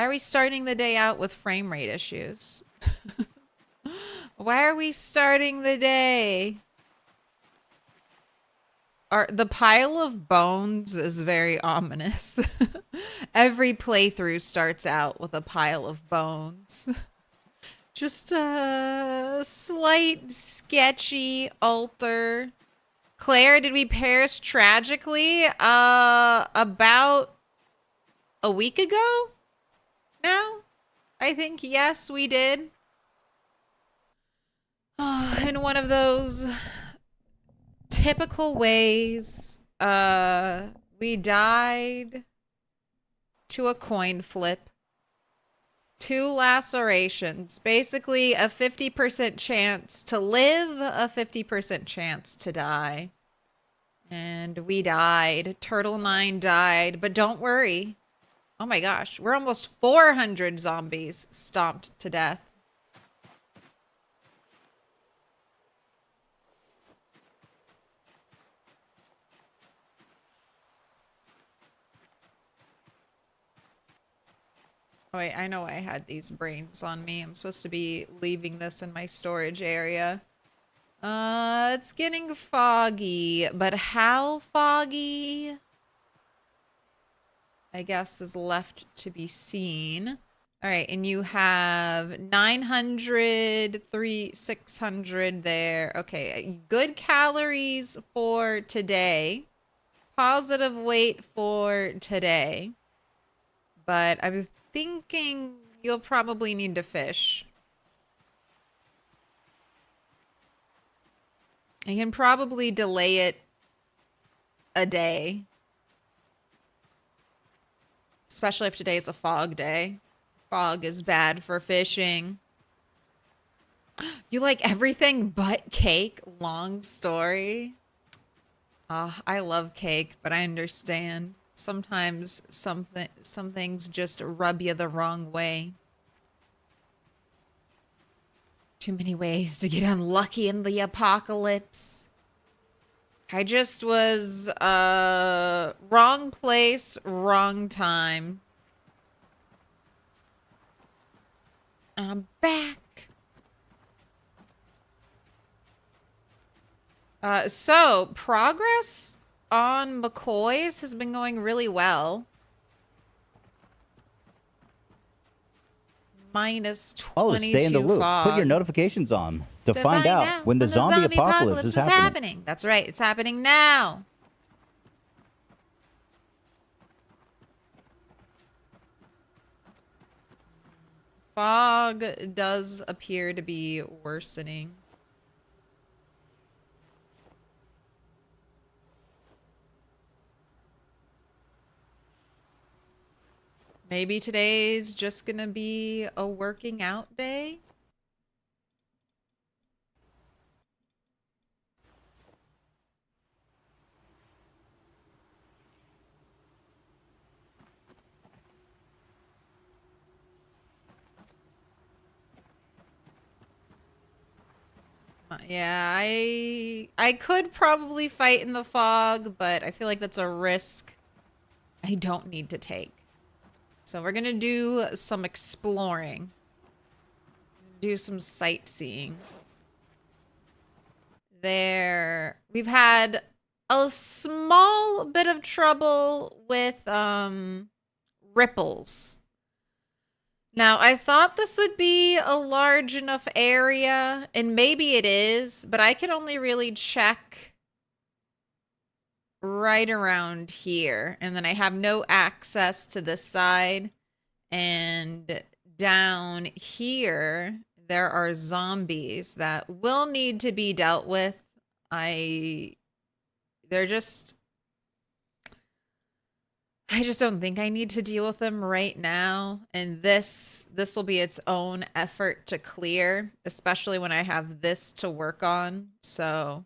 Why are we starting the day out with frame rate issues? Why are we starting the day? The pile of bones is very ominous. Every playthrough starts out with a pile of bones. Just a slight sketchy altar. Claire, did we perish tragically? About a week ago now? I think, yes, we did. In one of those typical ways, we died to a coin flip. 2 lacerations. Basically, a 50% chance to live, a 50% chance to die. And we died. Turtle9 died. But don't worry. Oh my gosh. We're almost 400 zombies stomped to death. Oh wait, I know I had these brains on me. I'm supposed to be leaving this in my storage area. It's getting foggy, but how foggy? I guess is left to be seen. All right, and you have 900, 600 there. Okay, good calories for today. Positive weight for today. But I'm thinking you'll probably need to fish. I can probably delay it a day. Especially if today is a fog day. Fog is bad for fishing. You like everything but cake? Long story. I love cake, but I understand. Sometimes some things just rub you the wrong way. Too many ways to get unlucky in the apocalypse. I just was, wrong place, wrong time. I'm back. So progress on McCoy's has been going really well. Minus 22 Oh, stay in the loop. fog. Put your notifications on to find out when the zombie apocalypse is happening. That's right. It's happening now. Fog does appear to be worsening. Maybe today's just gonna be a working out day. Yeah, I could probably fight in the fog, but I feel like that's a risk I don't need to take. So we're gonna do some exploring. Do some sightseeing. We've had a small bit of trouble with ripples. Now, I thought this would be a large enough area, and maybe it is, but I can only really check right around here. And then I have no access to this side. And down here, there are zombies that will need to be dealt with. I just don't think I need to deal with them right now. And this will be its own effort to clear, especially when I have this to work on. So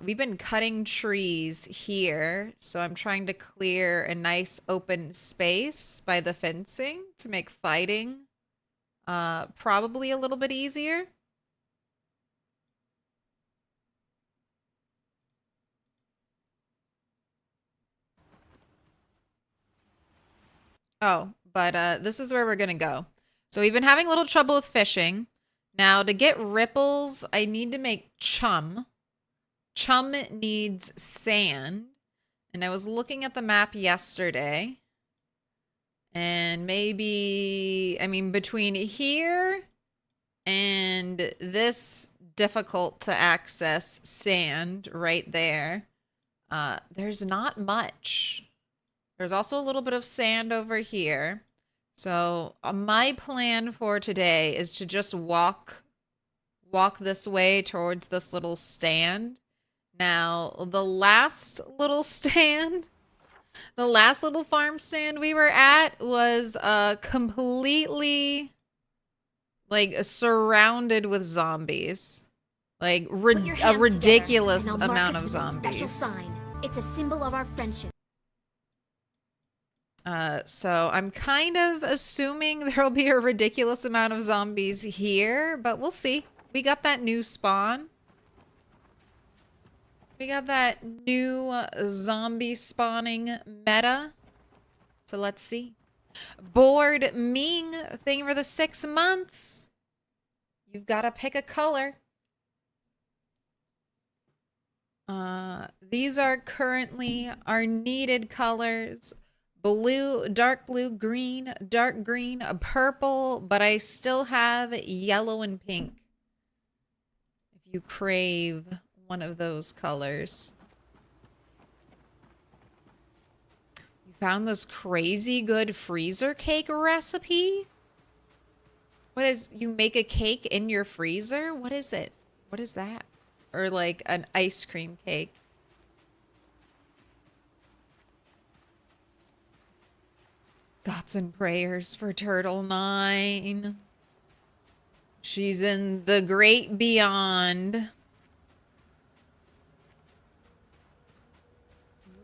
we've been cutting trees here. So I'm trying to clear a nice open space by the fencing to make fighting probably a little bit easier. Oh, but this is where we're gonna go. So we've been having a little trouble with fishing. Now, to get ripples, I need to make chum. Chum needs sand. And I was looking at the map yesterday. And maybe, I mean, between here and this difficult to access sand right there, there's not much. There's also a little bit of sand over here. So my plan for today is to just walk this way towards this little stand. Now, the last little stand, the last little farm stand we were at was completely like surrounded with zombies. Like a ridiculous amount of zombies. Special sign. It's a symbol of our friendship. So I'm kind of assuming there'll be a ridiculous amount of zombies here, but we'll see. We got that new spawn. We got that new zombie spawning meta. So let's see. Board Ming thing for the 6 months. You've got to pick a color. These are currently our needed colors. Blue, dark blue, green, dark green, a purple, but I still have yellow and pink. If you crave one of those colors. You found this crazy good freezer cake recipe? What is, you make a cake in your freezer? What is it? What is that? Or like an ice cream cake. Thoughts and prayers for Turtle9. She's in the great beyond.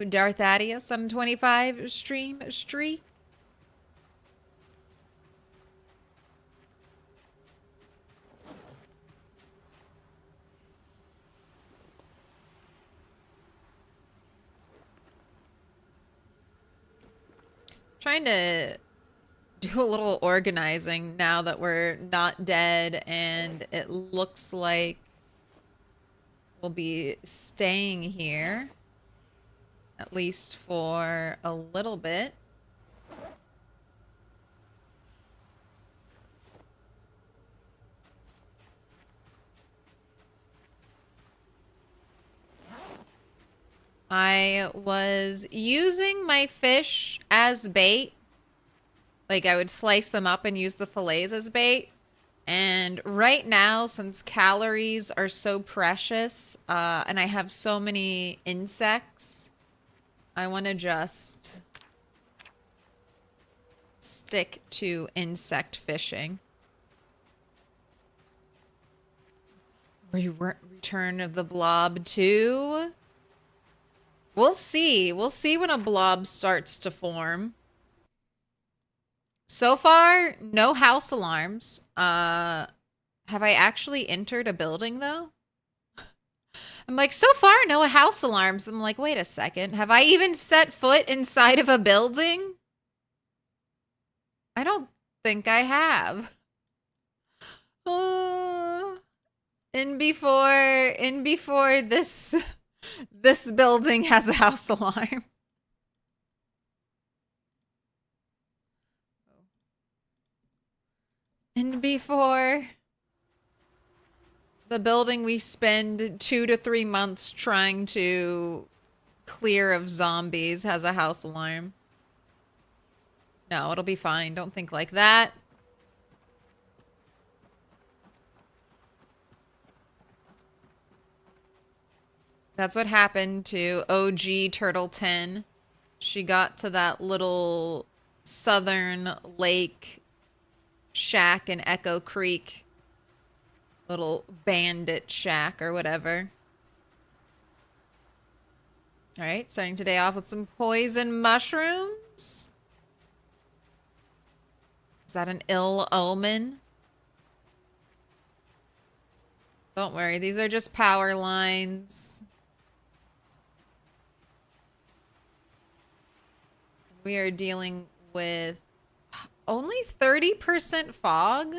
Darth Thaddeus on 25 stream streak. Trying to do a little organizing now that we're not dead and it looks like we'll be staying here at least for a little bit. I was using my fish as bait. Like I would slice them up and use the fillets as bait. And right now, since calories are so precious, and I have so many insects, I want to just stick to insect fishing. Return of the Blob 2. We'll see. We'll see when a blob starts to form. So far, no house alarms. Have I actually entered a building, though? I'm like, so far, no house alarms. I'm like, wait a second. Have I even set foot inside of a building? I don't think I have. In before this... This building has a house alarm. And before the building we spend 2 to 3 months trying to clear of zombies has a house alarm. No, it'll be fine. Don't think like that. That's what happened to OG Turtle 10. She got to that little southern lake shack in Echo Creek. Little bandit shack or whatever. All right, starting today off with some poison mushrooms. Is that an ill omen? Don't worry, these are just power lines. We are dealing with only 30% fog?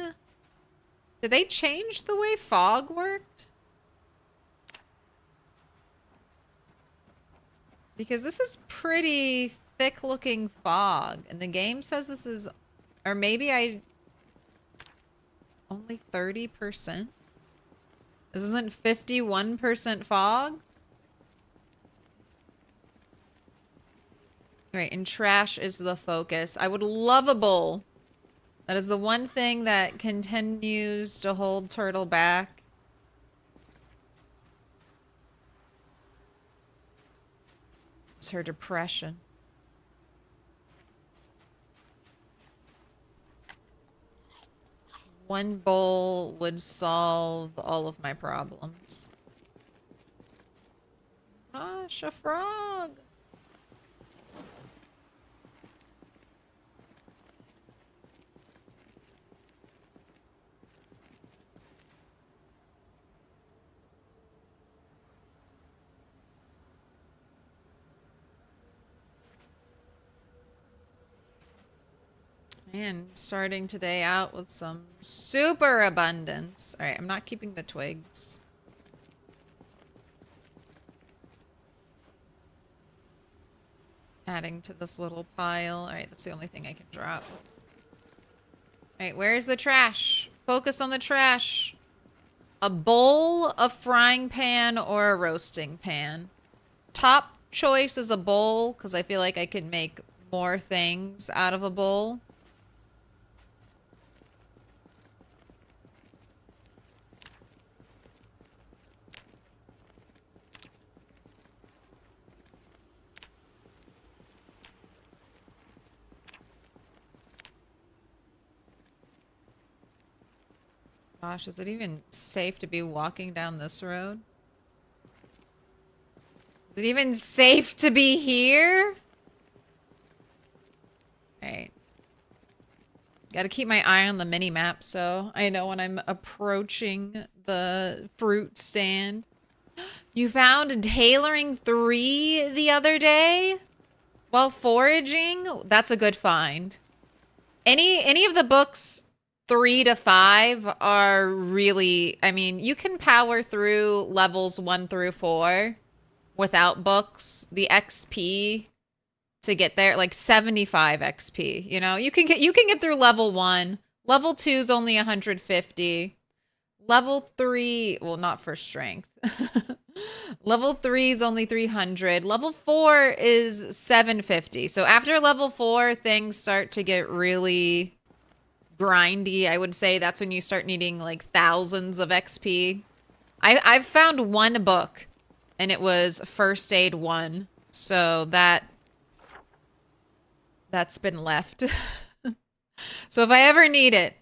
Did they change the way fog worked? Because this is pretty thick looking fog. And the game says this is, or maybe only 30%? This isn't 51% fog? Right, and trash is the focus. I would love a bowl. That is the one thing that continues to hold Turtle back. It's her depression. One bowl would solve all of my problems. Gosh, a frog. Man, starting today out with some super abundance. All right, I'm not keeping the twigs. Adding to this little pile. All right, that's the only thing I can drop. All right, where's the trash? Focus on the trash. A bowl, a frying pan, or a roasting pan. Top choice is a bowl, because I feel like I could make more things out of a bowl. Gosh, is it even safe to be walking down this road? Is it even safe to be here? Alright. Gotta keep my eye on the mini-map so I know when I'm approaching the fruit stand. You found Tailoring 3 the other day? While foraging? That's a good find. Any of the books 3 to 5 are really, I mean, you can power through levels 1 through 4 without books. The XP to get there, like 75 XP, you know, you can get through level 1. Level 2 is only 150. Level 3, well, not for strength. Level 3 is only 300. Level 4 is 750. So after level 4, things start to get really grindy. I would say that's when you start needing like thousands of XP. I've found one book and it was First Aid 1. So that's been left. So if I ever need it,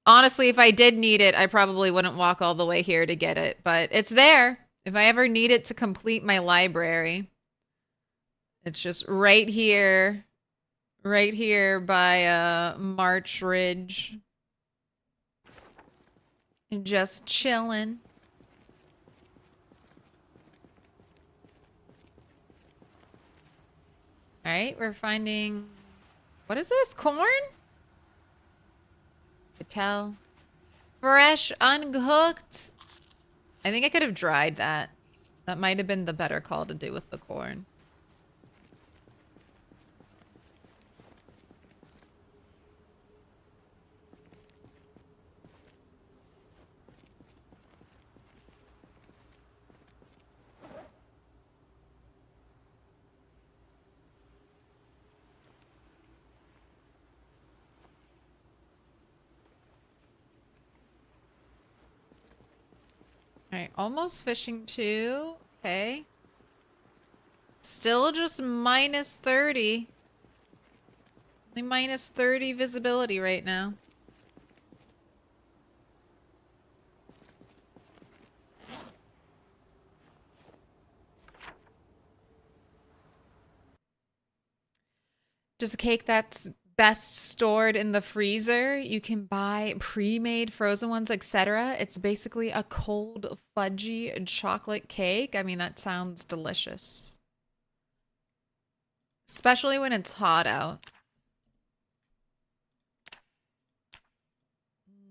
honestly, if I did need it, I probably wouldn't walk all the way here to get it, but it's there. If I ever need it to complete my library, it's just right here by March Ridge. And just chilling. All right, we're finding, what is this? Corn? Could tell. Fresh, uncooked. I think I could have dried that. That might have been the better call to do with the corn. All right, almost fishing 2. Okay. Still just minus 30. Only minus 30 visibility right now. Just a cake that's best stored in the freezer. You can buy pre-made frozen ones, etc. It's basically a cold fudgy chocolate cake. I mean, that sounds delicious. Especially when it's hot out.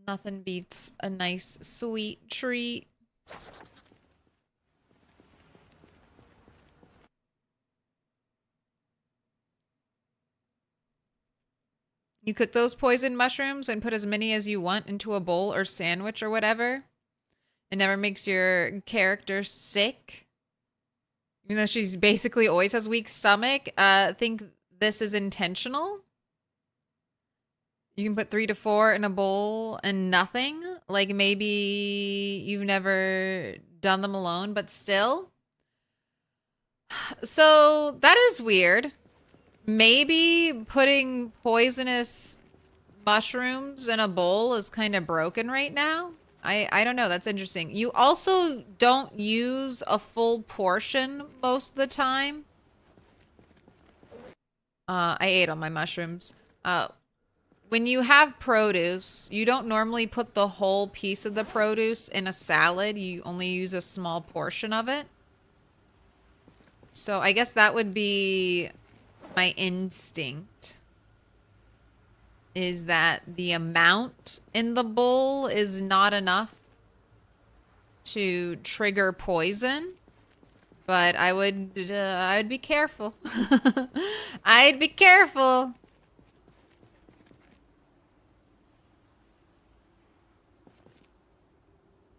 Nothing beats a nice sweet treat. You cook those poison mushrooms and put as many as you want into a bowl or sandwich or whatever. It never makes your character sick. Even though she's basically always has weak stomach. Think this is intentional. You can put 3 to 4 in a bowl and nothing. Like maybe you've never done them alone, but still. So that is weird. Maybe putting poisonous mushrooms in a bowl is kind of broken right now. I don't know. That's interesting. You also don't use a full portion most of the time. I ate all my mushrooms. When you have produce, you don't normally put the whole piece of the produce in a salad. You only use a small portion of it. So I guess that would be my instinct. Is that the amount in the bowl is not enough to trigger poison. But I'd be careful. I'd be careful.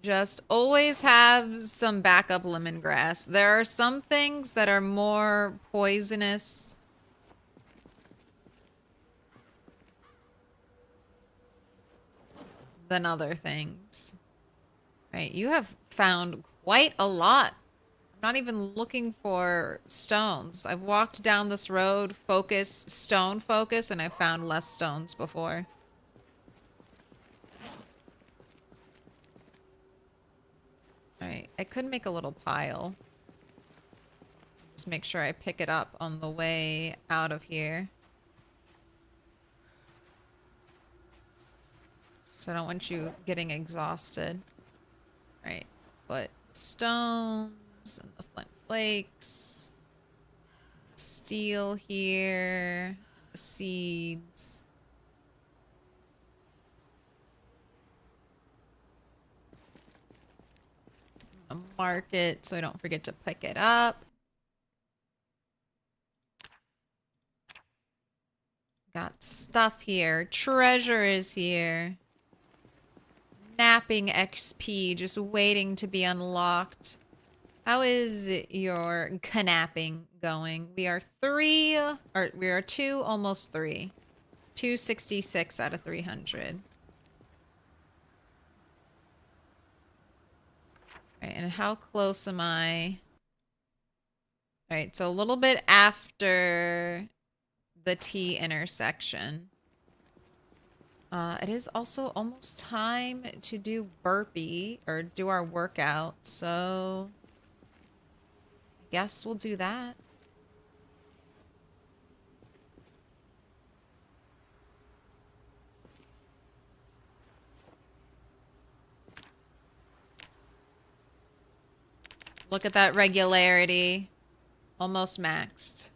Just always have some backup lemongrass. There are some things that are more poisonous than other things. Right, you have found quite a lot. I'm not even looking for stones. I've walked down this road, stone focus, and I found less stones before. Alright, I could make a little pile. Just make sure I pick it up on the way out of here. So I don't want you getting exhausted. Alright, put stones and the flint flakes. Steel here. The seeds. Mark it so I don't forget to pick it up. Got stuff here. Treasure is here. Napping XP just waiting to be unlocked. How is your knapping going? We are 2, almost 3. 266 out of 300. Right, and how close am I? All right, so a little bit after the T intersection. It is also almost time to do burpee or do our workout, so I guess we'll do that. Look at that regularity. Almost maxed.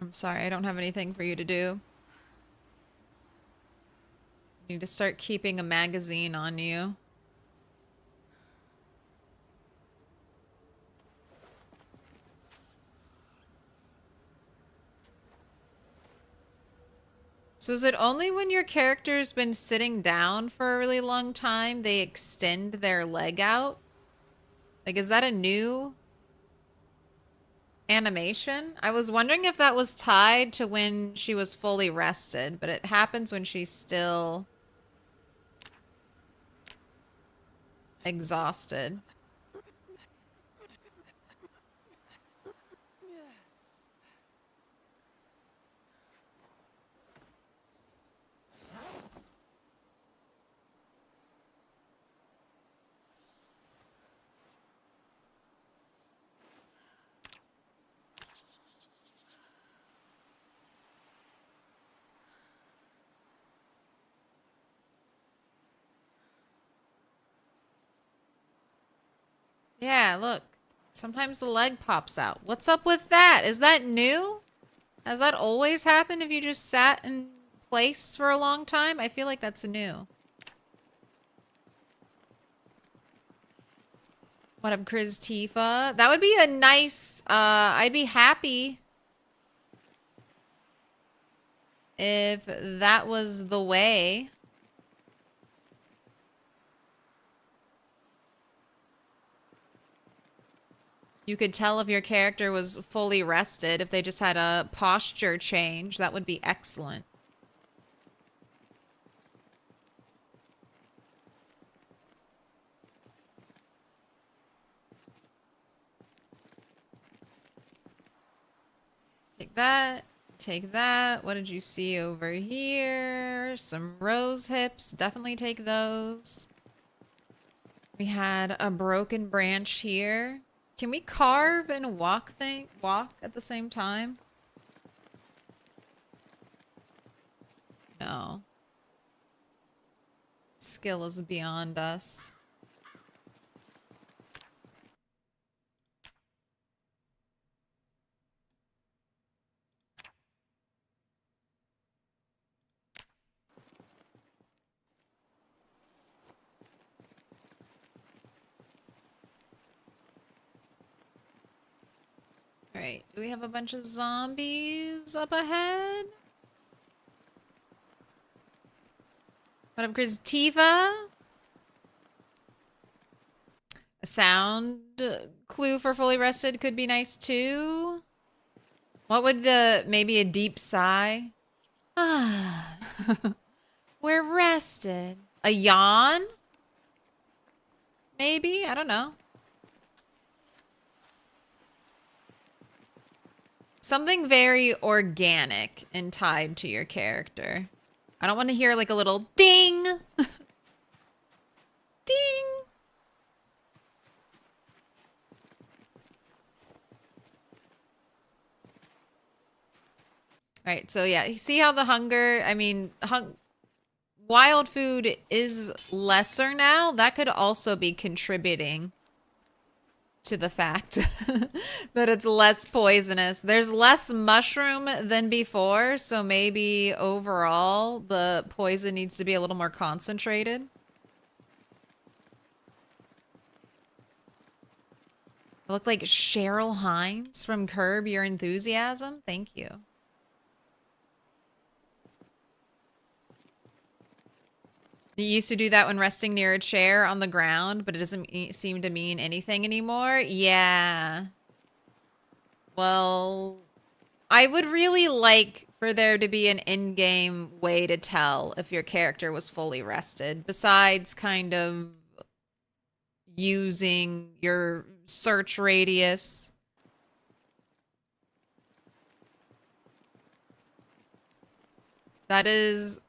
I'm sorry, I don't have anything for you to do. Need to start keeping a magazine on you. So is it only when your character's been sitting down for a really long time they extend their leg out? Like, is that a new animation? I was wondering if that was tied to when she was fully rested, but it happens when she's still exhausted. Yeah, look. Sometimes the leg pops out. What's up with that? Is that new? Has that always happened if you just sat in place for a long time? I feel like that's new. What up, Chris Tifa? That would be a nice, I'd be happy if that was the way. You could tell if your character was fully rested, if they just had a posture change. That would be excellent. Take that. Take that. What did you see over here? Some rose hips. Definitely take those. We had a broken branch here. Can we carve and walk at the same time? No. Skill is beyond us. Alright, do we have a bunch of zombies up ahead? What up, Chris Tifa? A sound clue for fully rested could be nice too. What would maybe a deep sigh? Ah, we're rested. A yawn? Maybe? I don't know. Something very organic and tied to your character. I don't want to hear like a little ding. Ding. All right, so yeah, see how the hunger, I mean, wild food is lesser now. That could also be contributing to the fact that it's less poisonous. There's less mushroom than before, so maybe overall the poison needs to be a little more concentrated. I look like Cheryl Hines from Curb Your Enthusiasm. Thank you. You used to do that when resting near a chair on the ground, but it doesn't seem to mean anything anymore. Yeah. Well, I would really like for there to be an in-game way to tell if your character was fully rested, besides kind of using your search radius. That is,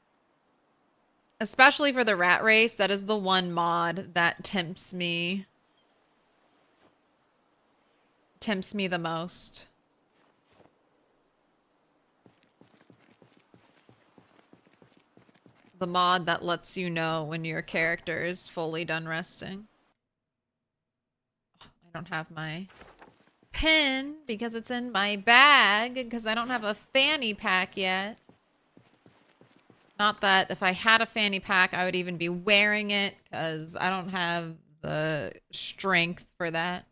especially for the rat race, that is the one mod that tempts me the most. The mod that lets you know when your character is fully done resting. I don't have my pen because it's in my bag because I don't have a fanny pack yet. Not that if I had a fanny pack, I would even be wearing it because I don't have the strength for that.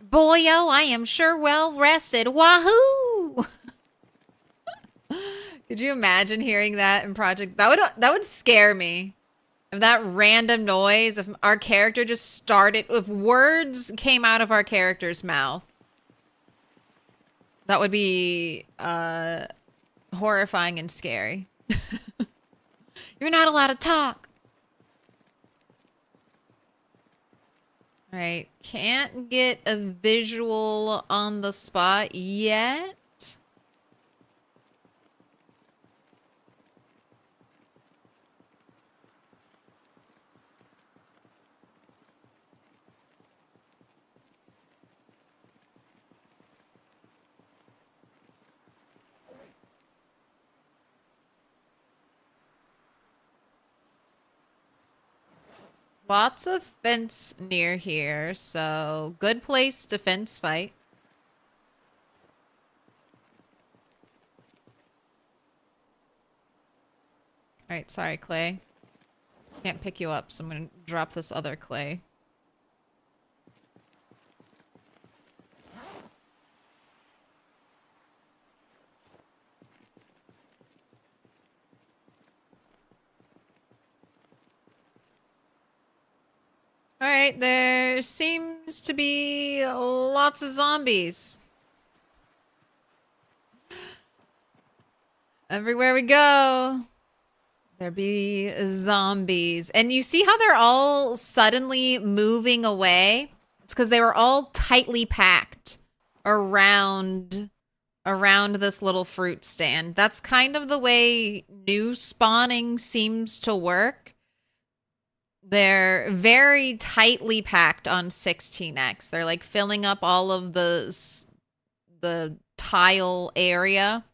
Boyo, I am sure well rested. Wahoo! Could you imagine hearing that in Project? That would scare me. If that random noise, if our character just started, if words came out of our character's mouth, that would be horrifying and scary. You're not allowed to talk. All right, can't get a visual on the spot yet. spots of fence near here, so good place to fence fight. Alright, sorry, Clay. Can't pick you up, so I'm gonna drop this other Clay. Alright, there seems to be lots of zombies. Everywhere we go, there be zombies. And you see how they're all suddenly moving away? It's because they were all tightly packed around this little fruit stand. That's kind of the way new spawning seems to work. They're very tightly packed on 16x. They're like filling up all of the tile area.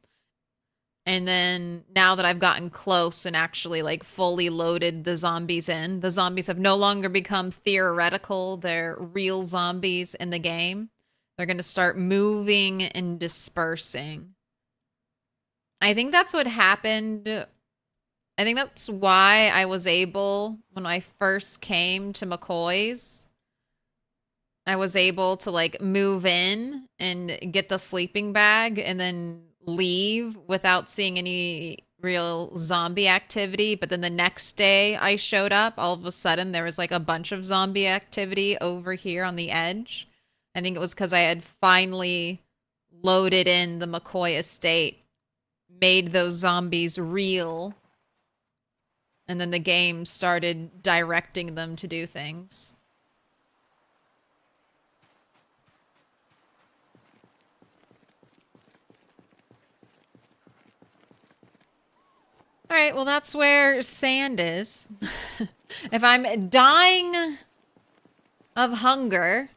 And then now that I've gotten close and actually like fully loaded the zombies in, the zombies have no longer become theoretical. They're real zombies in the game. They're going to start moving and dispersing. I think that's what happened. I think that's why I was able, when I first came to McCoy's, I was able to like move in and get the sleeping bag and then leave without seeing any real zombie activity. But then the next day I showed up, all of a sudden there was like a bunch of zombie activity over here on the edge. I think it was because I had finally loaded in the McCoy estate, made those zombies real. And then the game started directing them to do things. All right, well, that's where sand is. If I'm dying of hunger...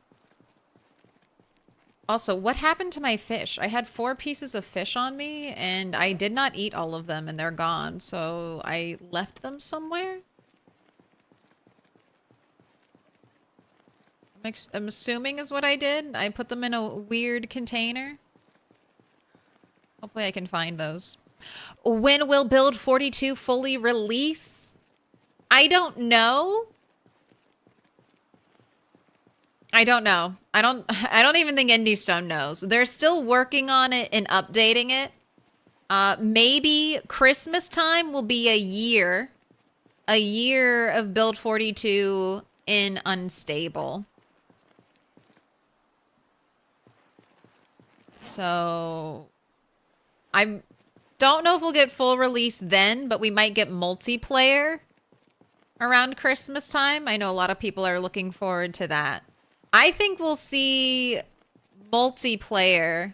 Also, what happened to my fish? I had 4 pieces of fish on me, and I did not eat all of them, and they're gone. So I left them somewhere? I'm assuming is what I did. I put them in a weird container. Hopefully I can find those. When will Build 42 fully release? I don't know. I don't know. I don't even think IndieStone knows. They're still working on it and updating it. Maybe Christmas time will be a year. A year of Build 42 in Unstable. So I don't know if we'll get full release then, but we might get multiplayer around Christmas time. I know a lot of people are looking forward to that. I think we'll see multiplayer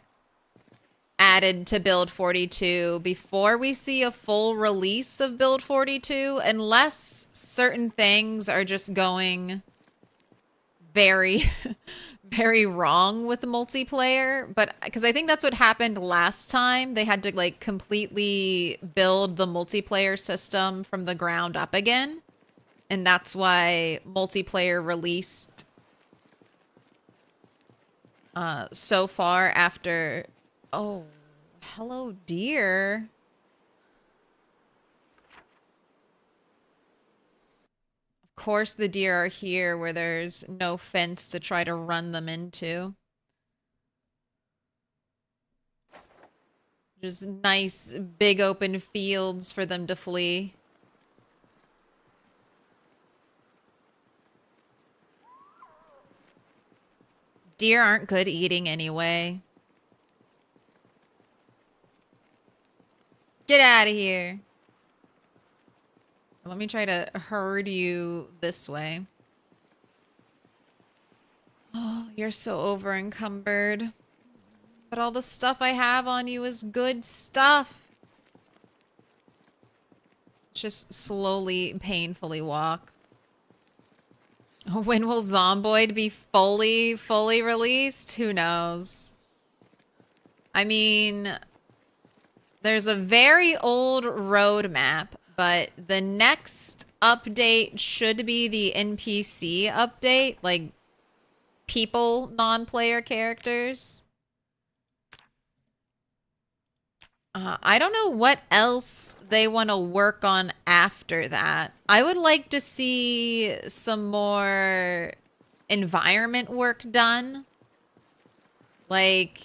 added to Build 42 before we see a full release of Build 42, unless certain things are just going very, very wrong with the multiplayer. But because I think that's what happened last time. They had to like completely build the multiplayer system from the ground up again. And that's why multiplayer released so far after... Oh, hello, deer. Of course the deer are here where there's no fence to try to run them into. Just nice, big open fields for them to flee. Deer aren't good eating anyway. Get out of here. Let me try to herd you this way. Oh, you're so over encumbered. But all the stuff I have on you is good stuff. Just slowly, painfully walk. When will Zomboid be fully released? Who knows? I mean, there's a very old roadmap but the next update should be the NPC update, like people, non-player characters. I don't know what else they want to work on after that. I would like to see some more environment work done. Like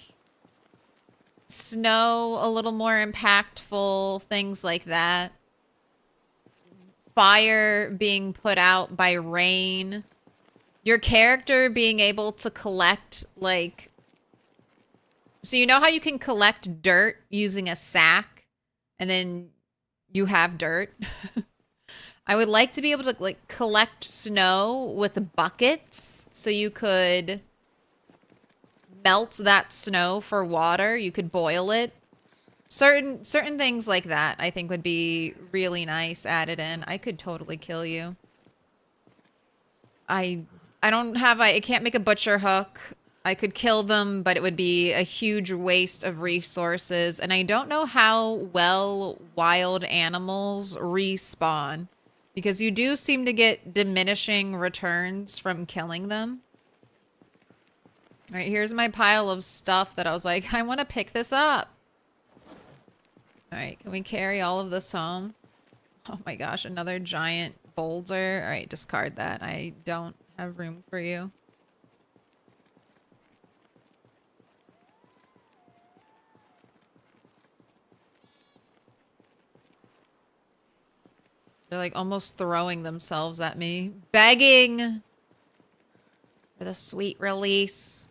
snow a little more impactful, things like that. Fire being put out by rain. Your character being able to collect, like... So you know how you can collect dirt using a sack? And then you have dirt? I would like to be able to, like, collect snow with buckets. So you could melt that snow for water. You could boil it. Certain things like that, I think, would be really nice added in. I could totally kill you. I can't make a butcher hook. I could kill them, but it would be a huge waste of resources. And I don't know how well wild animals respawn, because you do seem to get diminishing returns from killing them. All right, here's my pile of stuff that I was like, I want to pick this up. All right, can we carry all of this home? Oh my gosh, another giant boulder. All right, discard that. I don't have room for you. They're like almost throwing themselves at me, begging for the sweet release.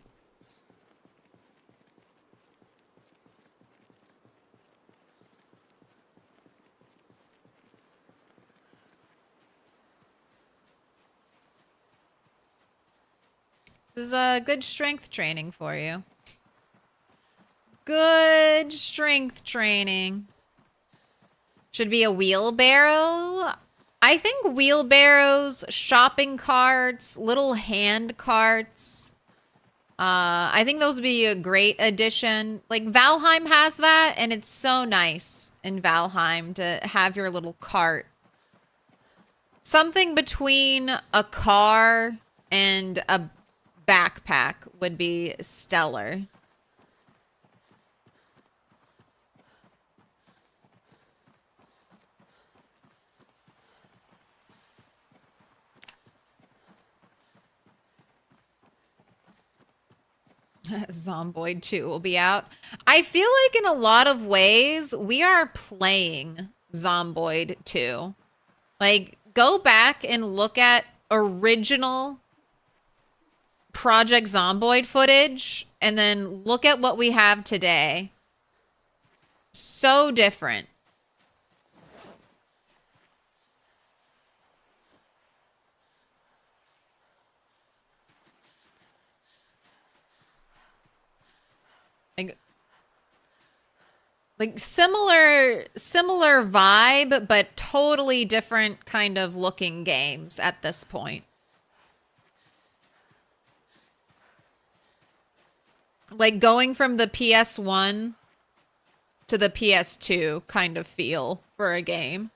This is a good strength training for you. Good strength training. Should be a wheelbarrow. I think wheelbarrows, shopping carts, little hand carts. I think those would be a great addition. Like Valheim has that, and it's so nice in Valheim to have your little cart. Something between a car and a backpack would be stellar. Zomboid 2 will be out. I feel like in a lot of ways, we are playing Zomboid 2. Like, go back and look at original Project Zomboid footage, and then look at what we have today. So different. Like similar vibe, but totally different kind of looking games at this point. Like going from the PS1 to the PS2 kind of feel for a game.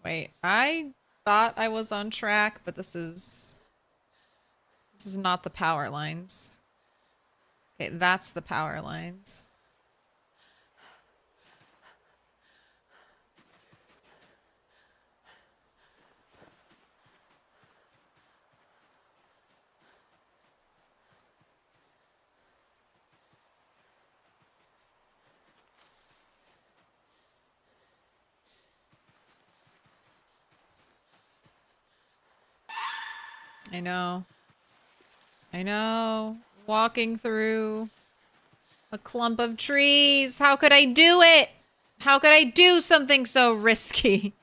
Wait, I thought I was on track, but this is not the power lines. Okay, that's the power lines. I know. I know. Walking through a clump of trees. How could I do it? How could I do something so risky?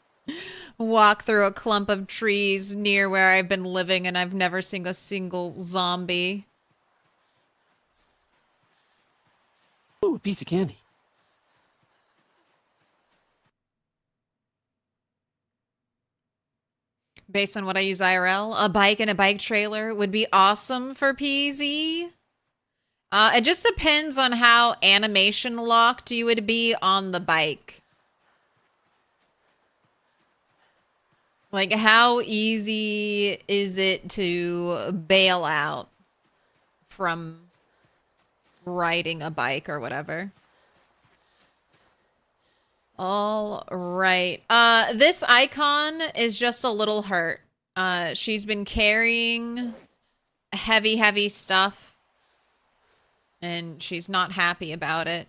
Walk through a clump of trees near where I've been living and I've never seen a single zombie. Ooh, a piece of candy. Based on what I use IRL, a bike and a bike trailer would be awesome for PZ. It just depends on how animation locked you would be on the bike. Like, how easy is it to bail out from riding a bike or whatever? All right. This icon is just a little hurt. She's been carrying heavy stuff, and she's not happy about it.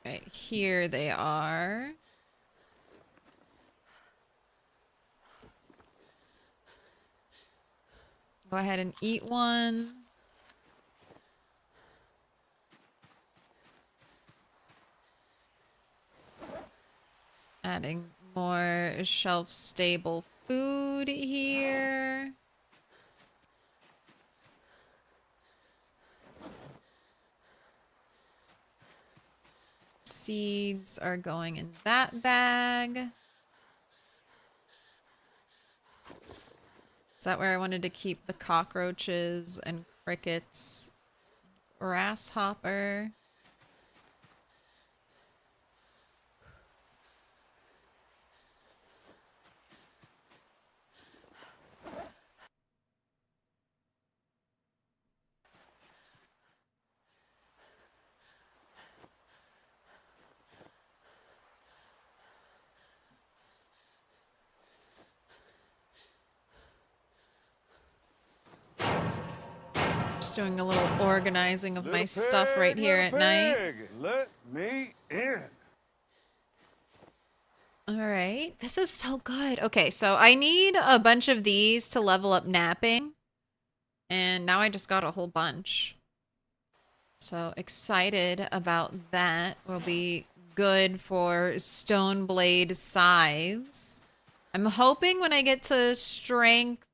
Right, here they are. Go ahead and eat one. Adding more shelf-stable food here. Seeds are going in that bag. Is that where I wanted to keep the cockroaches and crickets? Grasshopper. Just doing a little organizing of my stuff right here at night. Let me in. All right. This is so good. Okay, so I need a bunch of these to level up napping. And now I just got a whole bunch. So excited about that. Will be good for stone blade scythes. I'm hoping when I get to strength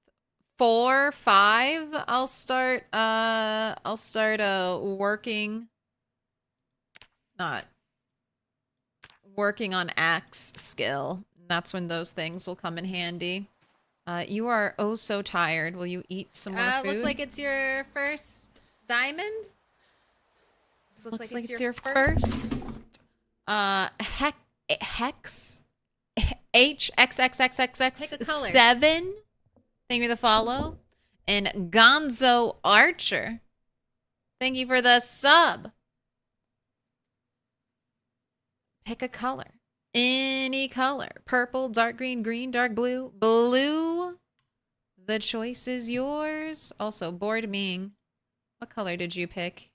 4, 5, I'll start working on axe skill. That's when those things will come in handy. You are oh so tired. Will you eat some more food? Looks like it's your first diamond. Looks like it's your first. Hex. HXXXXX Pick a color. 7. Thank you for the follow. And Gonzo Archer. Thank you for the sub. Pick a color. Any color. Purple, dark green, green, dark blue. Blue. The choice is yours. Also, Bored Ming. What color did you pick?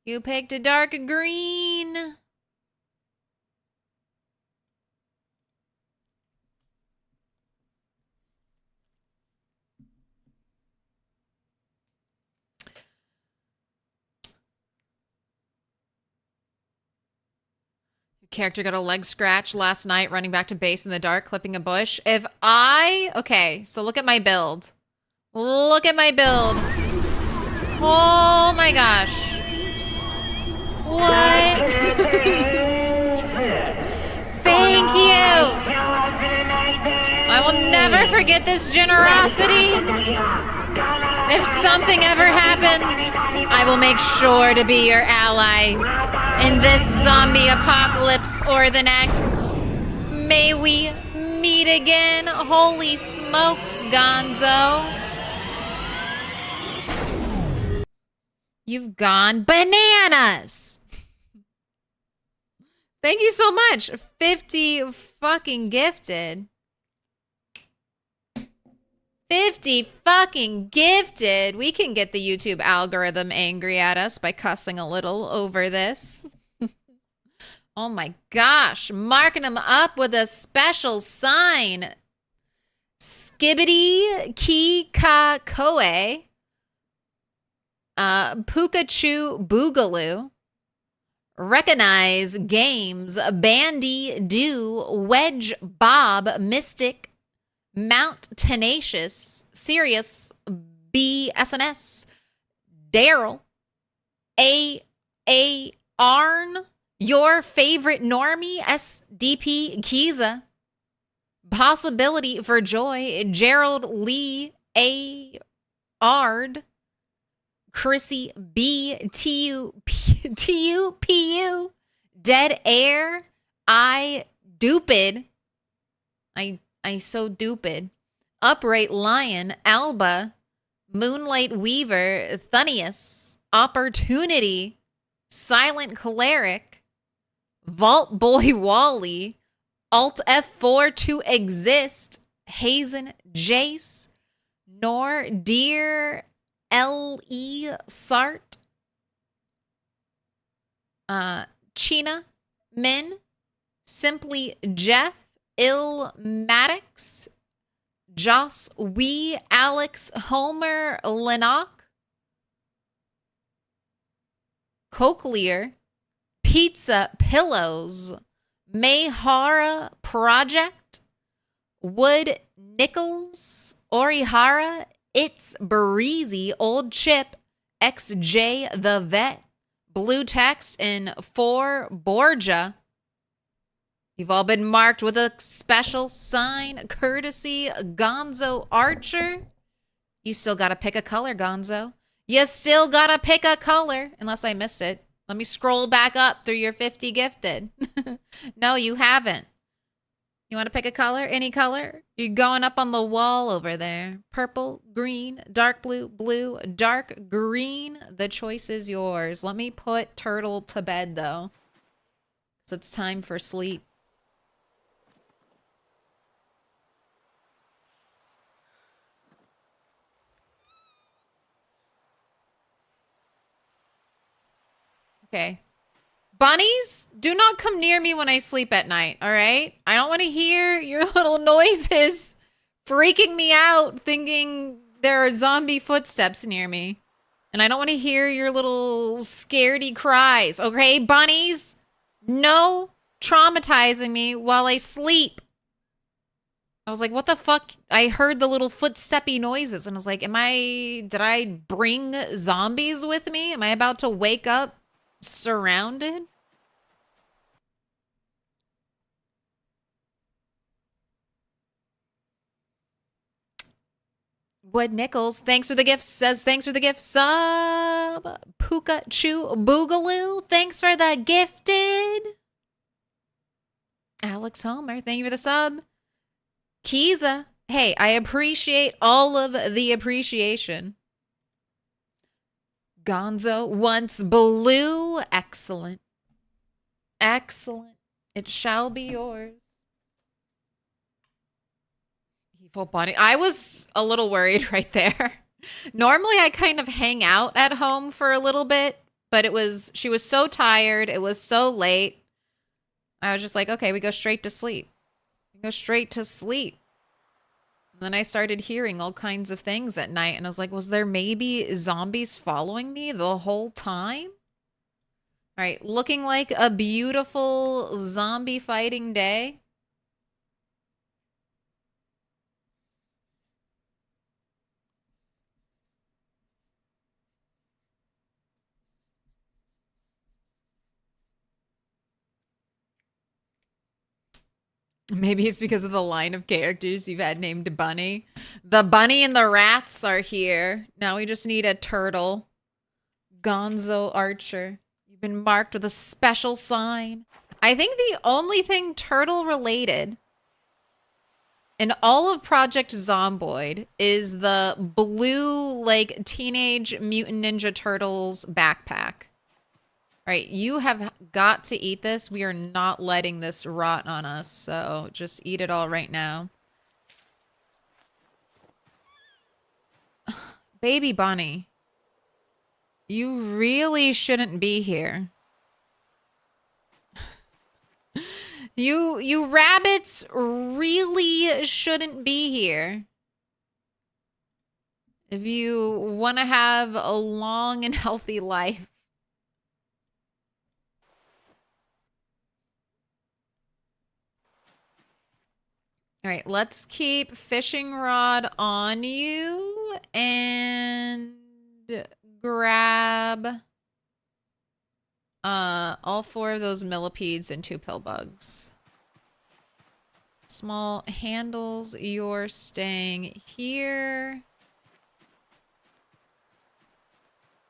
You picked a dark green. Character got a leg scratch last night running back to base in the dark, clipping a bush. Okay, so look at my build. Look at my build. Oh my gosh. What? Thank you. I will never forget this generosity. If something ever happens, I will make sure to be your ally in this zombie apocalypse or the next. May we meet again. Holy smokes, Gonzo. You've gone bananas. Thank you so much. 50 fucking gifted. 50 fucking gifted. We can get the YouTube algorithm angry at us by cussing a little over this. Oh my gosh. Marking them up with a special sign. Skibbity Ki Ka Koe. Pikachu Boogaloo. Recognize Games. Bandy Do. Wedge Bob. Mystic. Mount Tenacious, Sirius, BSNS, Daryl, A. Arn, Your Favorite Normie, SDP Kiza, Possibility for Joy, Gerald Lee A. Ard, Chrissy B. T-U-P-U, Dead Air, I Dupid, I so dupid, Upright Lion, Alba, Moonlight Weaver, Thunius, Opportunity, Silent Cleric, Vault Boy Wally, Alt F4 to Exist, Hazen Jace, Nor Dear L.E. Sart, China Min, Simply Jeff, Il Maddox, Joss Wee, Alex Homer Lennox, Cochlear, Pizza Pillows, Mayhara Project, Wood Nichols, Orihara, It's Breezy, Old Chip, XJ the Vet, Blue Text, and 4 Borgia. You've all been marked with a special sign, courtesy Gonzo Archer. You still gotta pick a color, Gonzo. You still gotta pick a color, unless I missed it. Let me scroll back up through your 50 gifted. No, you haven't. You want to pick a color? Any color? You're going up on the wall over there. Purple, green, dark blue, blue, dark green. The choice is yours. Let me put Turtle to bed, though. So it's time for sleep. Okay. Bunnies, do not come near me when I sleep at night, all right? I don't want to hear your little noises freaking me out thinking there are zombie footsteps near me. And I don't want to hear your little scaredy cries, okay, bunnies? No traumatizing me while I sleep. I was like, what the fuck? I heard the little footsteppy noises and I was like, did I bring zombies with me? Am I about to wake up surrounded? Wood Nichols, thanks for the gift, says thanks for the gift. Sub Puka Chew Boogaloo, thanks for the gifted. Alex Homer, thank you for the sub. Kiza, hey, I appreciate all of the appreciation. Gonzo wants blue. Excellent. Excellent. It shall be yours. Evil bunny. I was a little worried right there. Normally I kind of hang out at home for a little bit, but she was so tired. It was so late. I was just like, okay, we go straight to sleep. We go straight to sleep. And then I started hearing all kinds of things at night and I was like, was there maybe zombies following me the whole time? All right, looking like a beautiful zombie fighting day. Maybe it's because of the line of characters you've had named Bunny. The bunny and the rats are here. Now we just need a turtle. Gonzo Archer. You've been marked with a special sign. I think the only thing turtle related in all of Project Zomboid is the blue, like, Teenage Mutant Ninja Turtles backpack. All right, you have got to eat this. We are not letting this rot on us, so just eat it all right now. Baby bunny, you really shouldn't be here. You rabbits really shouldn't be here. If you want to have a long and healthy life. All right, let's keep fishing rod on you and grab all 4 of those millipedes and 2 pill bugs. Small handles, you're staying here.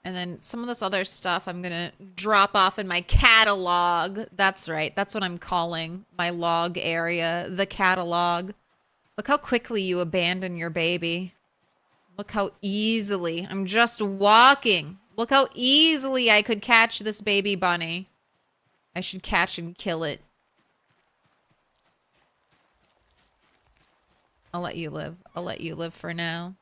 And then some of this other stuff I'm going to drop off in my catalog. That's right. That's what I'm calling my log area, the catalog. Look how quickly you abandon your baby. Look how easily. I'm just walking. Look how easily I could catch this baby bunny. I should catch and kill it. I'll let you live. I'll let you live for now.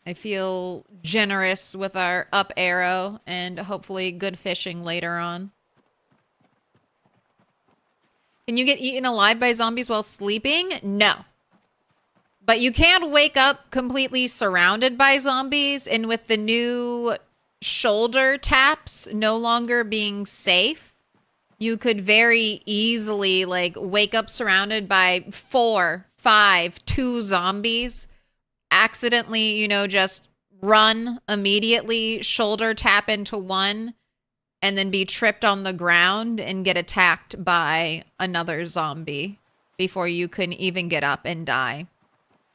I feel generous with our up arrow and hopefully good fishing later on. Can you get eaten alive by zombies while sleeping? No. But you can't wake up completely surrounded by zombies, and with the new shoulder taps no longer being safe, you could very easily like wake up surrounded by 4, 5, 2 zombies, accidentally, you know, just run immediately, shoulder tap into one, and then be tripped on the ground and get attacked by another zombie before you can even get up and die.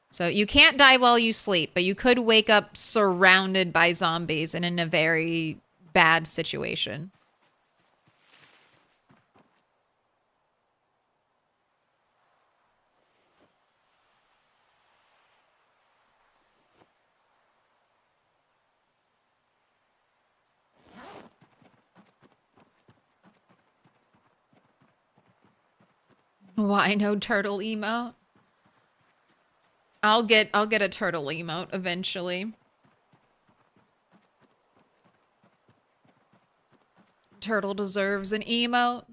So you can't die while you sleep, but you could wake up surrounded by zombies and in a very bad situation. Why no turtle emote? I'll get a turtle emote eventually. Turtle deserves an emote.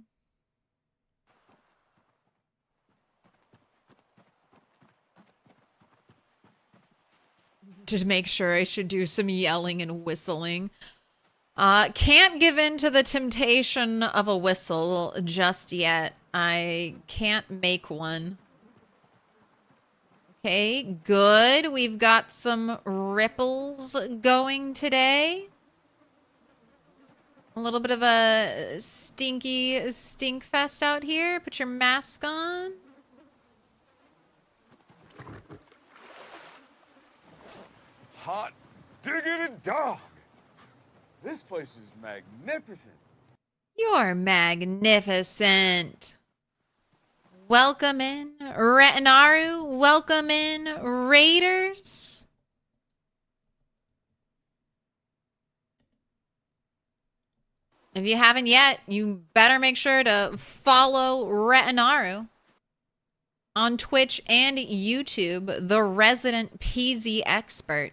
To make sure I should do some yelling and whistling. Can't give in to the temptation of a whistle just yet. I can't make one. Okay, good. We've got some ripples going today. A little bit of a stinky stink fest out here. Put your mask on. Hot diggity dog. This place is magnificent. You're magnificent. Welcome in, Retinaru. Welcome in, Raiders. If you haven't yet, you better make sure to follow Retinaru on Twitch and YouTube, the resident PZ expert.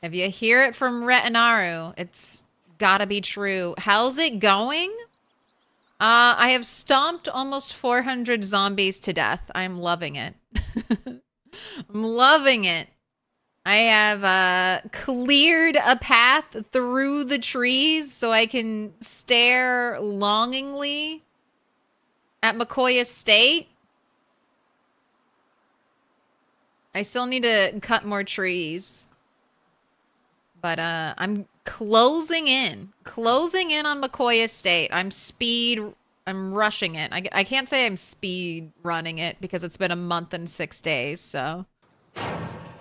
If you hear it from Retinaru, it's gotta be true. How's it going? I have stomped almost 400 zombies to death. I'm loving it. I'm loving it. I have cleared a path through the trees so I can stare longingly at McCoy Estate. I still need to cut more trees. But I'm closing in on McCoy Estate. I'm rushing it. I can't say I'm speed running it because it's been a month and 6 days, so.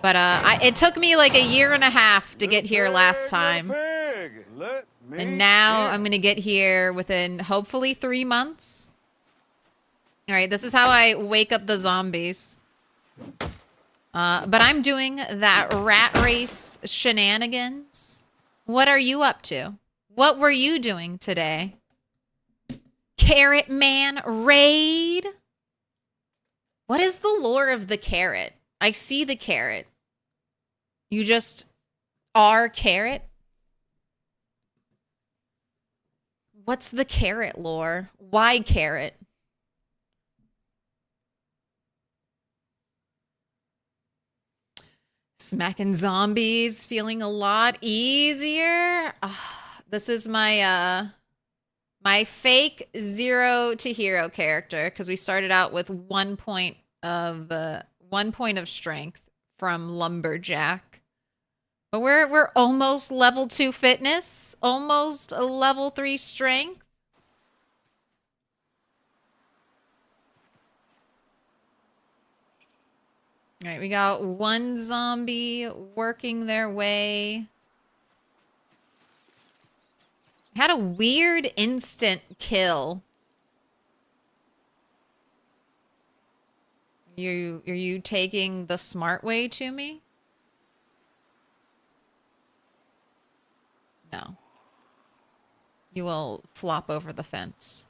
But it took me like a year and a half to get here last time. And now I'm going to get here within hopefully 3 months. All right, this is how I wake up the zombies. But I'm doing that rat race shenanigans. What are you up to? What were you doing today? Carrot Man raid? What is the lore of the carrot? I see the carrot. You just are carrot? What's the carrot lore? Why carrot? Smacking zombies, feeling a lot easier. This is my my fake 0 to hero character because we started out with 1 point of strength from Lumberjack. But we're almost level 2 fitness, almost a level 3 strength. All right, we got one zombie working their way. Had a weird instant kill. Are you taking the smart way to me? No. You will flop over the fence.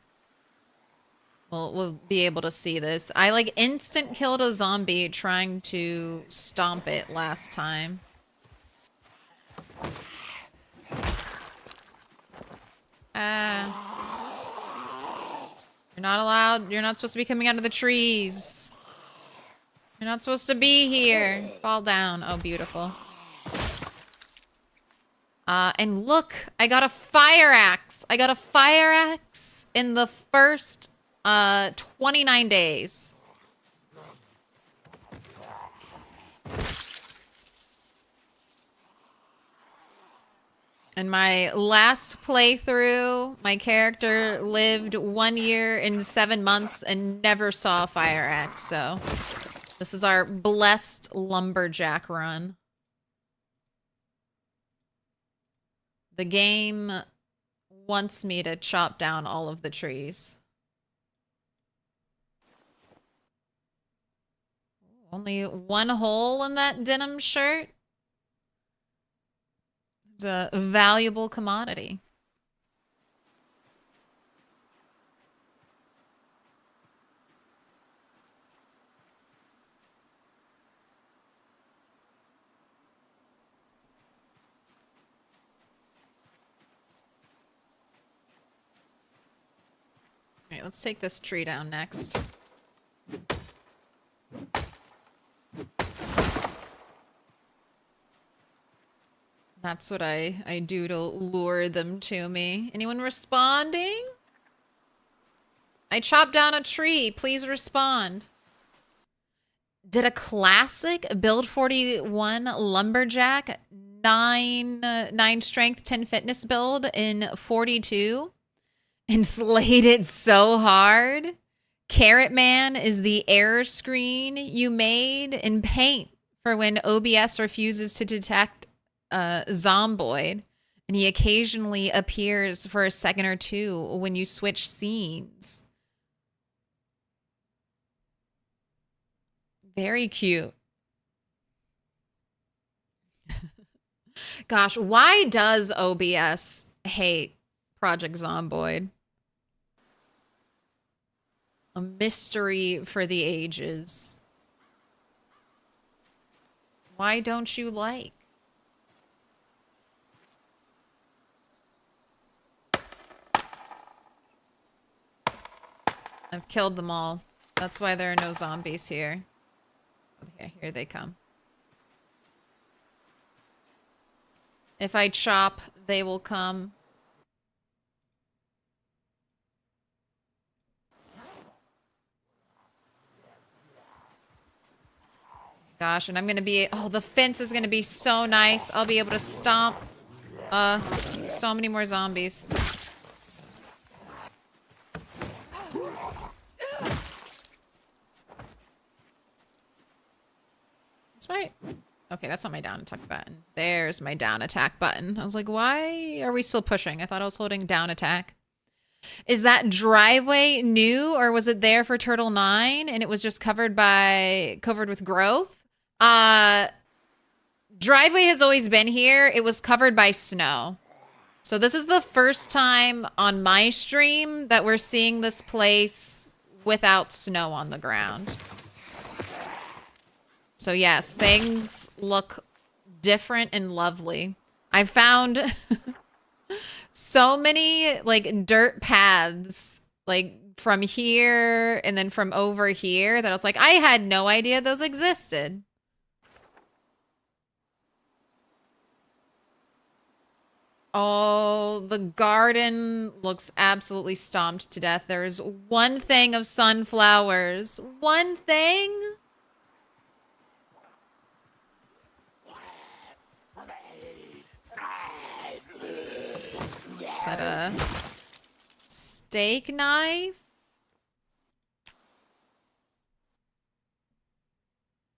We'll be able to see this. I like instant killed a zombie trying to stomp it last time. You're not allowed. You're not supposed to be coming out of the trees. You're not supposed to be here. Fall down. Oh, beautiful. And look, I got a fire axe. I got a fire axe in the first 29 days. In my last playthrough, my character lived 1 year and 7 months and never saw a fire axe, so this is our blessed lumberjack run. The game wants me to chop down all of the trees. Only one hole in that denim shirt. It's a valuable commodity. All right, let's take this tree down next. That's what I do to lure them to me. Anyone responding? I chopped down a tree. Please respond. Did a classic build 41 lumberjack 9 strength 10 fitness build in 42 and slayed it so hard. Carrot Man is the error screen you made in Paint for when OBS refuses to detect Zomboid, and he occasionally appears for a second or two when you switch scenes. Very cute. Gosh, why does OBS hate Project Zomboid? A mystery for the ages. Why don't you like? I've killed them all. That's why there are no zombies here. Okay, here they come. If I chop, they will come. Gosh, and I'm gonna be... Oh, the fence is gonna be so nice. I'll be able to stomp so many more zombies. Right. Okay, that's not my down attack button. There's my down attack button. I was like, why are we still pushing? I thought I was holding down attack. Is that driveway new, or was it there for Turtle 9 and it was just covered with growth? Driveway has always been here. It was covered by snow. So this is the first time on my stream that we're seeing this place without snow on the ground. So yes, things look different and lovely. I found so many like dirt paths like from here and then from over here that I was like, I had no idea those existed. Oh, the garden looks absolutely stomped to death. There's one thing of sunflowers. One thing? Is that a steak knife?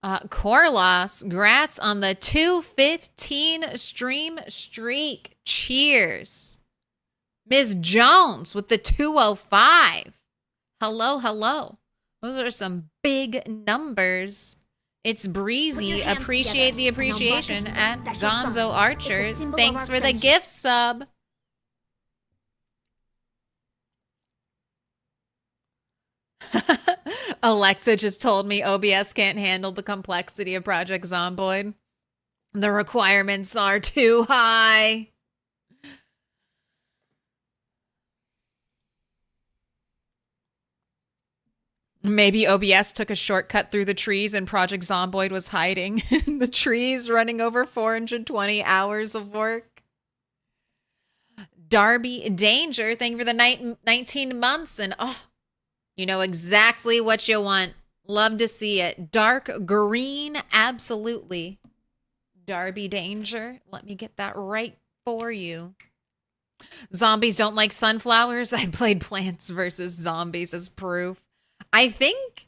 Corlos, grats on the 215 stream streak. Cheers. Ms. Jones with the 205. Hello, hello. Those are some big numbers. It's Breezy. Appreciate the appreciation at Gonzo Archer. Thanks for the gift sub. Alexa just told me OBS can't handle the complexity of Project Zomboid. The requirements are too high. Maybe OBS took a shortcut through the trees and Project Zomboid was hiding in the trees, running over 420 hours of work. Darby Danger, thank you for the 19 months. And you know exactly what you want. Love to see it. Dark green, absolutely. Darby Danger, let me get that right for you. Zombies don't like sunflowers. I played Plants vs. Zombies as proof. I think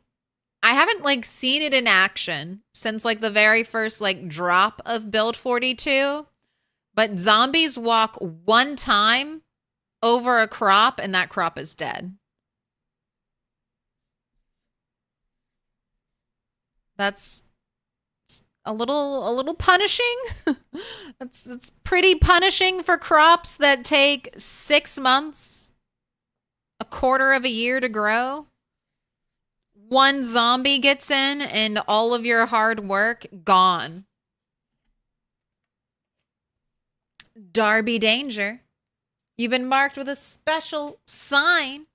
I haven't like seen it in action since like the very first like drop of Build 42, but zombies walk one time over a crop and that crop is dead. That's a little punishing. That's pretty punishing for crops that take 6 months, a quarter of a year to grow. One zombie gets in and all of your hard work gone. Darby Danger, you've been marked with a special sign.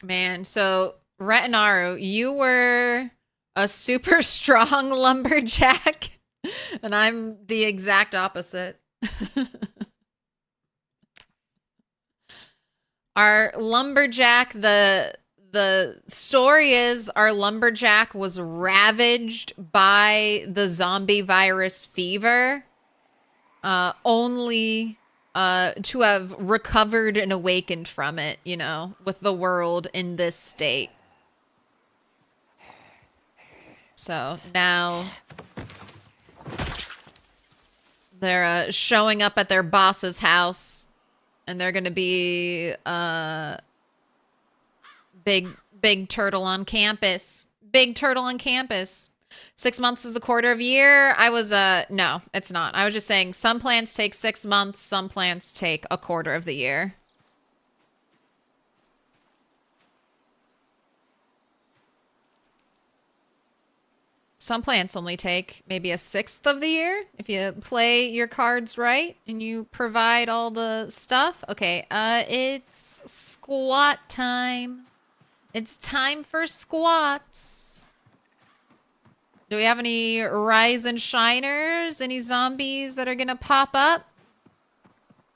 Man, so Retinaru, you were a super strong lumberjack, and I'm the exact opposite. Our lumberjack, the story is our lumberjack was ravaged by the zombie virus fever, only to have recovered and awakened from it, you know, with the world in this state. So now they're showing up at their boss's house, and they're gonna be big turtle on campus. Big turtle on campus. 6 months is a quarter of a year. I was no, it's not. I was just saying some plants take 6 months, some plants take a quarter of the year. Some plants only take maybe a sixth of the year if you play your cards right and you provide all the stuff. Okay, it's squat time. It's time for squats. Do we have any rise and shiners? Any zombies that are gonna pop up?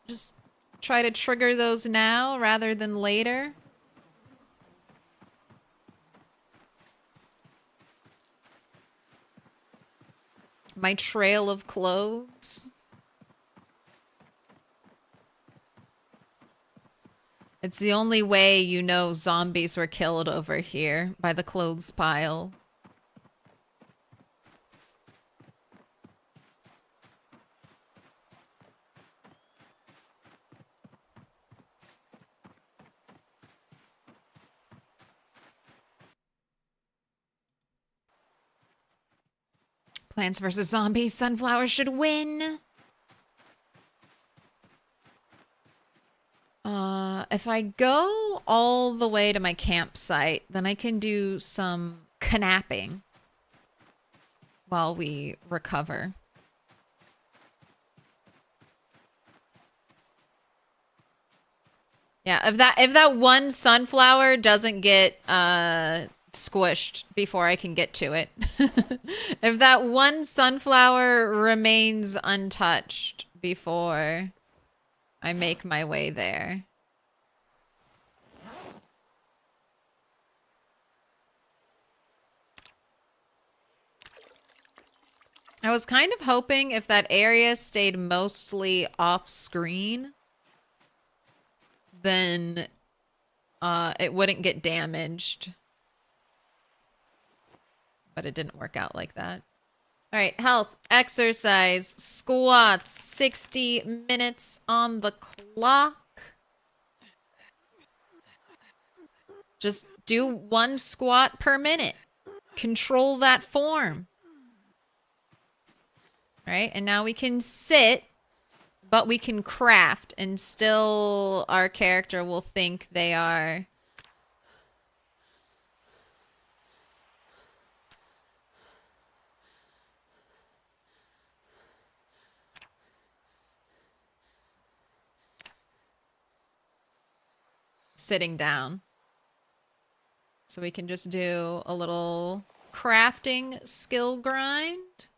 Just try to trigger those now rather than later. My trail of clothes. It's the only way you know zombies were killed over here, by the clothes pile. Plants vs. Zombies, sunflowers should win. If I go all the way to my campsite, then I can do some knapping while we recover. Yeah, if that one sunflower doesn't get squished before I can get to it. If that one sunflower remains untouched before I make my way there. I was kind of hoping if that area stayed mostly off screen, then it wouldn't get damaged. But it didn't work out like that. All right, health, exercise, squats, 60 minutes on the clock. Just do 1 squat per minute. Control that form. All right, and now we can sit, but we can craft, and still our character will think they are... sitting down. So we can just do a little crafting skill grind.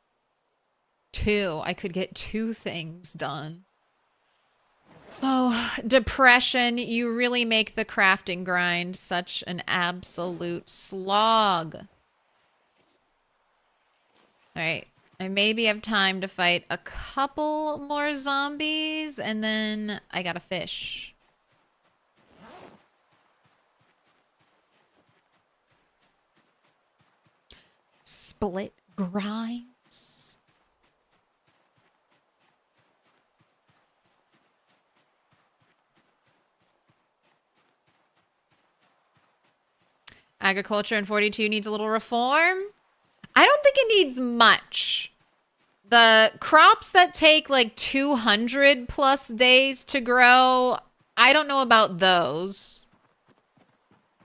2. I could get 2 things done. Oh, depression. You really make the crafting grind such an absolute slog. All right. I maybe have time to fight a couple more zombies, and then I gotta fish. Split grinds. Agriculture in 42 needs a little reform. I don't think it needs much. The crops that take like 200 plus days to grow, I don't know about those.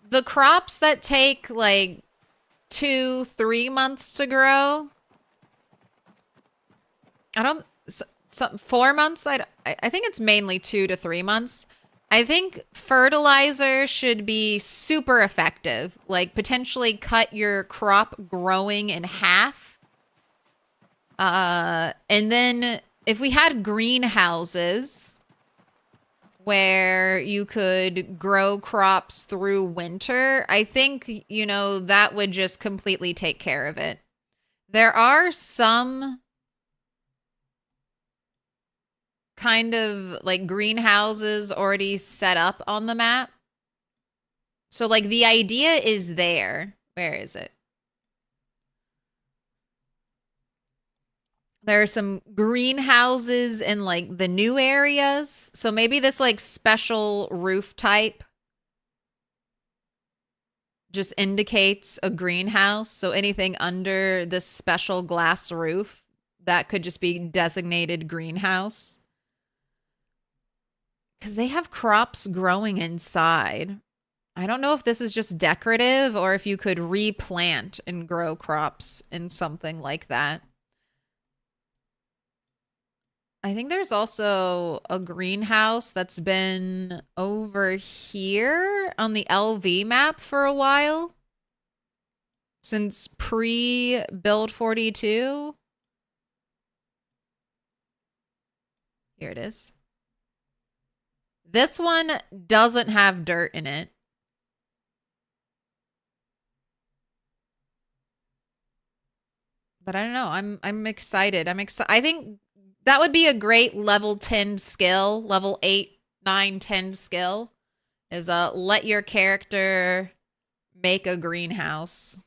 The crops that take like 2-3 months to grow, I don't... 4 months? I think it's mainly 2 to 3 months. I think fertilizer should be super effective. Like, potentially cut your crop growing in half. And then if we had greenhouses where you could grow crops through winter, I think, you know, that would just completely take care of it. There are some kind of like greenhouses already set up on the map. So like the idea is there. Where is it? There are some greenhouses in like the new areas. So maybe this like special roof type just indicates a greenhouse. So anything under this special glass roof, that could just be designated greenhouse. Because they have crops growing inside. I don't know if this is just decorative or if you could replant and grow crops in something like that. I think there's also a greenhouse that's been over here on the LV map for a while. Since pre-build 42. Here it is. This one doesn't have dirt in it. But I don't know. I'm excited. I think that would be a great level 10 skill, level 8, 9, 10 skill, is let your character make a greenhouse.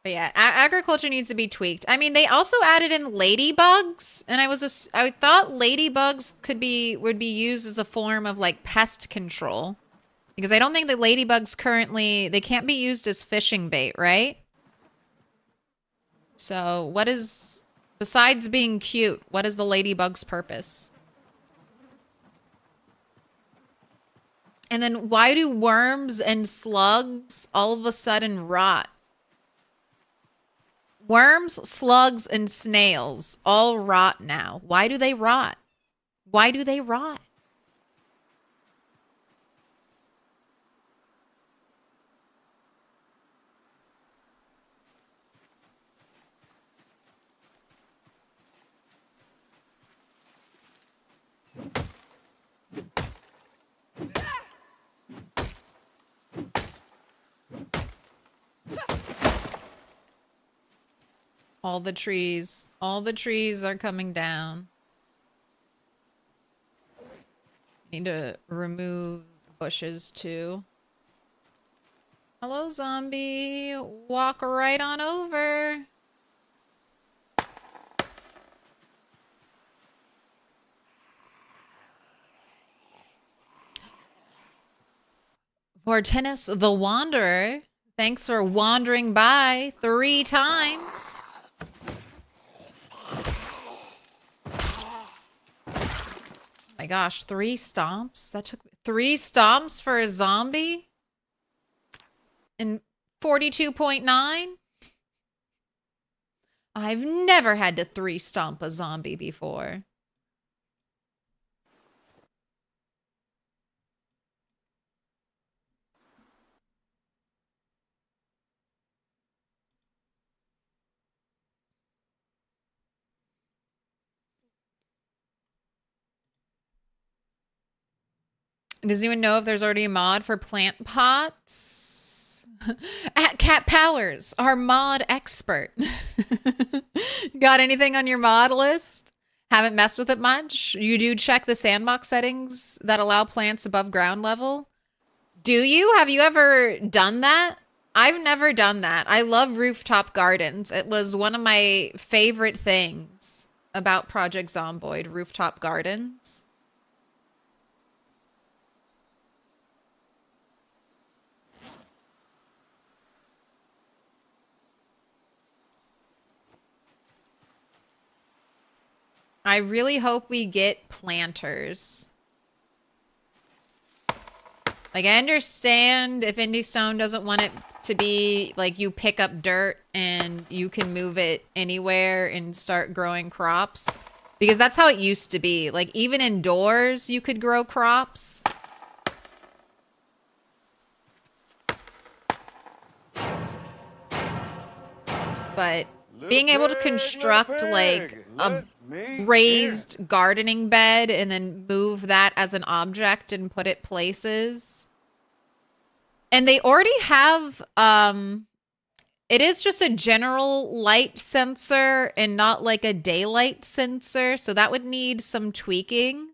But yeah, agriculture needs to be tweaked. I mean, they also added in ladybugs, and I thought ladybugs would be used as a form of like pest control, because I don't think the ladybugs currently, they can't be used as fishing bait, right? So what is, besides being cute, what is the ladybug's purpose? And then why do worms and slugs all of a sudden rot? Worms, slugs, and snails all rot now. Why do they rot? Why do they rot? All the trees are coming down. Need to remove bushes too. Hello, zombie. Walk right on over. Vortenis the Wanderer, thanks for wandering by 3 times. My gosh, 3 stomps? That took 3 stomps for a zombie? In 42.9? I've never had to 3 stomp a zombie before. Does anyone know if there's already a mod for plant pots? At Cat Powers, our mod expert. Got anything on your mod list? Haven't messed with it much? You do check the sandbox settings that allow plants above ground level? Do you? Have you ever done that? I've never done that. I love rooftop gardens. It was one of my favorite things about Project Zomboid, rooftop gardens. I really hope we get planters. Like, I understand if Indie Stone doesn't want it to be like you pick up dirt and you can move it anywhere and start growing crops. Because that's how it used to be. Like, even indoors, you could grow crops. But being able to construct, like, a raised gardening bed and then move that as an object and put it places. And they already have, it is just a general light sensor and not like a daylight sensor. So that would need some tweaking.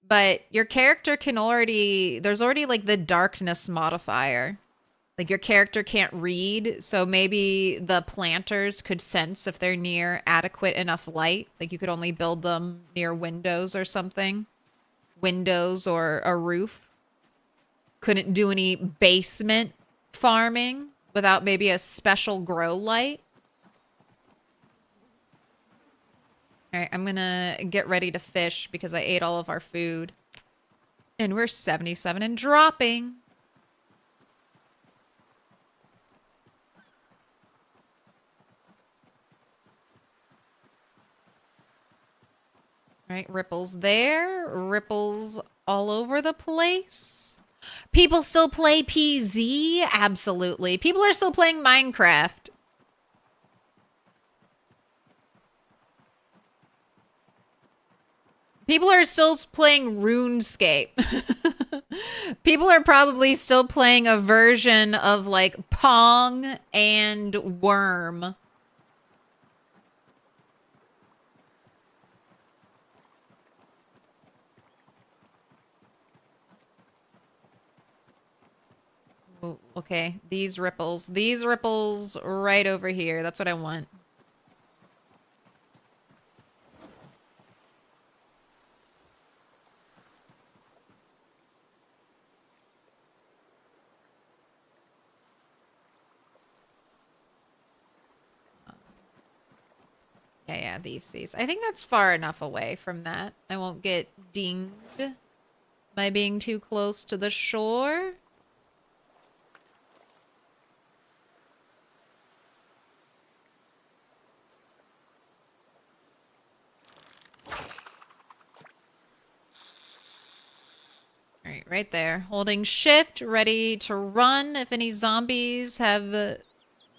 But your character can already, there's already like the darkness modifier. Like, your character can't read, so maybe the planters could sense if they're near adequate enough light. Like, you could only build them near windows or something. Windows or a roof. Couldn't do any basement farming without maybe a special grow light. All right, I'm gonna get ready to fish because I ate all of our food. And we're 77 and dropping. All right, ripples there, ripples all over the place. People still play PZ? Absolutely. People are still playing Minecraft. People are still playing RuneScape. People are probably still playing a version of like Pong and Worm. Okay, these ripples right over here. That's what I want. Yeah, these. I think that's far enough away from that. I won't get dinged by being too close to the shore. All right, right there. Holding shift, ready to run if any zombies have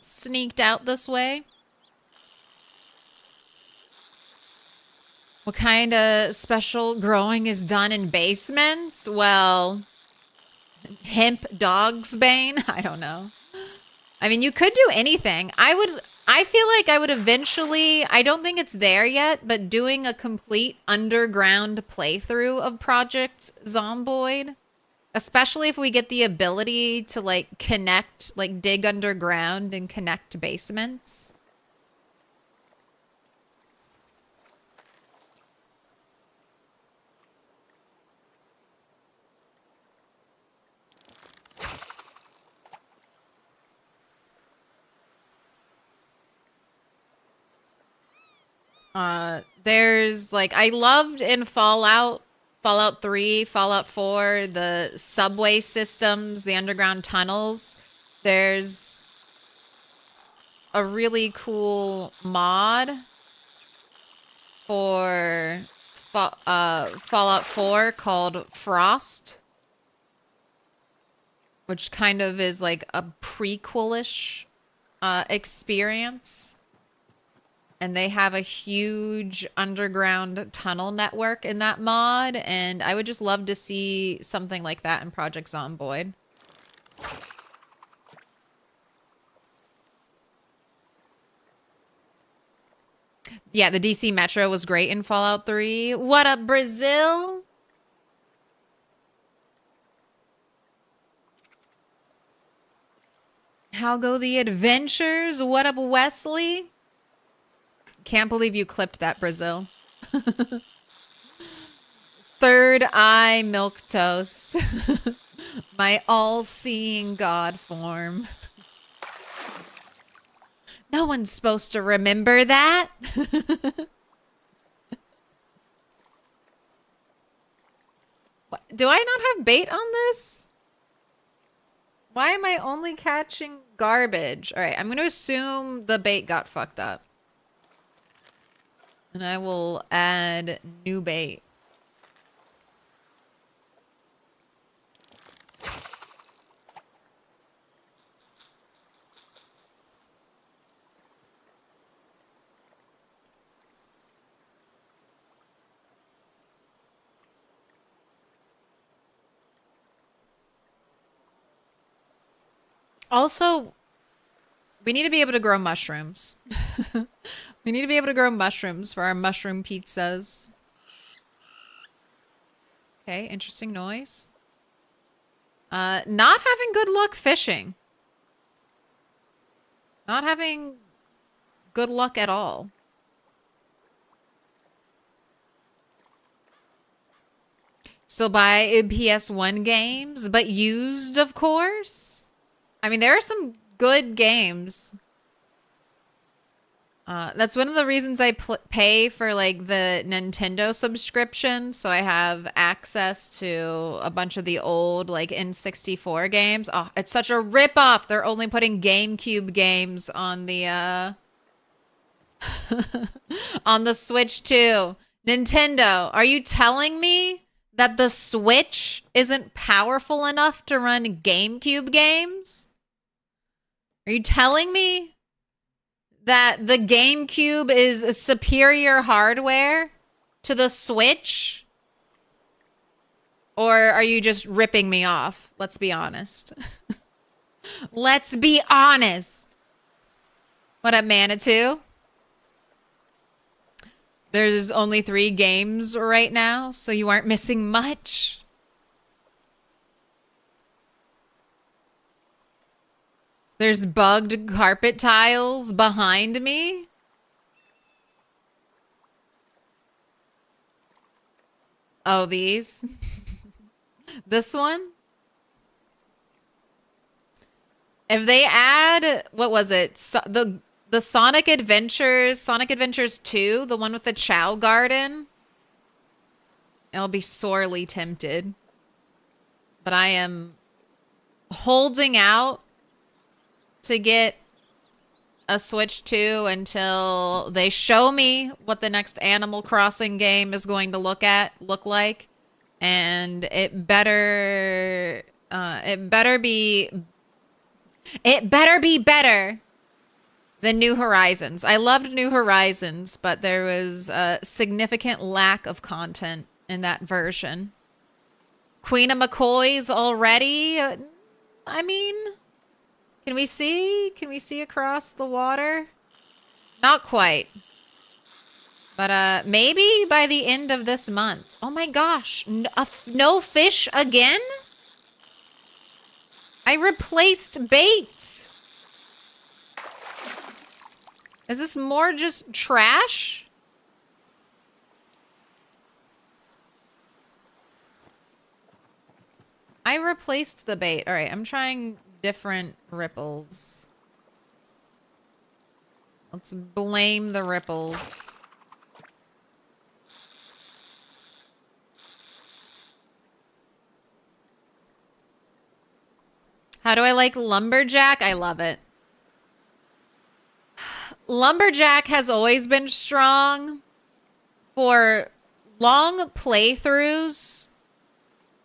sneaked out this way. What kind of special growing is done in basements? Well, hemp dog's bane? I don't know. I mean, you could do anything. I I feel like I would eventually, I don't think it's there yet, but doing a complete underground playthrough of Project Zomboid, especially if we get the ability to like connect, like dig underground and connect basements. There's like, I loved in Fallout 3, Fallout 4, the subway systems, the underground tunnels. There's a really cool mod for Fallout 4 called Frost, which kind of is like a prequelish experience. And they have a huge underground tunnel network in that mod, and I would just love to see something like that in Project Zomboid. Yeah, the DC Metro was great in Fallout 3. What up, Brazil? How go the adventures? What up, Wesley? Can't believe you clipped that, Brazil. Third eye Milquetoast. My all-seeing God form. No one's supposed to remember that. What? Do I not have bait on this? Why am I only catching garbage? All right, I'm going to assume the bait got fucked up. And I will add new bait. Also, we need to be able to grow mushrooms. We need to be able to grow mushrooms for our mushroom pizzas. Okay, interesting noise. Not having good luck fishing. Not having good luck at all. Still buy PS1 games, but used, of course. I mean, there are some good games. That's one of the reasons I pay for like the Nintendo subscription, so I have access to a bunch of the old like N64 games. Oh, it's such a ripoff. They're only putting GameCube games on the on the Switch too. Nintendo, are you telling me that the Switch isn't powerful enough to run GameCube games? Are you telling me that the GameCube is a superior hardware to the Switch? Or are you just ripping me off? Let's be honest. Let's be honest. What up, Manitou? There's only 3 games right now, so you aren't missing much. There's bugged carpet tiles behind me. Oh, these? This one? If they add, what was it? The Sonic Adventures 2, the one with the Chow Garden, I'll be sorely tempted. But I am holding out to get a Switch 2 until they show me what the next Animal Crossing game is going to look like, and it better be better than New Horizons. I loved New Horizons, but there was a significant lack of content in that version. Queen of McCoy's already. I mean, can we see across the water? Not quite. But maybe by the end of this month. Oh my gosh. No fish again? I replaced bait. Is this more just trash? I replaced the bait. All right, I'm trying different ripples. Let's blame the ripples. How do I like Lumberjack? I love it. Lumberjack has always been strong for long playthroughs.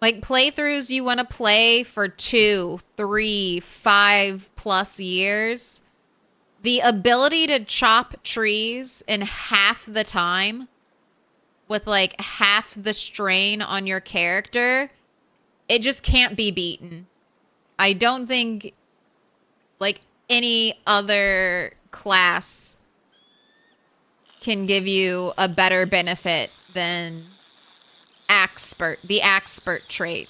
Like playthroughs you want to play for 2, 3, 5+ years. The ability to chop trees in half the time with like half the strain on your character, it just can't be beaten. I don't think like any other class can give you a better benefit than the Axpert trait.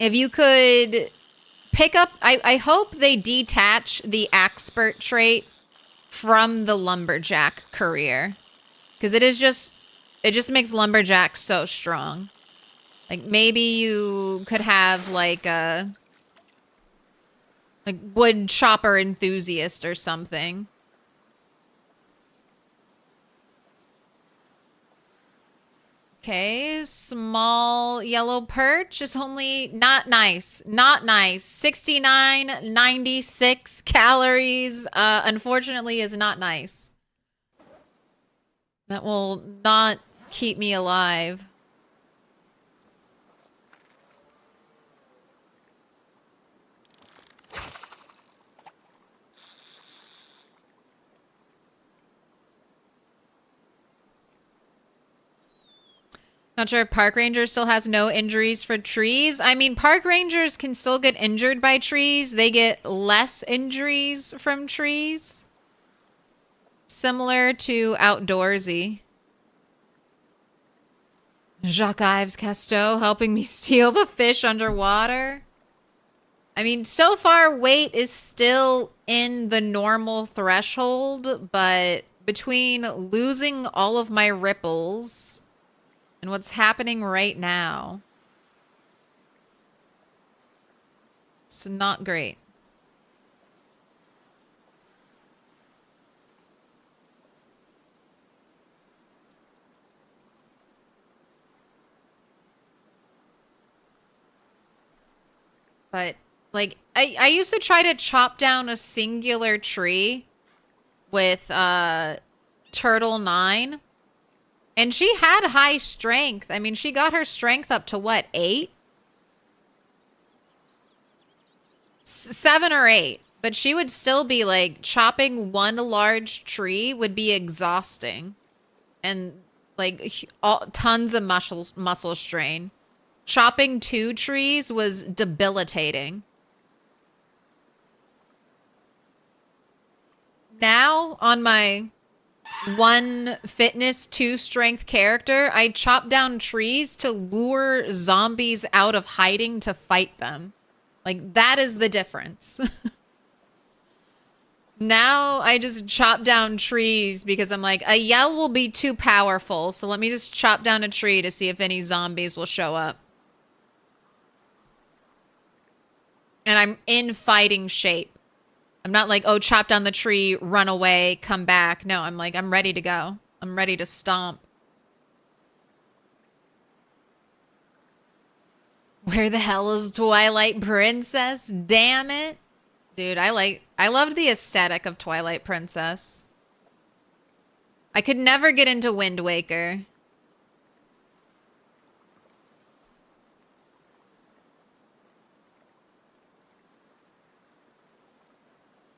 If you could pick up, I hope they detach the Axpert trait from the Lumberjack career, because it just makes Lumberjack so strong. Like maybe you could have like a wood chopper enthusiast or something. Okay, small yellow perch is only not nice. Not nice. 69.96 calories. Unfortunately is not nice. That will not keep me alive. Not sure if Park Ranger still has no injuries for trees. I mean, Park Rangers can still get injured by trees. They get less injuries from trees. Similar to Outdoorsy. Jacques-Yves Cousteau helping me steal the fish underwater. I mean, so far weight is still in the normal threshold, but between losing all of my ripples and what's happening right now, it's not great. But, like, I used to try to chop down a singular tree with Turtle 9. And she had high strength. I mean, she got her strength up to what, 8? 7 or 8. But she would still be like, chopping one large tree would be exhausting. And like tons of muscle strain. Chopping 2 trees was debilitating. Now, on my 1 fitness, 2 strength character, I chop down trees to lure zombies out of hiding to fight them. Like, that is the difference. Now I just chop down trees because I'm like, a yell will be too powerful, so let me just chop down a tree to see if any zombies will show up. And I'm in fighting shape. I'm not like, oh, chop down the tree, run away, come back. No, I'm like, I'm ready to go. I'm ready to stomp. Where the hell is Twilight Princess? Damn it. Dude, I loved the aesthetic of Twilight Princess. I could never get into Wind Waker.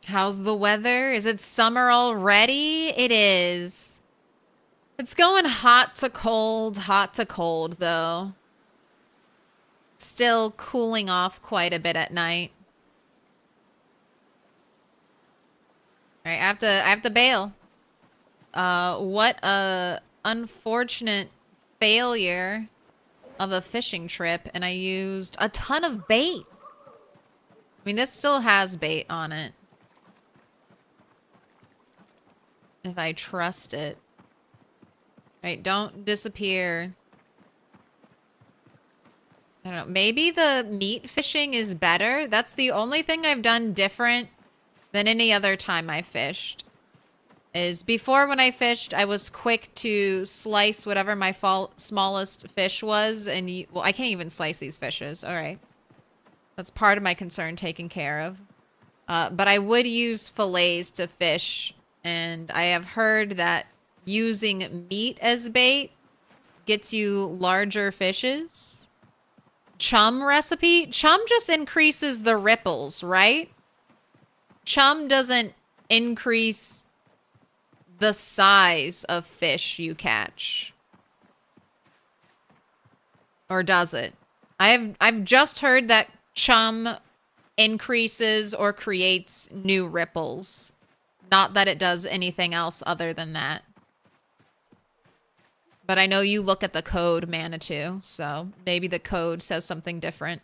How's the weather? Is it summer already? It is. It's going hot to cold, though. Still cooling off quite a bit at night. All right, I have to bail. What a unfortunate failure of a fishing trip, and I used a ton of bait. I mean, this still has bait on it. If I trust it. Right, don't disappear. I don't know. Maybe the meat fishing is better. That's the only thing I've done different than any other time I fished. Is before when I fished, I was quick to slice whatever my smallest fish was. And well, I can't even slice these fishes. All right. That's part of my concern taken care of. But I would use fillets to fish. And I have heard that using meat as bait gets you larger fishes. Chum recipe? Chum just increases the ripples, right? Chum doesn't increase the size of fish you catch. Or does it? I've just heard that chum increases or creates new ripples. Not that it does anything else other than that. But I know you look at the code, Manitou, so maybe the code says something different.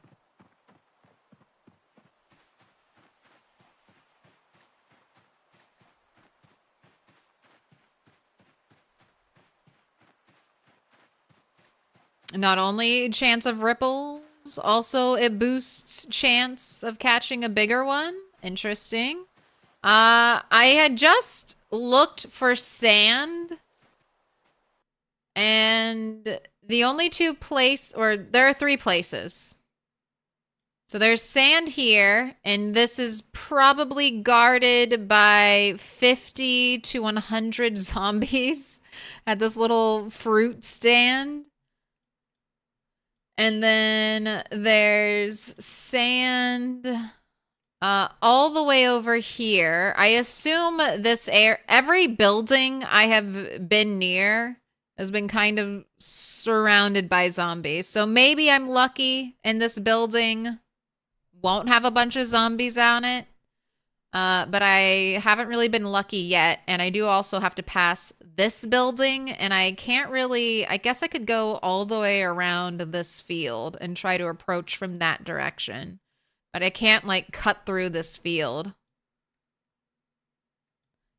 Not only chance of ripples, also it boosts chance of catching a bigger one. Interesting. I had just looked for sand, and the only there are 3 places. So there's sand here, and this is probably guarded by 50 to 100 zombies at this little fruit stand. And then there's sand all the way over here. I assume every building I have been near has been kind of surrounded by zombies. So maybe I'm lucky and this building won't have a bunch of zombies on it. But I haven't really been lucky yet. And I do also have to pass this building. And I guess I could go all the way around this field and try to approach from that direction. But I can't, like, cut through this field.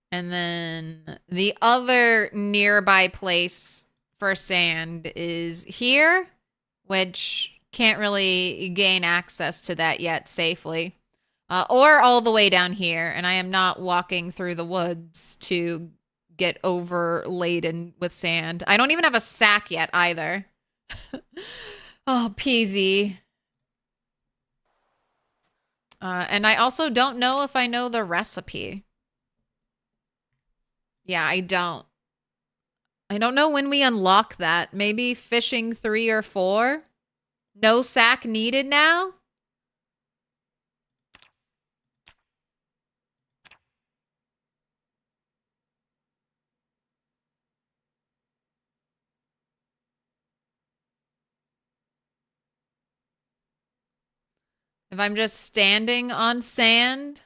And then the other nearby place for sand is here, which can't really gain access to that yet safely. Or all the way down here, and I am not walking through the woods to get overladen with sand. I don't even have a sack yet either. Oh, peasy. And I also don't know if I know the recipe. Yeah, I don't. I don't know when we unlock that. Maybe fishing 3 or 4? No sack needed now? If I'm just standing on sand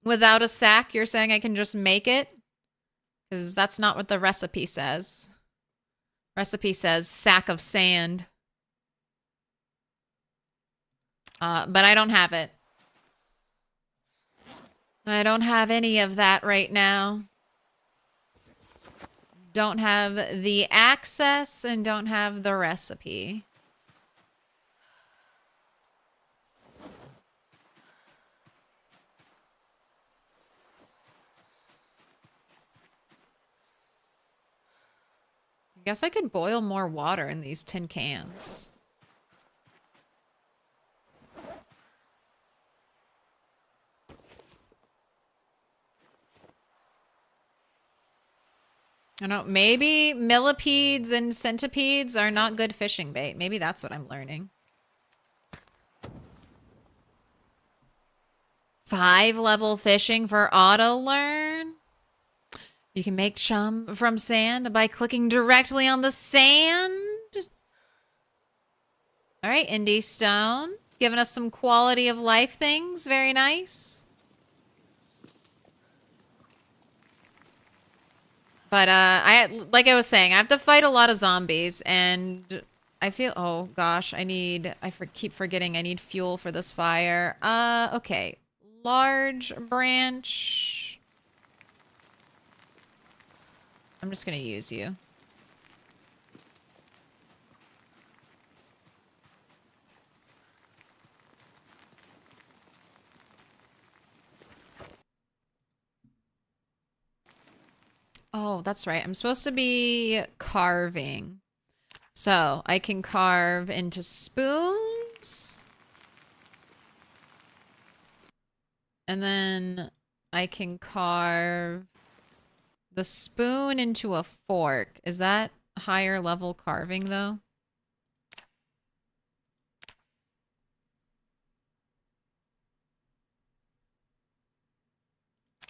without a sack, you're saying I can just make it? Because that's not what the recipe says. Recipe says sack of sand. But I don't have it. I don't have any of that right now. Don't have the access and don't have the recipe. I guess I could boil more water in these tin cans. I don't know, maybe millipedes and centipedes are not good fishing bait. Maybe that's what I'm learning. 5-level fishing for auto learn. You can make chum from sand by clicking directly on the sand. All right, Indie Stone. Giving us some quality of life things. Very nice. But like I was saying, I have to fight a lot of zombies, and I feel, oh gosh, keep forgetting I need fuel for this fire. Okay. Large branch. I'm just gonna use you. Oh, that's right. I'm supposed to be carving. So I can carve into spoons. And then I can carve the spoon into a fork. Is that higher level carving though?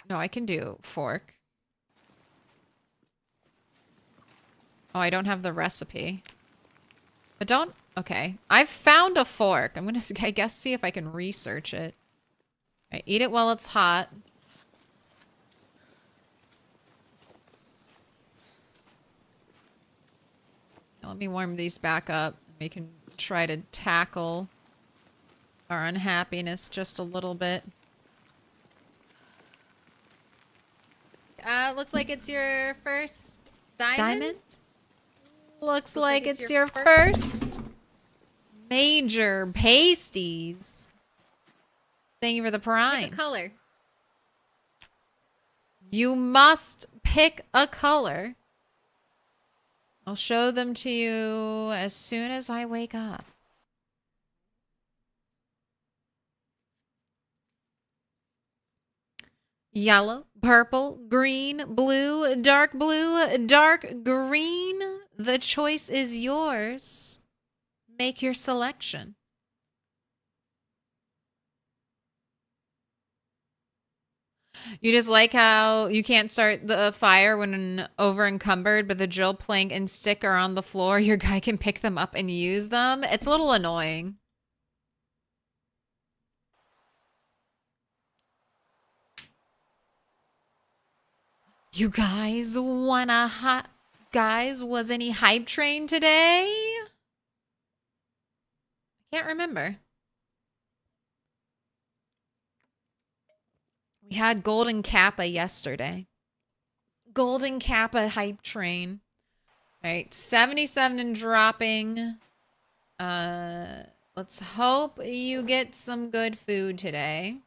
No, I can do fork. Oh, I don't have the recipe. But don't... Okay. I've found a fork. I'm gonna, I guess, see if I can research it. Right, eat it while it's hot. Let me warm these back up. We can try to tackle our unhappiness just a little bit. Looks like it's your first diamond? Looks like it's your first major pasties. Thank you for the prime. Pick a color. You must pick a color. I'll show them to you as soon as I wake up. Yellow, purple, green, blue, dark green. The choice is yours. Make your selection. You just like how you can't start the fire when over encumbered, but the drill plank and stick are on the floor. Your guy can pick them up and use them. It's a little annoying. You guys wanna guys, was any hype train today? I can't remember. We had Golden Kappa yesterday. Golden Kappa hype train. All right, 77 and dropping. Let's hope you get some good food today.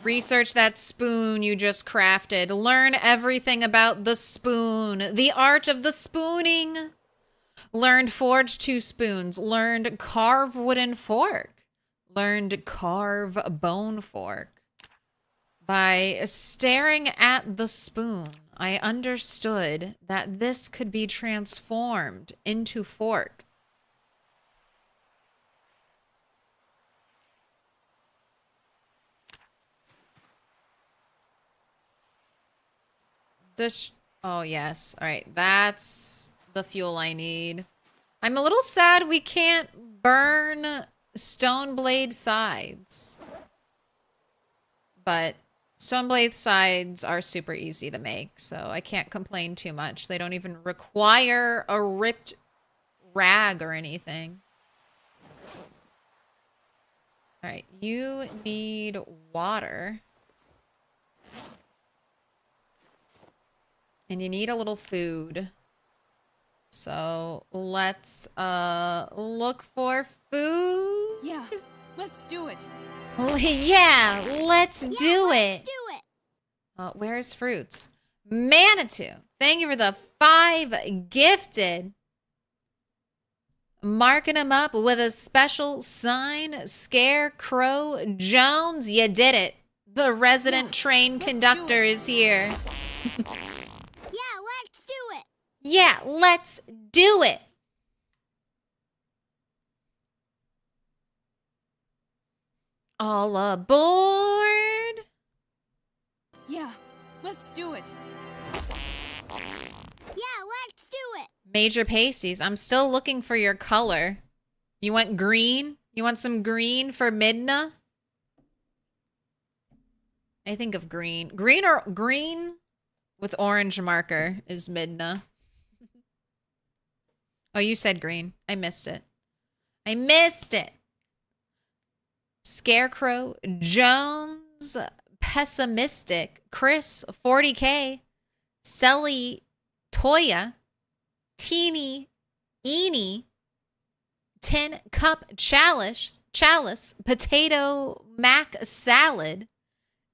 Research that spoon you just crafted. Learn everything about the spoon. The art of the spooning. Learned forge 2 spoons. Learned carve wooden fork. Learned carve bone fork. By staring at the spoon, I understood that this could be transformed into fork. Oh, yes. All right. That's the fuel I need. I'm a little sad we can't burn stone blade sides. But stone blade sides are super easy to make, so I can't complain too much. They don't even require a ripped rag or anything. All right. You need water. And you need a little food. So let's look for food. Yeah, let's do it. Yeah, let's do it. Let's do it. Where's fruits? Manitou. Thank you for the 5 gifted. Marking them up with a special sign. Scarecrow Jones. You did it. The resident train conductor is here. Yeah, let's do it. Yeah, let's do it. All aboard. Yeah, let's do it. Yeah, let's do it. Major pasties. I'm still looking for your color. You want green? You want some green for Midna? I think of green. Green with orange marker is Midna. Oh, you said green. I missed it. I missed it. Scarecrow, Jones, Pessimistic, Chris, 40K, Selly, Toya, Teeny, Eeny, Tin Cup Chalice, Potato Mac Salad,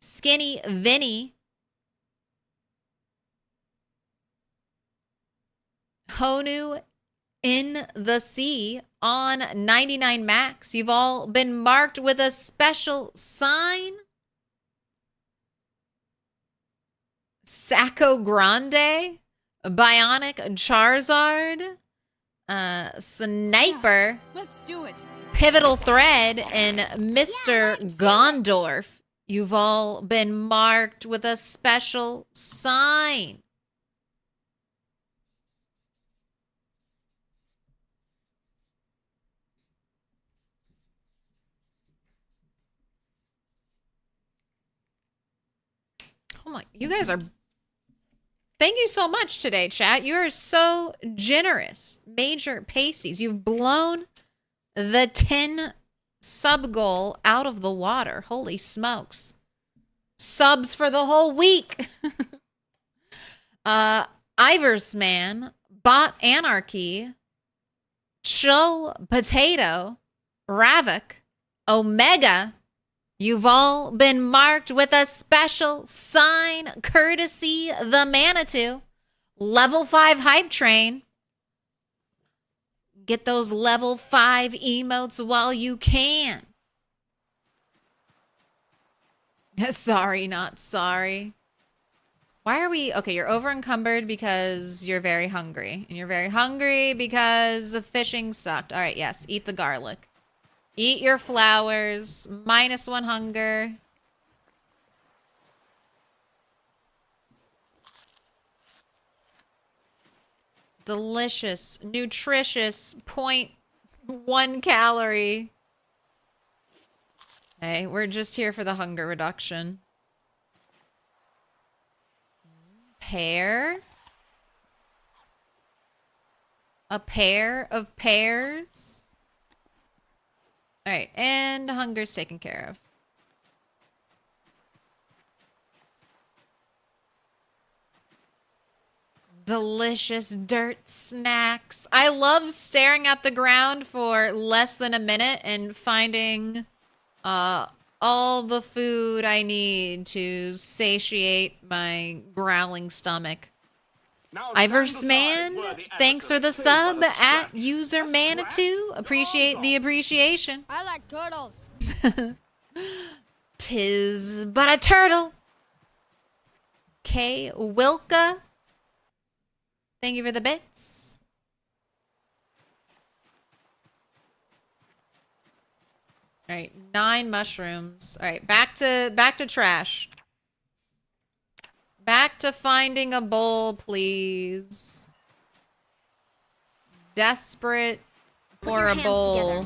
Skinny Vinny, Honu in the Sea on 99 Max. You've all been marked with a special sign. Sacco Grande, Bionic Charizard, Sniper, Yeah, let's do it. Pivotal Thread, and Mr. Gondorf. You've all been marked with a special sign. Oh my, you guys are... Thank you so much today, chat. You are so generous. Major Pasties. You've blown the 10 sub goal out of the water. Holy smokes. Subs for the whole week. Iversman, Bot Anarchy, Cho Potato, Ravik, Omega. You've all been marked with a special sign courtesy the Manitou. Level 5 Hype Train. Get those level 5 emotes while you can. Sorry, not sorry. Why are we... Okay, you're over encumbered because you're very hungry. And you're very hungry because the fishing sucked. All right, yes, eat the garlic. Eat your flowers. -1 hunger. Delicious, nutritious, 0.1 calorie. Hey, we're just here for the hunger reduction. Pear. A pair of pears. All right, and hunger's taken care of. Delicious dirt snacks. I love staring at the ground for less than a minute and finding all the food I need to satiate my growling stomach. Iversman, thanks for the sub at user Manitou. Appreciate the appreciation. I like turtles. 'Tis but a turtle. K. Wilka, thank you for the bits. All right, 9 mushrooms. All right, back to trash. Back to finding a bowl, please. Desperate for a bowl.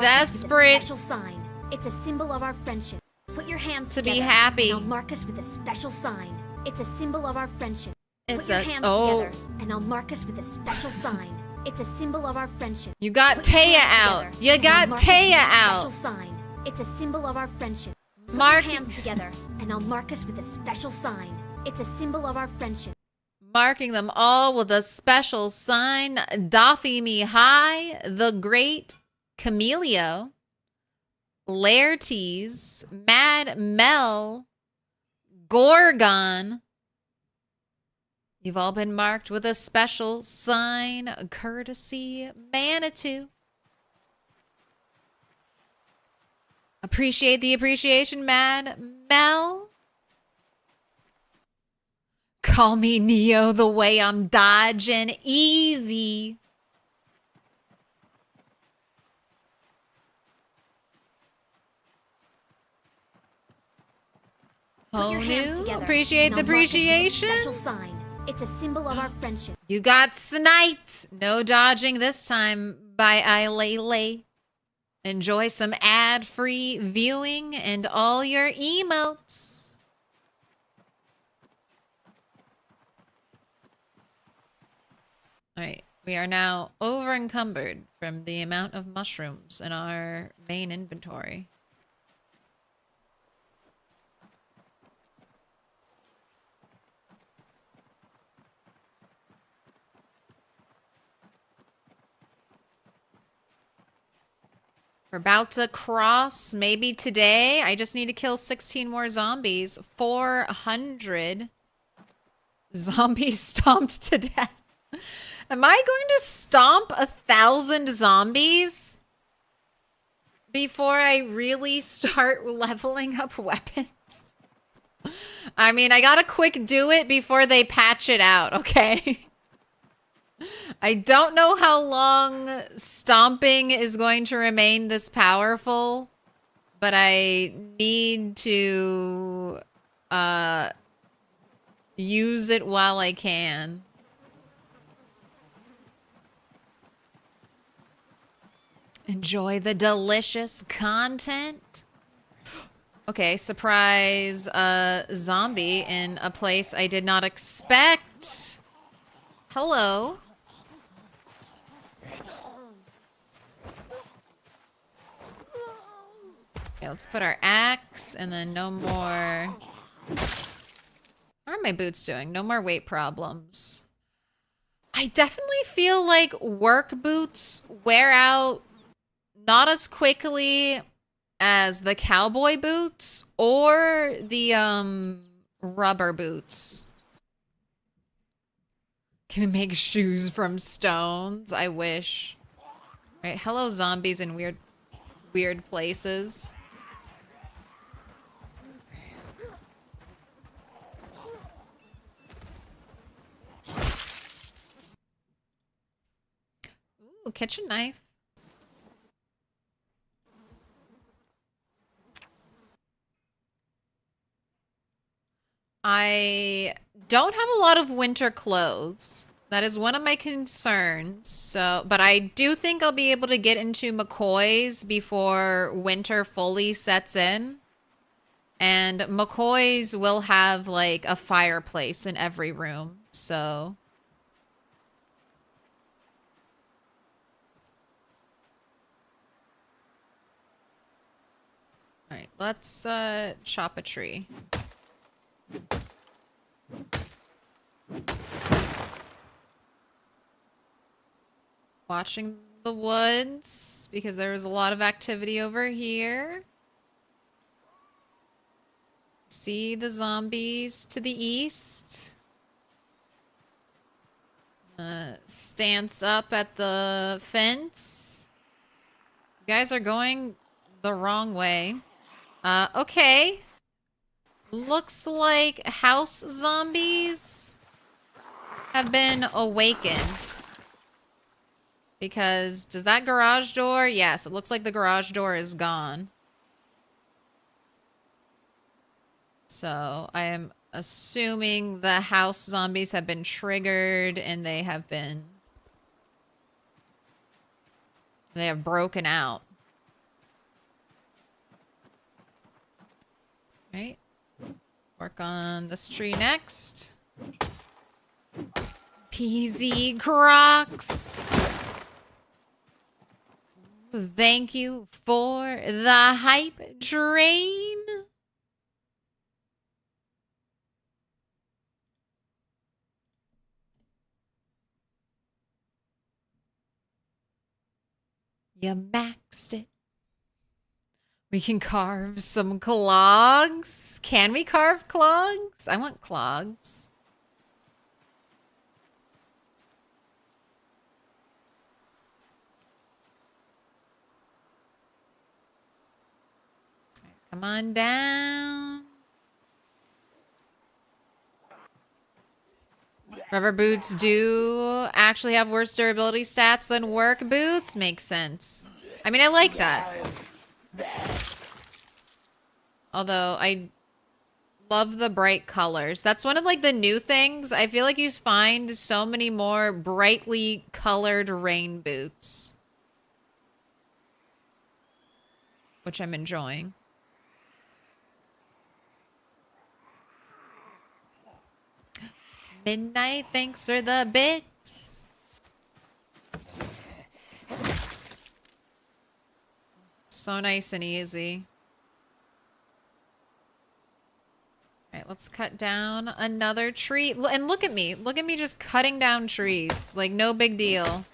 Desperate special sign. It's a symbol of our friendship. Put your hands to together, be happy. And I'll mark us with a special sign. It's a symbol of our friendship. It's Put your a hands together, and I'll mark us with a special sign. It's a symbol of our friendship. You got Put your Taya hands out. together, You and I'll got mark us with Taya a out. Special sign. It's a symbol of our friendship. Put Mark your hands together, and I'll mark us with a special sign. It's a symbol of our friendship. Marking them all with a special sign. Doffy Me High, The Great Camelio, Laertes, Mad Mel, Gorgon. You've all been marked with a special sign, courtesy Manitou. Appreciate the appreciation, Mad Mel. Call me Neo the way I'm dodging easy. Put your hands Honu, together, appreciate and the I'll mark us with a appreciation. Special sign. It's a symbol of our friendship. You got sniped. No dodging this time by Ilele. Enjoy some ad-free viewing and all your emotes. Alright, we are now over encumbered from the amount of mushrooms in our main inventory. We're about to cross, maybe today. I just need to kill 16 more zombies. 400 zombies stomped to death. Am I going to stomp 1,000 zombies before I really start leveling up weapons? I mean, I gotta quick do it before they patch it out, okay? I don't know how long stomping is going to remain this powerful, but I need to use it while I can. Enjoy the delicious content. Okay, surprise zombie in a place I did not expect. Hello. Okay, let's put our axe and then no more. How are my boots doing? No more weight problems. I definitely feel like work boots wear out not as quickly as the cowboy boots or the rubber boots. Can make shoes from stones. I wish. All right, hello zombies in weird places. Ooh, kitchen knife. I don't have a lot of winter clothes. That is one of my concerns. So, but I do think I'll be able to get into McCoy's before winter fully sets in. And McCoy's will have like a fireplace in every room. So all right, let's chop a tree. Watching the woods because there was a lot of activity over here. See the zombies to the east. Stance up at the fence. You guys are going the wrong way. Okay. Looks like house zombies have been awakened. Because, does that garage door? Yes, it looks like the garage door is gone. So, I am assuming the house zombies have been triggered and they have broken out. Right. Work on this tree next. PZ Crocs. Thank you for the hype train. You maxed it. We can carve some clogs. Can we carve clogs? I want clogs. Come on down. Rubber boots do actually have worse durability stats than work boots. Makes sense. I mean, I like that. Although I love the bright colors. That's one of like the new things. I feel like you find so many more brightly colored rain boots, which I'm enjoying. Midnight, thanks for the bits. So nice and easy. All right, let's cut down another tree. And look at me. Look at me just cutting down trees. Like, no big deal.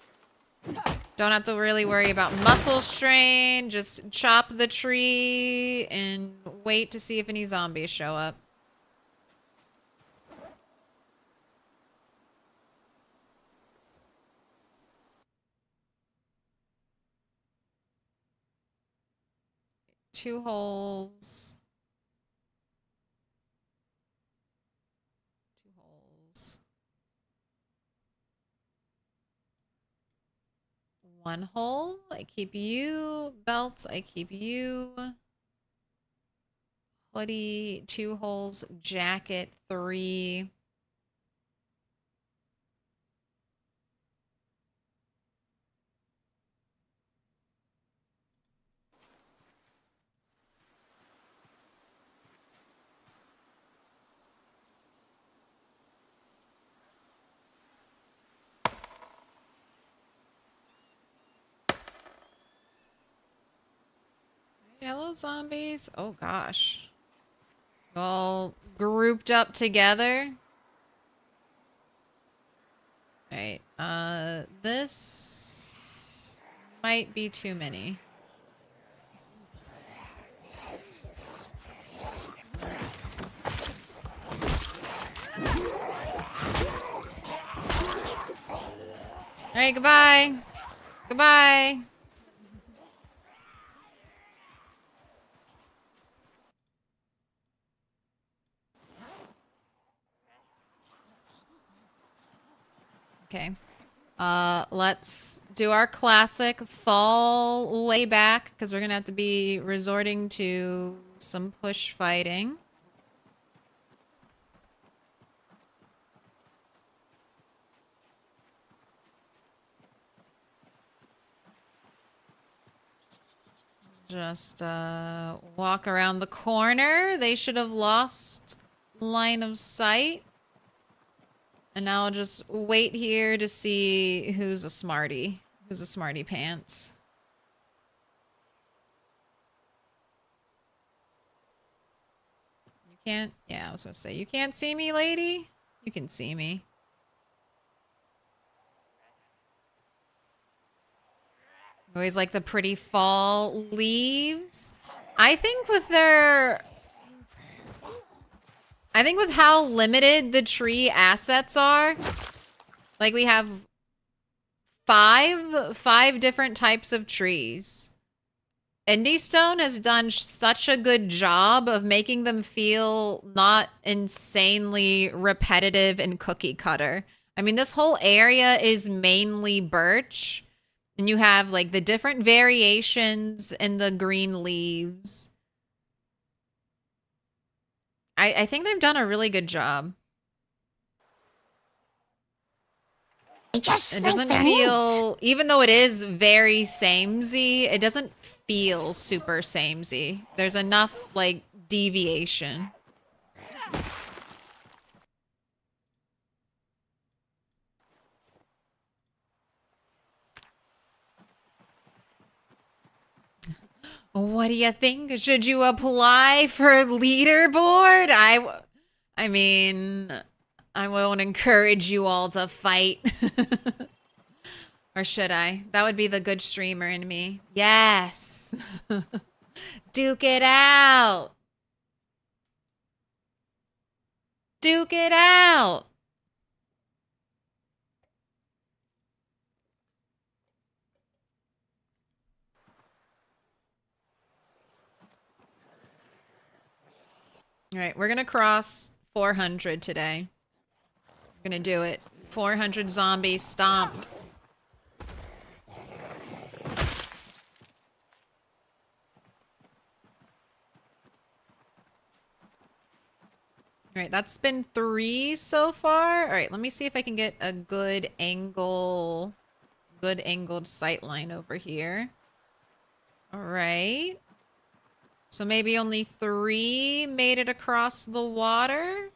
Don't have to really worry about muscle strain. Just chop the tree and wait to see if any zombies show up. Two holes. Two holes. One hole. I keep you. Belts. I keep you. Hoodie. Two holes. Jacket. Three. Hello, zombies. Oh, gosh. All grouped up together. Alright, this might be too many. Alright, goodbye. Goodbye. Okay. Let's do our classic fall way back, because we're gonna have to be resorting to some push fighting. Just walk around the corner. They should have lost line of sight. And now I'll just wait here to see who's a smarty. Who's a smarty pants. You can't? Yeah, I was gonna say, you can't see me, lady? You can see me. Always like the pretty fall leaves. I think with how limited the tree assets are, like we have five different types of trees. Indie Stone has done such a good job of making them feel not insanely repetitive and cookie cutter. I mean, this whole area is mainly birch. And you have like the different variations in the green leaves. I think they've done a really good job. It doesn't feel, even though it is very samey, it doesn't feel super samey. There's enough like deviation. What do you think? Should you apply for leaderboard? I mean, I won't encourage you all to fight. Or should I? That would be the good streamer in me. Yes. Duke it out. Duke it out. All right, we're going to cross 400 today. We're going to do it. 400 zombies stomped. All right, that's been 3 so far. All right, let me see if I can get a good angled sight line over here. All right. So maybe only 3 made it across the water.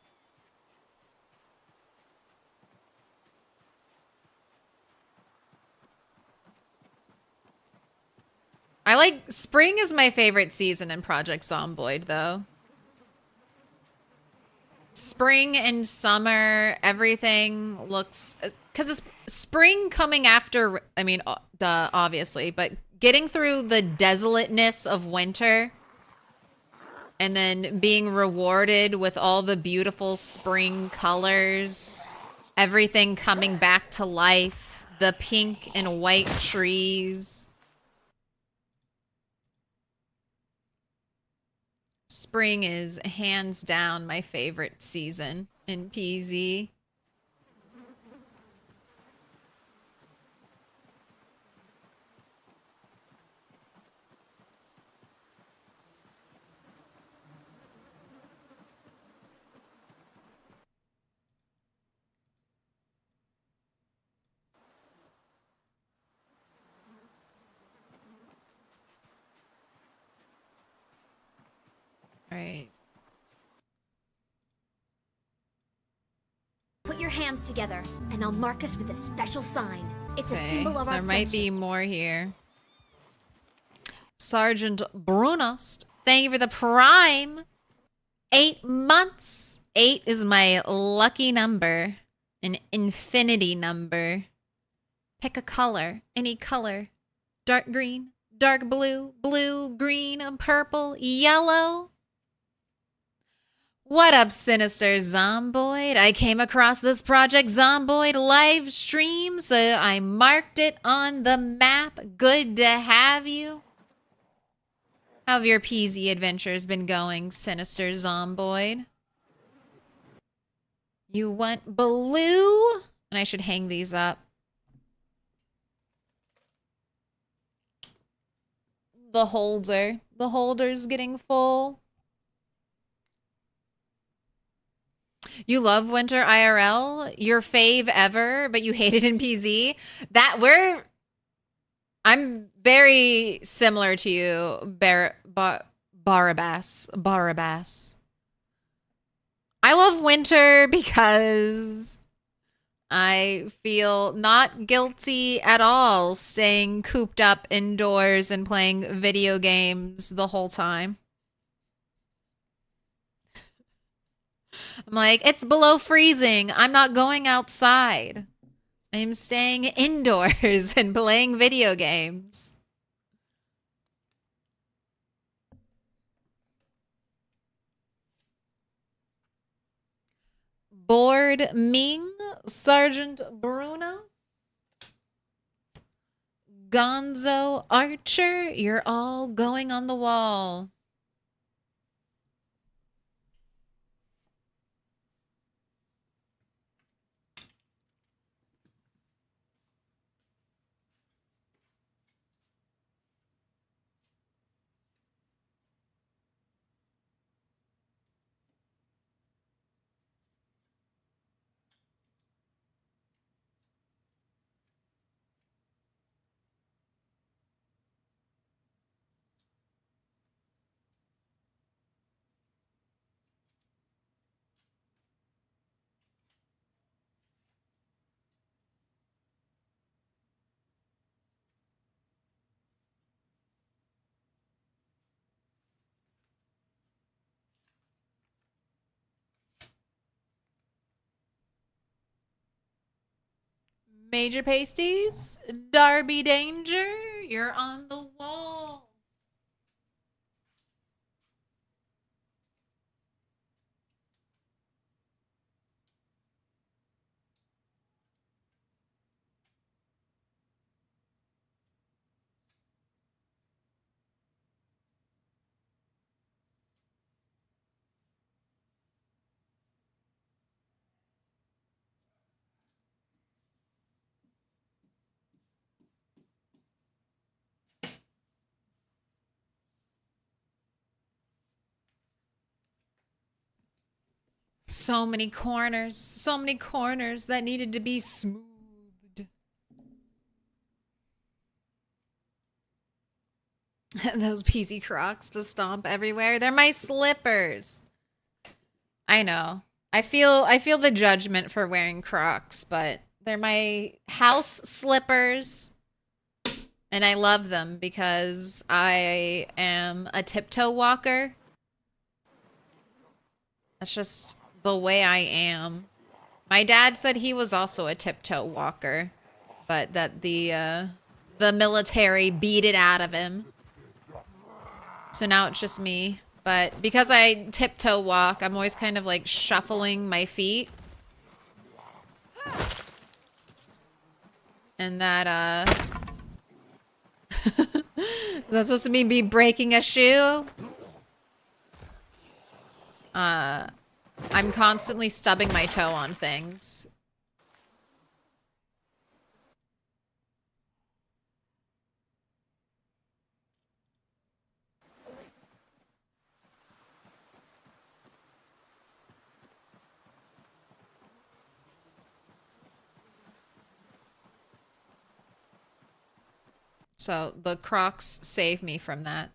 I like spring is my favorite season in Project Zomboid though. Spring and summer, everything looks, because it's spring coming after, I mean, duh, obviously, but getting through the desolateness of winter and then being rewarded with all the beautiful spring colors, everything coming back to life, the pink and white trees. Spring is hands down my favorite season in PZ. All right. Put your hands together, and I'll mark us with a special sign. It's a symbol of our There might be more here. Sergeant Brunost, thank you for the prime. 8 months. 8 is my lucky number. An infinity number. Pick a color. Any color. Dark green, dark blue, blue, green, purple, yellow. What up, Sinister Zomboid? I came across this Project Zomboid live stream, so I marked it on the map. Good to have you. How have your PZ adventures been going, Sinister Zomboid? You want blue? And I should hang these up. The holder. The holder's getting full. You love winter IRL? Your fave ever, but you hate it in PZ? I'm very similar to you, Barabbas. I love winter because I feel not guilty at all staying cooped up indoors and playing video games the whole time. I'm like, it's below freezing. I'm not going outside. I'm staying indoors and playing video games. Board Ming, Sergeant Bruno, Gonzo Archer, you're all going on the wall. Major Pasties, Darby Danger, you're on the wall. So many corners that needed to be smoothed. Those PZ Crocs to stomp everywhere. They're my slippers. I know. I feel the judgment for wearing Crocs, but they're my house slippers. And I love them because I am a tiptoe walker. That's just the way I am. My dad said he was also a tiptoe walker, but that the military beat it out of him. So now it's just me. But because I tiptoe walk, I'm always kind of like shuffling my feet. And that, is that supposed to mean be breaking a shoe? I'm constantly stubbing my toe on things. So the Crocs save me from that.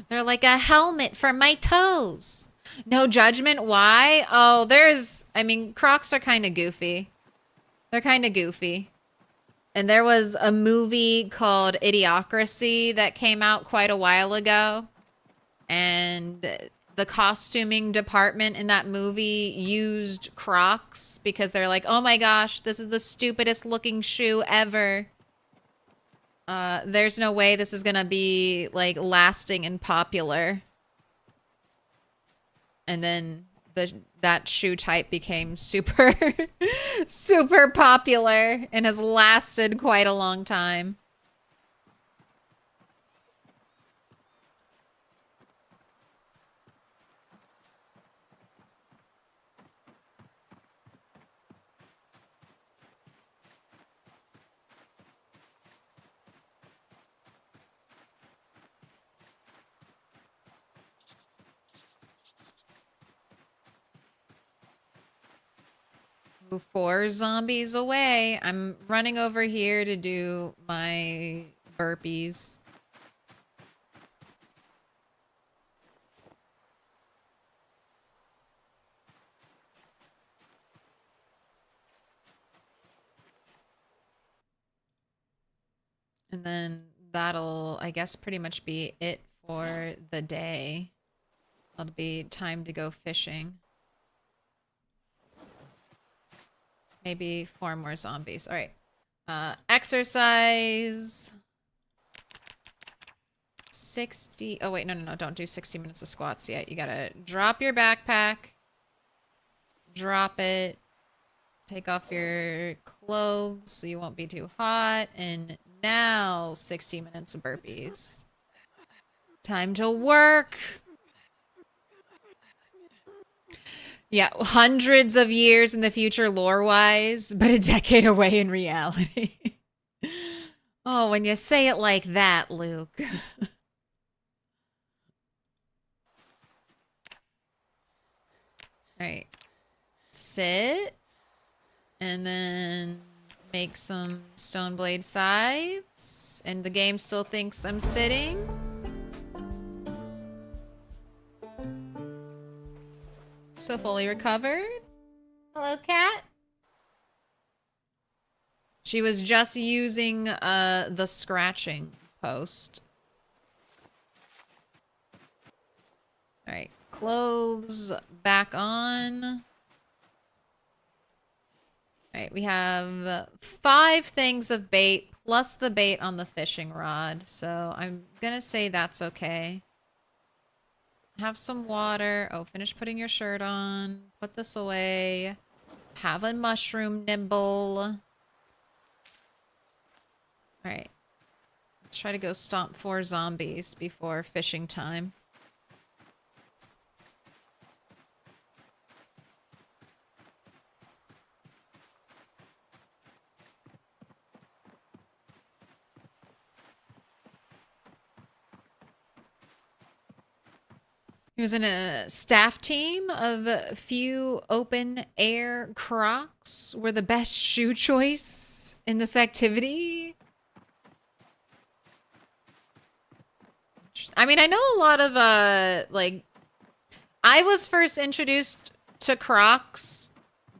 They're like a helmet for my toes. No judgment. Why? Oh, I mean, Crocs are kind of goofy. They're kind of goofy. And there was a movie called Idiocracy that came out quite a while ago. And the costuming department in that movie used Crocs because they're like, oh my gosh, this is the stupidest looking shoe ever. There's no way this is gonna be like lasting and popular. And then that shoe type became super super popular and has lasted quite a long time. Move 4 zombies away. I'm running over here to do my burpees. And then that'll, I guess, pretty much be it for the day. It'll be time to go fishing. Maybe 4 more zombies. All right. Exercise. 60. Oh, wait. No. Don't do 60 minutes of squats yet. You gotta drop your backpack. Drop it. Take off your clothes so you won't be too hot. And now 60 minutes of burpees. Time to work. Yeah, hundreds of years in the future lore-wise, but a decade away in reality. Oh, when you say it like that, Luke. Alright. Sit. And then make some stone blade sides. And the game still thinks I'm sitting. So fully recovered. Hello, cat. She was just using the scratching post. All right, clothes back on. All right, we have 5 things of bait plus the bait on the fishing rod. So I'm gonna say that's okay. Have some water. Oh, finish putting your shirt on. Put this away. Have a mushroom nibble. Alright. Let's try to go stomp 4 zombies before fishing time. He was in a staff team of a few open air Crocs were the best shoe choice in this activity. I mean, I know a lot of, like, I was first introduced to Crocs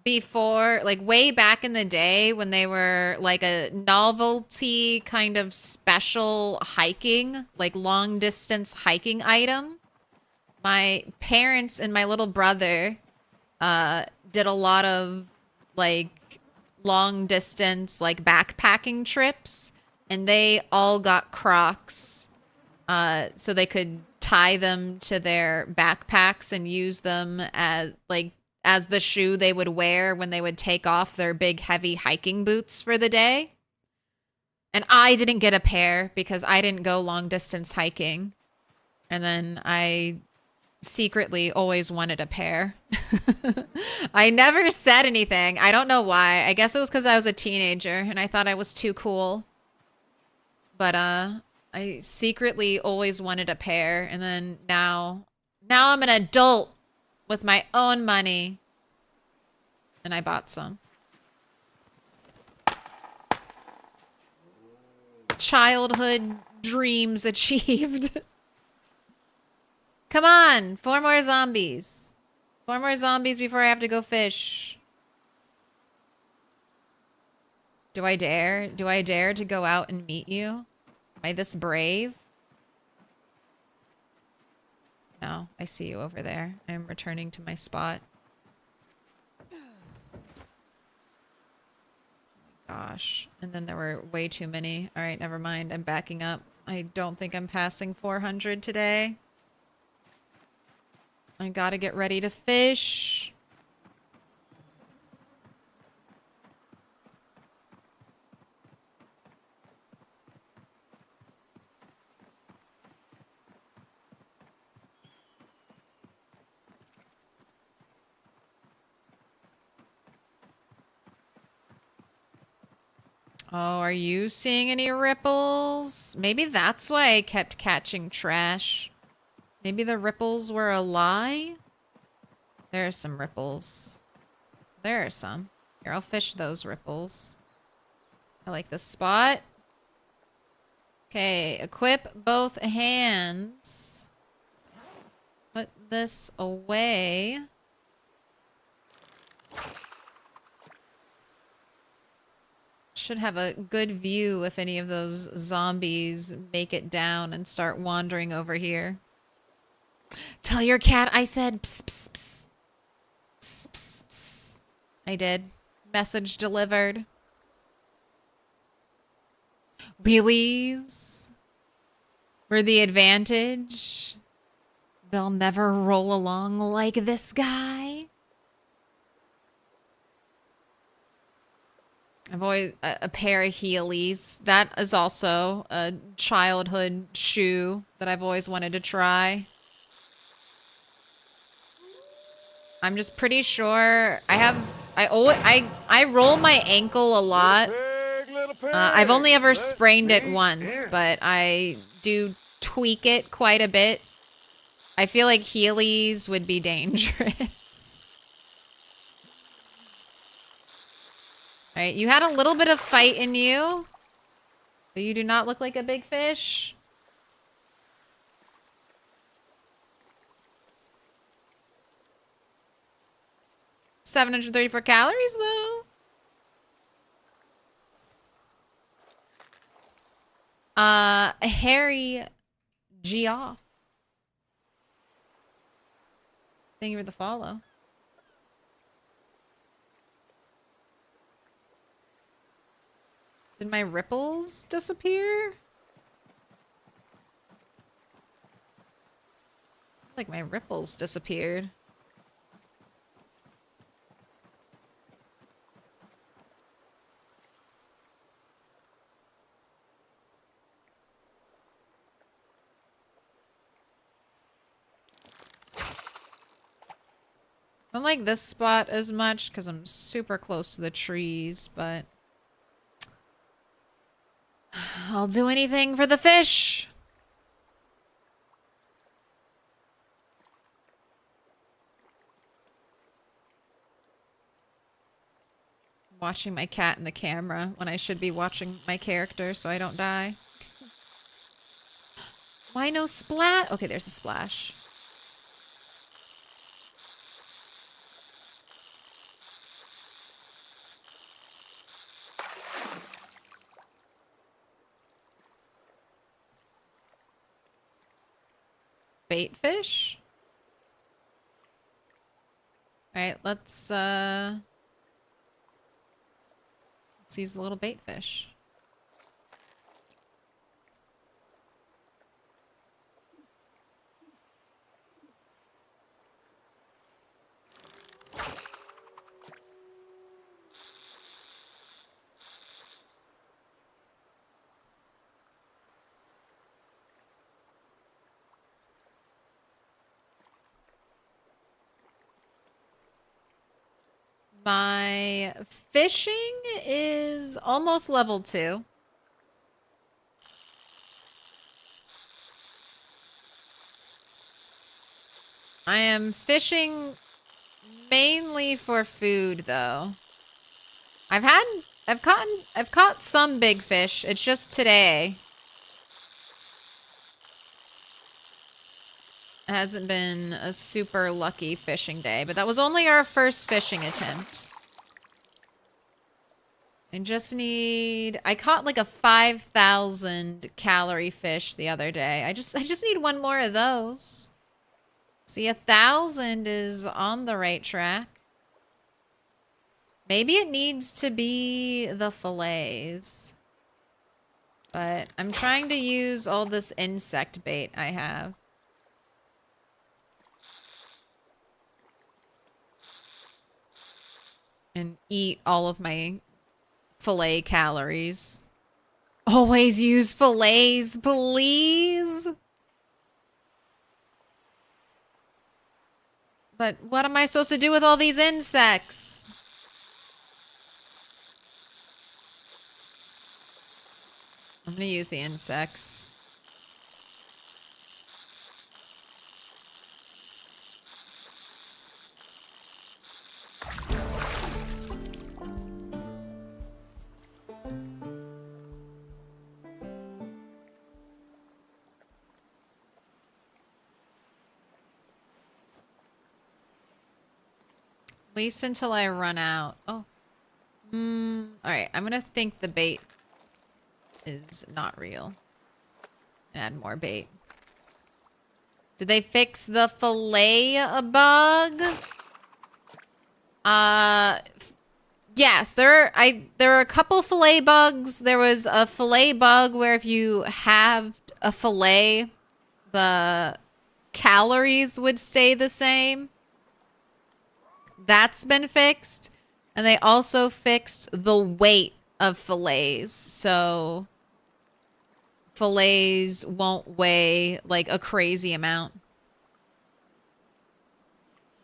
before, like way back in the day when they were like a novelty kind of special hiking, like long distance hiking item, my parents and my little brother did a lot of like long distance like backpacking trips, and they all got Crocs so they could tie them to their backpacks and use them as the shoe they would wear when they would take off their big heavy hiking boots for the day. And I didn't get a pair because I didn't go long distance hiking. And then I secretly always wanted a pair. I never said anything. I don't know why. I guess it was because I was a teenager and I thought I was too cool. But I secretly always wanted a pair, and then now I'm an adult with my own money, and I bought some. Childhood dreams achieved. Come on, 4 more zombies. 4 more zombies before I have to go fish. Do I dare? Do I dare to go out and meet you? Am I this brave? No, I see you over there. I'm returning to my spot. Gosh. And then there were way too many. All right, never mind. I'm backing up. I don't think I'm passing 400 today. I gotta get ready to fish. Oh, are you seeing any ripples? Maybe that's why I kept catching trash. Maybe the ripples were a lie? There are some ripples. There are some. Here, I'll fish those ripples. I like this spot. Okay, equip both hands. Put this away. Should have a good view if any of those zombies make it down and start wandering over here. Tell your cat I said pss, pss, pss. Pss, pss, pss. I did. Message delivered. Wheelies were the advantage. They'll never roll along like this guy. I've always a pair of Heelys. That is also a childhood shoe that I've always wanted to try. I'm just pretty sure I roll my ankle a lot. I've only ever sprained it once, but I do tweak it quite a bit. I feel like Heelys would be dangerous. All right, you had a little bit of fight in you, but you do not look like a big fish. $734 calories, though. Harry Geoff. Thank you for the follow. Did my ripples disappear? Like my ripples disappeared. I don't like this spot as much because I'm super close to the trees, but I'll do anything for the fish. Watching my cat in the camera when I should be watching my character so I don't die. Why no splat? Okay, there's a splash. Bait fish? Alright, let's use the little bait fish. My fishing is almost level 2. I am fishing mainly for food though. I've caught some big fish. It's just today. It hasn't been a super lucky fishing day, but that was only our first fishing attempt. I caught like a 5,000 calorie fish the other day. I just need one more of those. See, 1,000 is on the right track. Maybe it needs to be the fillets. But I'm trying to use all this insect bait I have. And eat all of my fillet calories. Always use fillets, please. But what am I supposed to do with all these insects? I'm gonna use the insects. At least until I run out. Oh. Alright, I'm gonna think the bait is not real. And add more bait. Did they fix the fillet bug? Yes, there are a couple fillet bugs. There was a fillet bug where if you halved a fillet, the calories would stay the same. That's been fixed. And they also fixed the weight of fillets. So fillets won't weigh like a crazy amount.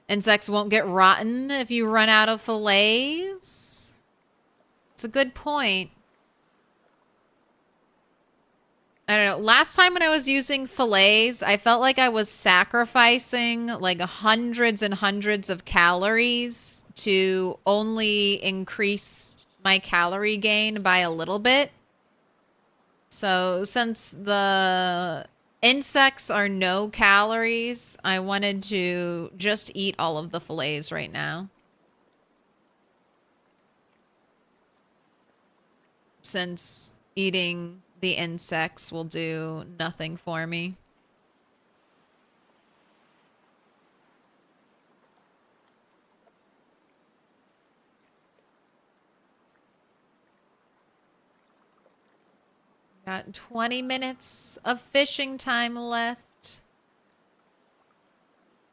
Insects won't get rotten if you run out of fillets. It's a good point. I don't know. Last time when I was using fillets, I felt like I was sacrificing like hundreds and hundreds of calories to only increase my calorie gain by a little bit. So since the insects are no calories, I wanted to just eat all of the fillets right now. Since eating the insects will do nothing for me. Got 20 minutes of fishing time left.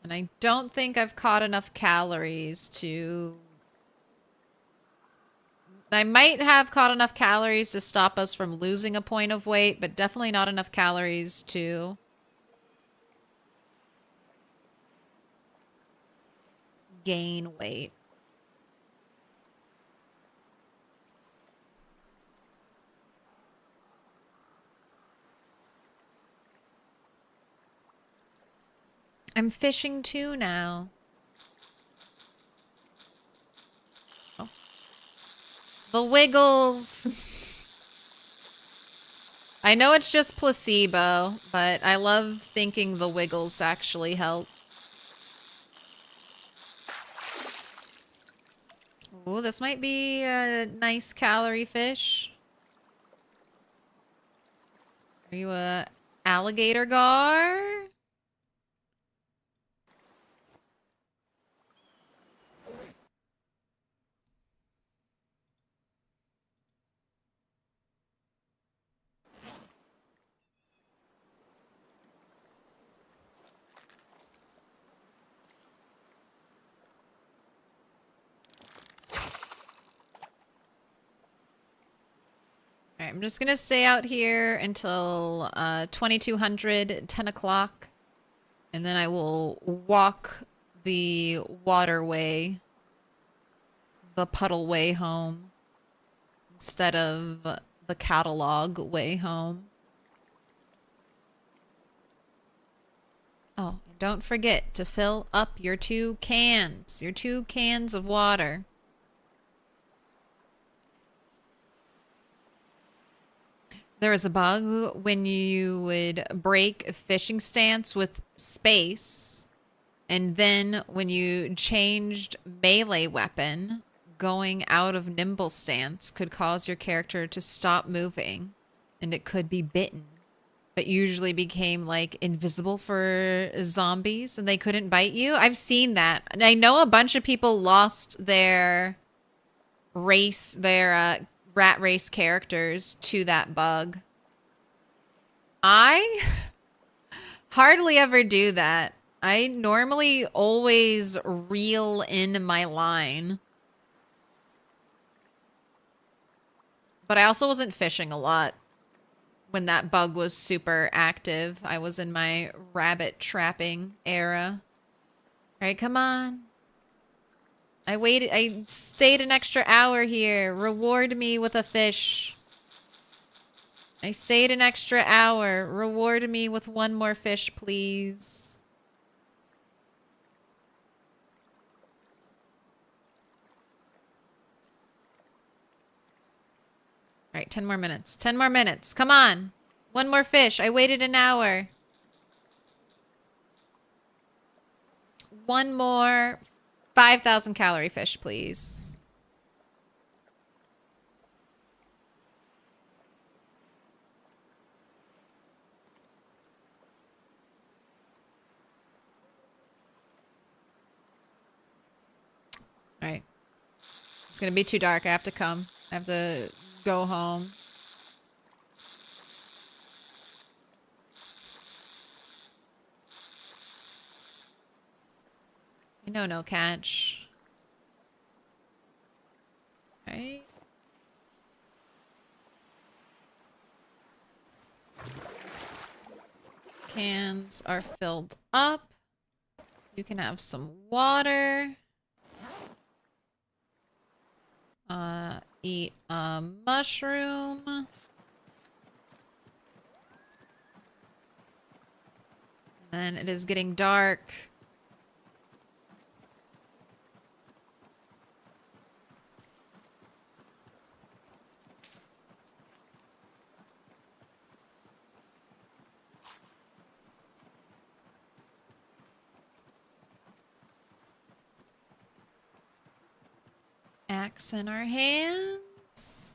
And I don't think I've caught enough calories to... I might have caught enough calories to stop us from losing a point of weight, but definitely not enough calories to gain weight. I'm fishing too now. Oh. The wiggles. I know it's just placebo, but I love thinking the wiggles actually help. Ooh, this might be a nice calorie fish. Are you a alligator gar? Alright, I'm just gonna stay out here until 2200, 10 o'clock. And then I will walk the waterway, the puddle way home, instead of the catalog way home. Oh, and don't forget to fill up your 2 cans of water. There was a bug when you would break a fishing stance with space, and then when you changed melee weapon, going out of nimble stance could cause your character to stop moving, and it could be bitten, but usually became like invisible for zombies and they couldn't bite you. I've seen that. And I know a bunch of people lost their race, their rat race characters to that bug. I hardly ever do that. I normally always reel in my line. But I also wasn't fishing a lot when that bug was super active. I was in my rabbit trapping era. All right, come on. I stayed an extra hour here. Reward me with a fish. I stayed an extra hour. Reward me with 1 more fish, please. All right, 10 more minutes. 10 more minutes. Come on. 1 more fish. I waited an hour. 1 more 5,000 calorie fish, please. All right. It's going to be too dark. I have to come. I have to go home. I know no catch. Right? Cans are filled up. You can have some water. Eat a mushroom. And it is getting dark. Axe in our hands.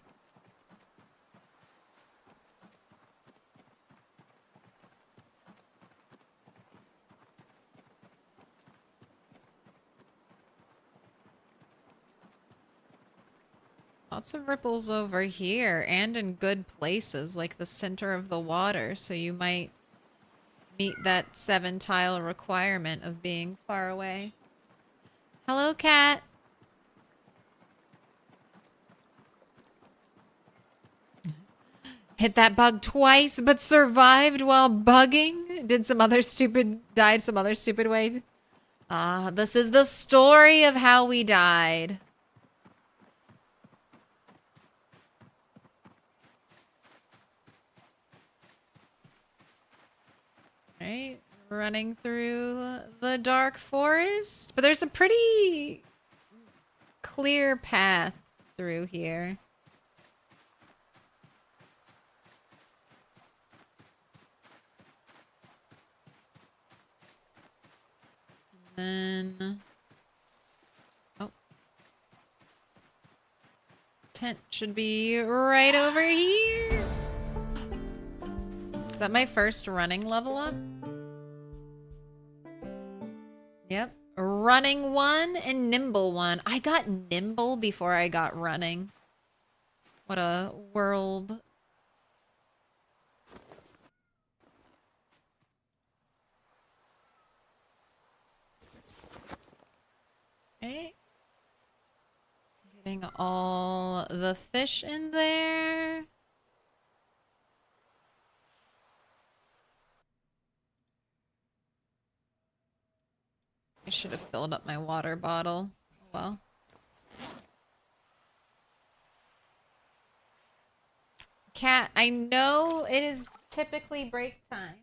Lots of ripples over here and in good places like the center of the water, so you might meet that 7 tile requirement of being far away. Hello, cat. Hit that bug twice, but survived while bugging. Died some other stupid ways. Ah, this is the story of how we died. Right, running through the dark forest. But there's a pretty clear path through here. Then, oh, tent should be right over here. Is that my first running level up? Yep, running 1 and nimble 1. I got nimble before I got running. What a world. Okay. Getting all the fish in there. should have filled up my water bottle. Oh, well. Cat, I know it is typically break time.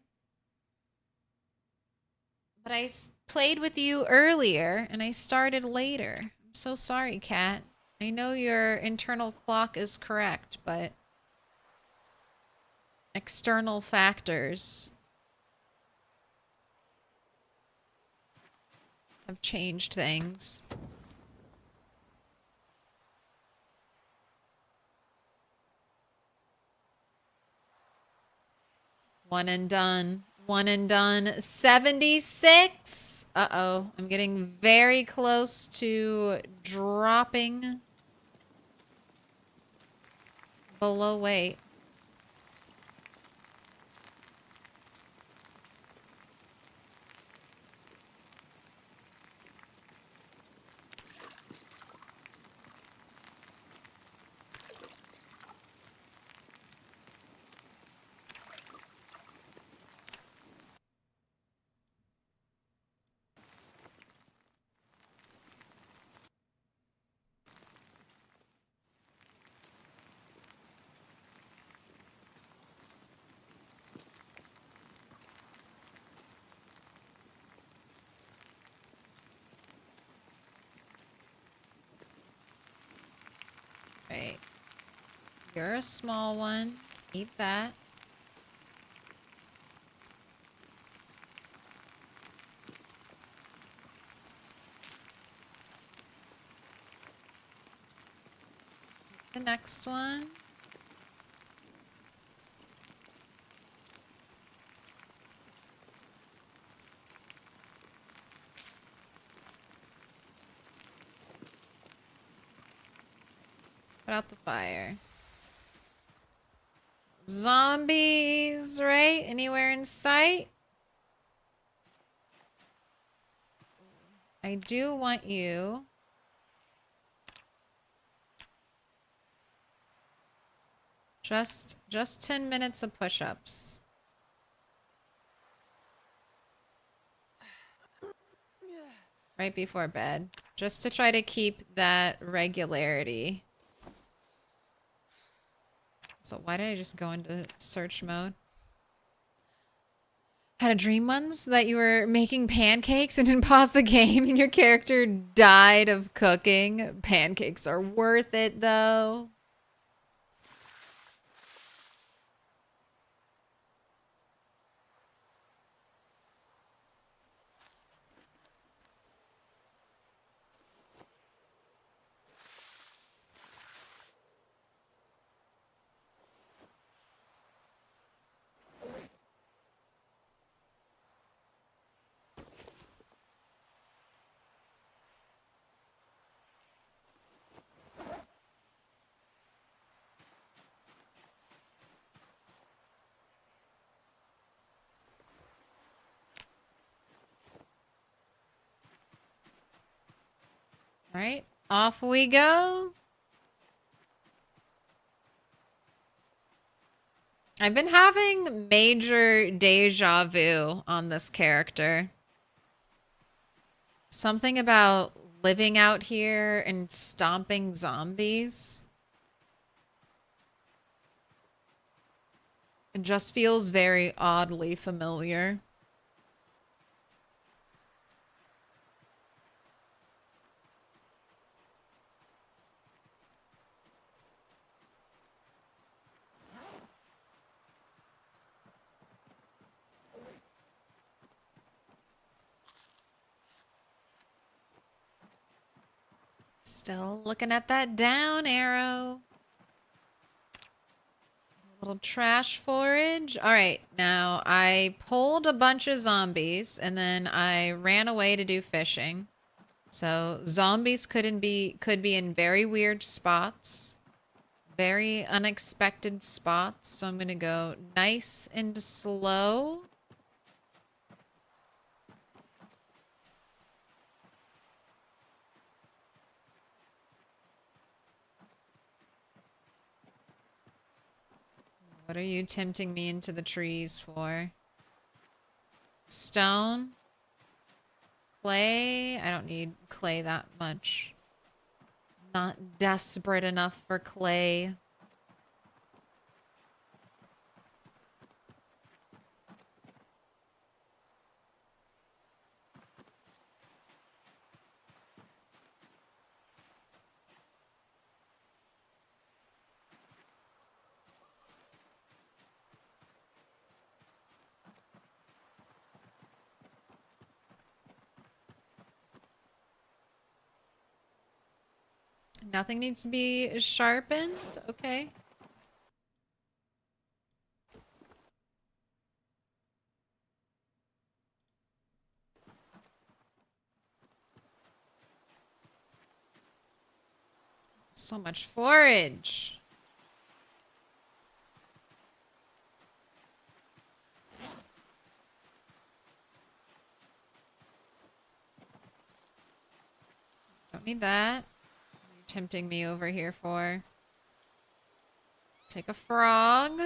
But I played with you earlier and I started later. I'm so sorry, Cat. I know your internal clock is correct, but external factors have changed things. One and done. One and done. 76. Uh-oh. I'm getting very close to dropping below weight. Right. You're a small one. Eat that. The next one. Put out the fire. Zombies, right? Anywhere in sight? I do want you. Just 10 minutes of push-ups. Right before bed. Just to try to keep that regularity. So why did I just go into search mode? Had a dream once that you were making pancakes and didn't pause the game and your character died of cooking. Pancakes are worth it though. All right, off we go. I've been having major deja vu on this character. Something about living out here and stomping zombies. It just feels very oddly familiar. Still looking at that down arrow. A little trash forage. All right, now I pulled a bunch of zombies and then I ran away to do fishing. So zombies could be in very weird spots. Very unexpected spots. So I'm going to go nice and slow. What are you tempting me into the trees for? Stone? clay. I don't need clay that much. Not desperate enough for clay. Nothing needs to be sharpened. Okay. So much forage. Don't need that. What are you tempting me over here for? Take a frog.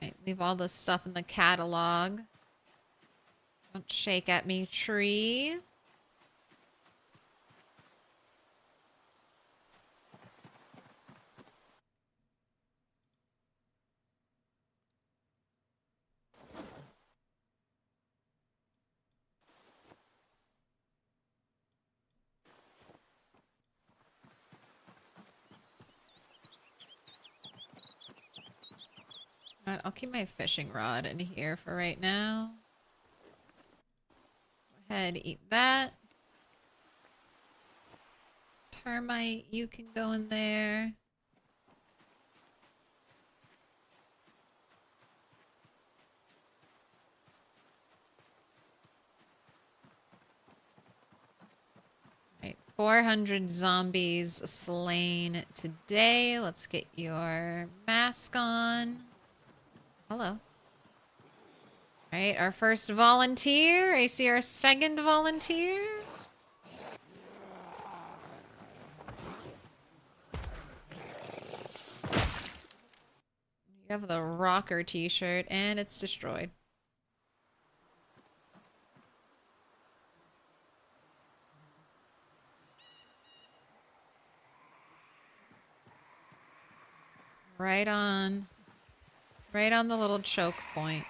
Right, leave all this stuff in the catalog. Don't shake at me, tree. Alright, I'll keep my fishing rod in here for right now. Go ahead, eat that. Termite, you can go in there. Right, 400 zombies slain today. Let's get your mask on. Hello. Alright, our first volunteer. I see our second volunteer. You have the rocker t-shirt and it's destroyed. Right on the little choke point.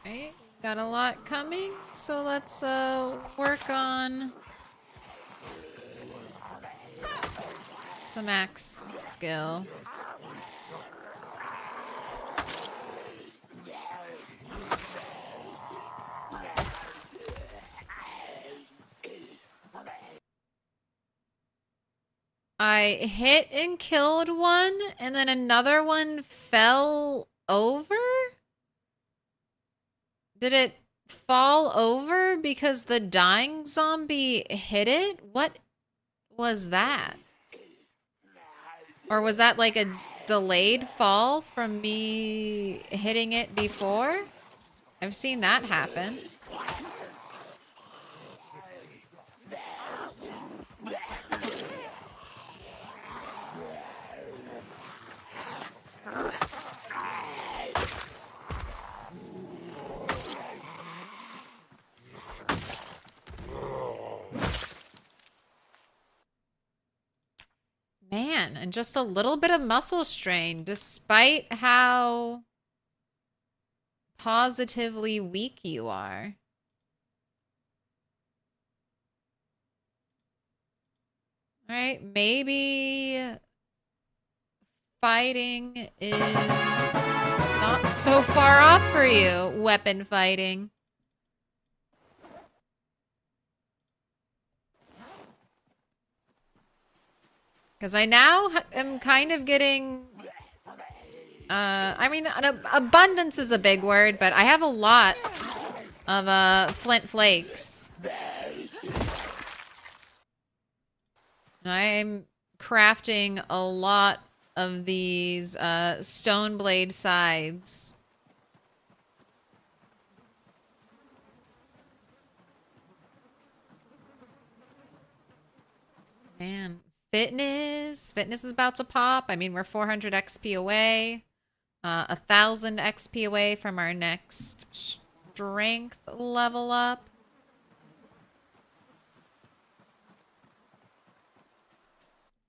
Right, got a lot coming, so let's work on some axe skill. I hit and killed one, and then another one fell over? Did it fall over because the dying zombie hit it? What was that? Or was that like a delayed fall from me hitting it before? I've seen that happen. Man, and just a little bit of muscle strain, despite how positively weak you are. Alright, maybe fighting is not so far off for you. Weapon fighting. Because I now am kind of getting... I mean, abundance is a big word, but I have a lot of flint flakes. And I'm crafting a lot of these stone blade scythes. Man, fitness is about to pop. I mean, we're 400 XP away. 1,000 XP away from our next strength level up.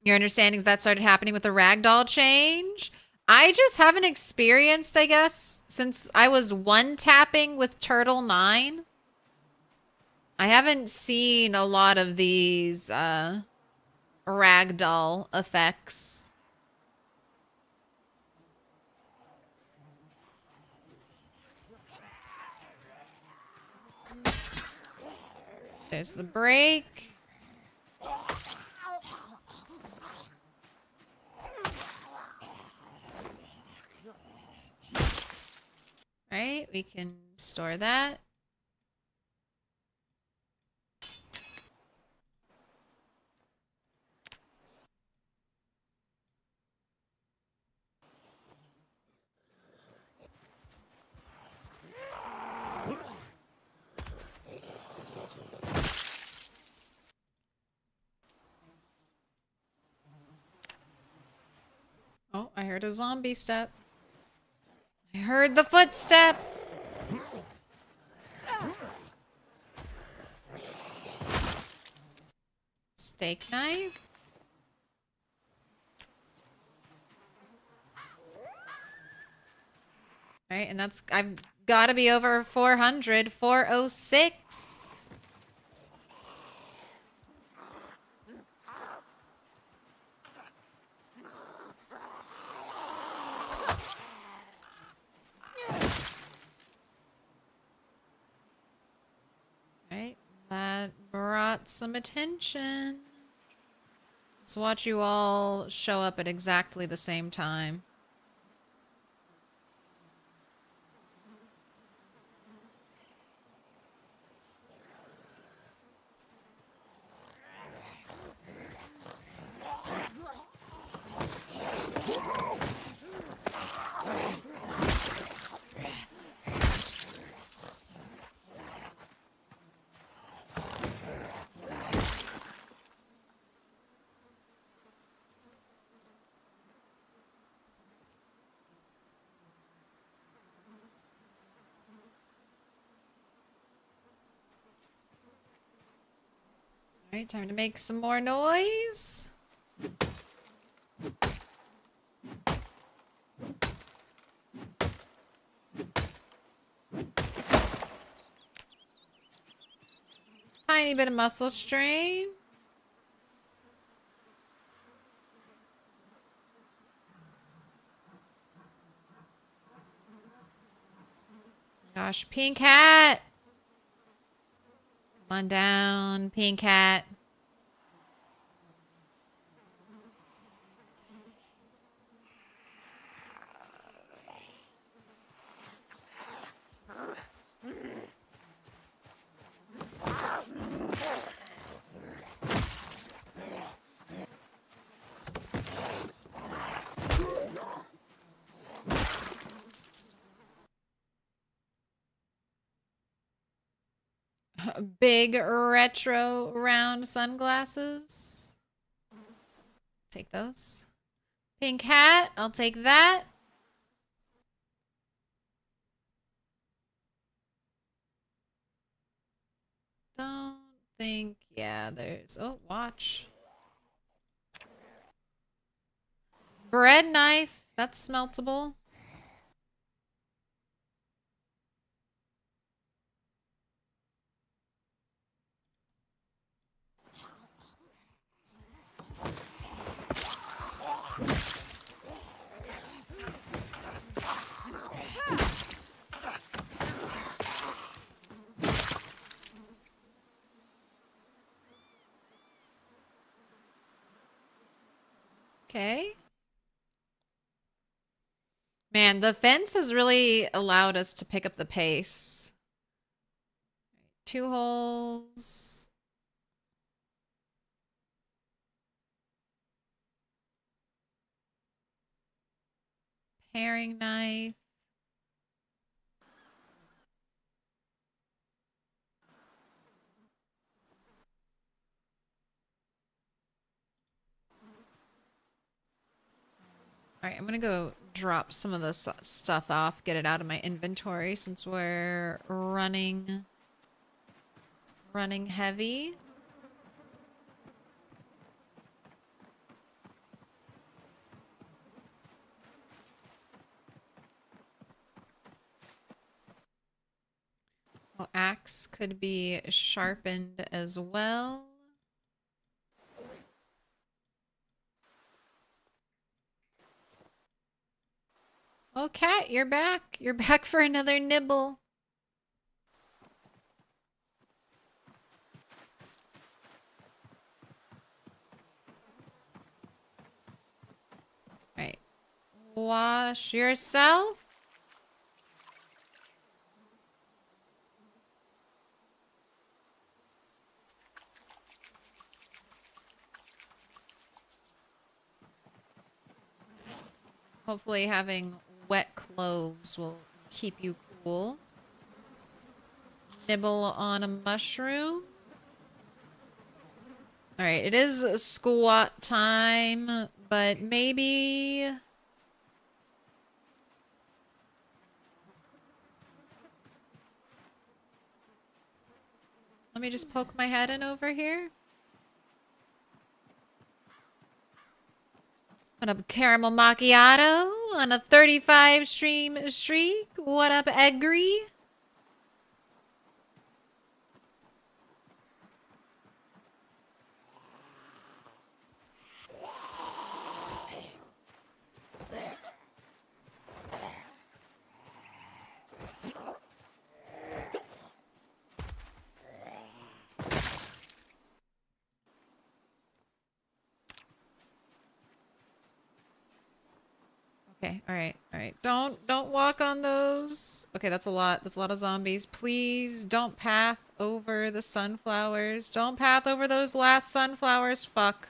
Your understanding is that started happening with the ragdoll change? I just haven't experienced, I guess, since I was one-tapping with Turtle 9. I haven't seen a lot of these ragdoll effects. There's the break. Right, we can store that. Oh, I heard a zombie step. I heard the footstep. Steak knife. All right, and that's, I've got to be over 400, 406. Right, that brought some attention. Let's watch you all show up at exactly the same time. All right, time to make some more noise. Tiny bit of muscle strain. Gosh, pink hat. Come on down, pink hat. Big retro round sunglasses. Take those. Pink hat, I'll take that. Don't think, yeah, there's, oh, watch. Bread knife, that's smeltable. Okay. Man, the fence has really allowed us to pick up the pace. 2 holes. Paring knife. All right, I'm going to go drop some of this stuff off, get it out of my inventory since we're running heavy. Oh, axe could be sharpened as well. Oh, cat, you're back. You're back for another nibble. All right. Wash yourself. Hopefully having wet clothes will keep you cool. Nibble on a mushroom. All right, it is squat time, but maybe... Let me just poke my head in over here. What up, caramel macchiato on a 35 stream streak? What up, Egry? Okay, all right, all right. Don't walk on those. Okay, that's a lot. That's a lot of zombies. Please don't path over the sunflowers. Don't path over those last sunflowers. Fuck.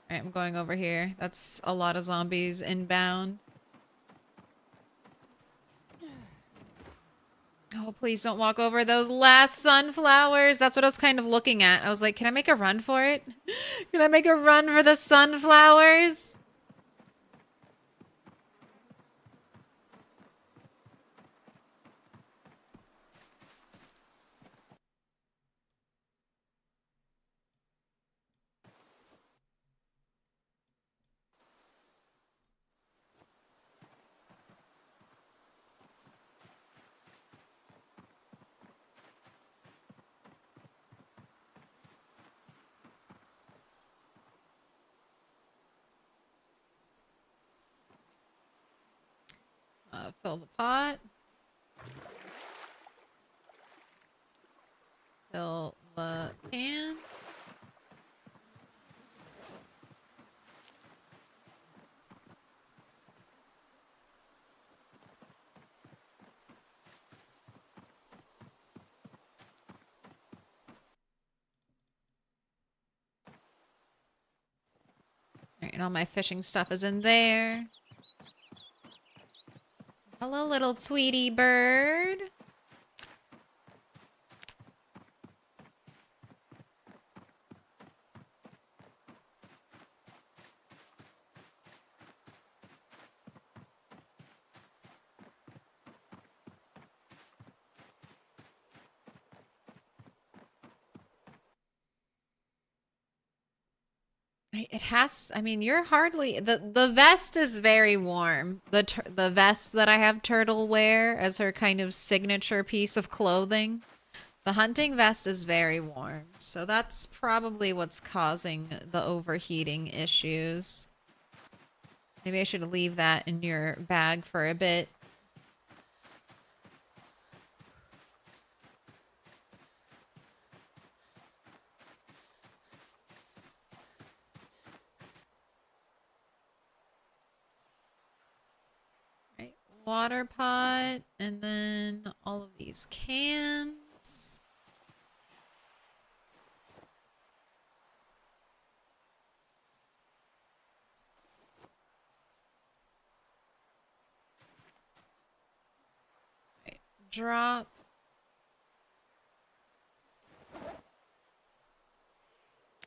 All right, I'm going over here. That's a lot of zombies inbound. Oh, please don't walk over those last sunflowers. That's what I was kind of looking at. I was like, can I make a run for it? Can I make a run for the sunflowers? Fill the pot. Fill the pan. All right, and all my fishing stuff is in there. Hello, little Tweety bird. It has, I mean, you're hardly, the vest is very warm. The vest that I have Turtle wear as her kind of signature piece of clothing. The hunting vest is very warm. So that's probably what's causing the overheating issues. Maybe I should leave that in your bag for a bit. water pot, and then all of these cans. Right, drop.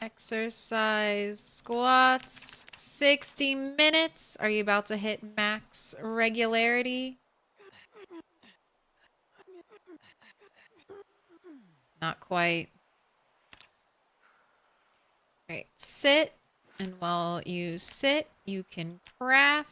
Exercise squats, 60 minutes. Are you about to hit max regularity? Not quite. All right, sit. And while you sit, you can craft.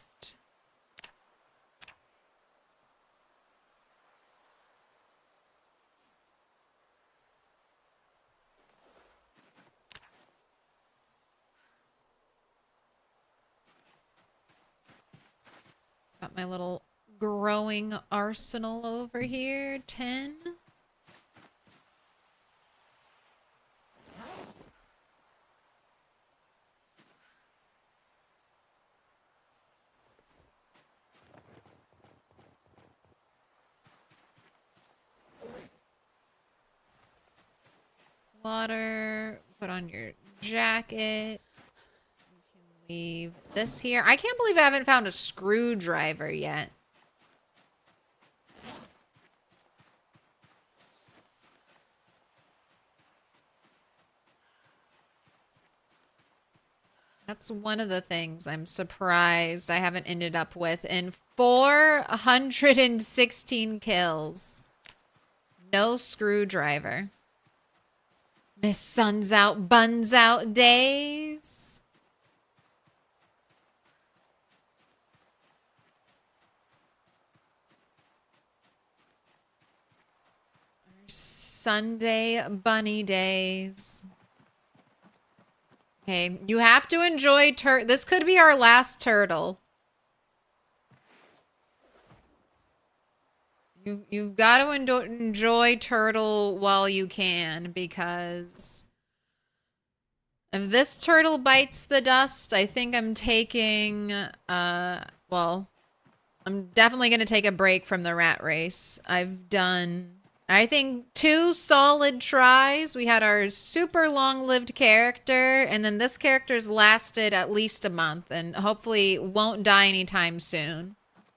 Got my little growing arsenal over here. 10. Water. Put on your jacket. Leave this here. I can't believe I haven't found a screwdriver yet. That's one of the things I'm surprised I haven't ended up with in 416 kills. No screwdriver. Miss Sun's out, buns out days. Sunday bunny days. Okay, you have to enjoy this could be our last turtle. You've got to enjoy turtle while you can, because if this turtle bites the dust, I think I'm taking well, I'm definitely going to take a break from the rat race. I've done, I think, 2 solid tries. We had our super long-lived character, and then this character's lasted at least a month, and hopefully won't die anytime soon.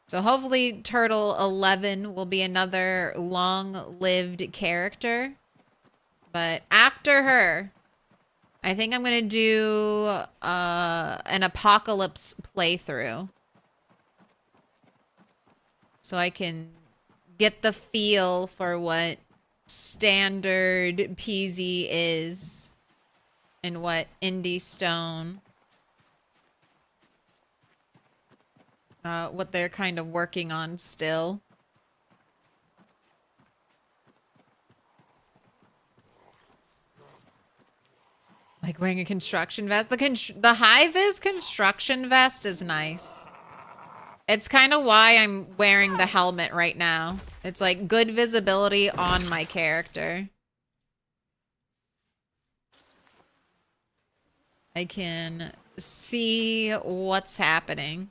So hopefully Turtle 11 will be another long-lived character. But after her, I think I'm going to do an apocalypse playthrough. So I can get the feel for what standard PZ is and what Indie Stone, what they're kind of working on still. Like wearing a construction vest. The high-vis construction vest is nice. It's kind of why I'm wearing the helmet right now. It's like good visibility on my character. I can see what's happening.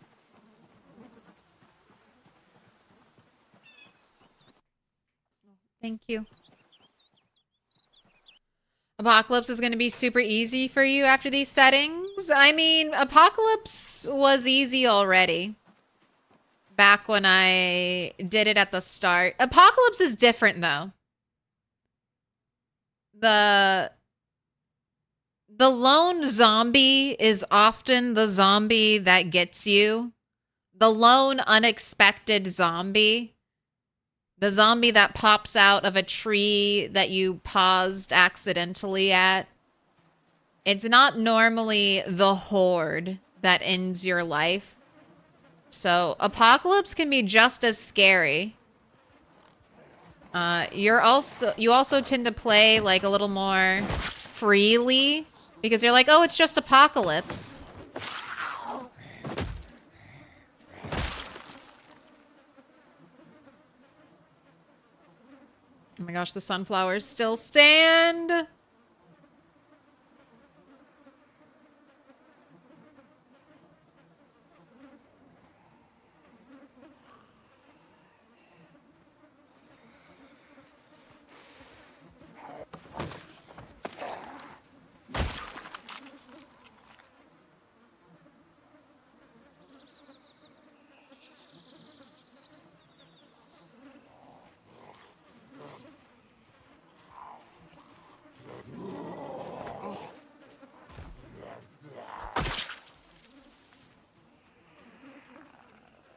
Thank you. Apocalypse is going to be super easy for you after these settings. I mean, Apocalypse was easy already. Back when I did it at the start. Apocalypse is different, though. The lone zombie is often the zombie that gets you. The lone unexpected zombie. The zombie that pops out of a tree that you paused accidentally at. It's not normally the horde that ends your life. So Apocalypse can be just as scary. You also tend to play like a little more freely because you're like, oh, it's just Apocalypse. Oh my gosh, the sunflowers still stand.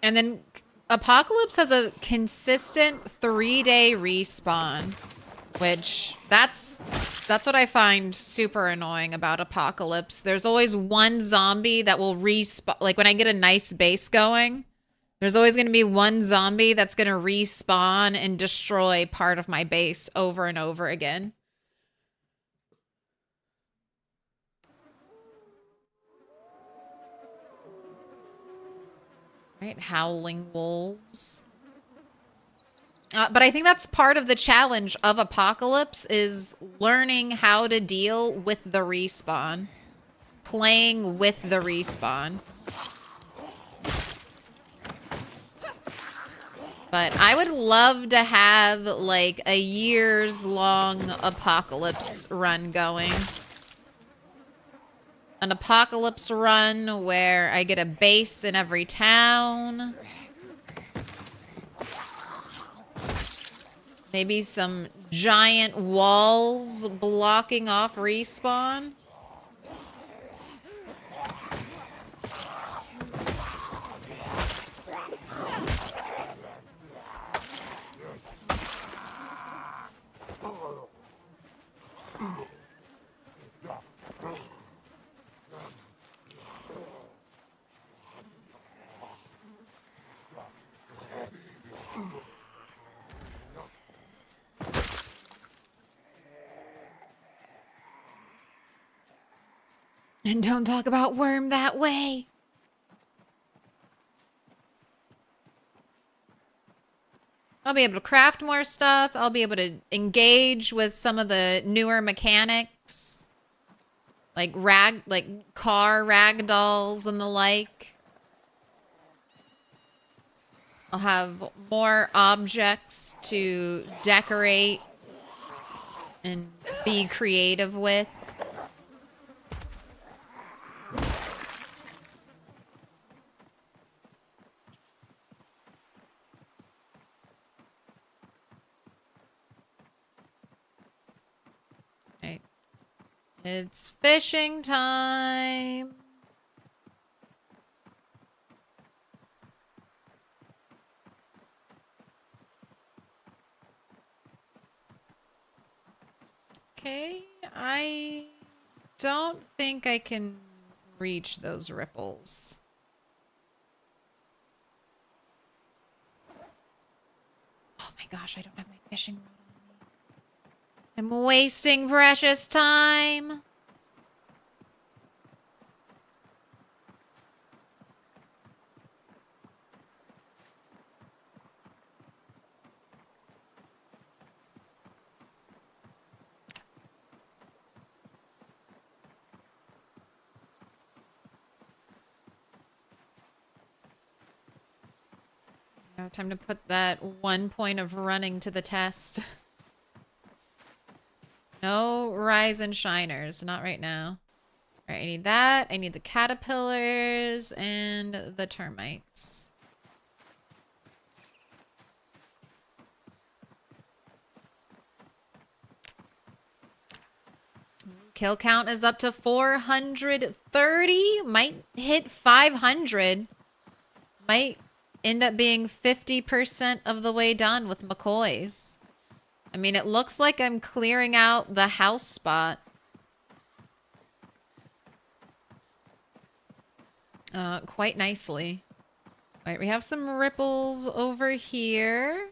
And then Apocalypse has a consistent 3-day respawn, which that's what I find super annoying about Apocalypse. There's always one zombie that will respawn. Like when I get a nice base going, there's always going to be one zombie that's going to respawn and destroy part of my base over and over again. Right, howling wolves. But I think that's part of the challenge of Apocalypse is learning how to deal with the respawn. Playing with the respawn. But I would love to have like a years-long Apocalypse run going. An Apocalypse run where I get a base in every town. Maybe some giant walls blocking off respawn. And don't talk about worm that way. I'll be able to craft more stuff. I'll be able to engage with some of the newer mechanics. Like car ragdolls and the like. I'll have more objects to decorate and be creative with. Right. It's fishing time. Okay, I don't think I can reach those ripples. Oh my gosh, I don't have my fishing rod on me. I'm wasting precious time. Now, time to put that 1 point of running to the test. No rise and shiners, not right now. All right, I need that. I need the caterpillars and the termites. Kill count is up to 430. Might hit 500. Might end up being 50% of the way done with McCoy's. I mean, it looks like I'm clearing out the house spot. Quite nicely. All right, we have some ripples over here.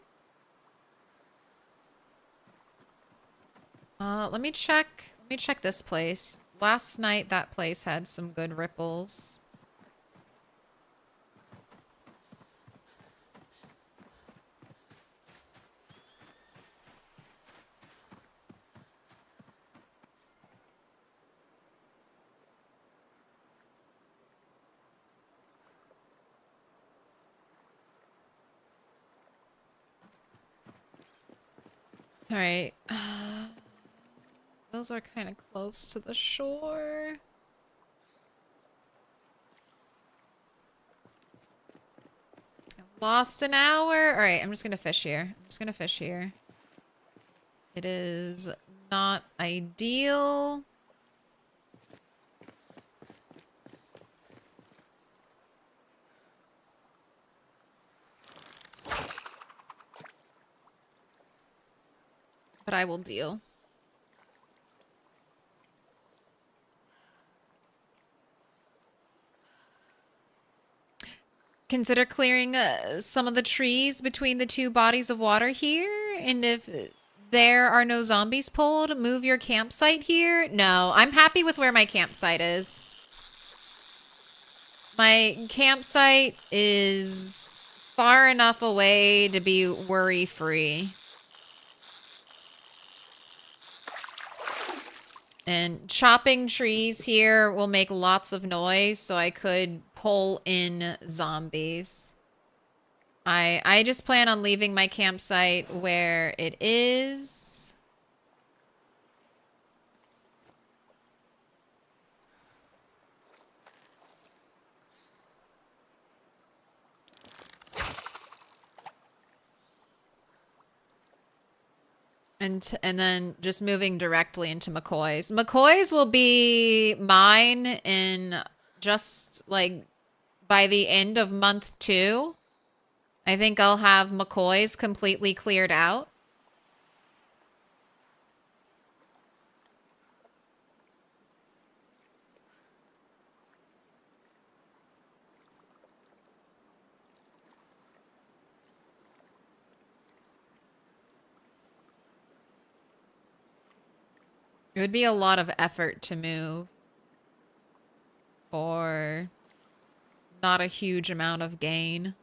Let me check this place. Last night, that place had some good ripples. All right. Those are kind of close to the shore. I've lost an hour. All right, I'm just going to fish here. It is not ideal. but I will deal. Consider clearing some of the trees between the two bodies of water here. And if there are no zombies pulled, move your campsite here. No, I'm happy with where my campsite is. My campsite is far enough away to be worry-free. And chopping trees here will make lots of noise, so I could pull in zombies. I just plan on leaving my campsite where it is. And then just moving directly into McCoy's. McCoy's will be mine in just like by the end of month 2. I think I'll have McCoy's completely cleared out. It would be a lot of effort to move for not a huge amount of gain.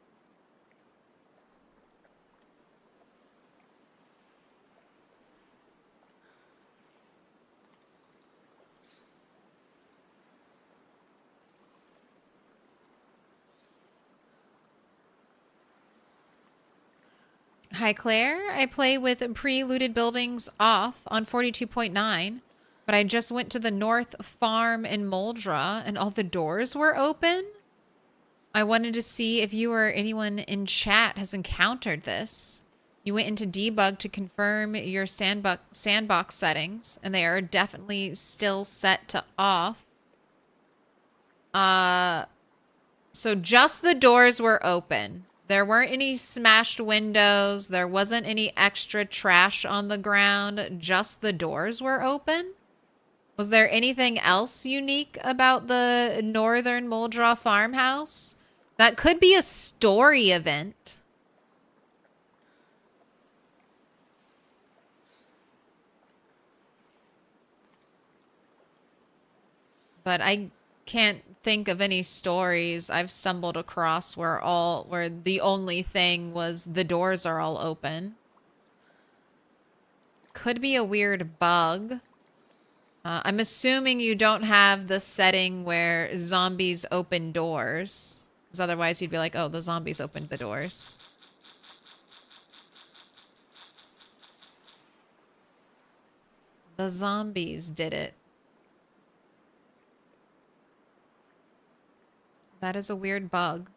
Hi, Claire. I play with pre-looted buildings off on 42.9, but I just went to the North Farm in Moldra and all the doors were open. I wanted to see if you or anyone in chat has encountered this. You went into debug to confirm your sandbox settings, and they are definitely still set to off. So just the doors were open. There weren't any smashed windows. There wasn't any extra trash on the ground. Just the doors were open. Was there anything else unique about the Northern Moldra farmhouse? That could be a story event. But I can't think of any stories I've stumbled across where the only thing was the doors are all open. Could be a weird bug. I'm assuming you don't have the setting where zombies open doors, because otherwise you'd be like, oh, the zombies opened the doors. The zombies did it. That is a weird bug.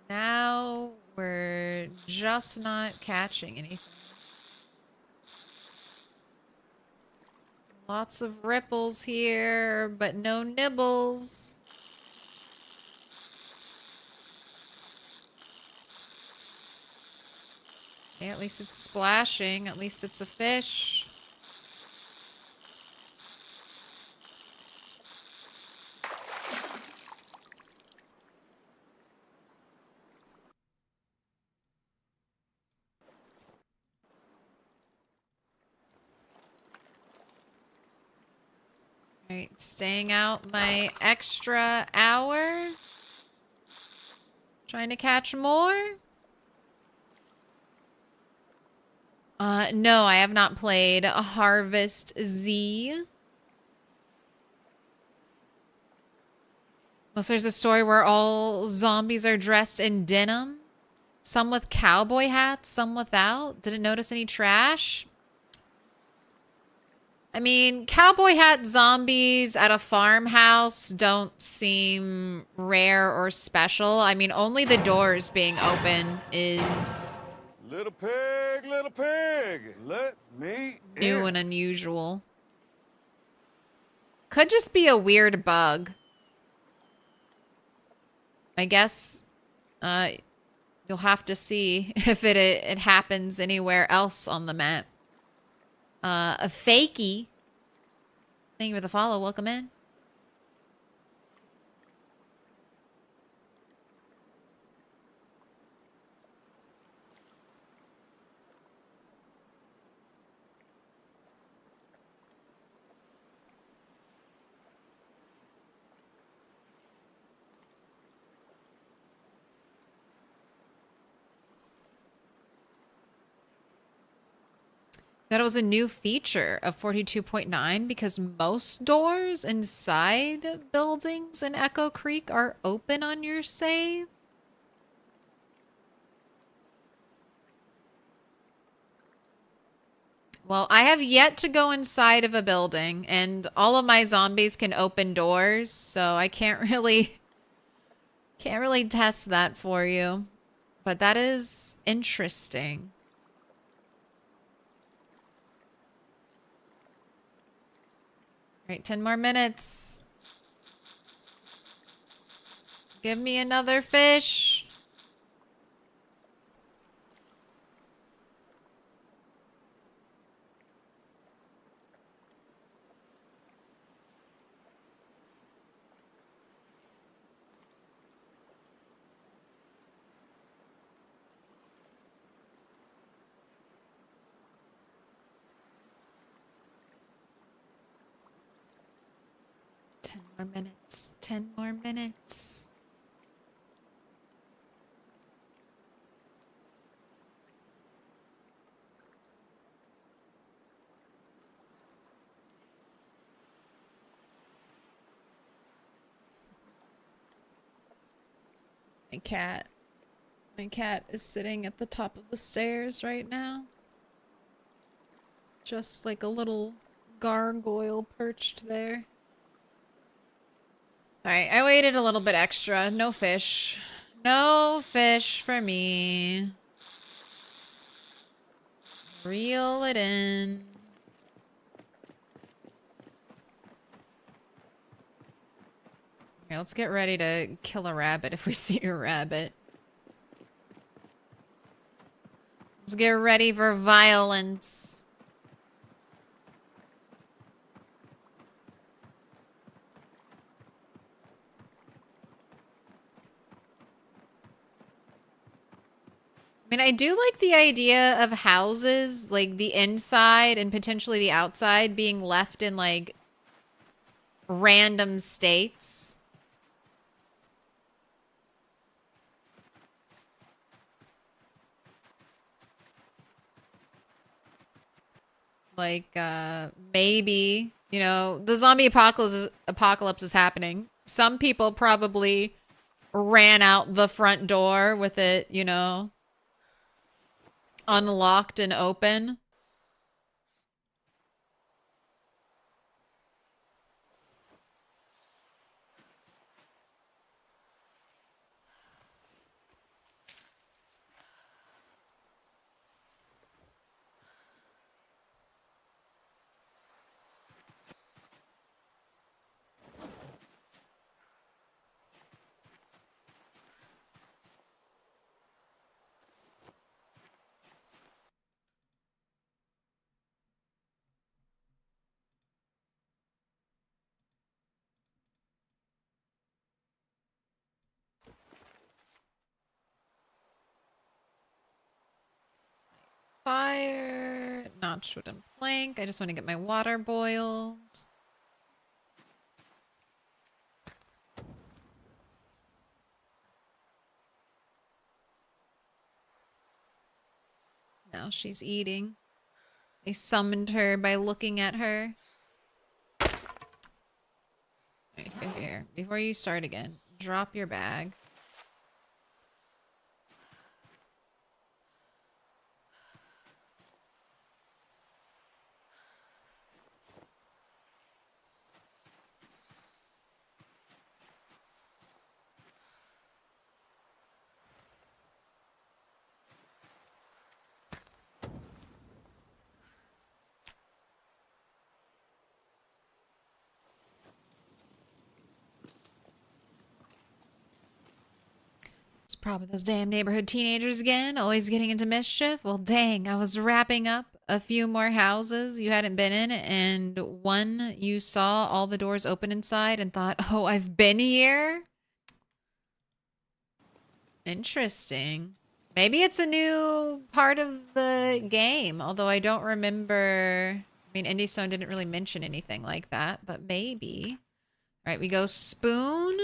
Now we're just not catching anything. Lots of ripples here, but no nibbles. Okay, at least it's splashing. At least it's a fish. Alright, staying out my extra hour. Trying to catch more. No, I have not played Harvest Z. Unless there's a story where all zombies are dressed in denim. Some with cowboy hats, some without. Didn't notice any trash. I mean, cowboy hat zombies at a farmhouse don't seem rare or special. I mean, only the doors being open is Little pig, let me new in. and unusual. Could just be a weird bug. I guess you'll have to see if it happens anywhere else on the map. A fakie. Thank you for the follow. Welcome in. That it was a new feature of 42.9 because most doors inside buildings in Echo Creek are open on your save. Well, I have yet to go inside of a building, and all of my zombies can open doors, so I can't really test that for you. But that is interesting. All right, 10 more minutes. Give me another fish. More minutes. 10 more minutes. My cat is sitting at the top of the stairs right now. Just like a little gargoyle perched there. Alright, I waited a little bit extra. No fish. No fish for me. Reel it in. Here, let's get ready to kill a rabbit if we see a rabbit. Let's get ready for violence. I mean, I do like the idea of houses, like the inside and potentially the outside being left in like random states. Like, maybe, you know, the zombie apocalypse is happening. Some people probably ran out the front door with it, you know, unlocked and open. Fire, notched wooden plank. I just want to get my water boiled. Now she's eating. I summoned her by looking at her. Right here. Before you start again, drop your bag. Probably those damn neighborhood teenagers again, always getting into mischief. Well, dang, I was wrapping up a few more houses you hadn't been in, and one you saw all the doors open inside and thought, oh, I've been here? Interesting. Maybe it's a new part of the game, although I don't remember. I mean, Indie Stone didn't really mention anything like that, but maybe. All right, we go spoon.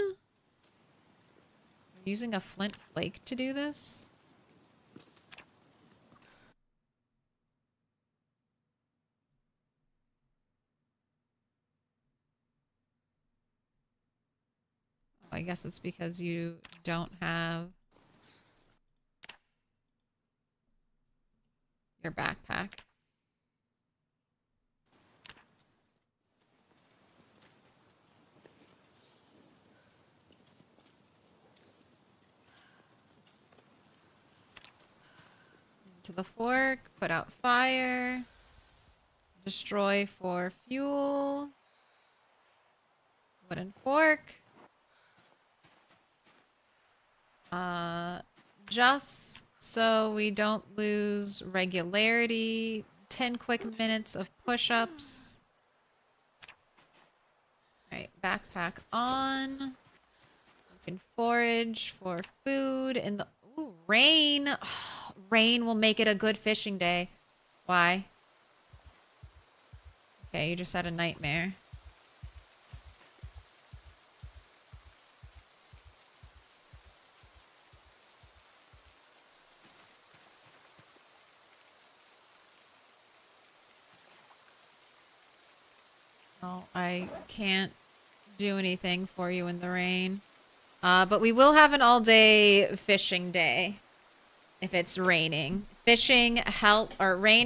We're using a flint flake to do this. I guess it's because you don't have your backpack. To the fork, put out fire, destroy for fuel, wooden fork. Just so we don't lose regularity, 10 quick minutes of push-ups. Alright, backpack on. We can forage for food in the... Ooh, rain! Oh, rain will make it a good fishing day. Why? Okay, you just had a nightmare. Oh, I can't do anything for you in the rain. But we will have an all-day fishing day if it's raining. Rain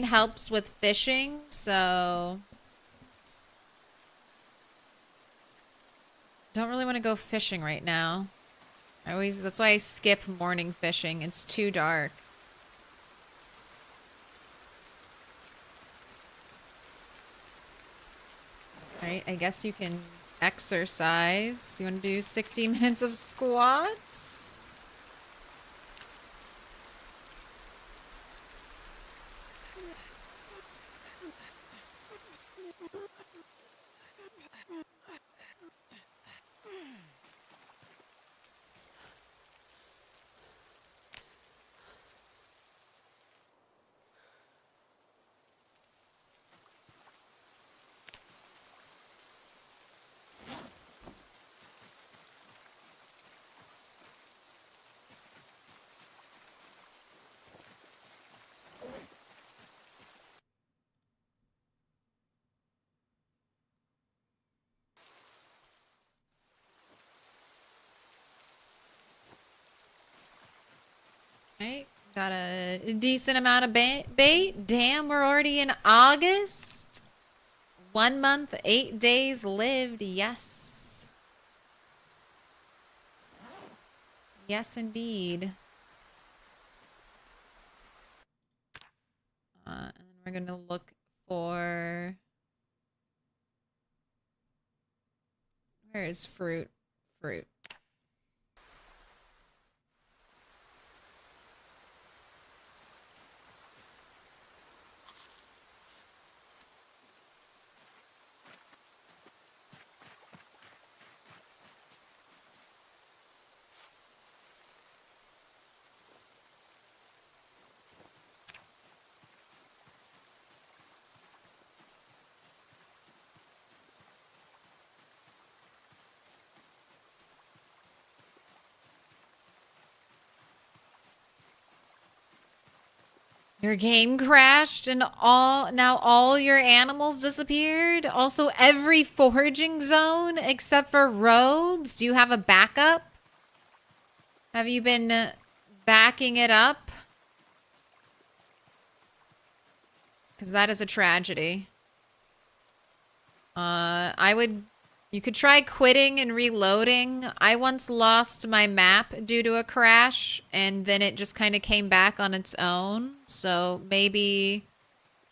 helps with fishing, so don't really want to go fishing right now. That's why I skip morning fishing. It's too dark. Alright, I guess you can exercise. You want to do 60 minutes of squats? Right, got a decent amount of bait. Damn, we're already in August. 1 month, 8 days lived. Yes. Yes, indeed. And we're going to look for... Where is fruit? Fruit. Your game crashed and now all your animals disappeared? Also every foraging zone except for roads? Do you have a backup? Have you been backing it up? Because that is a tragedy. You could try quitting and reloading. I once lost my map due to a crash, and then it just kind of came back on its own. So maybe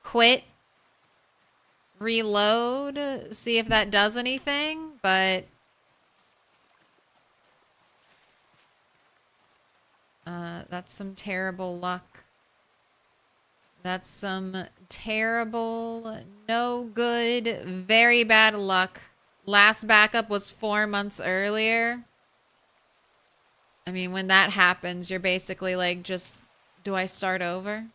quit, reload, see if that does anything, but That's some terrible luck. That's some terrible, no good, very bad luck. Last backup was 4 months earlier. I mean, when that happens, you're basically like, just, do I start over?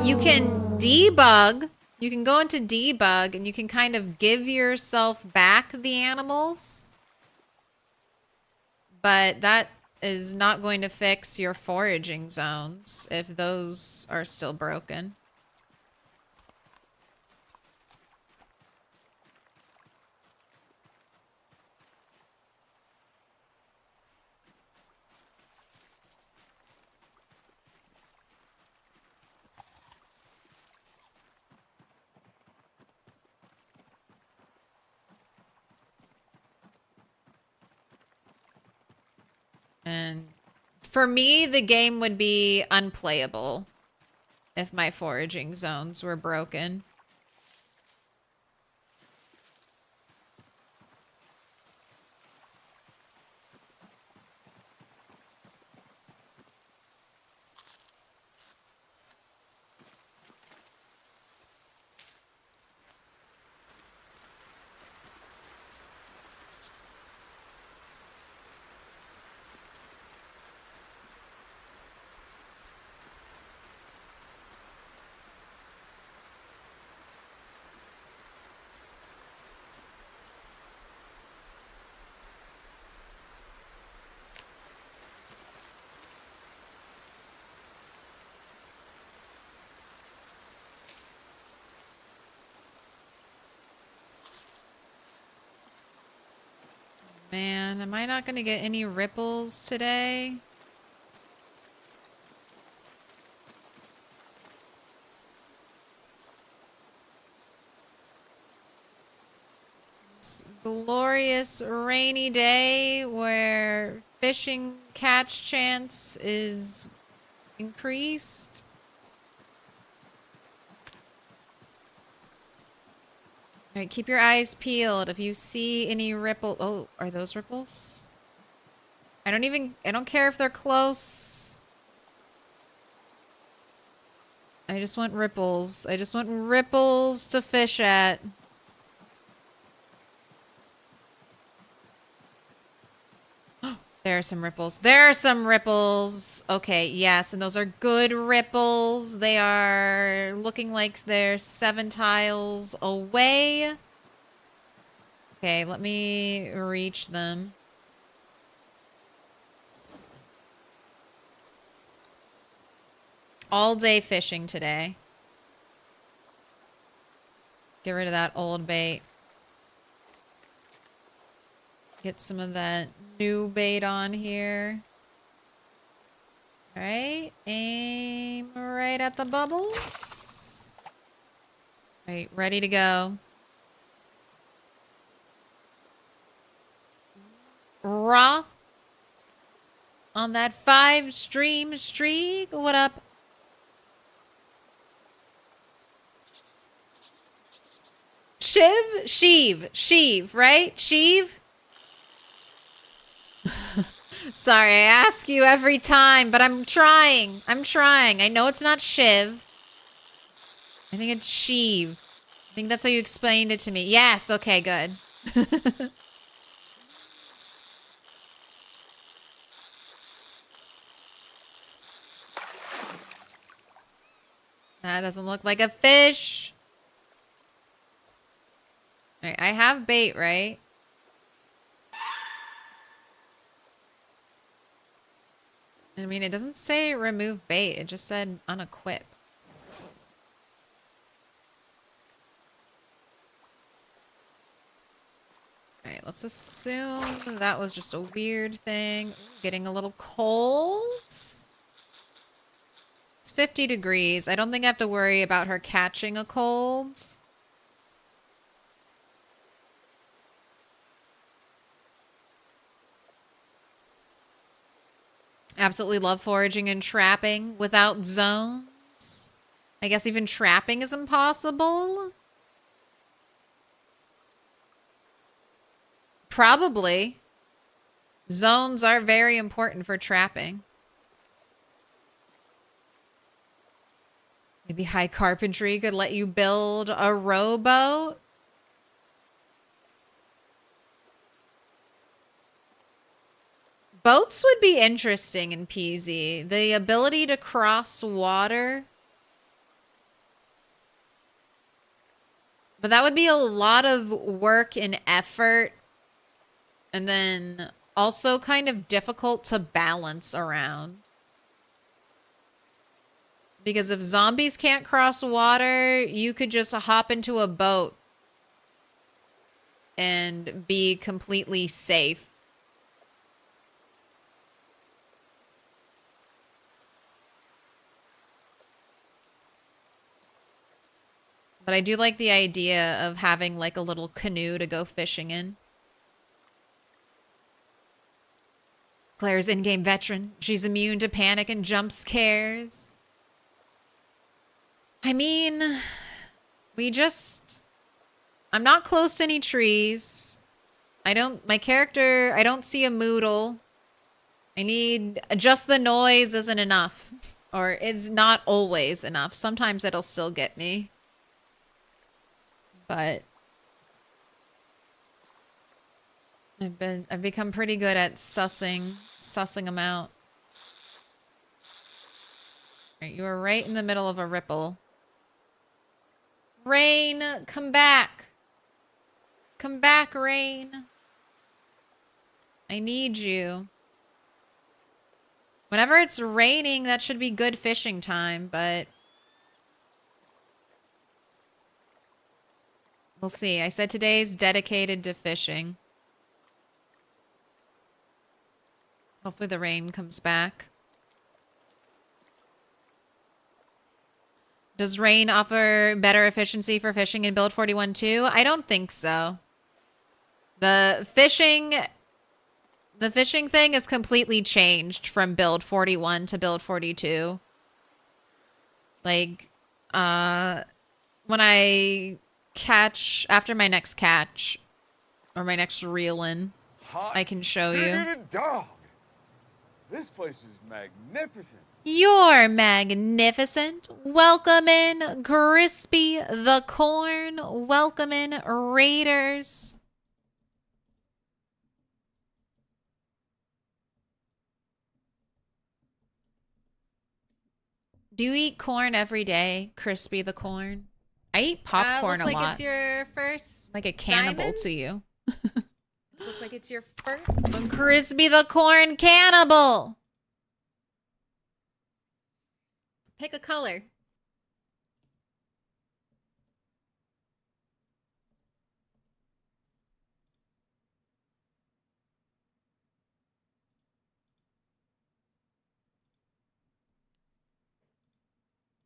You can debug. You can go into debug and you can kind of give yourself back the animals. But that is not going to fix your foraging zones if those are still broken. And for me, the game would be unplayable if my foraging zones were broken. Man, am I not going to get any ripples today? It's a glorious rainy day where fishing catch chance is increased. All right, keep your eyes peeled. If you see any ripple... Oh, are those ripples? I don't care if they're close. I just want ripples. I just want ripples to fish at. There are some ripples. There are some ripples. Okay, yes, and those are good ripples. They are looking like they're 7 tiles away. Okay, let me reach them. All day fishing today. Get rid of that old bait. Get some of that new bait on here. All right, aim right at the bubbles. All right, ready to go. Raw on that 5-stream streak. What up? Sheev, right? Sheev? Sorry, I ask you every time, but I'm trying. I know it's not Shiv. I think it's Sheev. I think that's how you explained it to me. Yes, okay, good. That doesn't look like a fish. All right, I have bait, right? I mean, it doesn't say remove bait. It just said unequip. Alright, let's assume that was just a weird thing. Ooh, getting a little cold. It's 50 degrees. I don't think I have to worry about her catching a cold. Absolutely love foraging and trapping without zones. I guess even trapping is impossible. Probably. Zones are very important for trapping. Maybe high carpentry could let you build a rowboat. Boats would be interesting in PZ. The ability to cross water. But that would be a lot of work and effort. And then also kind of difficult to balance around. Because if zombies can't cross water, you could just hop into a boat and be completely safe. But I do like the idea of having like a little canoe to go fishing in. Claire's in-game veteran. She's immune to panic and jump scares. I mean, I'm not close to any trees. I don't see a moodle. I need, just the noise isn't enough. Or is not always enough. Sometimes it'll still get me. But I've become pretty good at sussing them out. Alright, you are right in the middle of a ripple. Rain, come back. Come back, Rain. I need you. Whenever it's raining, that should be good fishing time, but we'll see. I said today's dedicated to fishing. Hopefully the rain comes back. Does rain offer better efficiency for fishing in build 41.2? I don't think so. The fishing thing is completely changed from build 41 to build 42. Like, when I catch, after my next catch, or my next reel-in, I can show you. Dog. This place is magnificent. You're magnificent. Welcome in, Crispy the Corn. Welcome in, Raiders. Do you eat corn every day, Crispy the Corn? I eat popcorn a lot. Looks like it's your first like a cannibal diamond? to you. This looks like it's your first. I'm Crispy the Corn cannibal. Pick a color.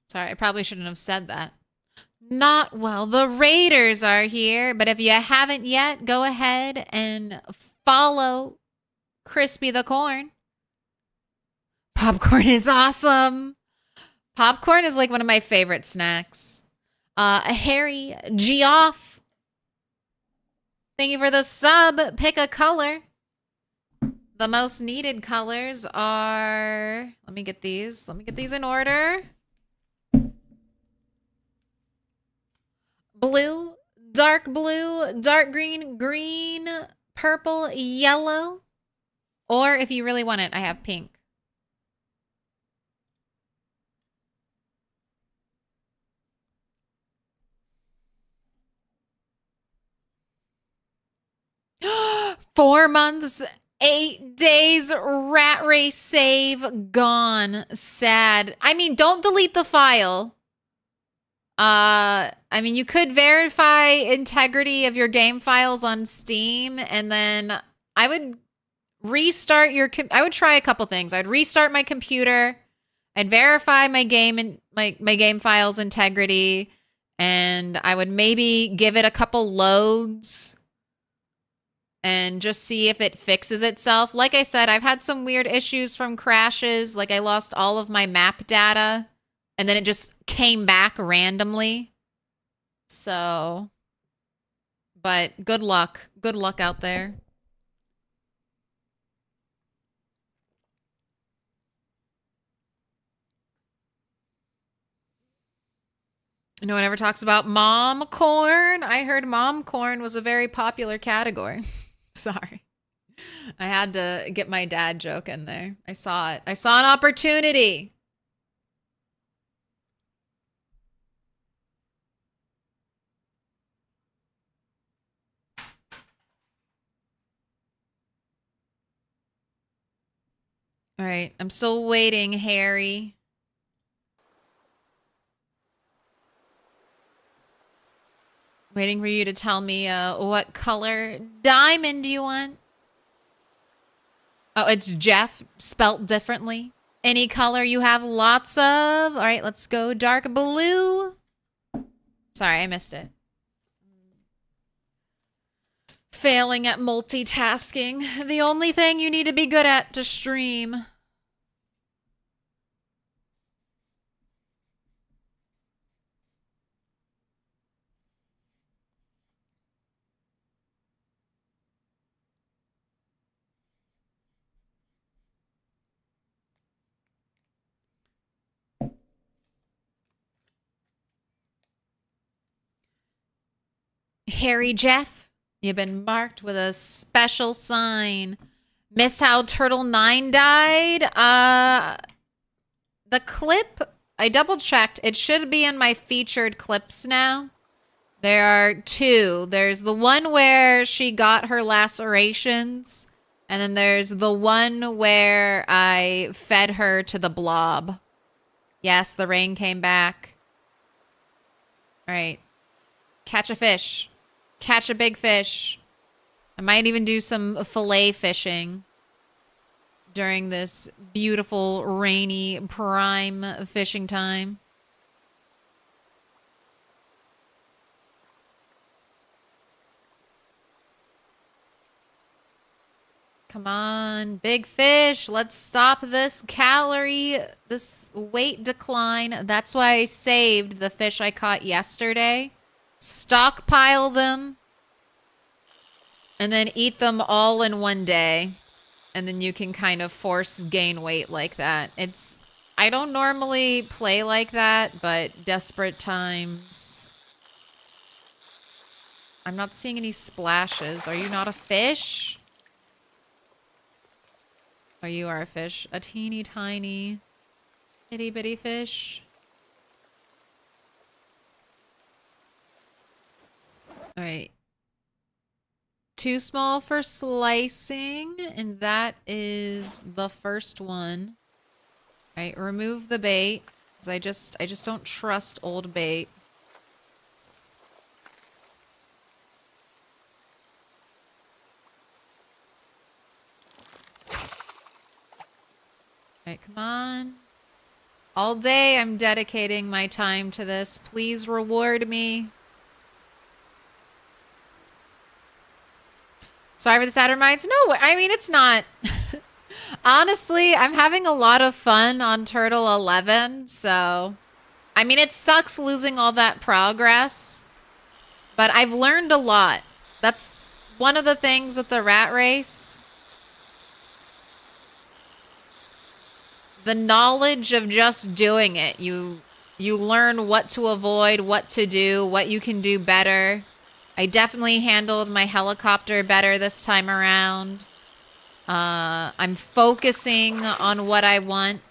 Sorry, I probably shouldn't have said that. Not well. The Raiders are here, but if you haven't yet, go ahead and follow Crispy the Corn. Popcorn is awesome. Popcorn is like one of my favorite snacks. Harry Geoff. Thank you for the sub. Pick a color. The most needed colors are... Let me get these in order. Blue, dark green, green, purple, yellow. Or if you really want it, I have pink. Four months, 8 days, rat race save, gone. Sad. I mean, don't delete the file. I mean, you could verify integrity of your game files on Steam, and then I would restart your... I would try a couple things. I'd restart my computer. I'd verify my game and my game files integrity, and I would maybe give it a couple loads and just see if it fixes itself. Like I said, I've had some weird issues from crashes. Like I lost all of my map data, and then it just came back randomly. So, but good luck. Good luck out there. No one ever talks about mom corn. I heard mom corn was a very popular category. Sorry. I had to get my dad joke in there. I saw it. I saw an opportunity. All right. I'm still waiting, Harry. Waiting for you to tell me what color diamond do you want? Oh, it's Jeff, spelt differently. Any color you have lots of. All right, let's go dark blue. Sorry, I missed it. Failing at multitasking. The only thing you need to be good at to stream. Harry Jeff, you've been marked with a special sign. Miss how Turtle 9 died? The clip, I double checked. It should be in my featured clips now. There are two. There's the one where she got her lacerations, and then there's the one where I fed her to the blob. Yes, the rain came back. All right. Catch a fish. Catch a big fish. I might even do some fillet fishing during this beautiful, rainy, prime fishing time. Come on, big fish. Let's stop this this weight decline. That's why I saved the fish I caught yesterday. Stockpile them. And then eat them all in one day. And then you can kind of force gain weight like that. I don't normally play like that, but desperate times. I'm not seeing any splashes. Are you not a fish? Oh, you are a fish. A teeny tiny, itty bitty fish. All right. Too small for slicing, and that is the first one. All right, remove the bait, because I just don't trust old bait. All right, come on. All day I'm dedicating my time to this. Please reward me. Sorry for the sad reminds. No, I mean, it's not. Honestly, I'm having a lot of fun on Turtle 11, so... I mean, it sucks losing all that progress, but I've learned a lot. That's one of the things with the rat race. The knowledge of just doing it. You learn what to avoid, what to do, what you can do better. I definitely handled my helicopter better this time around. I'm focusing on what I want.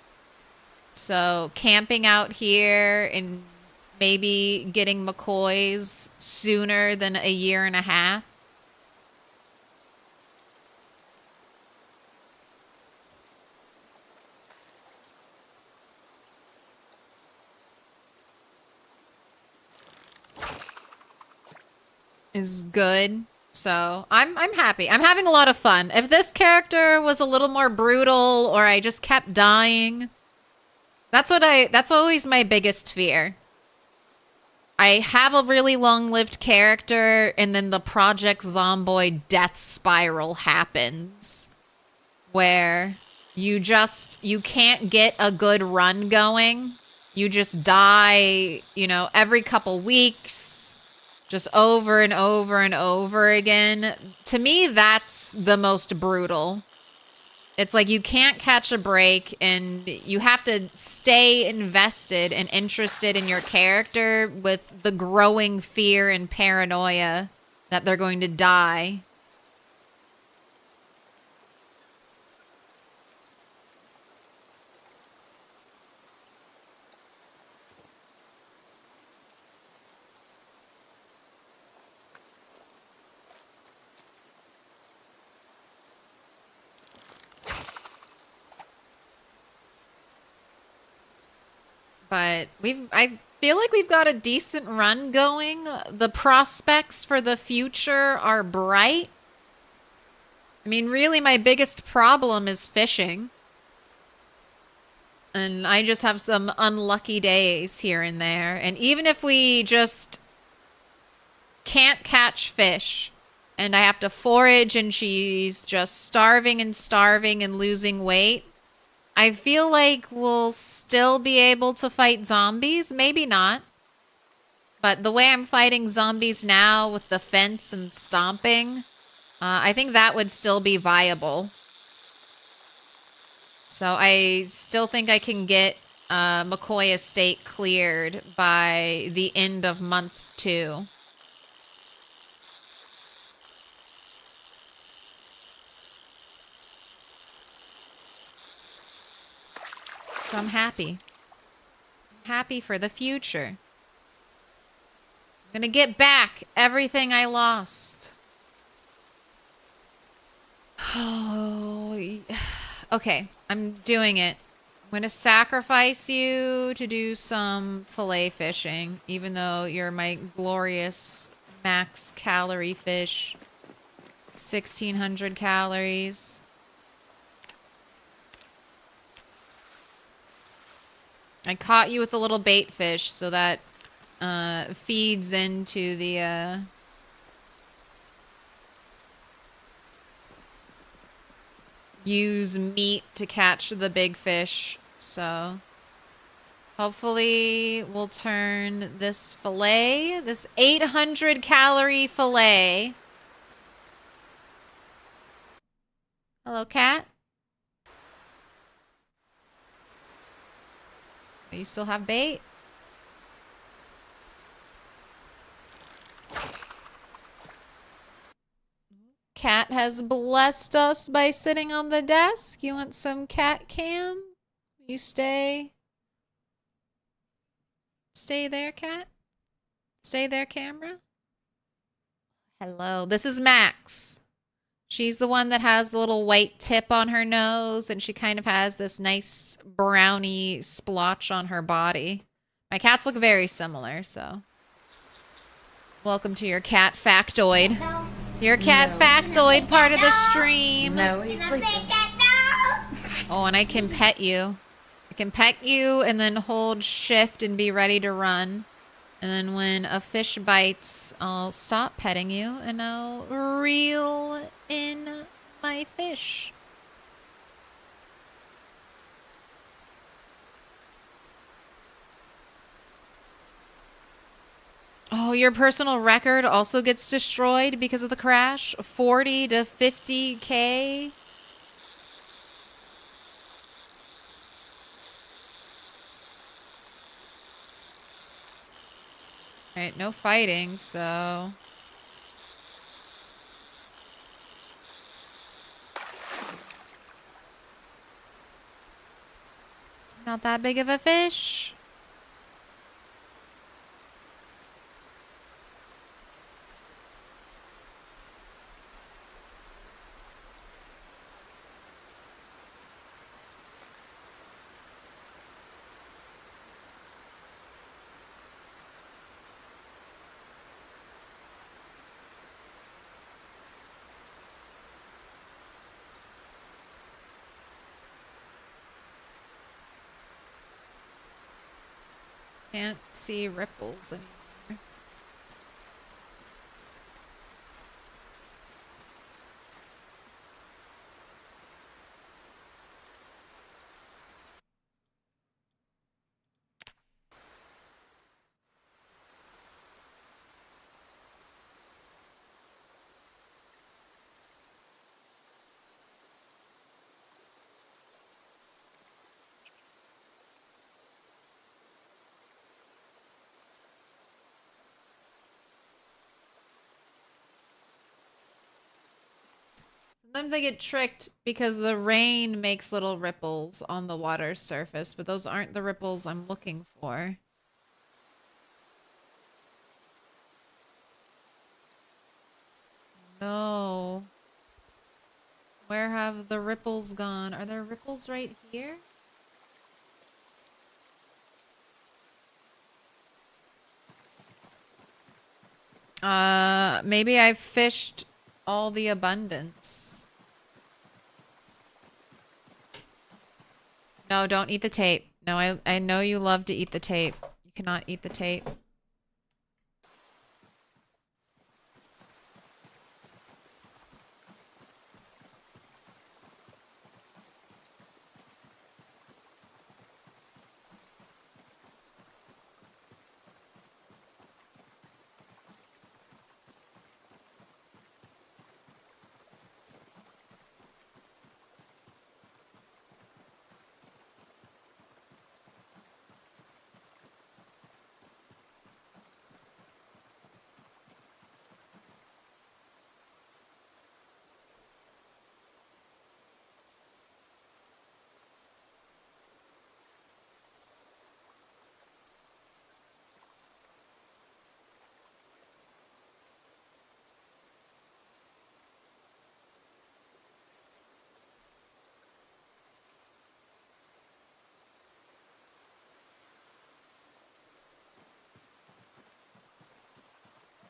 So camping out here and maybe getting McCoys sooner than a year and a half. Is good. So I'm happy. I'm having a lot of fun. If this character was a little more brutal or I just kept dying, that's always my biggest fear. I have a really long-lived character and then the Project Zomboid death spiral happens where you can't get a good run going. You just die, every couple weeks. Just over and over and over again. To me, that's the most brutal. It's like you can't catch a break, and you have to stay invested and interested in your character with the growing fear and paranoia that they're going to die. But I feel like we've got a decent run going. The prospects for the future are bright. I mean, really, my biggest problem is fishing. And I just have some unlucky days here and there. And even if we just can't catch fish, and I have to forage and she's just starving and losing weight, I feel like we'll still be able to fight zombies. Maybe not. But the way I'm fighting zombies now with the fence and stomping, I think that would still be viable. So I still think I can get McCoy Estate cleared by the end of month 2. So I'm happy. I'm happy for the future. I'm gonna get back everything I lost. Oh, okay. I'm doing it. I'm gonna sacrifice you to do some fillet fishing, even though you're my glorious max calorie fish. 1,600 calories. I caught you with a little bait fish, so that feeds into the use meat to catch the big fish. So hopefully we'll turn this fillet, this 800 calorie fillet. Hello, cat. You still have bait? Cat has blessed us by sitting on the desk. You want some cat cam? You stay. Stay there, cat. Stay there, camera. Hello. This is Max. She's the one that has the little white tip on her nose, and she kind of has this nice brownie splotch on her body. My cats look very similar, so. Welcome to your cat factoid. Your cat factoid part of the stream. No, he's sleeping. Oh, and I can pet you. I can pet you and then hold shift and be ready to run. And then when a fish bites, I'll stop petting you and I'll reel in my fish. Oh, your personal record also gets destroyed because of the crash? 40 to 50K? Alright, no fighting, so... Not that big of a fish. Can't see ripples anymore. Sometimes I get tricked because the rain makes little ripples on the water's surface, but those aren't the ripples I'm looking for. No. Where have the ripples gone? Are there ripples right here? Maybe I've fished all the abundance. No, don't eat the tape. No, I know you love to eat the tape. You cannot eat the tape.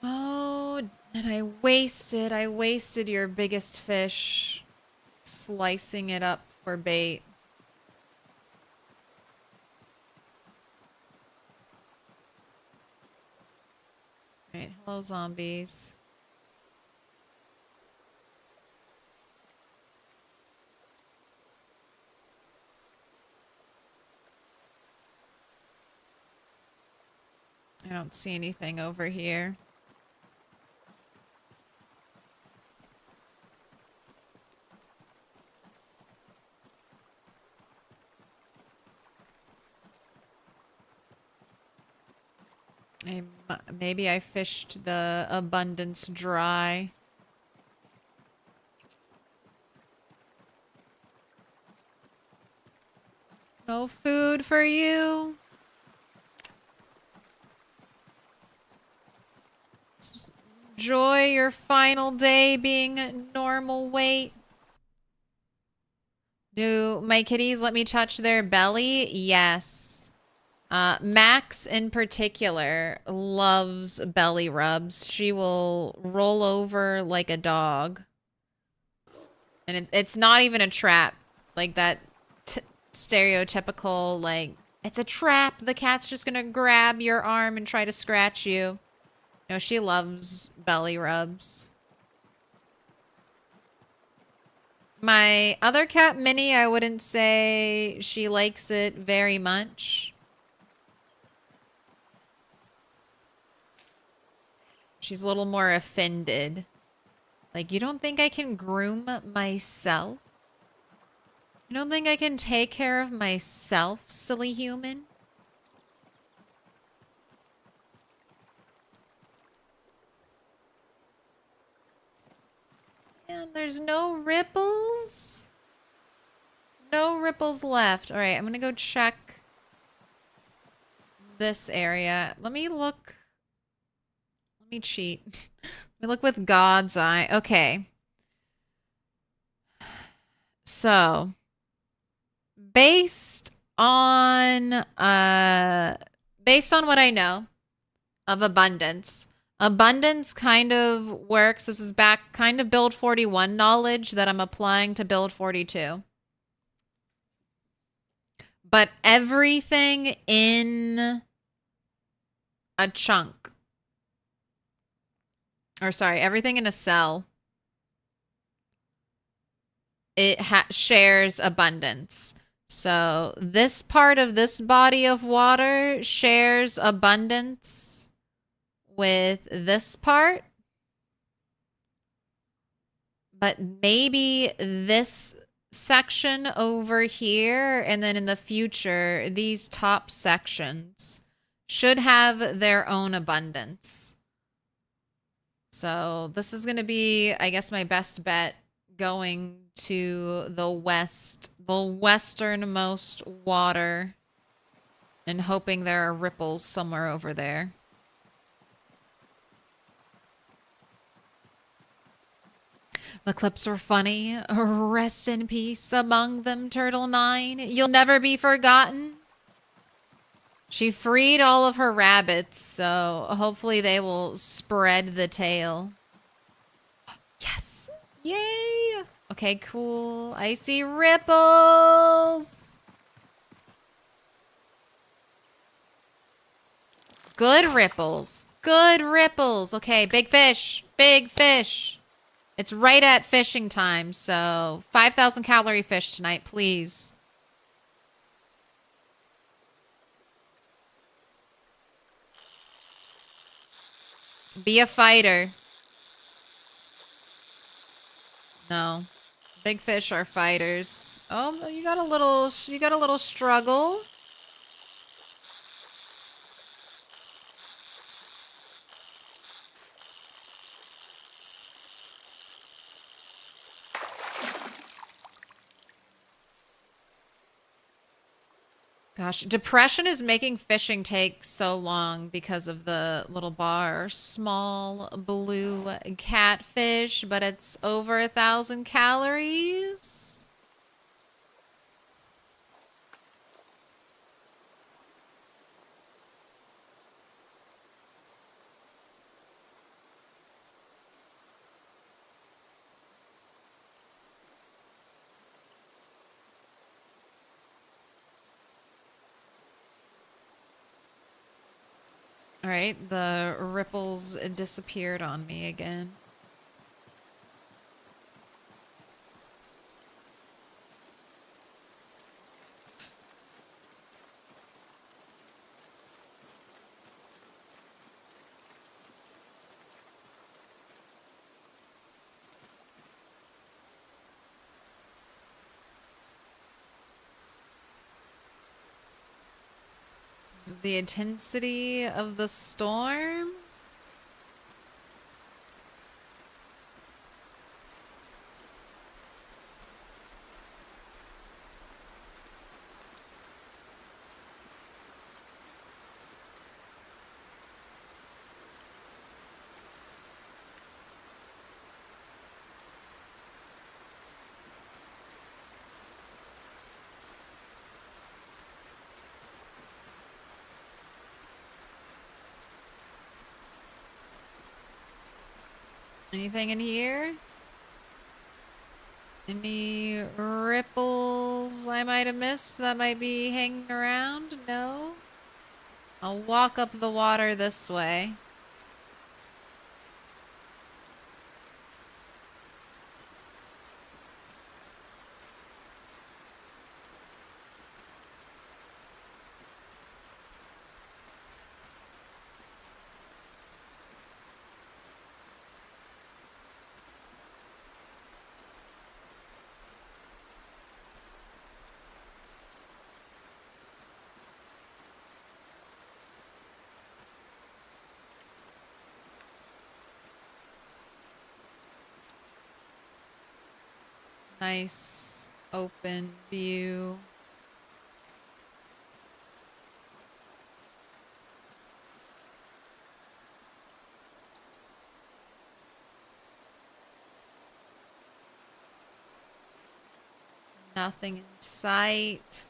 Oh, and I wasted your biggest fish slicing it up for bait. Right, hello zombies. I don't see anything over here. Maybe I fished the abundance dry. No food for you. Enjoy your final day being normal weight. Do my kitties let me touch their belly? Yes. Max in particular loves belly rubs. She will roll over like a dog. And it's not even a trap. Like that stereotypical, like, it's a trap. The cat's just gonna grab your arm and try to scratch you. No, she loves belly rubs. My other cat, Minnie, I wouldn't say she likes it very much. She's a little more offended. Like, you don't think I can groom myself? You don't think I can take care of myself, silly human? And there's no ripples? No ripples left. All right, I'm gonna go check this area. Let me look. Let me cheat. Let me look with God's eye. Okay. So, based on what I know of abundance, abundance kind of works. This is back kind of build 41 knowledge that I'm applying to build 42. But everything in a chunk, or sorry, everything in a cell, it shares abundance. So this part of this body of water shares abundance with this part. But maybe this section over here, and then in the future, these top sections should have their own abundance. So this is going to be, I guess, my best bet going to the west, the westernmost water, and hoping there are ripples somewhere over there. The clips were funny. Rest in peace among them, Turtle 9. You'll never be forgotten. She freed all of her rabbits, so hopefully they will spread the tale. Yes! Yay! Okay, cool. I see ripples! Good ripples. Good ripples. Okay, big fish. Big fish. It's right at fishing time, so 5,000 calorie fish tonight, please. Be a fighter. No. Big fish are fighters. Oh, you got a little struggle. Gosh, depression is making fishing take so long because of the little bar. Small blue catfish, but it's over 1,000 calories. All right, the ripples disappeared on me again. The intensity of the storm? Anything in here? Any ripples I might have missed that might be hanging around? No? I'll walk up the water this way. Nice open view. Nothing in sight.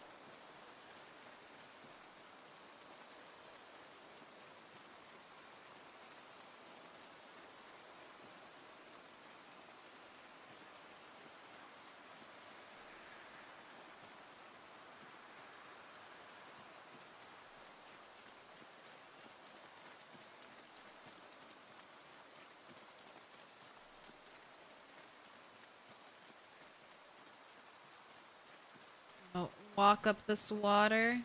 I'll walk up this water.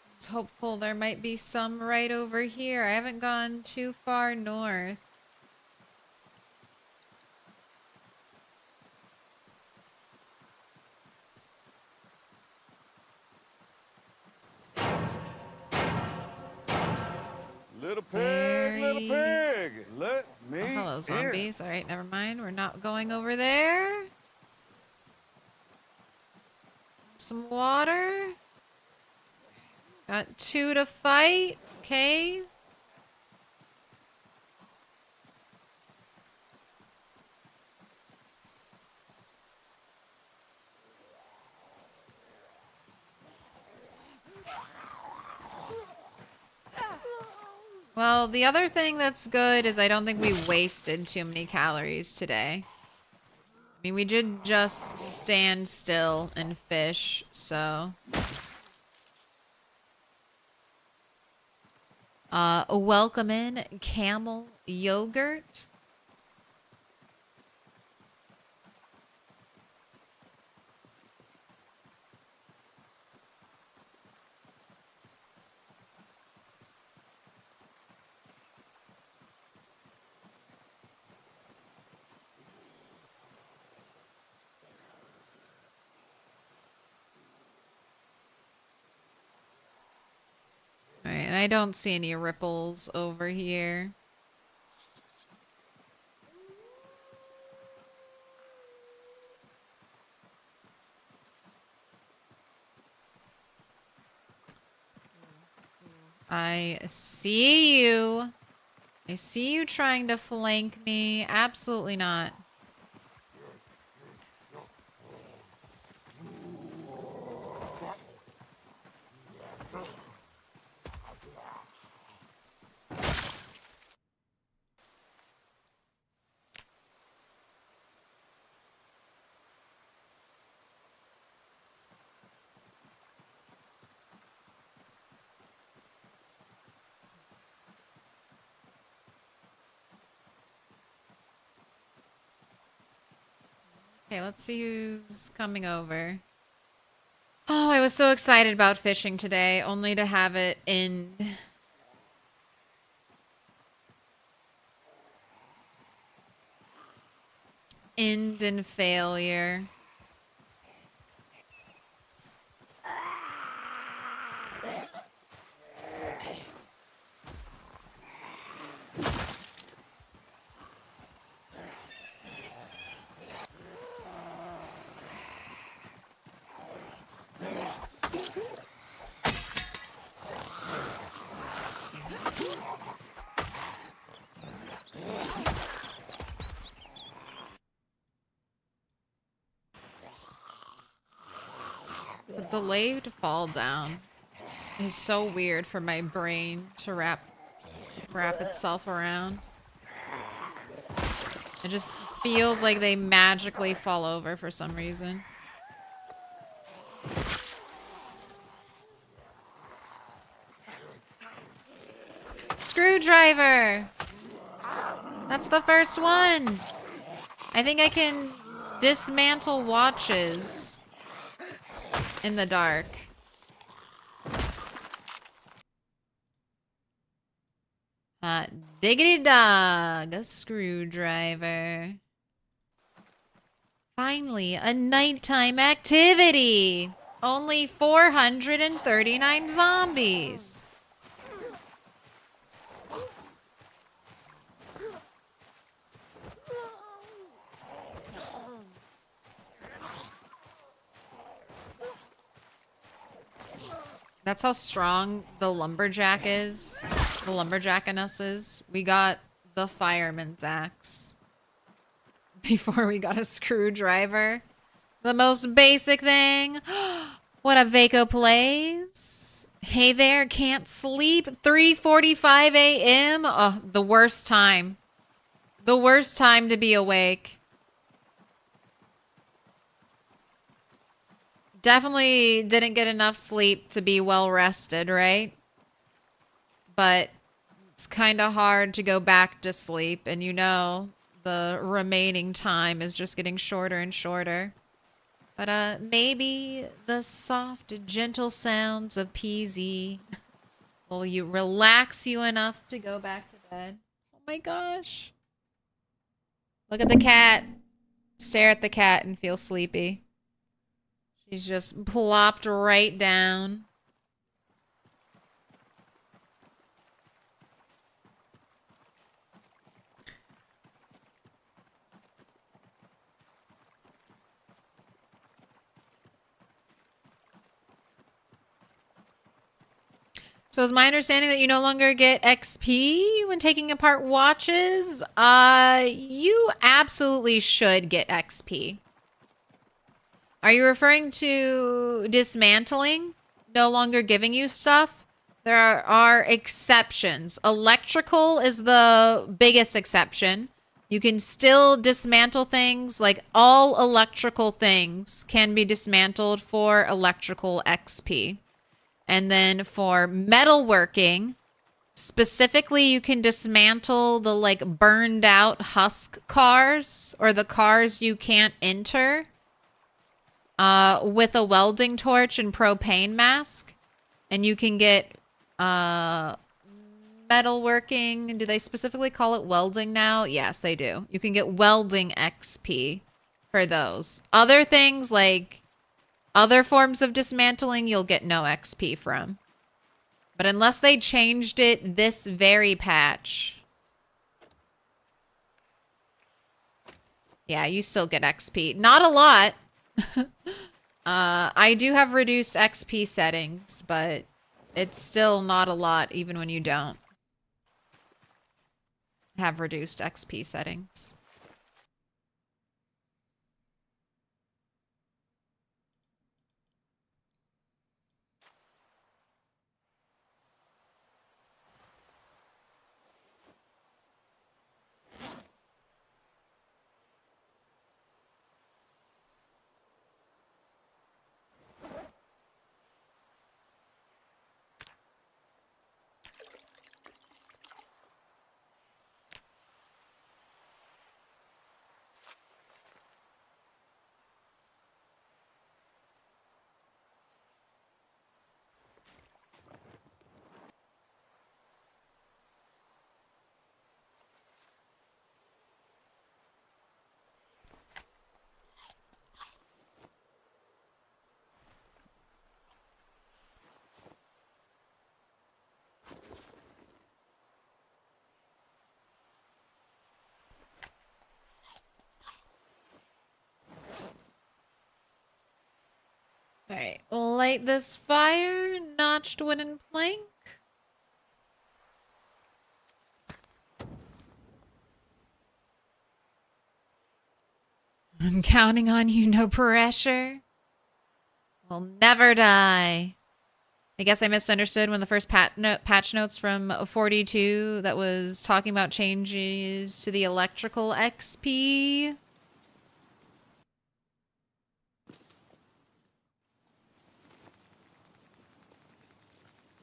I was hopeful there might be some right over here. I haven't gone too far north. Little Very... pig, let me Oh, hello, in. zombies. All right, never mind. We're not going over there. Some water. Got 2 to fight. Okay. Well, the other thing that's good is I don't think we wasted too many calories today. I mean, we did just stand still and fish, so... welcome in camel yogurt. Alright, and I don't see any ripples over here. I see you. I see you trying to flank me. Absolutely not. Okay, let's see who's coming over. Oh, I was so excited about fishing today, only to have it end. End in failure. The delayed fall down is so weird for my brain to wrap itself around. It just feels like they magically fall over for some reason. Screwdriver! That's the first one! I think I can dismantle watches in the dark. Hot diggity dog, a screwdriver. Finally, a nighttime activity. Only 439 zombies. That's how strong the lumberjack is. The lumberjack in us is. We got the fireman's axe before we got a screwdriver. The most basic thing. What up, Vaco plays? Hey there, can't sleep. 3:45 a.m. Oh, the worst time. The worst time to be awake. Definitely didn't get enough sleep to be well rested, right? But it's kind of hard to go back to sleep, and you know the remaining time is just getting shorter and shorter. But maybe the soft, gentle sounds of PZ will relax you enough to go back to bed. Oh my gosh. Look at the cat. Stare at the cat and feel sleepy. She's just plopped right down. So is my understanding that you no longer get XP when taking apart watches? You absolutely should get XP. Are you referring to dismantling no longer giving you stuff? There are exceptions. Electrical is the biggest exception. You can still dismantle things, like all electrical things can be dismantled for electrical XP. And then for metalworking, specifically, you can dismantle the like burned out husk cars or the cars you can't enter with a welding torch and propane mask. And you can get metalworking. Do they specifically call it welding now? Yes, they do. You can get welding XP for those. Other things like other forms of dismantling, you'll get no XP from. But unless they changed it this very patch, yeah, you still get XP. Not a lot. I do have reduced XP settings, but it's still not a lot even when you don't have reduced XP settings. All right, light this fire, notched wooden plank. I'm counting on you, no pressure. We'll never die. I guess I misunderstood when the first patch notes from 42 that was talking about changes to the electrical XP.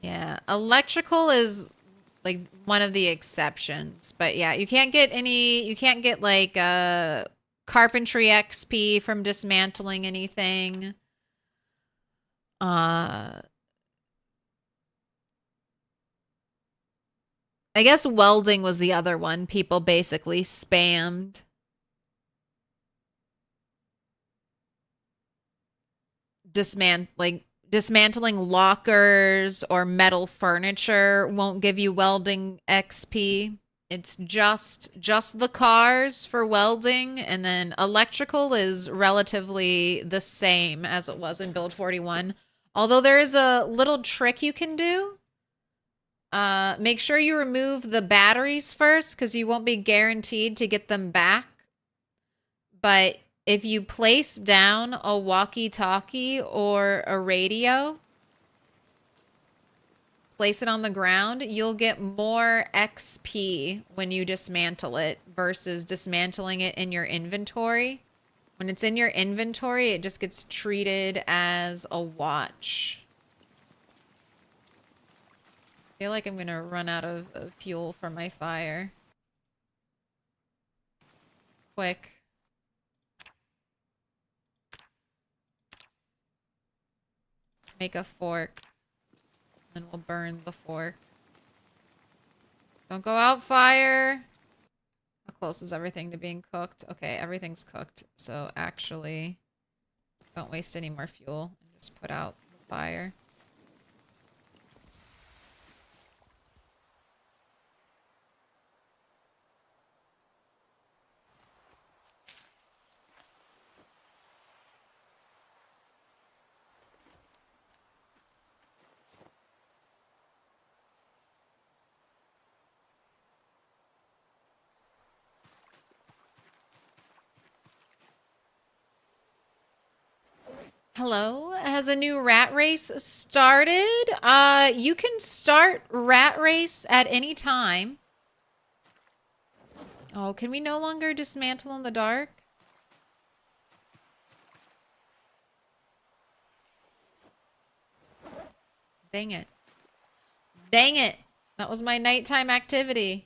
Yeah, electrical is like one of the exceptions, but yeah, you can't get like carpentry XP from dismantling anything. I guess welding was the other one people basically spammed. Dismantling lockers or metal furniture won't give you welding XP. It's just the cars for welding, and then electrical is relatively the same as it was in build 41. Although there is a little trick you can do. Make sure you remove the batteries first, because you won't be guaranteed to get them back. But if you place down a walkie-talkie or a radio, place it on the ground, you'll get more XP when you dismantle it versus dismantling it in your inventory. When it's in your inventory, it just gets treated as a watch. I feel like I'm gonna run out of fuel for my fire. Quick. Make a fork. And we'll burn the fork. Don't go out, fire! How close is everything to being cooked? Okay, everything's cooked. So actually, don't waste any more fuel. And just put out the fire. Hello, has a new rat race started? You can start rat race at any time. Oh, can we no longer dismantle in the dark? Dang it. Dang it. That was my nighttime activity.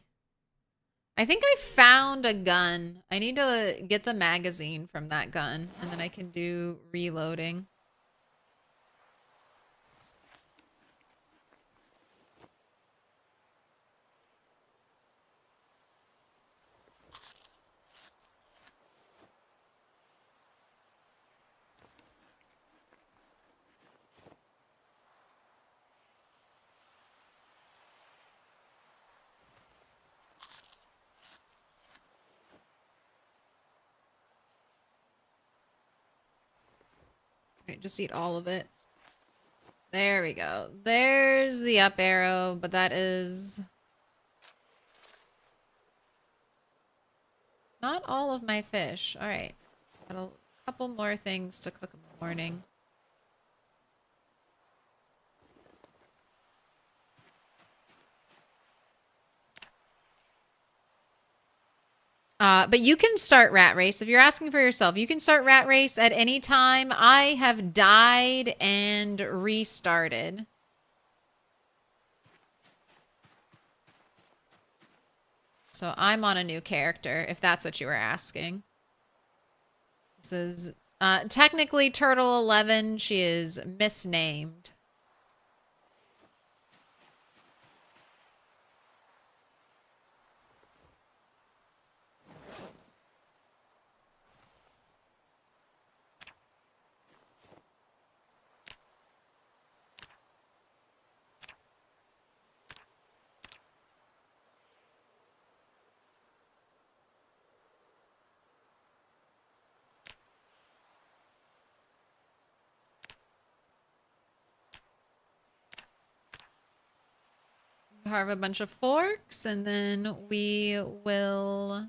I think I found a gun. I need to get the magazine from that gun, and then I can do reloading. Alright, just eat all of it. There we go. There's the up arrow, but that is not all of my fish. Alright. Got a couple more things to cook in the morning. But you can start rat race. If you're asking for yourself, you can start rat race at any time. I have died and restarted. So I'm on a new character, if that's what you were asking. This is technically Turtle 11. She is misnamed. Carve a bunch of forks, and then we will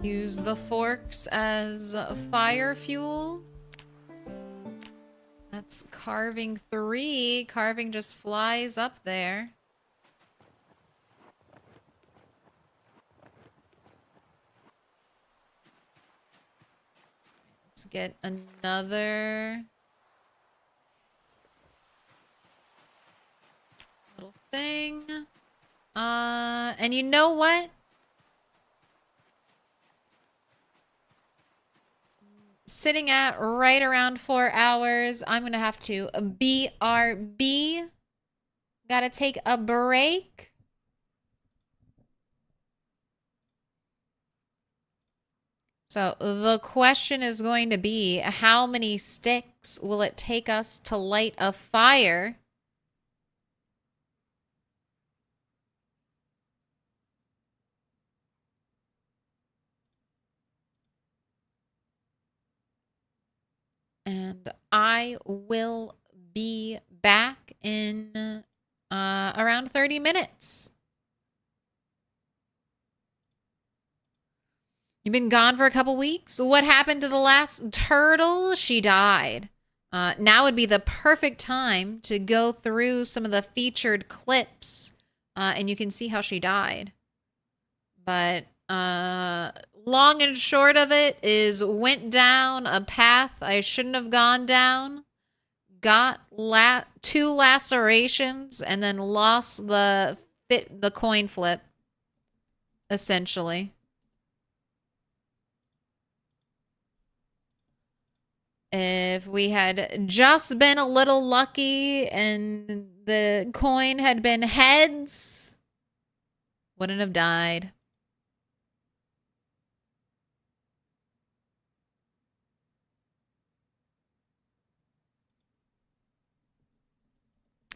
use the forks as fire fuel. That's carving 3. Carving just flies up there. Let's get another little thing. And you know what? Sitting at right around 4 hours. I'm going to have to BRB. Got to take a break. So the question is going to be, how many sticks will it take us to light a fire? And I will be back in around 30 minutes. You've been gone for a couple weeks? What happened to the last turtle? She died. Now would be the perfect time to go through some of the featured clips, and you can see how she died. But long and short of it is, went down a path I shouldn't have gone down, got 2 lacerations, and then lost the coin flip, essentially. If we had just been a little lucky and the coin had been heads, wouldn't have died.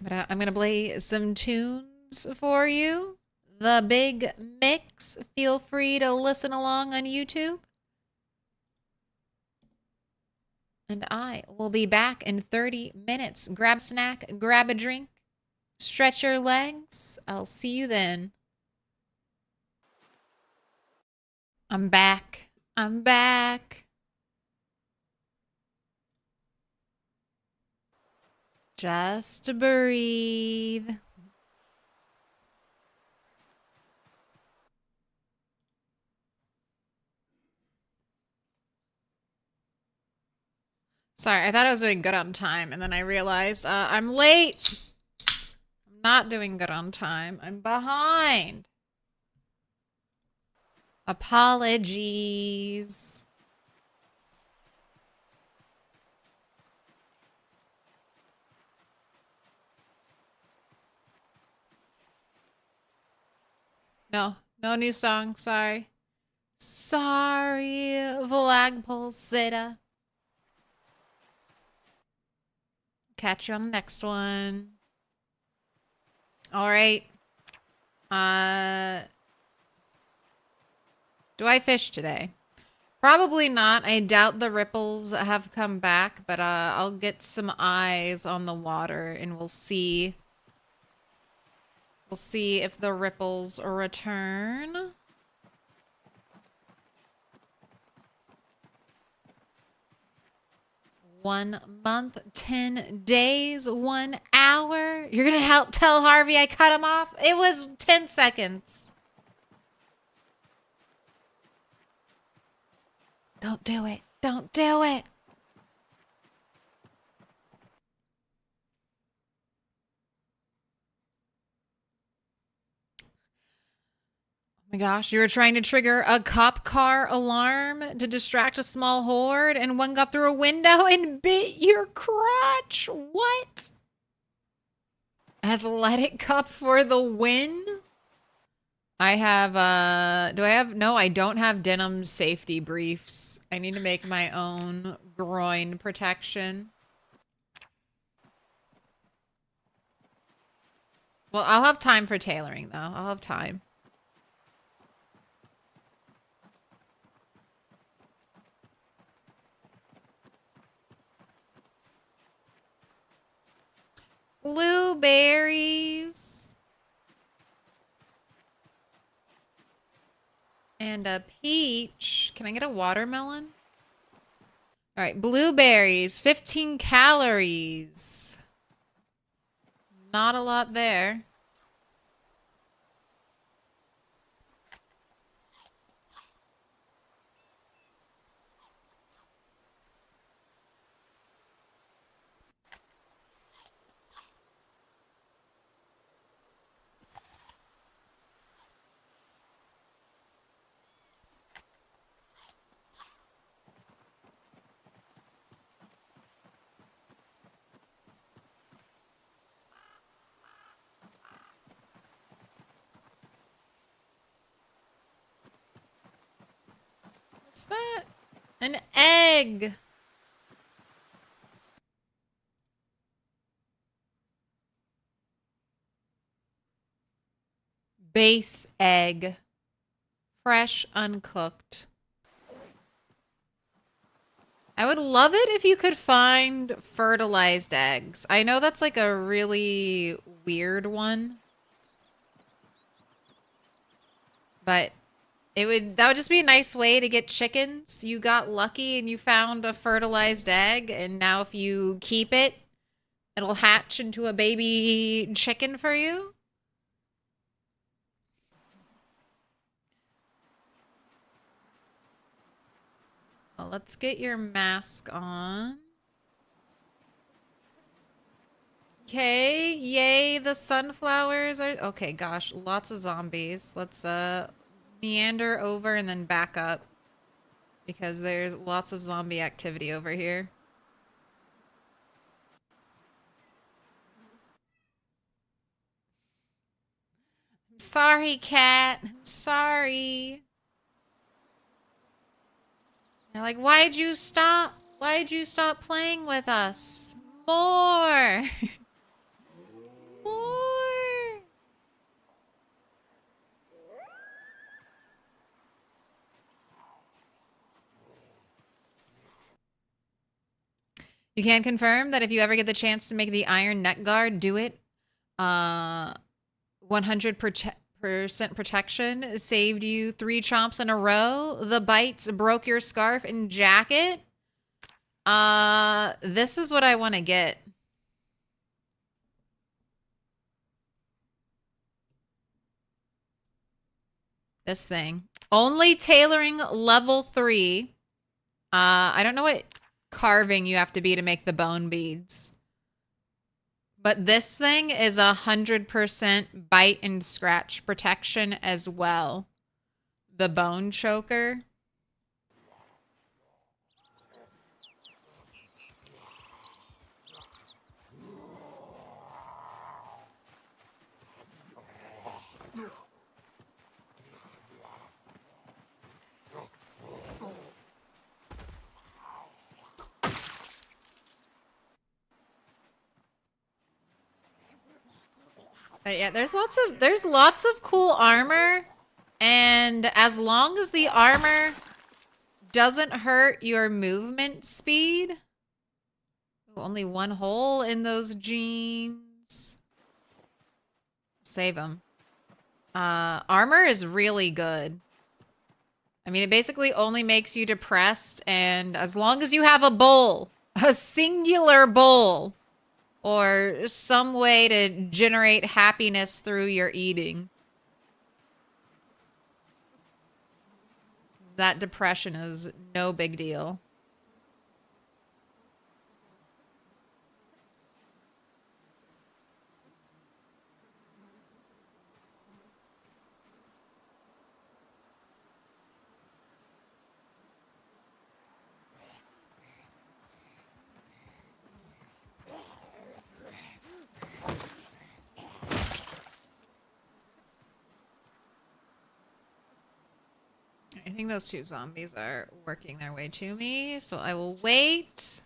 But I'm going to play some tunes for you. The Big Mix. Feel free to listen along on YouTube. And I will be back in 30 minutes. Grab a snack, grab a drink, stretch your legs. I'll see you then. I'm back. I'm back. Just breathe. Sorry, I thought I was doing good on time, and then I realized I'm late. I'm not doing good on time. I'm behind. Apologies. No, no new song. Sorry. Sorry, Flagpole Sitta. Catch you on the next one. All right. Do I fish today? Probably not. I doubt the ripples have come back, but I'll get some eyes on the water and we'll see. We'll see if the ripples return. One month, 10 days, 1 hour. You're gonna help tell Harvey I cut him off? It was 10 seconds. Don't do it. Don't do it. Oh my gosh, you were trying to trigger a cop car alarm to distract a small horde and one got through a window and bit your crotch. What? Athletic Cup for the win? I have, no, I don't have denim safety briefs. I need to make my own groin protection. Well, I'll have time for tailoring, though. I'll have time. Blueberries. And a peach. Can I get a watermelon? All right, blueberries, 15 calories. Not a lot there. What's that? An egg. Base egg. Fresh, uncooked. I would love it if you could find fertilized eggs. I know that's like a really weird one. But that would just be a nice way to get chickens. You got lucky and you found a fertilized egg, and now if you keep it, it'll hatch into a baby chicken for you. Well, let's get your mask on. Okay, yay, the sunflowers are... Okay, gosh, lots of zombies. Let's meander over and then back up, because there's lots of zombie activity over here. I'm sorry, cat. I'm sorry. They're like, why'd you stop? Why'd you stop playing with us? More! More! You can confirm that if you ever get the chance to make the iron neck guard, do it. 100% protection saved you 3 chomps in a row. The bites broke your scarf and jacket. This is what I want to get. This thing. Only tailoring level 3. I don't know what carving you have to be to make the bone beads. But this thing is 100% bite and scratch protection as well. The bone choker. But yeah, there's lots of cool armor, and as long as the armor doesn't hurt your movement speed. Ooh, only one hole in those jeans. Save them. Armor is really good. I mean, it basically only makes you depressed, and as long as you have a bowl, a singular bowl, or some way to generate happiness through your eating, that depression is no big deal. I think those two zombies are working their way to me, so I will wait.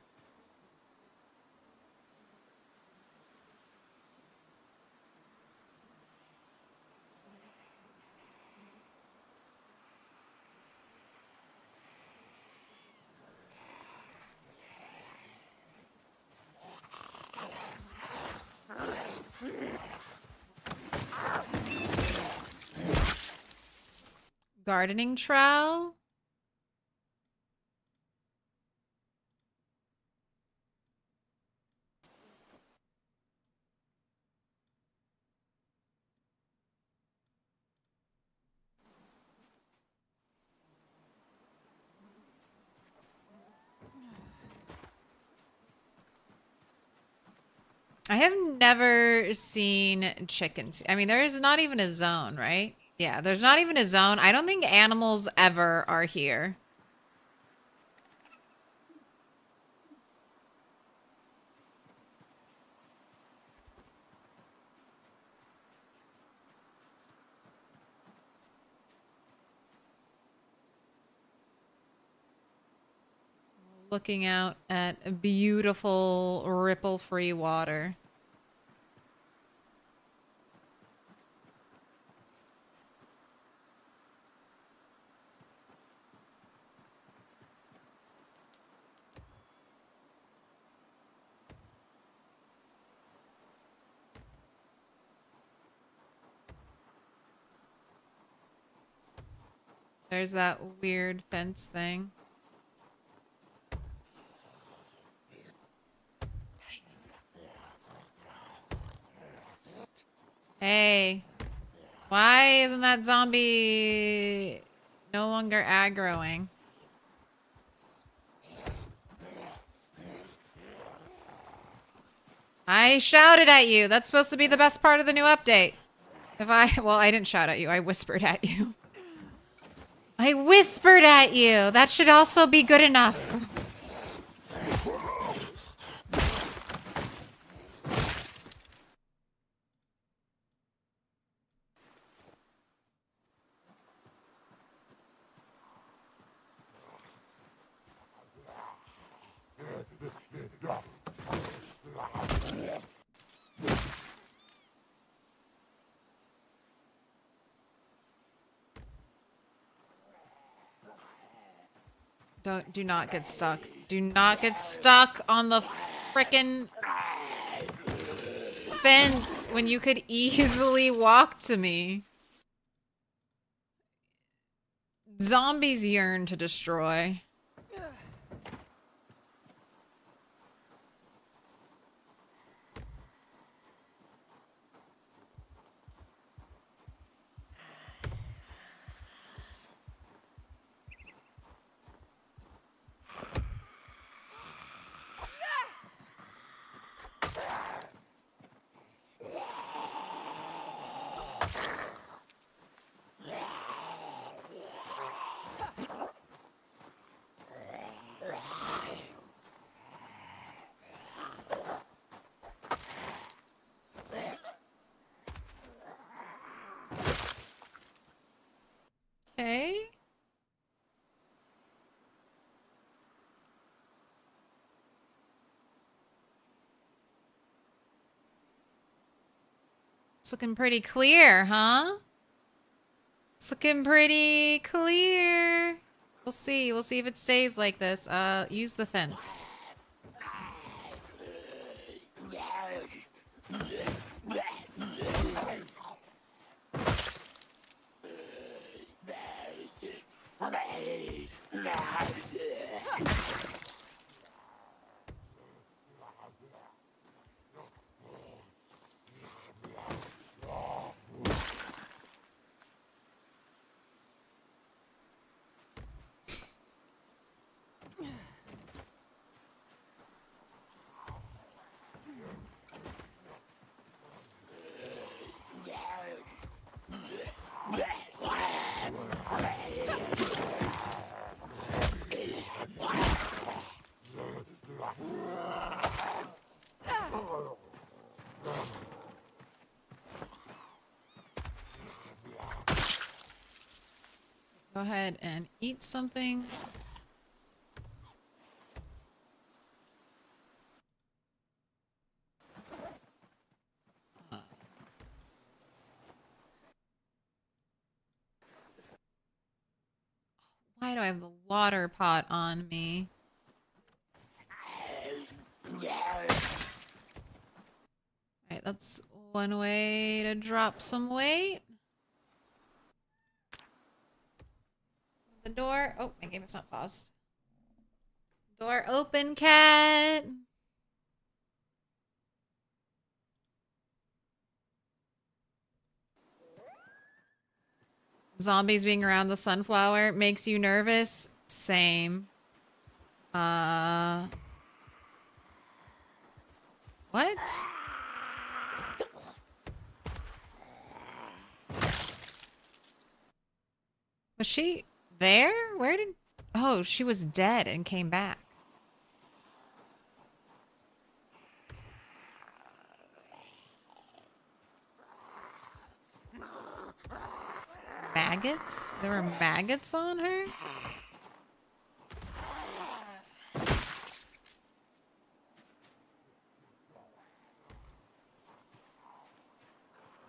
Gardening trowel. I have never seen chickens. I mean, there is not even a zone, right? Yeah, there's not even a zone. I don't think animals ever are here. Looking out at beautiful ripple-free water. There's that weird fence thing. Hey, why isn't that zombie no longer aggroing? I shouted at you. That's supposed to be the best part of the new update. Well, I didn't shout at you. I whispered at you. I whispered at you. That should also be good enough. Do not get stuck. Do not get stuck on the frickin' fence when you could easily walk to me. Zombies yearn to destroy. It's looking pretty clear, huh? It's looking pretty clear. We'll see. We'll see if it stays like this. Use the fence. Go ahead and eat something. Why do I have the water pot on me? Alright, that's one way to drop some weight. The door. Oh, my game is not paused. Door open, cat. Zombies being around the sunflower makes you nervous? Same. What? Was she there? Where did... Oh, she was dead and came back. Maggots? There were maggots on her?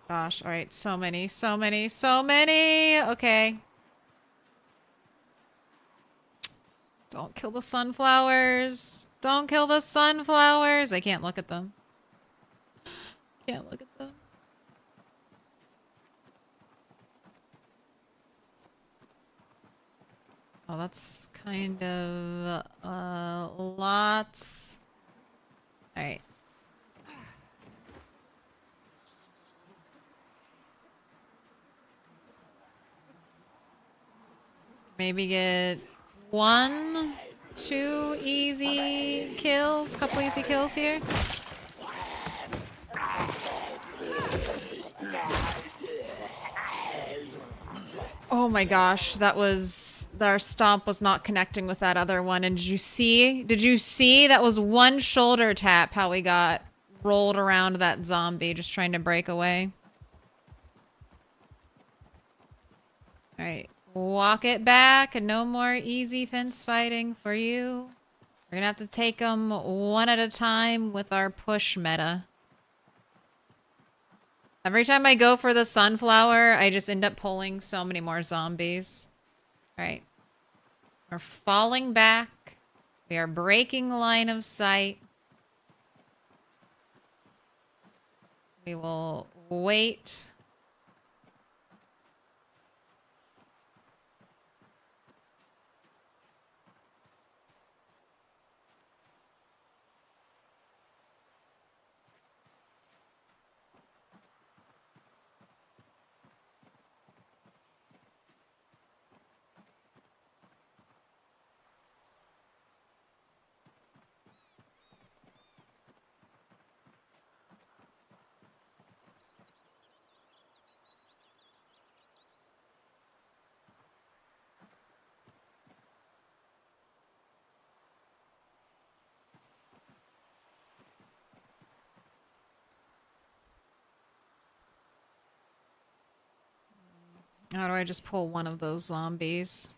Gosh, alright, so many, so many, so many! Okay. Don't kill the sunflowers! Don't kill the sunflowers! I can't look at them. Can't look at them. Oh, that's kind of, lots. Alright. Maybe get 1, 2 easy kills. Couple easy kills here. Oh my gosh, that was... Our stomp was not connecting with that other one. And did you see? Did you see? That was one shoulder tap how we got rolled around that zombie just trying to break away. Alright. Walk it back and no more easy fence fighting for you. We're gonna have to take them one at a time with our push meta. Every time I go for the sunflower, I just end up pulling so many more zombies. Alright. We're falling back. We are breaking line of sight. We will wait. How do I just pull one of those zombies?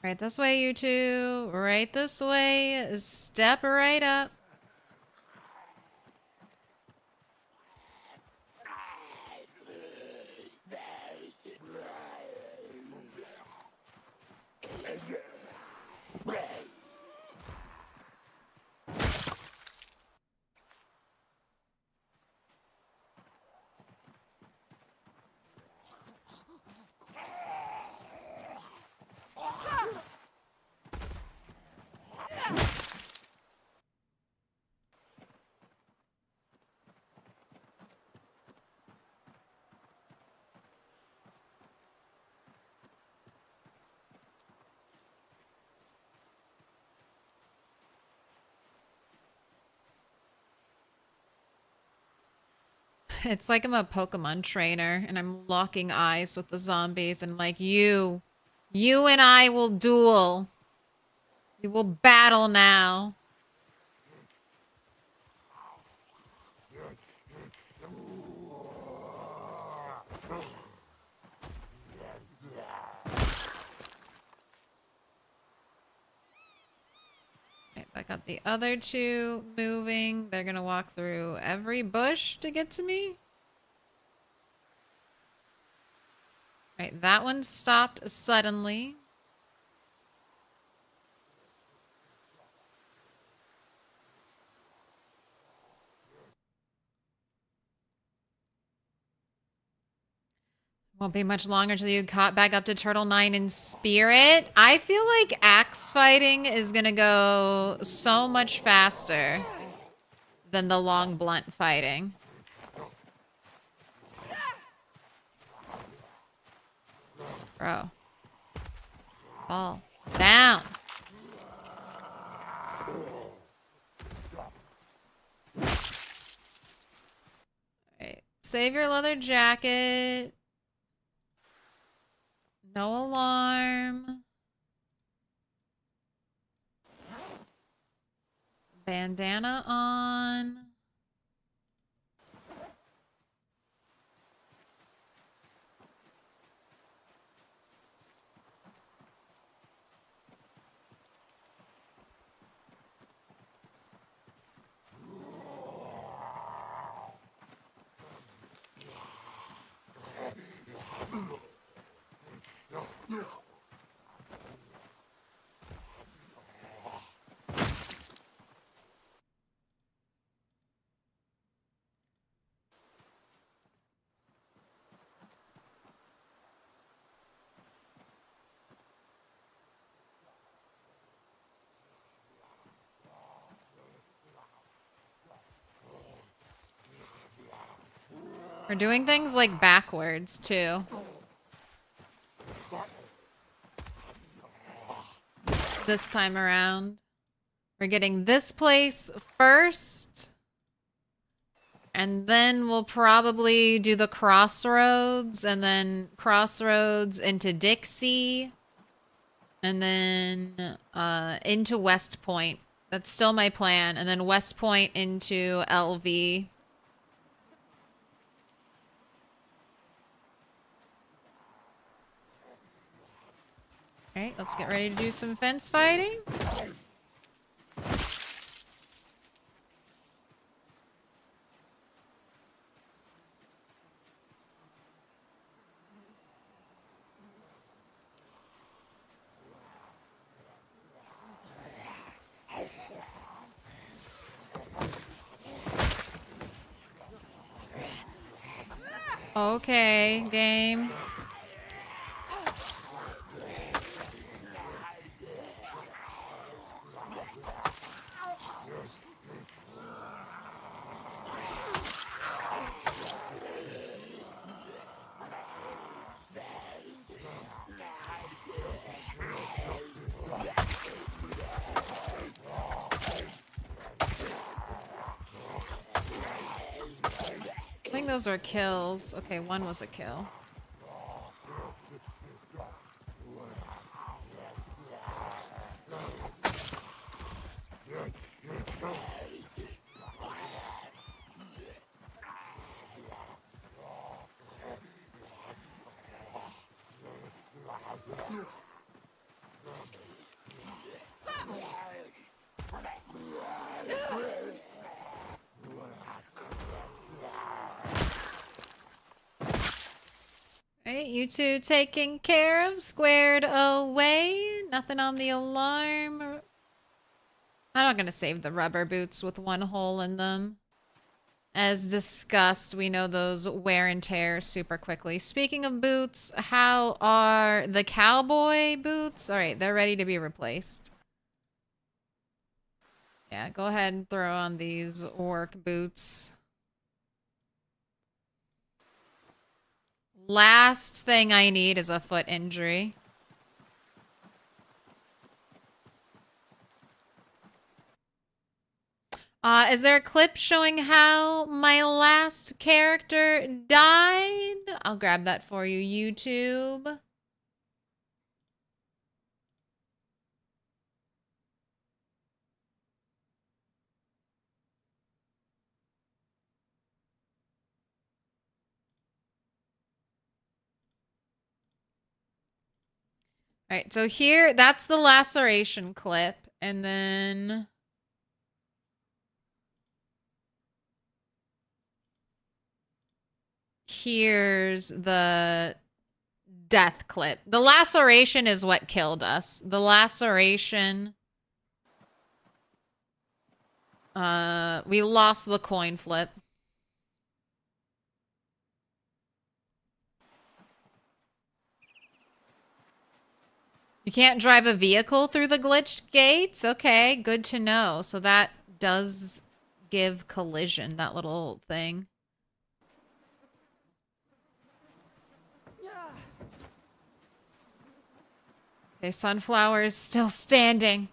Right this way, you two. Right this way. Step right up. It's like I'm a Pokemon trainer and I'm locking eyes with the zombies and I'm like, you and I will duel. We will battle now. Right, I got the other two moving. They're gonna walk through every bush to get to me. Right, that one stopped suddenly. Won't be much longer till you caught back up to Turtle 9 in spirit. I feel like axe fighting is gonna go so much faster than the long blunt fighting. Bro. Fall down. Alright. Save your leather jacket. No alarm. Bandana on. We're doing things like backwards too. This time around. We're getting this place first. And then we'll probably do the crossroads and then crossroads into Dixie. And then into West Point. That's still my plan. And then West Point into LV. Alright, let's get ready to do some fence fighting. Okay, game. I think those were kills. Okay, one was a kill. Alright, you two taken care of, squared away. Nothing on the alarm. I'm not gonna save the rubber boots with one hole in them. As discussed, we know those wear and tear super quickly. Speaking of boots, how are the cowboy boots? Alright, they're ready to be replaced. Yeah, go ahead and throw on these work boots. Last thing I need is a foot injury. Is there a clip showing how my last character died? I'll grab that for you, YouTube. All right, so here, that's the laceration clip. And then... here's the death clip. The laceration is what killed us. The laceration... we lost the coin flip. You can't drive a vehicle through the glitched gates? Okay, good to know. So that does give collision, that little thing. Okay, Sunflower is still standing.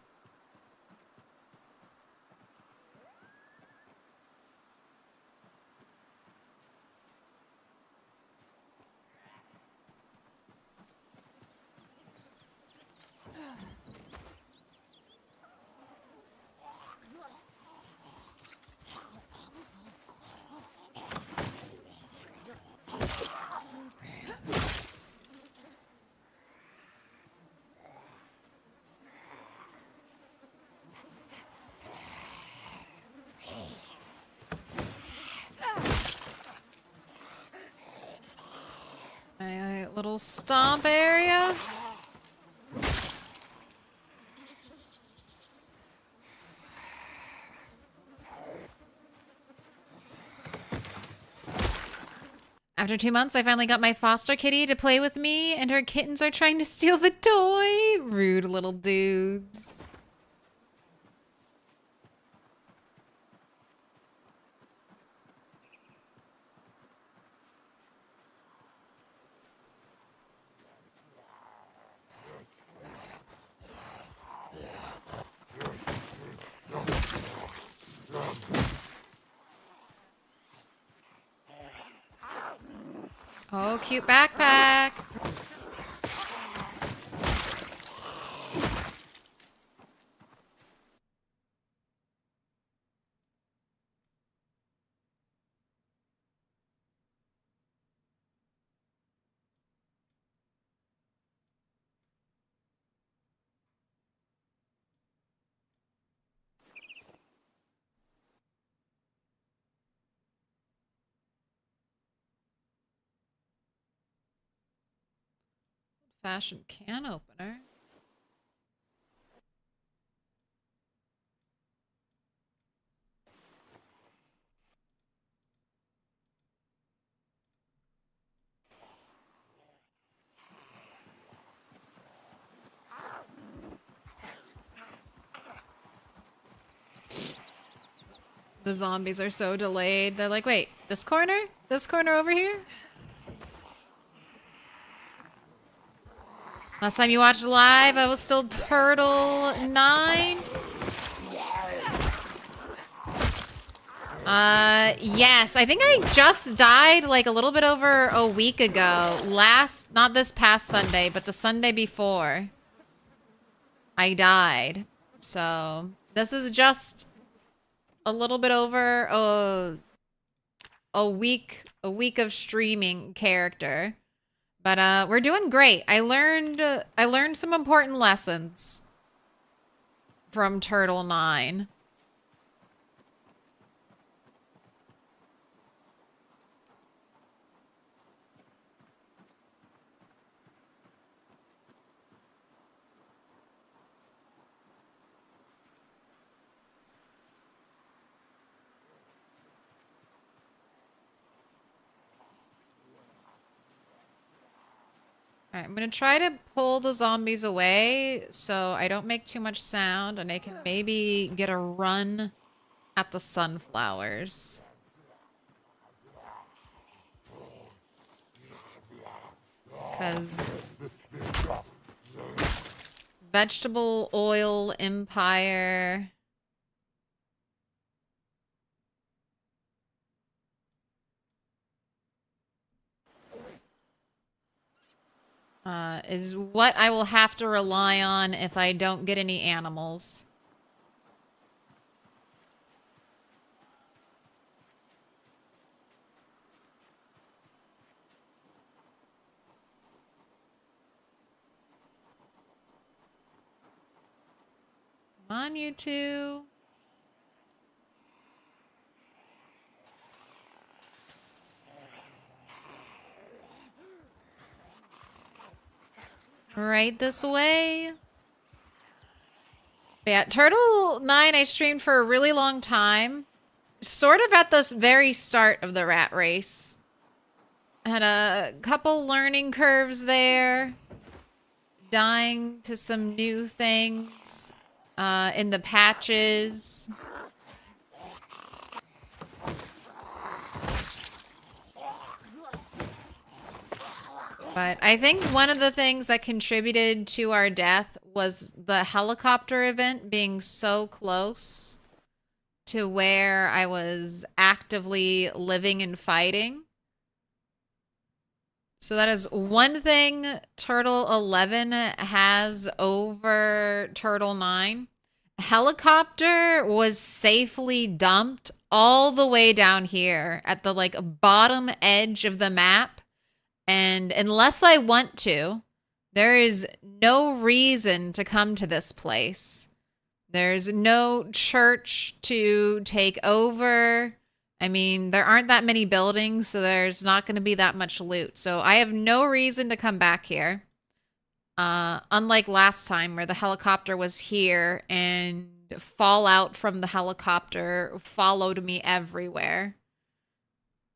My little stomp area. After 2 months, I finally got my foster kitty to play with me, and her kittens are trying to steal the toy. Rude little dudes. Oh, cute backpack. Fashion can opener. The zombies are so delayed. They're like, wait, this corner? This corner over here? Last time you watched live, I was still Turtle 9. Yes, I think I just died like a little bit over a week ago. Not this past Sunday, but the Sunday before. I died. So, this is just a little bit over a week of streaming character. But we're doing great. I learned some important lessons from Turtle 9. Alright, I'm gonna try to pull the zombies away so I don't make too much sound and I can maybe get a run at the sunflowers. Because vegetable oil empire. Is what I will have to rely on if I don't get any animals. Come on, you two. Right this way. Yeah, Turtle 9 I streamed for a really long time. Sort of at the very start of the rat race. Had a couple learning curves there. Dying to some new things in the patches. But I think one of the things that contributed to our death was the helicopter event being so close to where I was actively living and fighting. So that is one thing Turtle 11 has over Turtle 9. Helicopter was safely dumped all the way down here at the like bottom edge of the map. And unless I want to, there is no reason to come to this place. There's no church to take over. I mean, there aren't that many buildings, so there's not going to be that much loot. So I have no reason to come back here. Unlike last time where the helicopter was here and fallout from the helicopter followed me everywhere.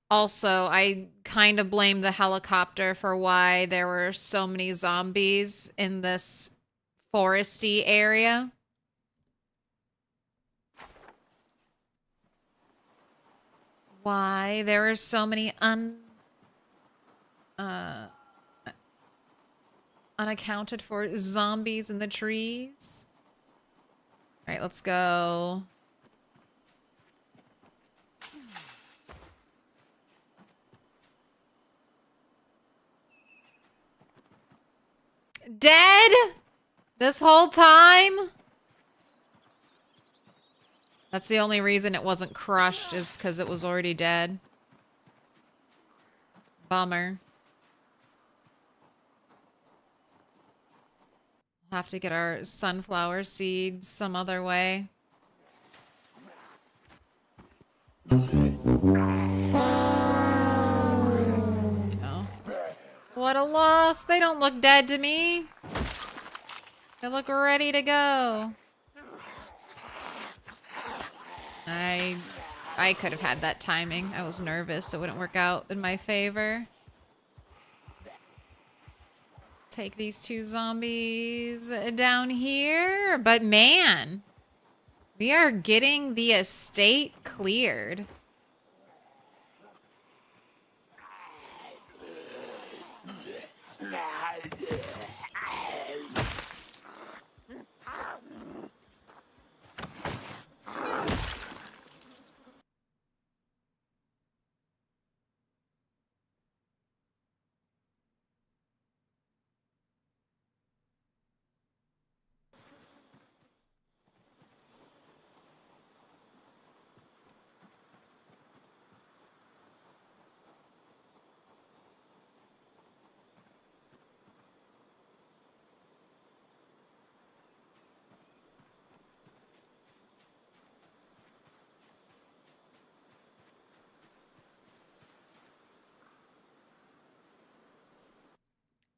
Also, I kind of blame the helicopter for why there were so many zombies in this foresty area. Why there were so many unaccounted for zombies in the trees. All right, let's go. Dead this whole time? That's the only reason it wasn't crushed is because it was already dead. Bummer. Have to get our sunflower seeds some other way. Oh. What a loss. They don't look dead to me. They look ready to go. I could have had that timing. I was nervous. It wouldn't work out in my favor. Take these two zombies down here. But man, we are getting the estate cleared.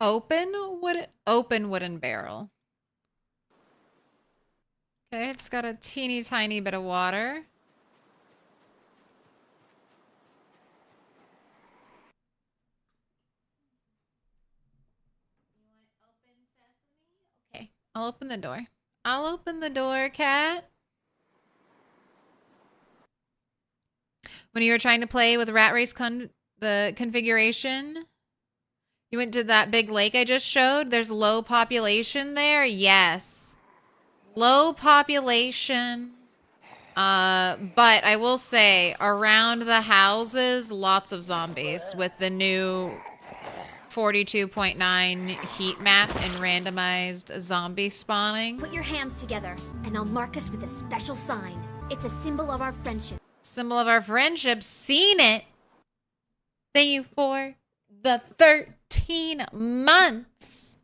Open wooden barrel. Okay, it's got a teeny tiny bit of water. I'll open the door. I'll open the door, cat. When you were trying to play with Rat Race the configuration, you went to that big lake I just showed. There's low population there. Yes. Low population. But I will say, around the houses, lots of zombies with the new 42.9 heat map and randomized zombie spawning. Put your hands together, and I'll mark us with a special sign. It's a symbol of our friendship. Symbol of our friendship. Seen it. Thank you for the 13 months.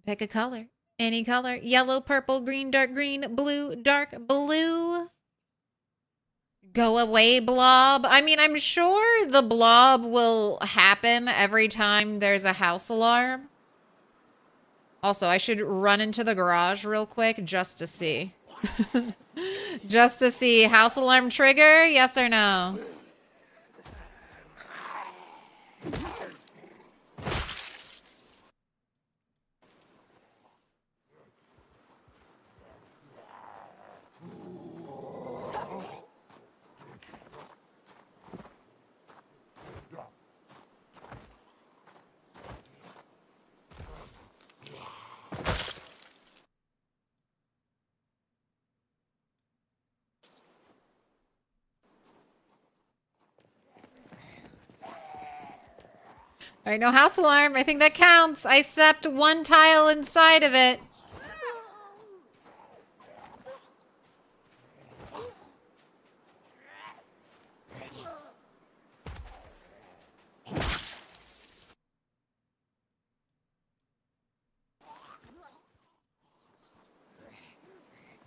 Pick a color. Any color. Yellow, purple, green, dark green, blue, dark blue. Go away, blob. I mean, I'm sure the blob will happen every time there's a house alarm. Also, I should run into the garage real quick just to see. Just to see. House alarm trigger, yes or no? All right, no house alarm. I think that counts. I stepped one tile inside of it.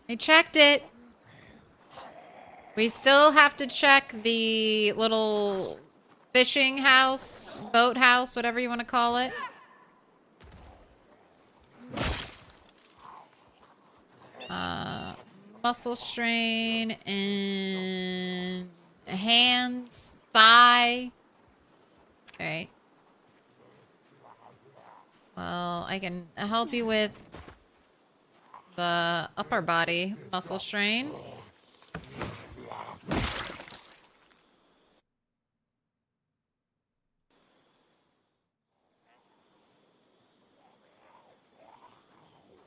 I checked it. We still have to check the little fishing house, boat house, whatever you want to call it. Muscle strain and hands, thigh. All right. Well, I can help you with the upper body muscle strain.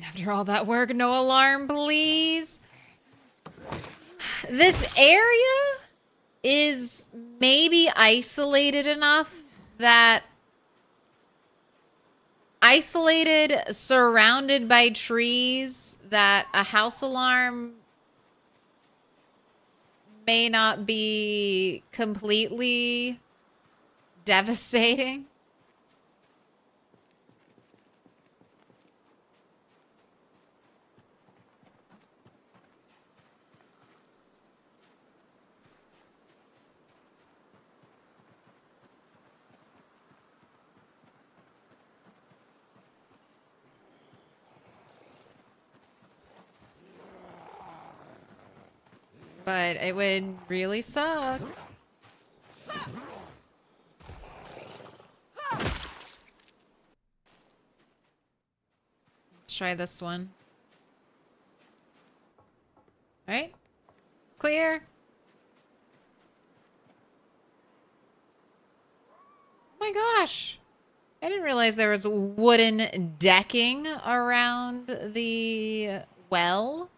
After all that work, no alarm, please. This area is maybe isolated enough that surrounded by trees, that a house alarm may not be completely devastating. But it would really suck. Let's try this one. All right. Clear. Oh my gosh. I didn't realize there was wooden decking around the well.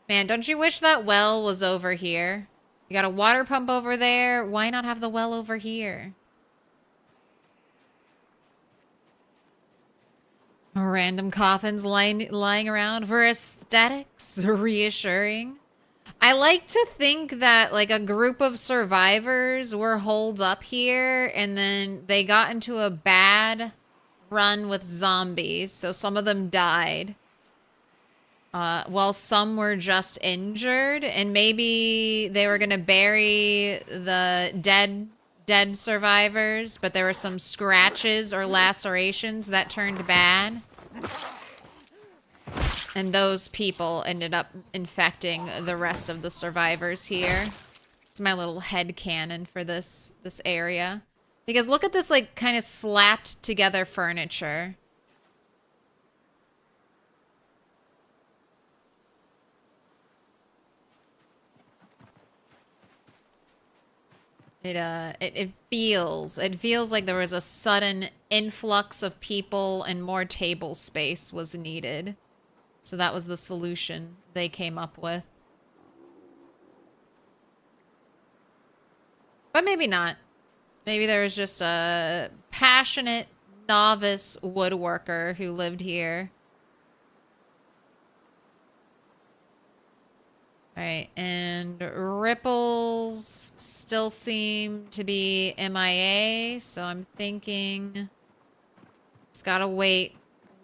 Man, don't you wish that well was over here? You got a water pump over there. Why not have the well over here? Random coffins lying around for aesthetics. Reassuring. I like to think that like a group of survivors were holed up here and then they got into a bad run with zombies. So some of them died. While some were just injured, and maybe they were gonna bury the dead survivors, but there were some scratches or lacerations that turned bad. And those people ended up infecting the rest of the survivors here. It's my little head canon for this area. Because look at this, like, kind of slapped together furniture. It feels like there was a sudden influx of people and more table space was needed. So that was the solution they came up with. But maybe not. Maybe there was just a passionate novice woodworker who lived here. Alright, and ripples still seem to be MIA, so I'm thinking it's gotta wait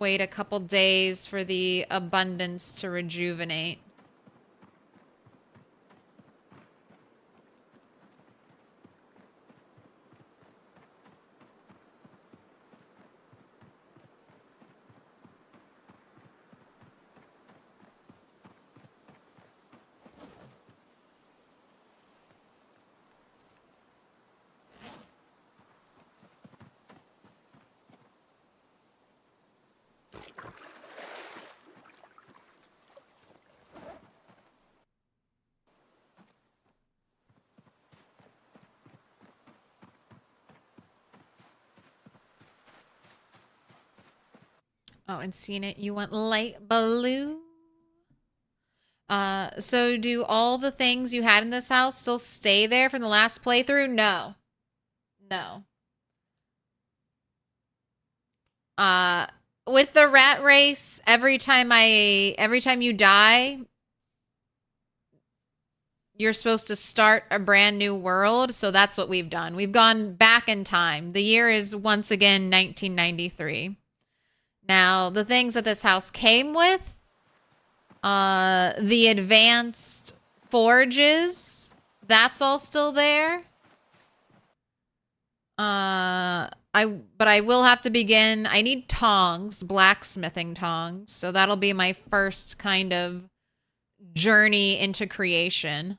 a couple days for the abundance to rejuvenate. Oh, and seen it. You want light blue? So do all the things you had in this house still stay there from the last playthrough? No. No. With the rat race, every time you die, you're supposed to start a brand new world, so that's what we've done. We've gone back in time. The year is once again 1993. Now, the things that this house came with, the advanced forges, that's all still there. But I will have to begin. I need tongs, blacksmithing tongs. So that'll be my first kind of journey into creation.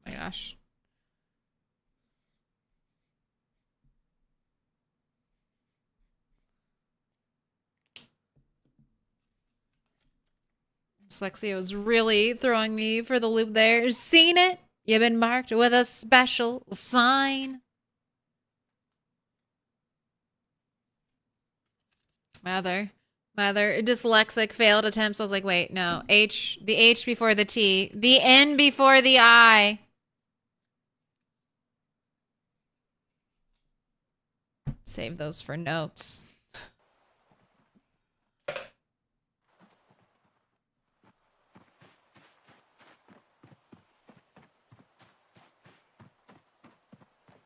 Oh my gosh. Dyslexia was really throwing me for the loop there. Seen it? You've been marked with a special sign. Mother, dyslexic failed attempts. I was like, wait, no. The H before the T. The N before the I. Save those for notes.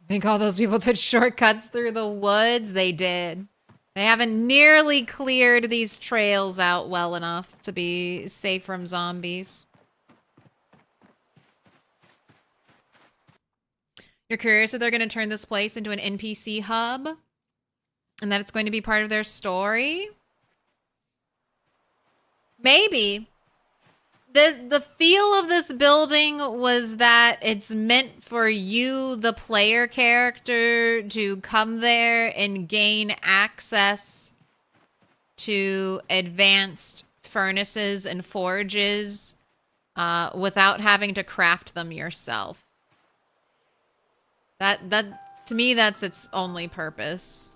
Think all those people took shortcuts through the woods? They did. They haven't nearly cleared these trails out well enough to be safe from zombies. You're curious if they're going to turn this place into an NPC hub? And that it's going to be part of their story? Maybe. The feel of this building was that it's meant for you, the player character, to come there and gain access to advanced furnaces and forges without having to craft them yourself. That to me, that's its only purpose.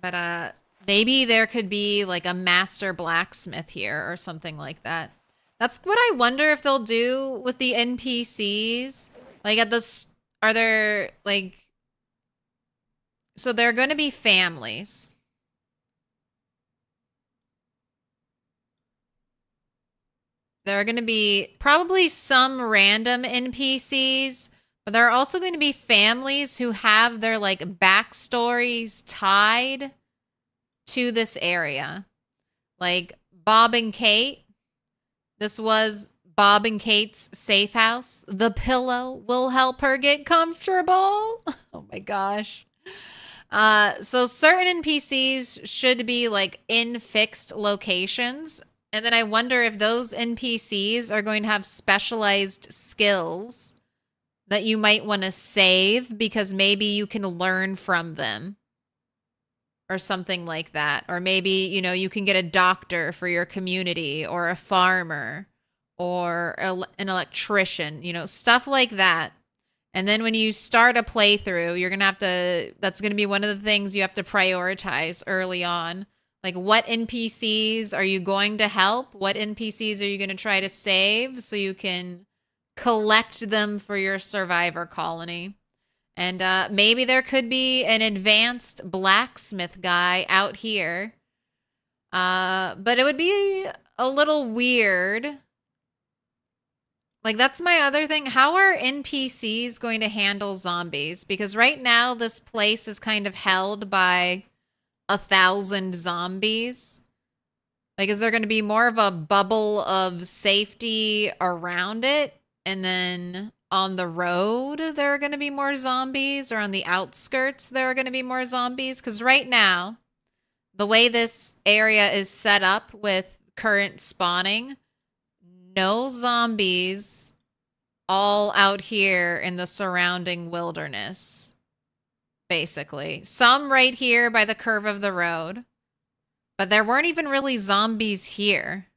But maybe there could be like a master blacksmith here or something like that. That's what I wonder if they'll do with the NPCs. Like are there like, so they're going to be families. There are going to be probably some random NPCs, But there are also going to be families who have their like backstories tied to this area. Like Bob and Kate. This was Bob and Kate's safe house. The pillow will help her get comfortable. Oh my gosh. So certain NPCs should be like in fixed locations. And then I wonder if those NPCs are going to have specialized skills that you might want to save because maybe you can learn from them or something like that. Or maybe, you know, you can get a doctor for your community or a farmer or an electrician, you know, stuff like that. And then when you start a playthrough, you're going to have to, that's going to be one of the things you have to prioritize early on. Like, what NPCs are you going to help? What NPCs are you going to try to save so you can collect them for your survivor colony? And maybe there could be an advanced blacksmith guy out here. But it would be a little weird. Like, that's my other thing. How are NPCs going to handle zombies? Because right now, this place is kind of held by 1,000 zombies. Like, is there going to be more of a bubble of safety around it? And then on the road, there are going to be more zombies? Or on the outskirts, there are going to be more zombies? Because right now, the way this area is set up with current spawning, no zombies all out here in the surrounding wilderness, basically. Some right here by the curve of the road, but there weren't even really zombies here.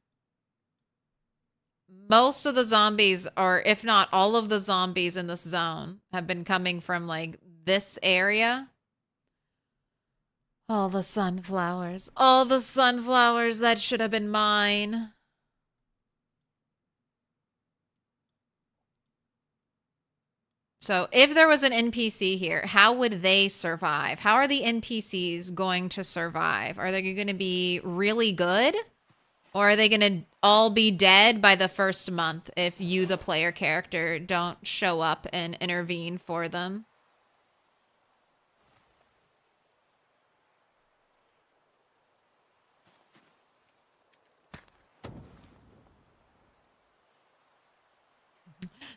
Most of the zombies, or if not all of the zombies in this zone, have been coming from like this area. All the sunflowers. All the sunflowers that should have been mine. So if there was an NPC here, how would they survive? How are the NPCs going to survive? Are they going to be really good? Or are they going to all be dead by the first month if you, the player character, don't show up and intervene for them?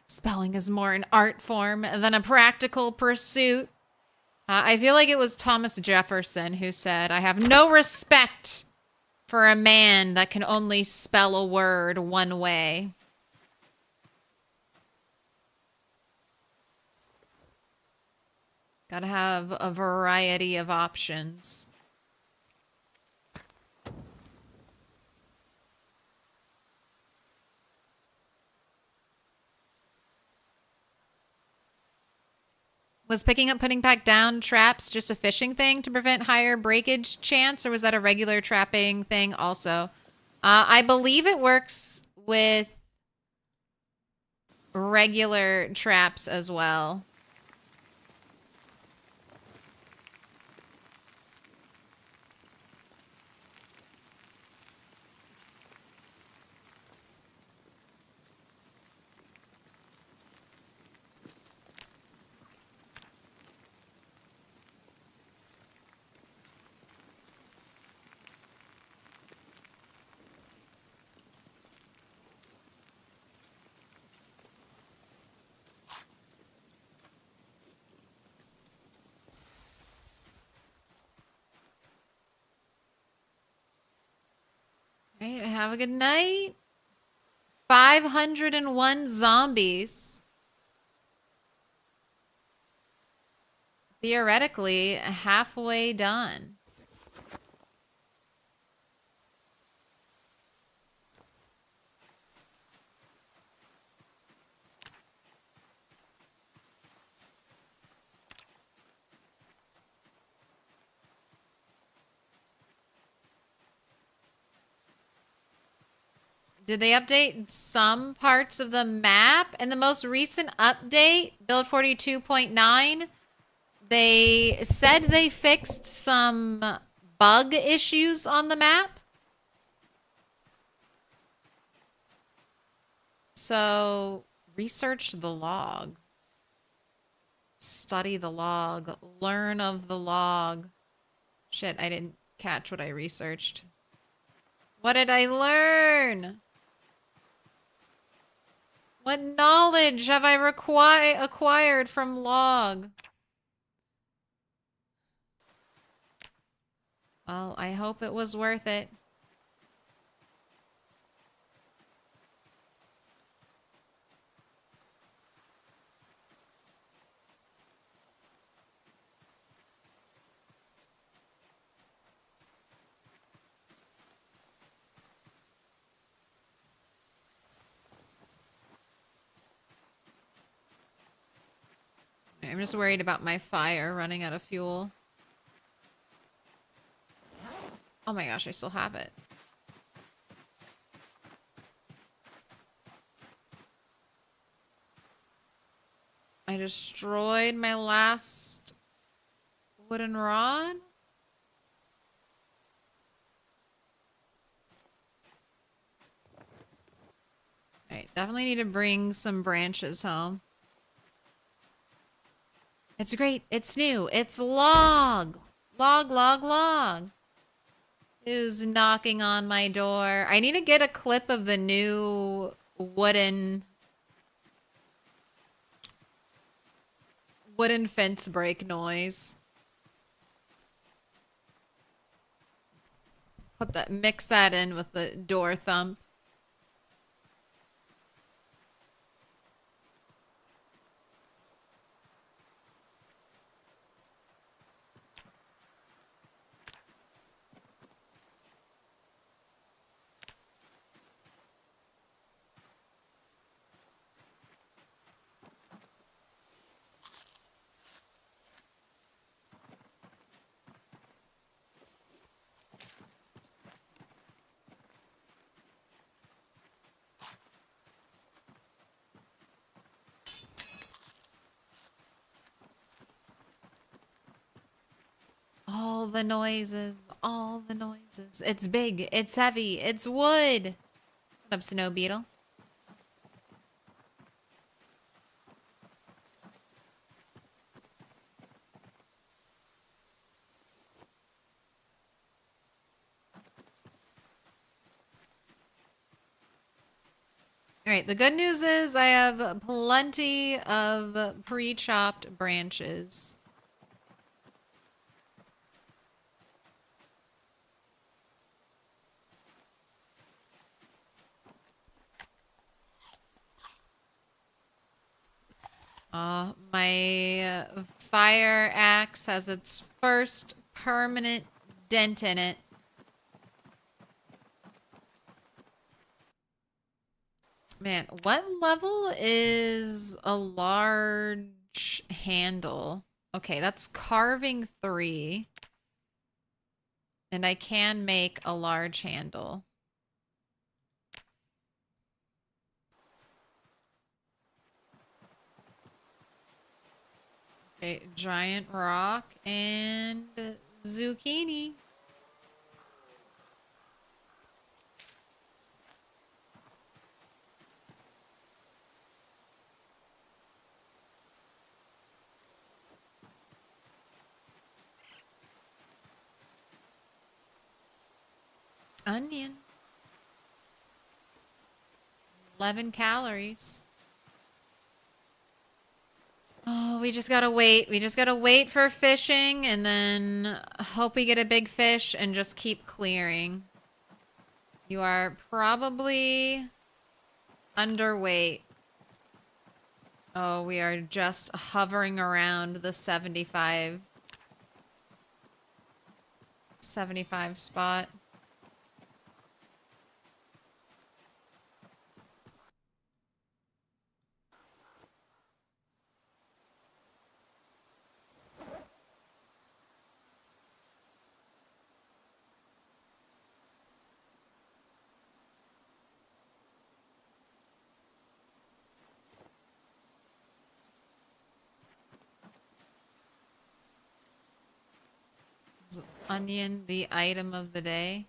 Spelling is more an art form than a practical pursuit. I feel like it was Thomas Jefferson who said, "I have no respect for a man that can only spell a word one way." Gotta have a variety of options. Was picking up, putting back down traps just a fishing thing to prevent higher breakage chance, or was that a regular trapping thing also? I believe it works with regular traps as well. All right, have a good night. 501 zombies. Theoretically, halfway done. Did they update some parts of the map? In the most recent update, Build 42.9, they said they fixed some bug issues on the map. So, research the log. Study the log. Learn of the log. Shit, I didn't catch what I researched. What did I learn? What knowledge have I acquired from log? Well, I hope it was worth it. I'm just worried about my fire running out of fuel. Oh my gosh, I still have it. I destroyed my last wooden rod. Alright, definitely need to bring some branches home. It's great. It's new. It's log. Log, log, log. Who's knocking on my door? I need to get a clip of the new wooden fence break noise. Mix that in with the door thump. All the noises, all the noises. It's big, it's heavy, it's wood. What up, Snow Beetle? All right, the good news is I have plenty of pre-chopped branches. My fire axe has its first permanent dent in it. Man, what level is a large handle? Okay, that's carving 3. And I can make a large handle. Okay, giant rock and zucchini. Onion. 11 calories. Oh, we just gotta wait. We just gotta wait for fishing and then hope we get a big fish and just keep clearing. You are probably underweight. Oh, we are just hovering around the 75 spot. Is onion the item of the day?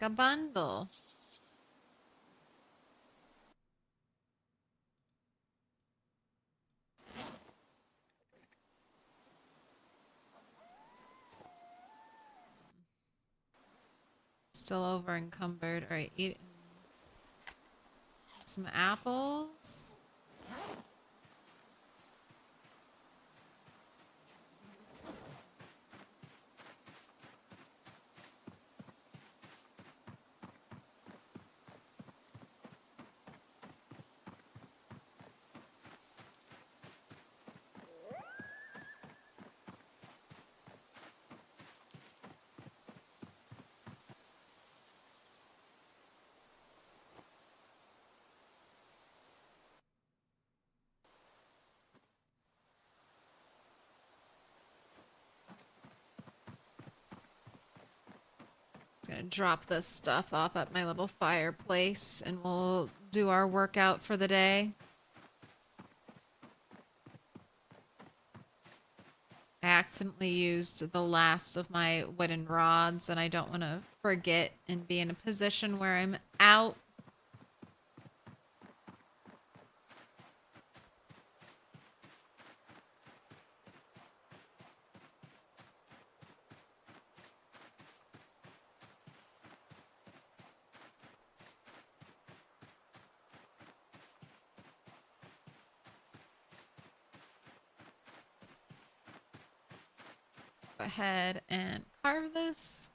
a bundle. Still over encumbered. All right, eat some apples. Just gonna drop this stuff off at my little fireplace and we'll do our workout for the day. I accidentally used the last of my wooden rods and I don't want to forget and be in a position where I'm out. Go ahead and carve this.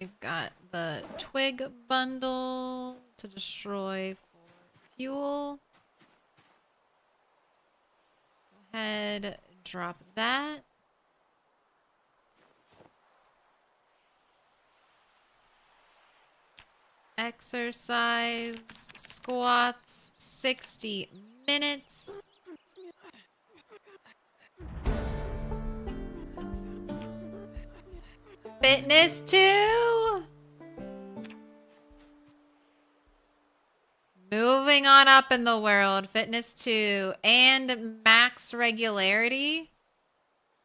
We've got the twig bundle to destroy for fuel. Go ahead, drop that. Exercise, squats, 60 minutes. Fitness 2. Moving on up in the world, fitness 2 and max regularity.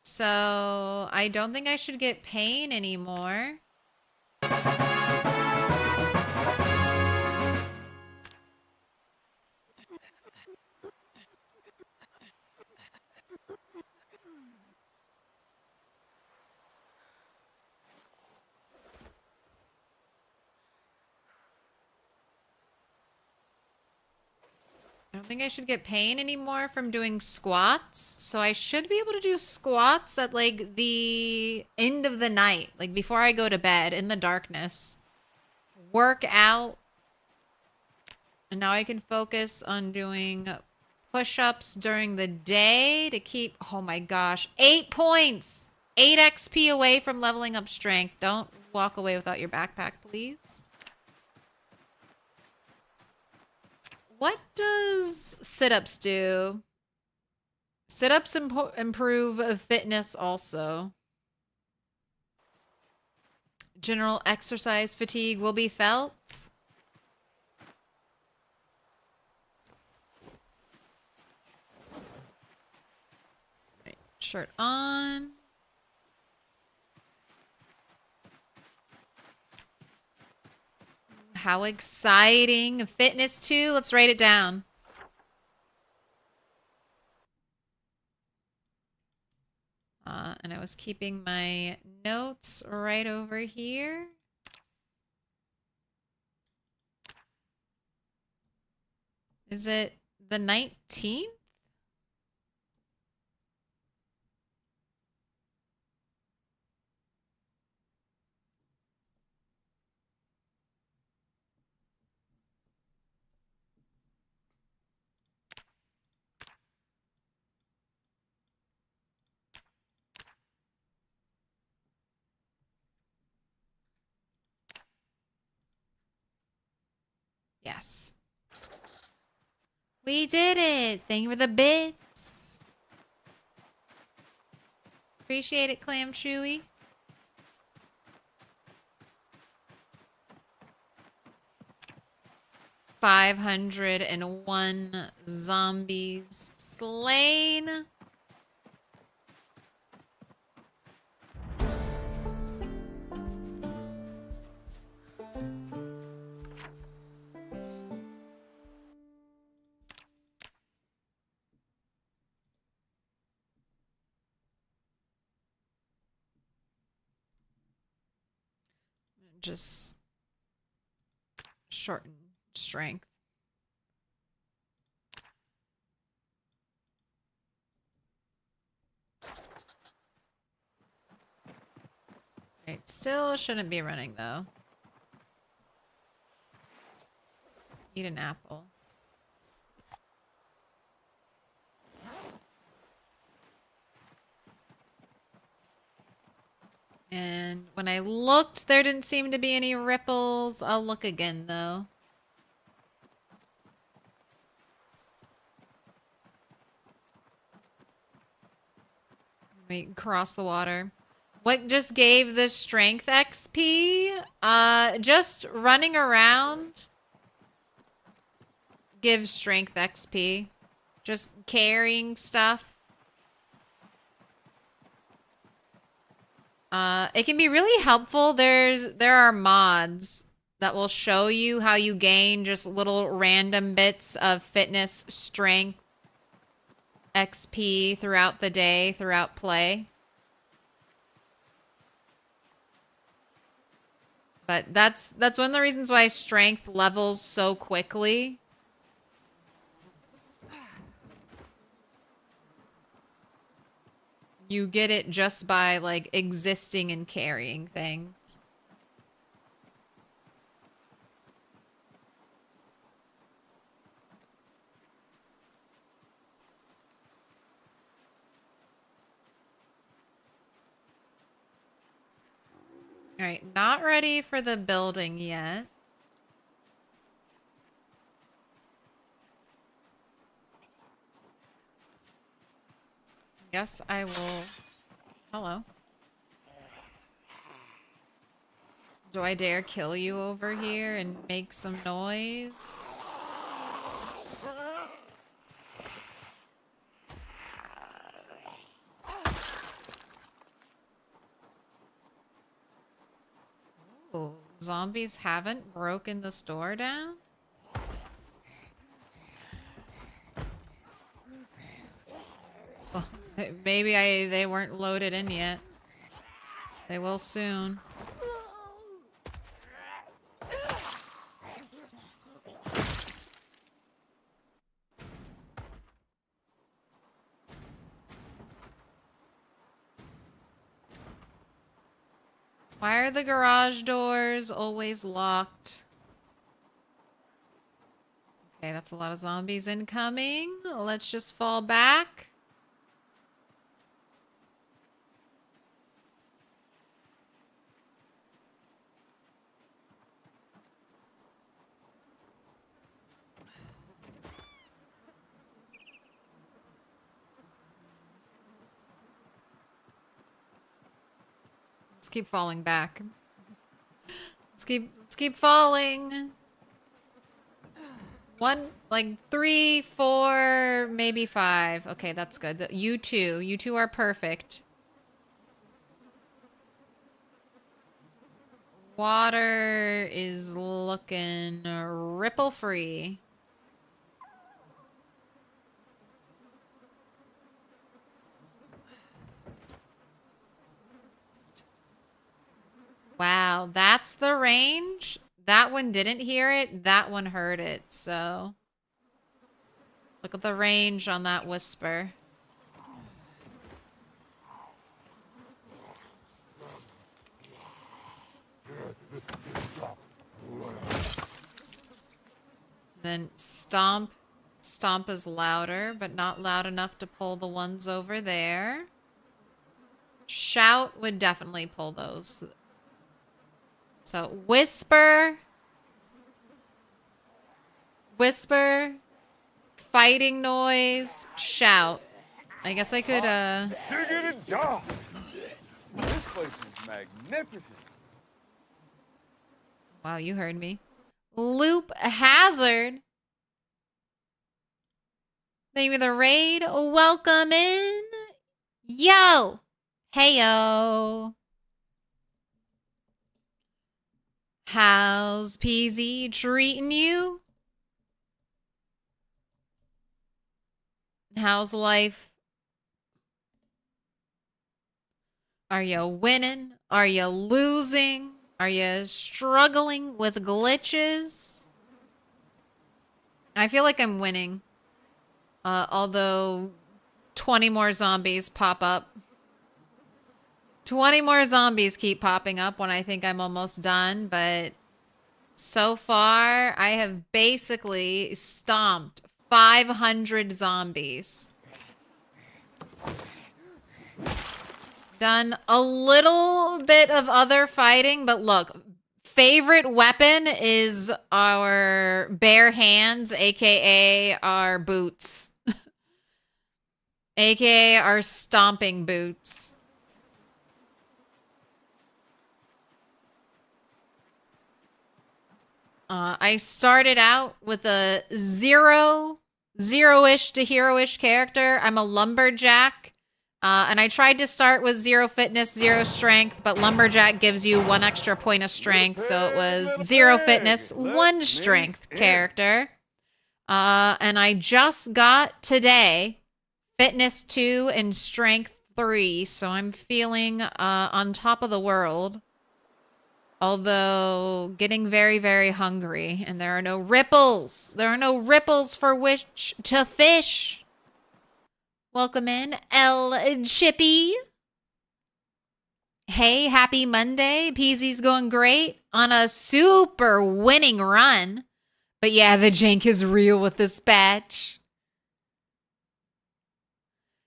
So I don't think I should get pain anymore. I don't think I should get pain anymore from doing squats. So I should be able to do squats at like the end of the night, like before I go to bed in the darkness. Work out. And now I can focus on doing push-ups during the day to keep, oh my gosh, 8 points. 8 XP away from leveling up strength. Don't walk away without your backpack, please. What does sit-ups do? Sit-ups improve fitness also. General exercise fatigue will be felt. Right, shirt on. How exciting. Fitness 2. Let's write it down. And I was keeping my notes right over here. Is it the 19th? Yes. We did it. Thank you for the bits. Appreciate it, Clam Chewy. $501 zombies slain. just shorten strength. Right, still shouldn't be running though. Eat an apple. And when I looked, there didn't seem to be any ripples. I'll look again though. Wait, cross the water. What just gave this strength XP? Just running around gives strength XP. Just carrying stuff. It can be really helpful. There are mods that will show you how you gain just little random bits of fitness, strength, XP throughout the day, throughout play. But that's one of the reasons why strength levels so quickly. You get it just by like existing and carrying things. All right, not ready for the building yet. Guess I will... Hello. Do I dare kill you over here and make some noise? Ooh, zombies haven't broken this door down? Well, maybe they weren't loaded in yet. They will soon. Why are the garage doors always locked? Okay, that's a lot of zombies incoming. Let's just fall back. Let's keep falling back. Let's keep falling. One, like 3, 4, maybe 5. Okay, that's good. You two are perfect. Water is looking ripple free. Wow, that's the range? That one didn't hear it, that one heard it, so... Look at the range on that whisper. Then stomp. Stomp is louder, but not loud enough to pull the ones over there. Shout would definitely pull those. So whisper. Whisper. Fighting noise. Shout. I guess I could, Diggity dog. This place is magnificent. Wow, you heard me. Loop hazard. Thank you for the raid. Welcome in. Yo. Heyo. How's PZ treating you? How's life? Are you winning? Are you losing? Are you struggling with glitches? I feel like I'm winning. Although 20 more zombies pop up. 20 more zombies keep popping up when I think I'm almost done, but so far I have basically stomped 500 zombies. Done a little bit of other fighting, but look, favorite weapon is our bare hands, aka our boots. AKA our stomping boots. I started out with a zero-ish to hero-ish character. I'm a lumberjack. And I tried to start with 0 fitness, 0 strength, but lumberjack gives you 1 extra point of strength, so it was 0 fitness, 1 strength character. And I just got today fitness 2 and strength 3, so I'm feeling on top of the world. Although getting very, very hungry, and there are no ripples. There are no ripples for which to fish. Welcome in, El Chippy. Hey, happy Monday. Peasy's going great on a super winning run. But yeah, the jank is real with this patch.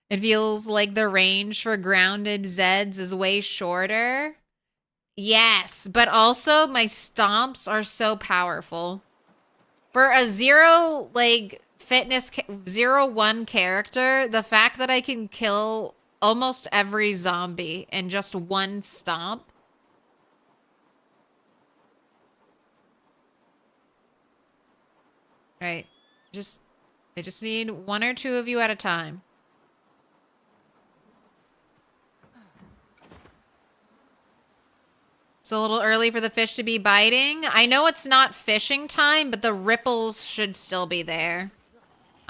It feels like the range for grounded Zeds is way shorter. Yes, but also my stomps are so powerful. For a 0, like, fitness 0-1 character, the fact that I can kill almost every zombie in just 1 stomp. Right. I just need 1 or 2 of you at a time. It's a little early for the fish to be biting. I know it's not fishing time, but the ripples should still be there.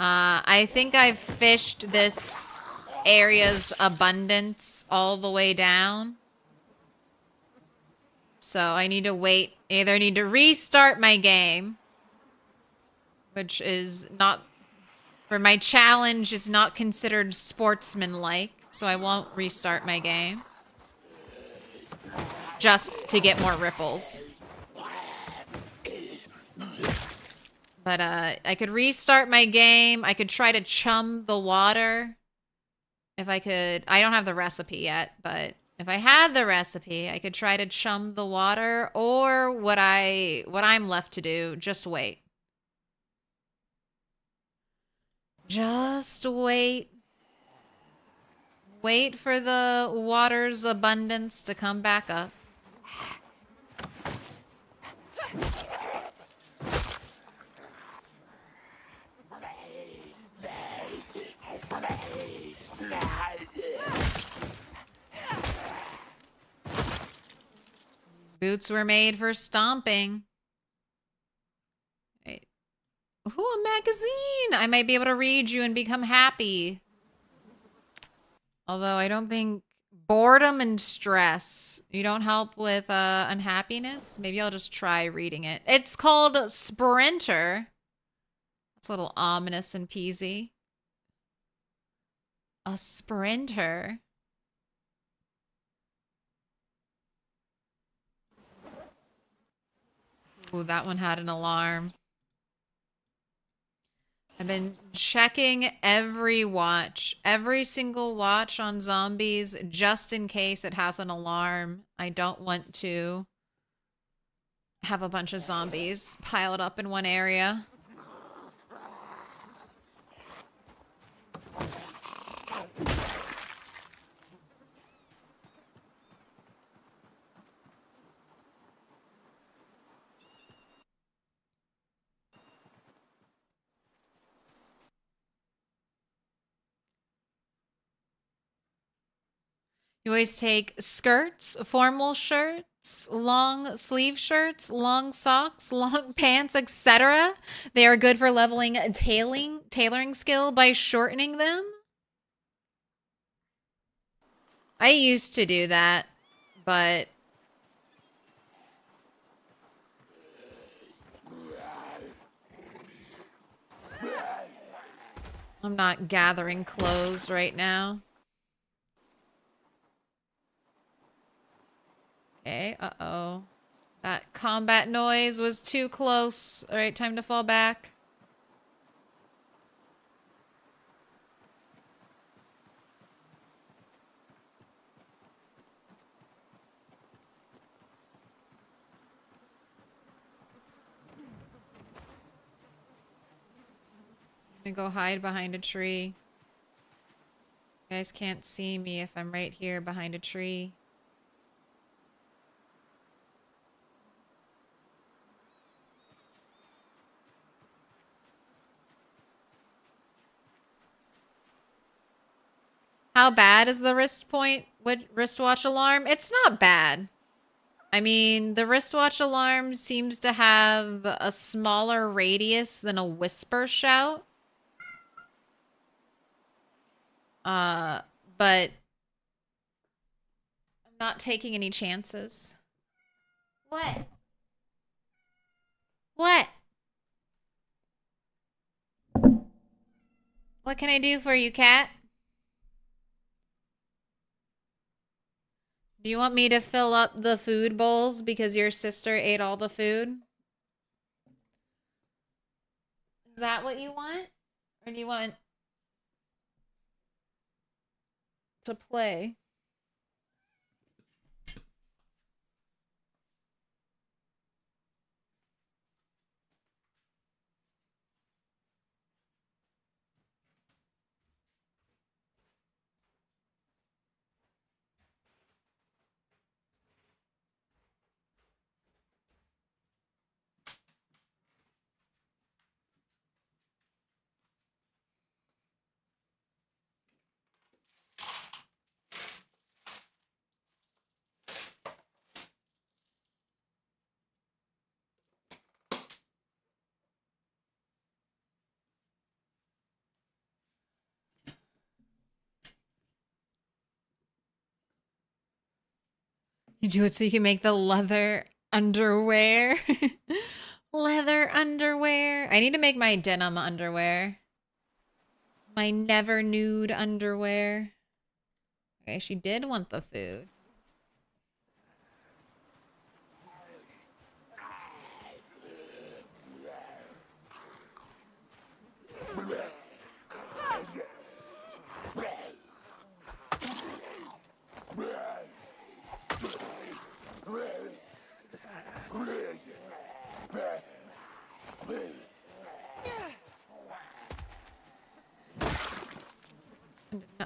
I think I've fished this area's abundance all the way down. So I need to wait. Either need to restart my game, which is not, for my challenge is not considered sportsmanlike, so I won't restart my game. Just to get more ripples. But I could restart my game. I could try to chum the water. If I could. I don't have the recipe yet, but if I had the recipe, I could try to chum the water. Or what I'm left to do, just wait. Just wait. Wait for the water's abundance to come back up. Boots were made for stomping. Wait. Ooh, a magazine! I might be able to read you and become happy. Although I don't think boredom and stress, you don't help with unhappiness. Maybe I'll just try reading it. It's called Sprinter. It's a little ominous and peasy. A sprinter. Ooh, that one had an alarm. I've been checking every watch, every single watch on zombies, just in case it has an alarm. I don't want to have a bunch of zombies piled up in one area. You always take skirts, formal shirts, long sleeve shirts, long socks, long pants, etc. They are good for leveling a tailoring skill by shortening them. I used to do that, but I'm not gathering clothes right now. Okay, uh-oh. That combat noise was too close. All right, time to fall back. I'm gonna go hide behind a tree. You guys can't see me if I'm right here behind a tree. How bad is the wristwatch alarm? It's not bad. I mean, the wristwatch alarm seems to have a smaller radius than a whisper shout. But I'm not taking any chances. What? What? What can I do for you, cat? Do you want me to fill up the food bowls because your sister ate all the food? Is that what you want? Or do you want to play? You do it so you can make the leather underwear. Leather underwear. I need to make my denim underwear. My never nude underwear. Okay, she did want the food.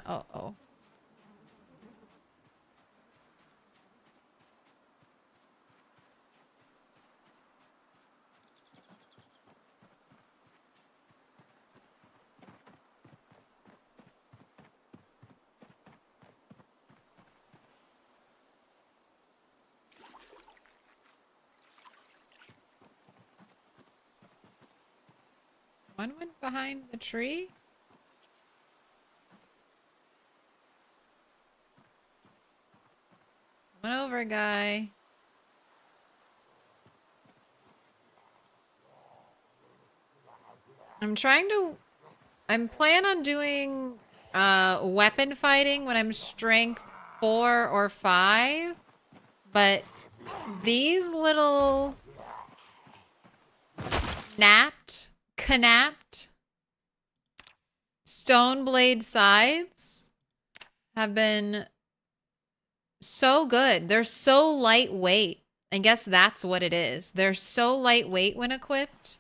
Uh-oh. One went behind the tree? Come on over, guy. I'm plan on doing weapon fighting when I'm strength 4 or 5, but these little canapped stone blade scythes have been so good. They're so lightweight. I guess that's what it is. They're so lightweight when equipped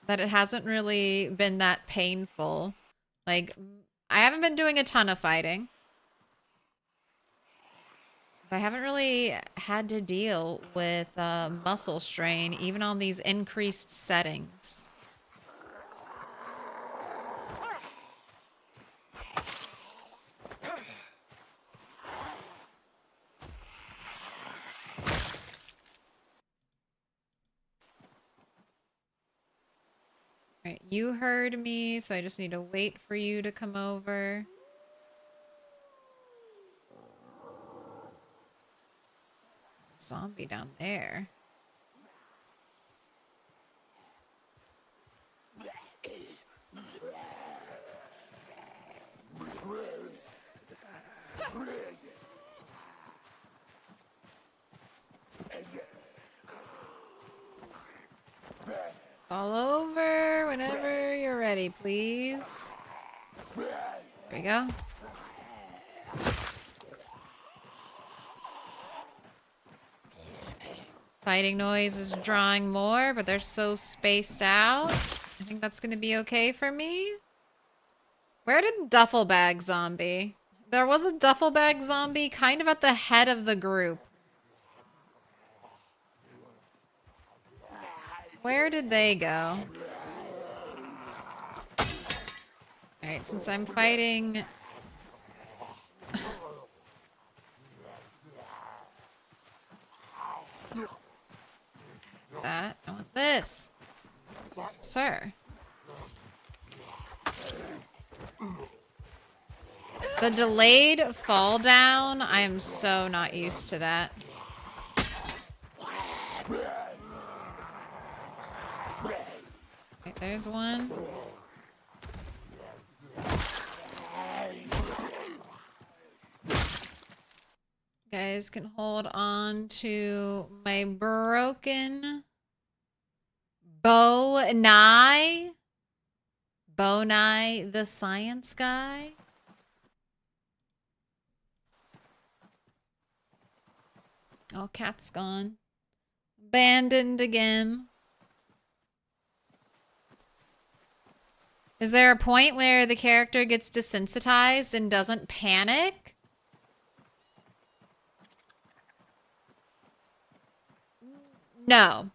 that it hasn't really been that painful. Like, I haven't been doing a ton of fighting. But I haven't really had to deal with muscle strain, even on these increased settings. All right, you heard me, so I just need to wait for you to come over. Zombie down there. Fall over whenever you're ready, please. There we go. Fighting noise is drawing more, but they're so spaced out. I think that's gonna be okay for me. Where did duffel bag zombie? There was a duffel bag zombie kind of at the head of the group. Where did they go? Alright, since I'm fighting... that. I want this. Sir. The delayed fall down, I am so not used to that. Okay, there's one. Guys can hold on to my broken B42.9. B42.9, the science guy. Oh, cat's gone. Abandoned again. Is there a point where the character gets desensitized and doesn't panic? No.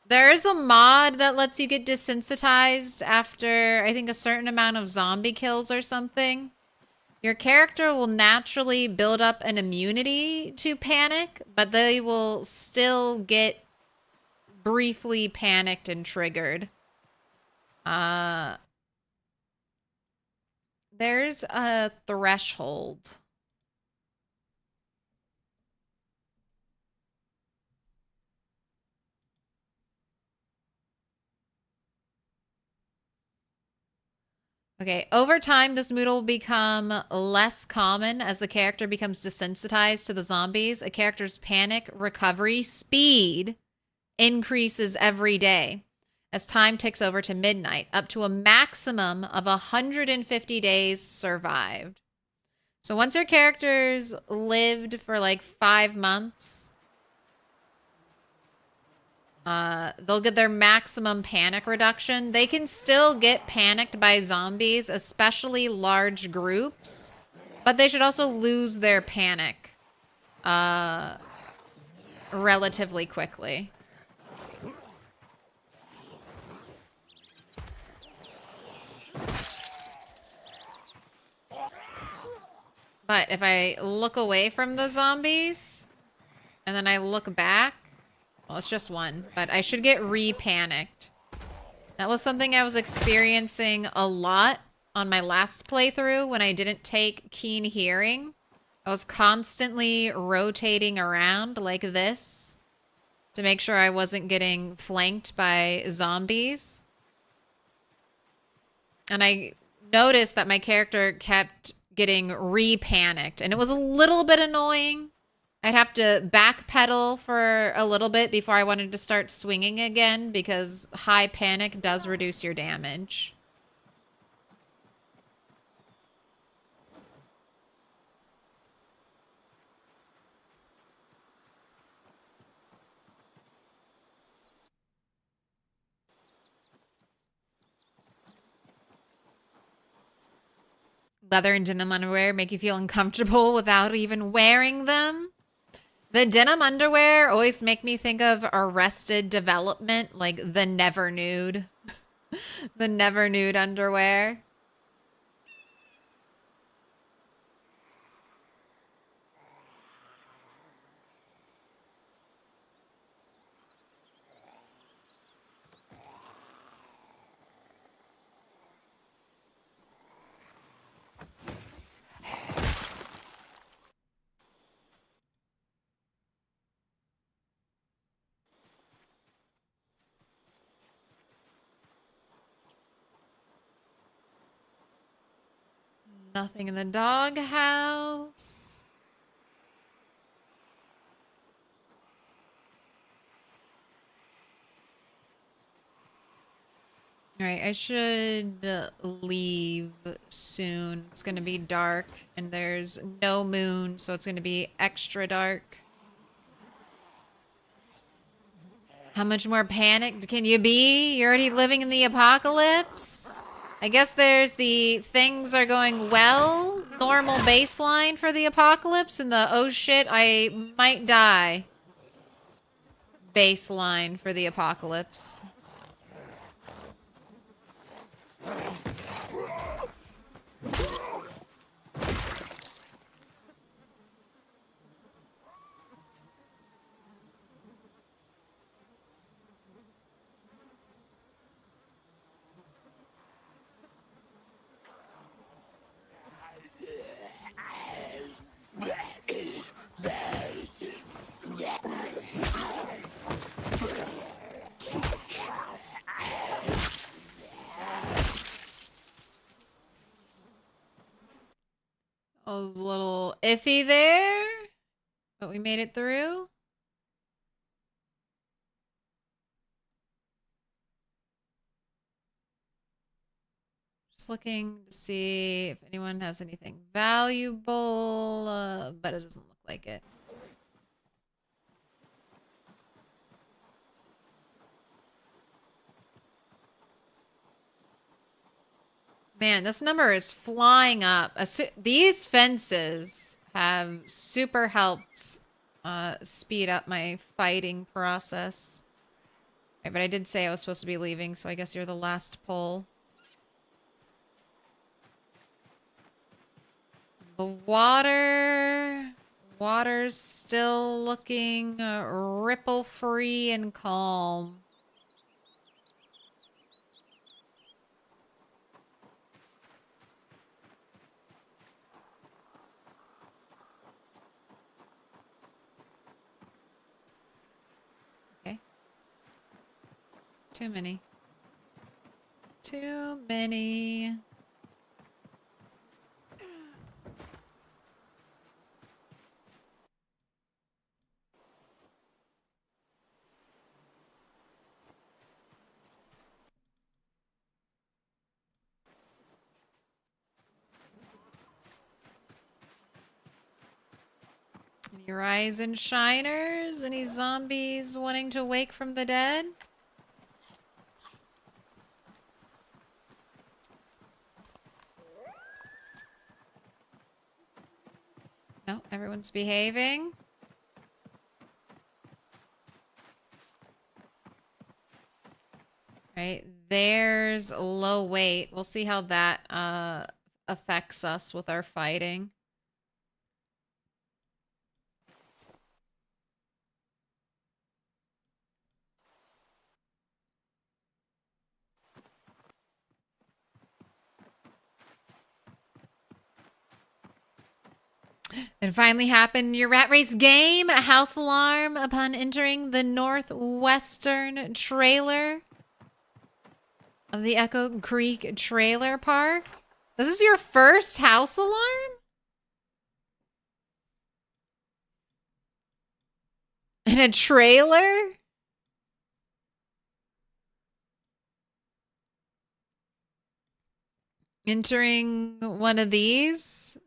There is a mod that lets you get desensitized after, I think, a certain amount of zombie kills or something. Your character will naturally build up an immunity to panic, but they will still get briefly panicked and triggered. There's a threshold. Okay, over time, this mood will become less common as the character becomes desensitized to the zombies. A character's panic recovery speed increases every day as time ticks over to midnight, up to a maximum of 150 days survived. So once your character's lived for like 5 months, they'll get their maximum panic reduction. They can still get panicked by zombies, especially large groups, but they should also lose their panic relatively quickly. But if I look away from the zombies and then I look back, well, it's just one, but I should get re-panicked. That was something I was experiencing a lot on my last playthrough when I didn't take keen hearing. I was constantly rotating around like this to make sure I wasn't getting flanked by zombies. And I noticed that my character kept getting re-panicked, and it was a little bit annoying. I'd have to backpedal for a little bit before I wanted to start swinging again because high panic does reduce your damage. Leather and denim underwear make you feel uncomfortable without even wearing them. The denim underwear always make me think of Arrested Development, like the Never Nude. The Never Nude underwear. Nothing in the doghouse. Alright, I should leave soon. It's gonna be dark, and there's no moon, so it's gonna be extra dark. How much more panicked can you be? You're already living in the apocalypse? I guess there's the things are going well, normal baseline for the apocalypse, and the oh shit, I might die baseline for the apocalypse. I was a little iffy there, but we made it through. Just looking to see if anyone has anything valuable, but it doesn't look like it. Man, this number is flying up. These fences have super helped speed up my fighting process. Right, but I did say I was supposed to be leaving, so I guess you're the last pull. The water's still looking ripple-free and calm. Okay. Too many. Too many. Any rise and shiners? Any zombies wanting to wake from the dead? No, everyone's behaving. Right, there's low weight. We'll see how that affects us with our fighting. It finally happened. Your rat race game. A house alarm upon entering the northwestern trailer of the Echo Creek Trailer Park. This is your first house alarm? In a trailer? Entering one of these?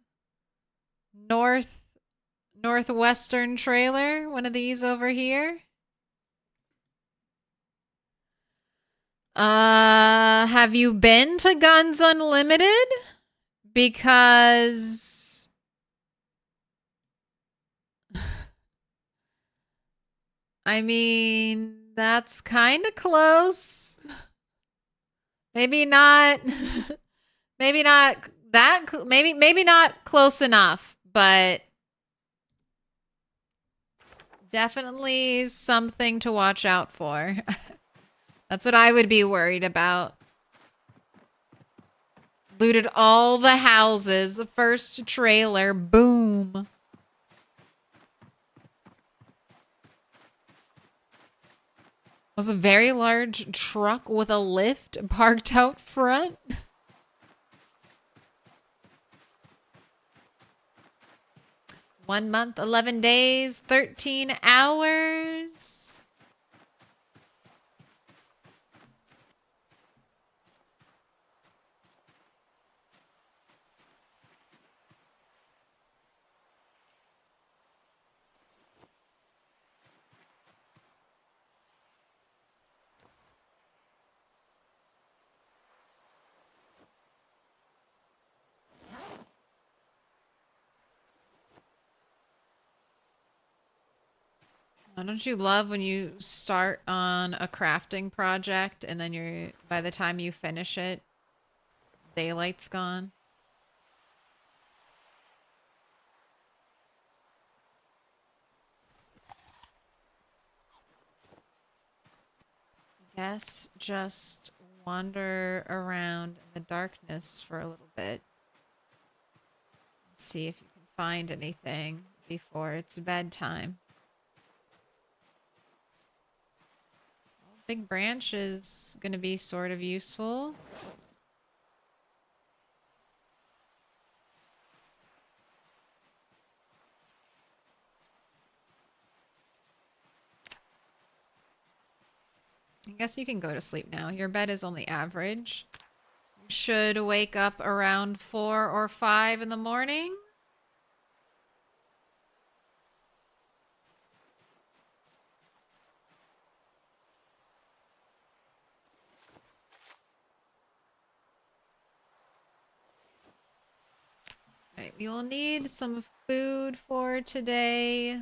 Northwestern trailer? One of these over here? Have you been to Guns Unlimited? Because I mean, that's kind of close. Maybe not maybe not that maybe not close enough, but definitely something to watch out for. That's what I would be worried about. Looted all the houses. First trailer. Boom. Was a very large truck with a lift parked out front. 1 month, 11 days, 13 hours. Don't you love when you start on a crafting project and then by the time you finish it, daylight's gone? Guess just wander around in the darkness for a little bit. See if you can find anything before it's bedtime. Well, big branch is going to be sort of useful. I guess you can go to sleep now. Your bed is only average. You should wake up around 4 or 5 in the morning. Right, we will need some food for today.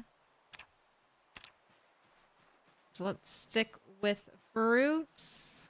So let's stick with fruits.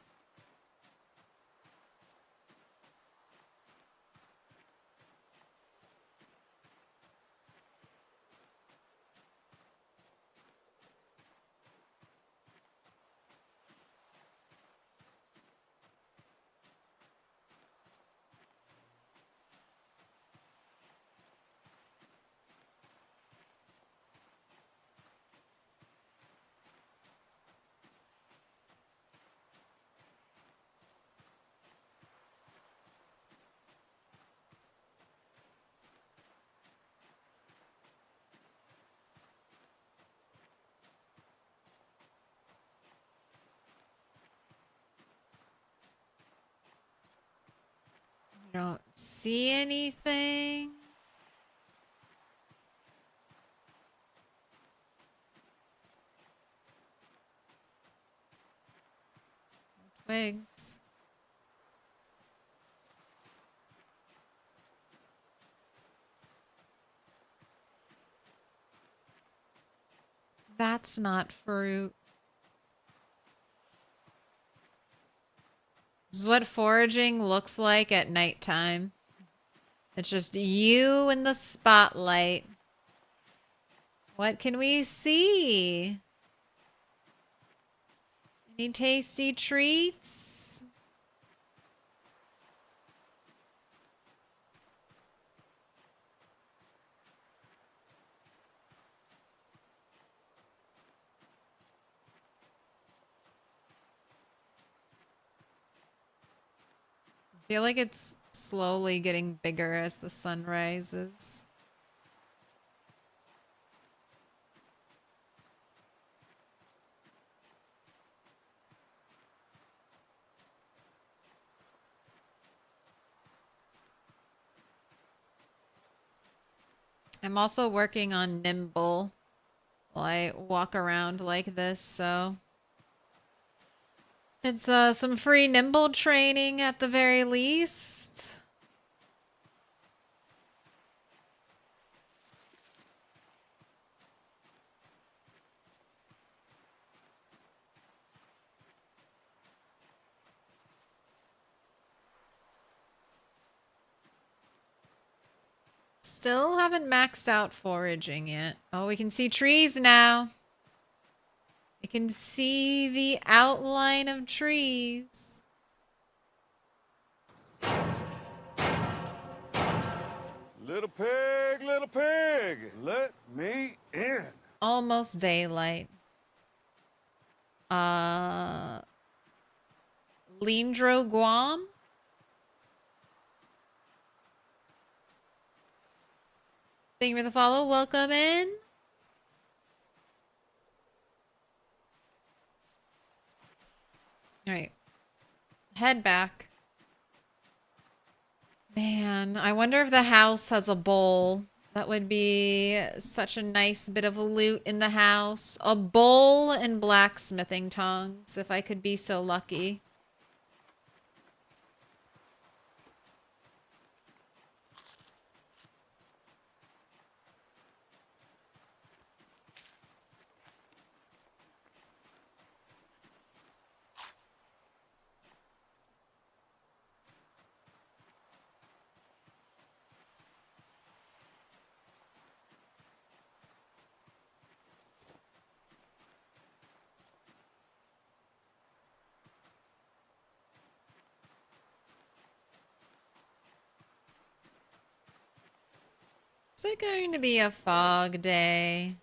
Don't see anything. No twigs. That's not fruit. This is what foraging looks like at nighttime. It's just you in the spotlight. What can we see? Any tasty treats? I feel like it's slowly getting bigger as the sun rises. I'm also working on nimble while I walk around like this, so it's some free nimble training at the very least. Still haven't maxed out foraging yet. Oh, we can see trees now. We can see the outline of trees. Little pig, let me in. Almost daylight. Lindro Guam? Thank you for the follow. Welcome in. All right. Head back. Man, I wonder if the house has a bowl. That would be such a nice bit of loot in the house. A bowl and blacksmithing tongs, if I could be so lucky. Is it going to be a fog day?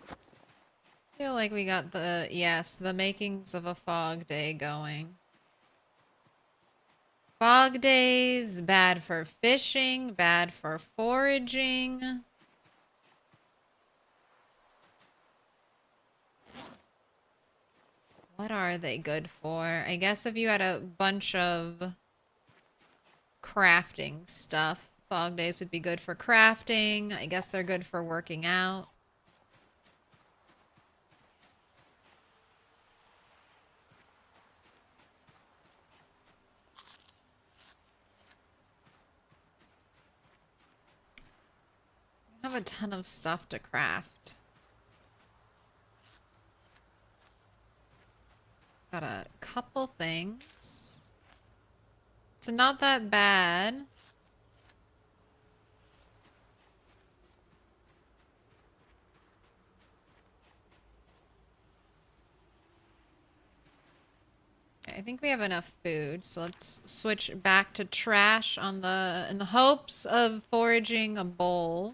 I feel like we got the makings of a fog day going. Fog days, bad for fishing, bad for foraging. What are they good for? I guess if you had a bunch of crafting stuff, fog days would be good for crafting. I guess they're good for working out. I have a ton of stuff to craft. Got a couple things. It's not that bad. I think we have enough food, so let's switch back to trash in the hopes of foraging a bowl.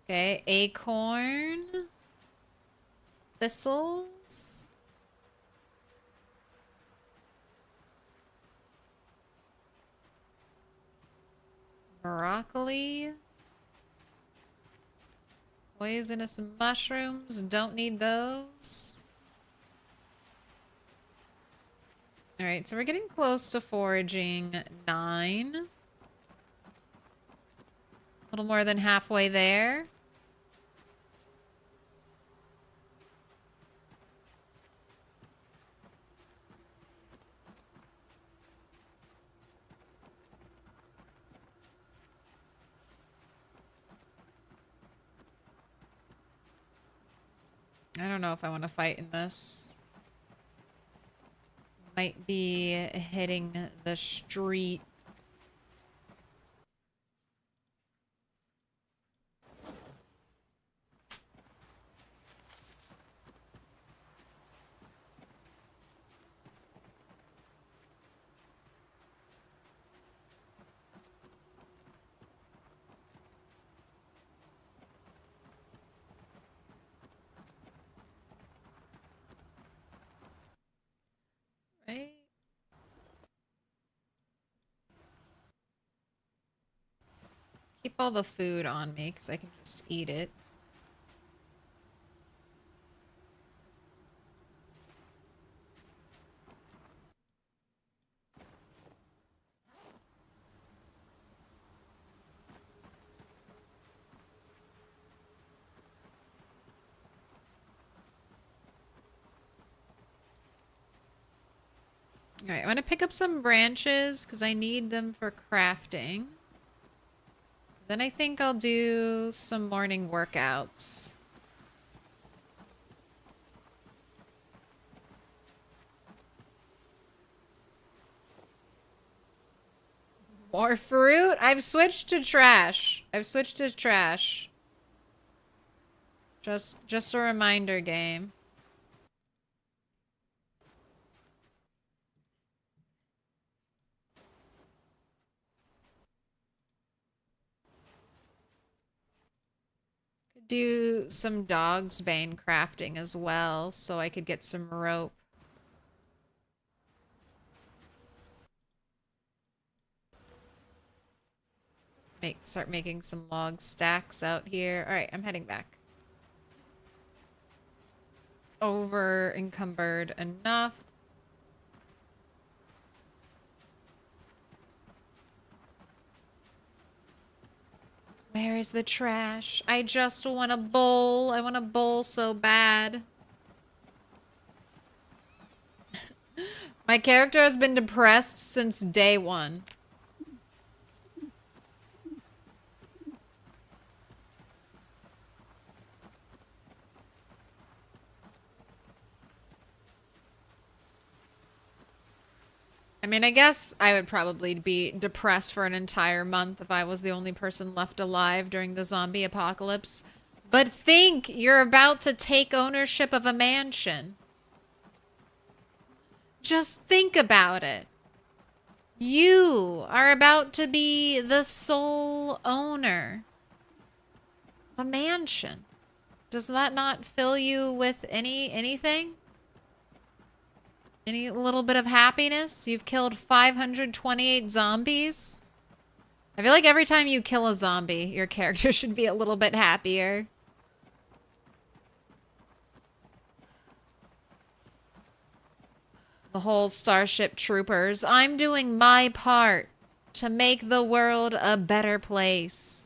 Okay, acorn, thistles, broccoli, poisonous mushrooms, don't need those. Alright, so we're getting close to foraging 9. A little more than halfway there. I don't know if I want to fight in this. Might be hitting the street. Right? Keep all the food on me because I can just eat it. Alright, I want to pick up some branches because I need them for crafting. Then I think I'll do some morning workouts. More fruit? I've switched to trash. Just a reminder game. Could do some dog's bane crafting as well, so I could get some rope. Start making some log stacks out here. Alright, I'm heading back. Over encumbered enough. Where is the trash? I just want a bowl. I want a bowl so bad. My character has been depressed since day 1. I mean, I guess I would probably be depressed for an entire month if I was the only person left alive during the zombie apocalypse. But think, you're about to take ownership of a mansion. Just think about it. You are about to be the sole owner of a mansion. Does that not fill you with anything? Any little bit of happiness? You've killed 528 zombies. I feel like every time you kill a zombie, your character should be a little bit happier. The whole Starship Troopers. I'm doing my part to make the world a better place.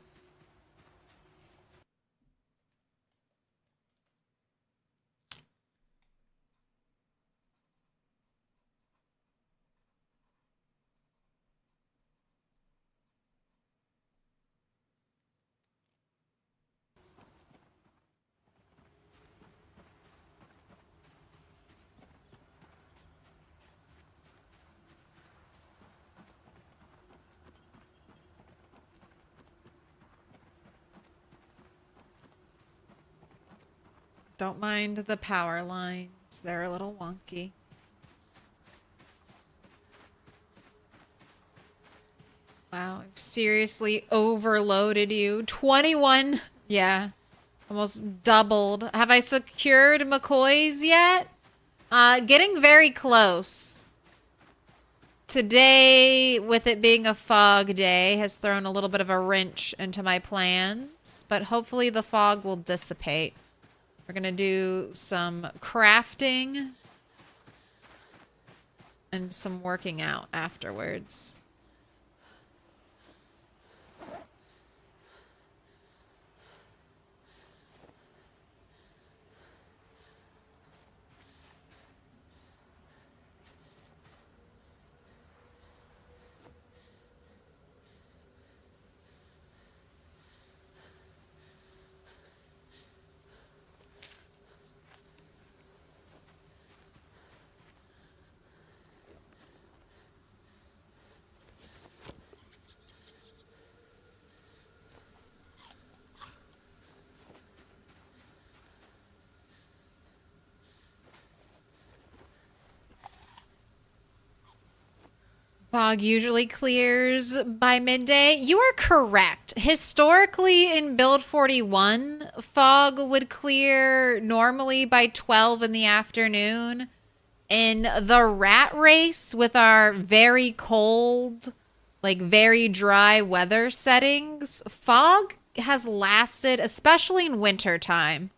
Don't mind the power lines. They're a little wonky. Wow, I've seriously overloaded you. 21. Yeah, almost doubled. Have I secured McCoy's yet? Getting very close. Today, with it being a fog day, has thrown a little bit of a wrench into my plans, but hopefully the fog will dissipate. We're gonna do some crafting and some working out afterwards. Fog usually clears by midday. You are correct. Historically, in Build 41, fog would clear normally by 12 in the afternoon. In the rat race, with our very cold, like very dry weather settings, fog has lasted, especially in winter time.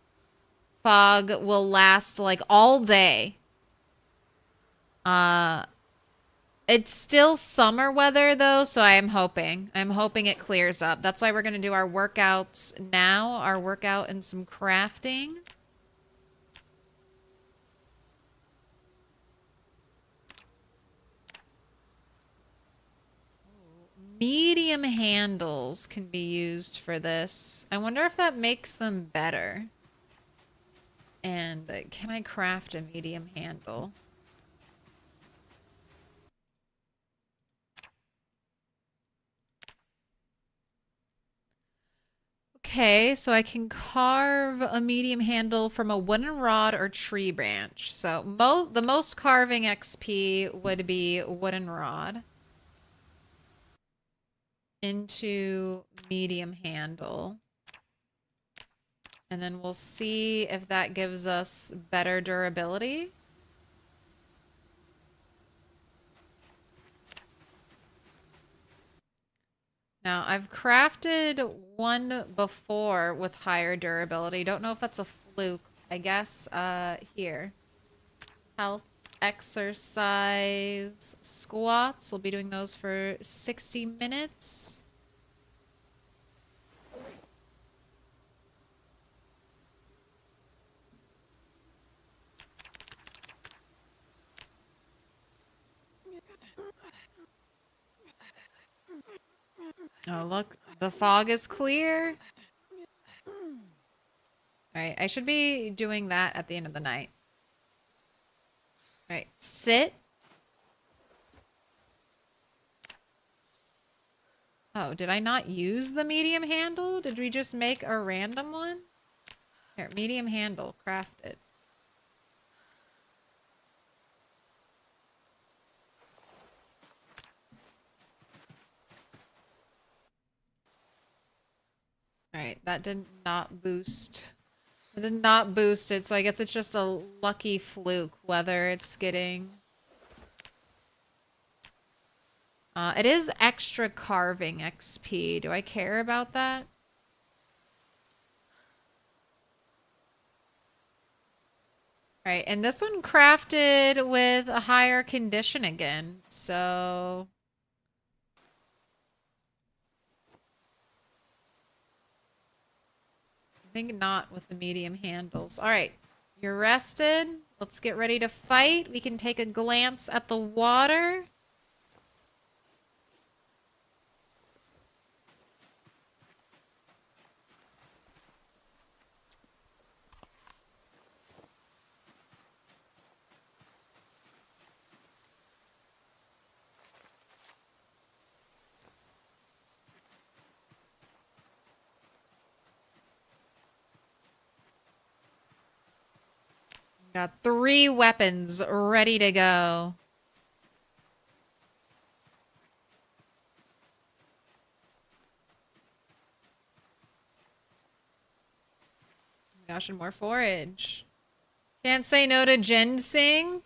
Fog will last like all day. It's still summer weather though, so I'm hoping it clears up. That's why we're going to do our workouts now, our workout and some crafting. Medium handles can be used for this. I wonder if that makes them better. And can I craft a medium handle? Okay, so I can carve a medium handle from a wooden rod or tree branch. So the most carving XP would be wooden rod. Into medium handle. And then we'll see if that gives us better durability. Now, I've crafted one before with higher durability. Don't know if that's a fluke. I guess, here. Health, exercise, squats. We'll be doing those for 60 minutes. Oh, look. The fog is clear. Alright, I should be doing that at the end of the night. Alright, sit. Oh, did I not use the medium handle? Did we just make a random one? Here, medium handle, crafted. Alright, that did not boost. It did not boost it, so I guess it's just a lucky fluke whether it's getting... it is extra carving XP. Do I care about that? Alright, and this one crafted with a higher condition again, so... I think not with the medium handles. Alright, you're rested. Let's get ready to fight. We can take a glance at the water. Got 3 weapons ready to go. Gosh, and more forage. Can't say no to ginseng.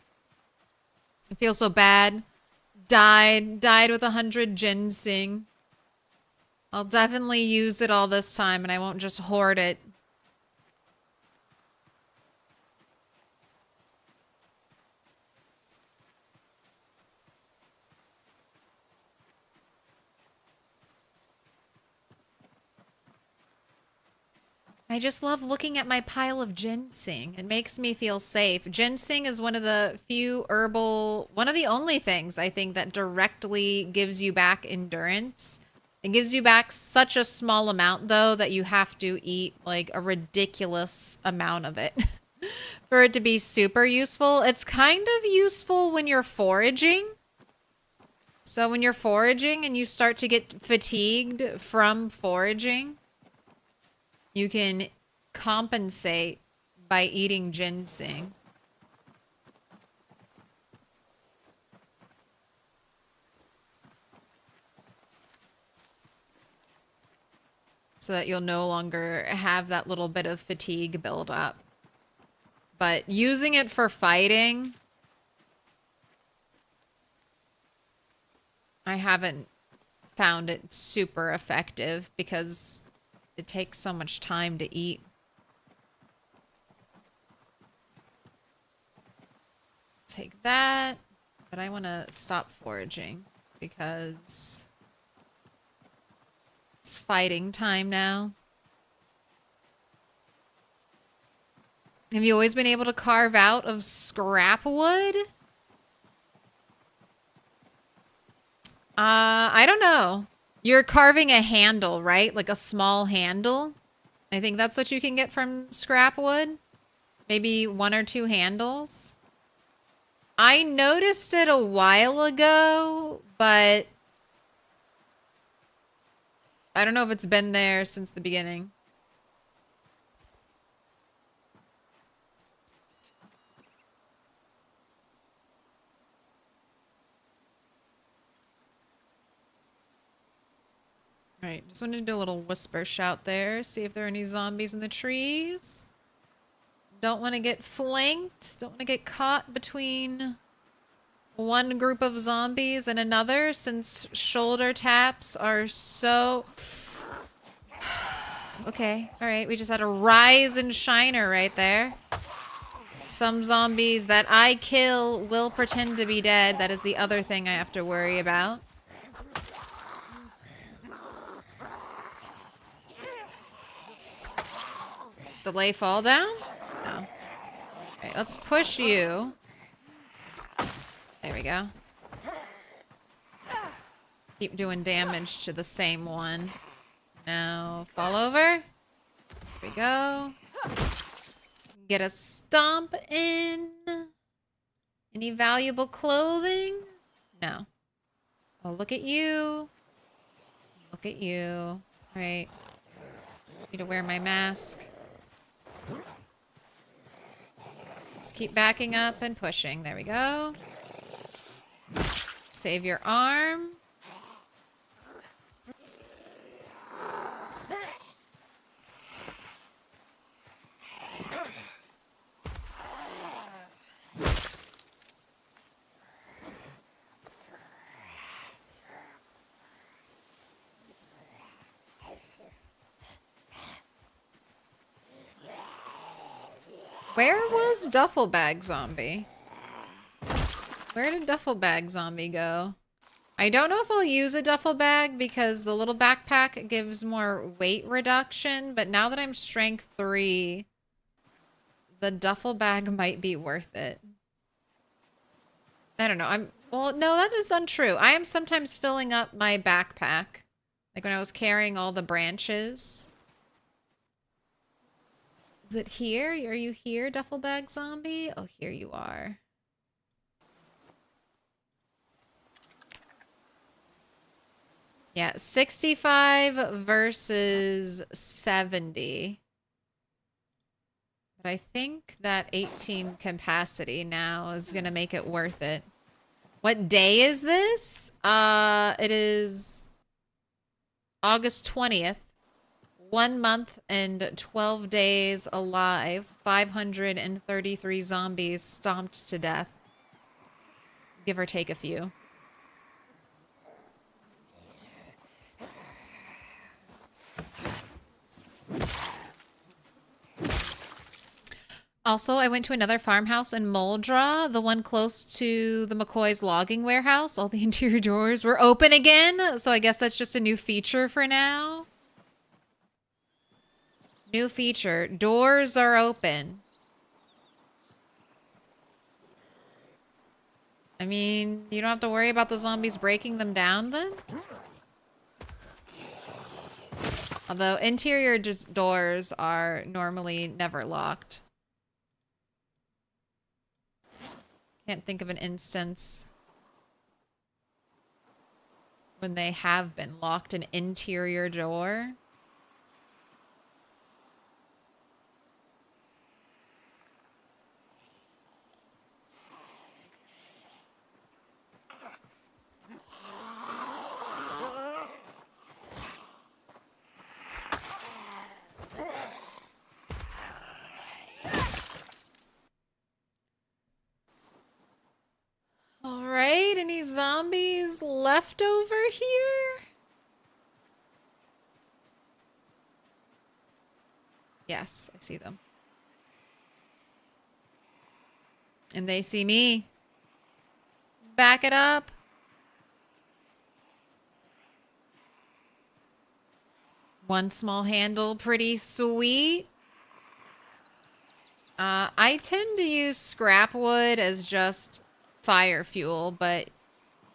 I feel so bad. Died with 100 ginseng. I'll definitely use it all this time and I won't just hoard it. I just love looking at my pile of ginseng. It makes me feel safe. Ginseng is one of the few herbal, one of the only things I think that directly gives you back endurance. It gives you back such a small amount though that you have to eat like a ridiculous amount of it for it to be super useful. It's kind of useful when you're foraging. So when you're foraging and you start to get fatigued from foraging, you can compensate by eating ginseng. So that you'll no longer have that little bit of fatigue build up. But using it for fighting, I haven't found it super effective because it takes so much time to eat. Take that, but I want to stop foraging because it's fighting time now. Have you always been able to carve out of scrap wood? I don't know. You're carving a handle, right? Like a small handle. I think that's what you can get from scrap wood. Maybe 1 or 2 handles. I noticed it a while ago, but I don't know if it's been there since the beginning. Alright, just wanted to do a little whisper shout there. See if there are any zombies in the trees. Don't want to get flanked. Don't want to get caught between one group of zombies and another since shoulder taps are so... Okay, alright, we just had a rise and shiner right there. Some zombies that I kill will pretend to be dead. That is the other thing I have to worry about. Delay fall down? No. Alright, let's push you. There we go. Keep doing damage to the same one. Now, fall over. There we go. Get a stomp in. Any valuable clothing? No. Oh, look at you. Look at you. Alright. Need to wear my mask. Just keep backing up and pushing. There we go. Save your arm. Where was Duffel Bag Zombie? Where did Duffel Bag Zombie go? I don't know if I'll use a duffel bag because the little backpack gives more weight reduction, but now that I'm strength 3, the duffel bag might be worth it. I don't know. Well, no, that is untrue. I am sometimes filling up my backpack. Like when I was carrying all the branches. Is it here? Are you here, duffel bag zombie? Oh, here you are. Yeah, 65 versus 70. But I think that 18 capacity now is going to make it worth it. What day is this? It is August 20th. 1 month and 12 days alive. 533 zombies stomped to death. Give or take a few. Also, I went to another farmhouse in Moldra, the one close to the McCoy's logging warehouse. All the interior doors were open again, so I guess that's just a new feature for now. New feature. Doors are open. I mean, you don't have to worry about the zombies breaking them down then? Although interior doors are normally never locked. Can't think of an instance when they have been locked an interior door. All right, any zombies left over here? Yes, I see them. And they see me. Back it up. One small handle, pretty sweet. I tend to use scrap wood as just fire fuel, but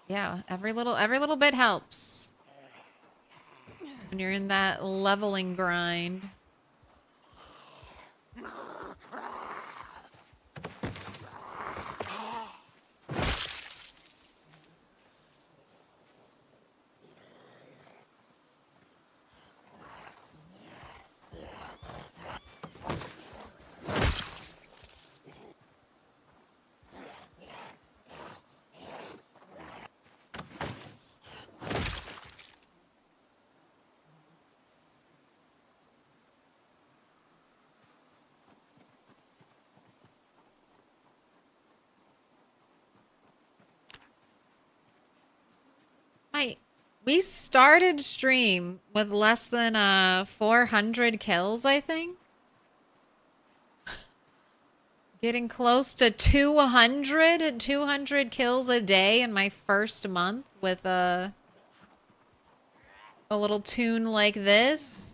yeah, every little bit helps when you're in that leveling grind. We started stream with less than 400 kills, I think. Getting close to 200 kills a day in my first month with a little tune like this.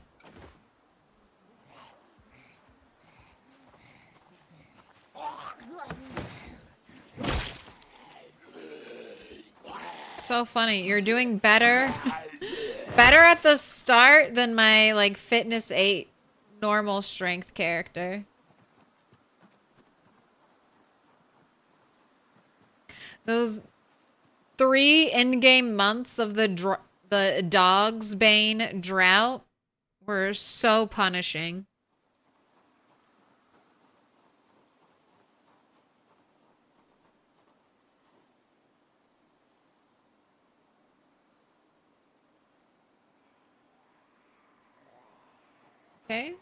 So funny. You're doing better. Better at the start than my, like, fitness 8 normal strength character. Those 3 in-game months of the Dog's Bane drought were so punishing. Okay.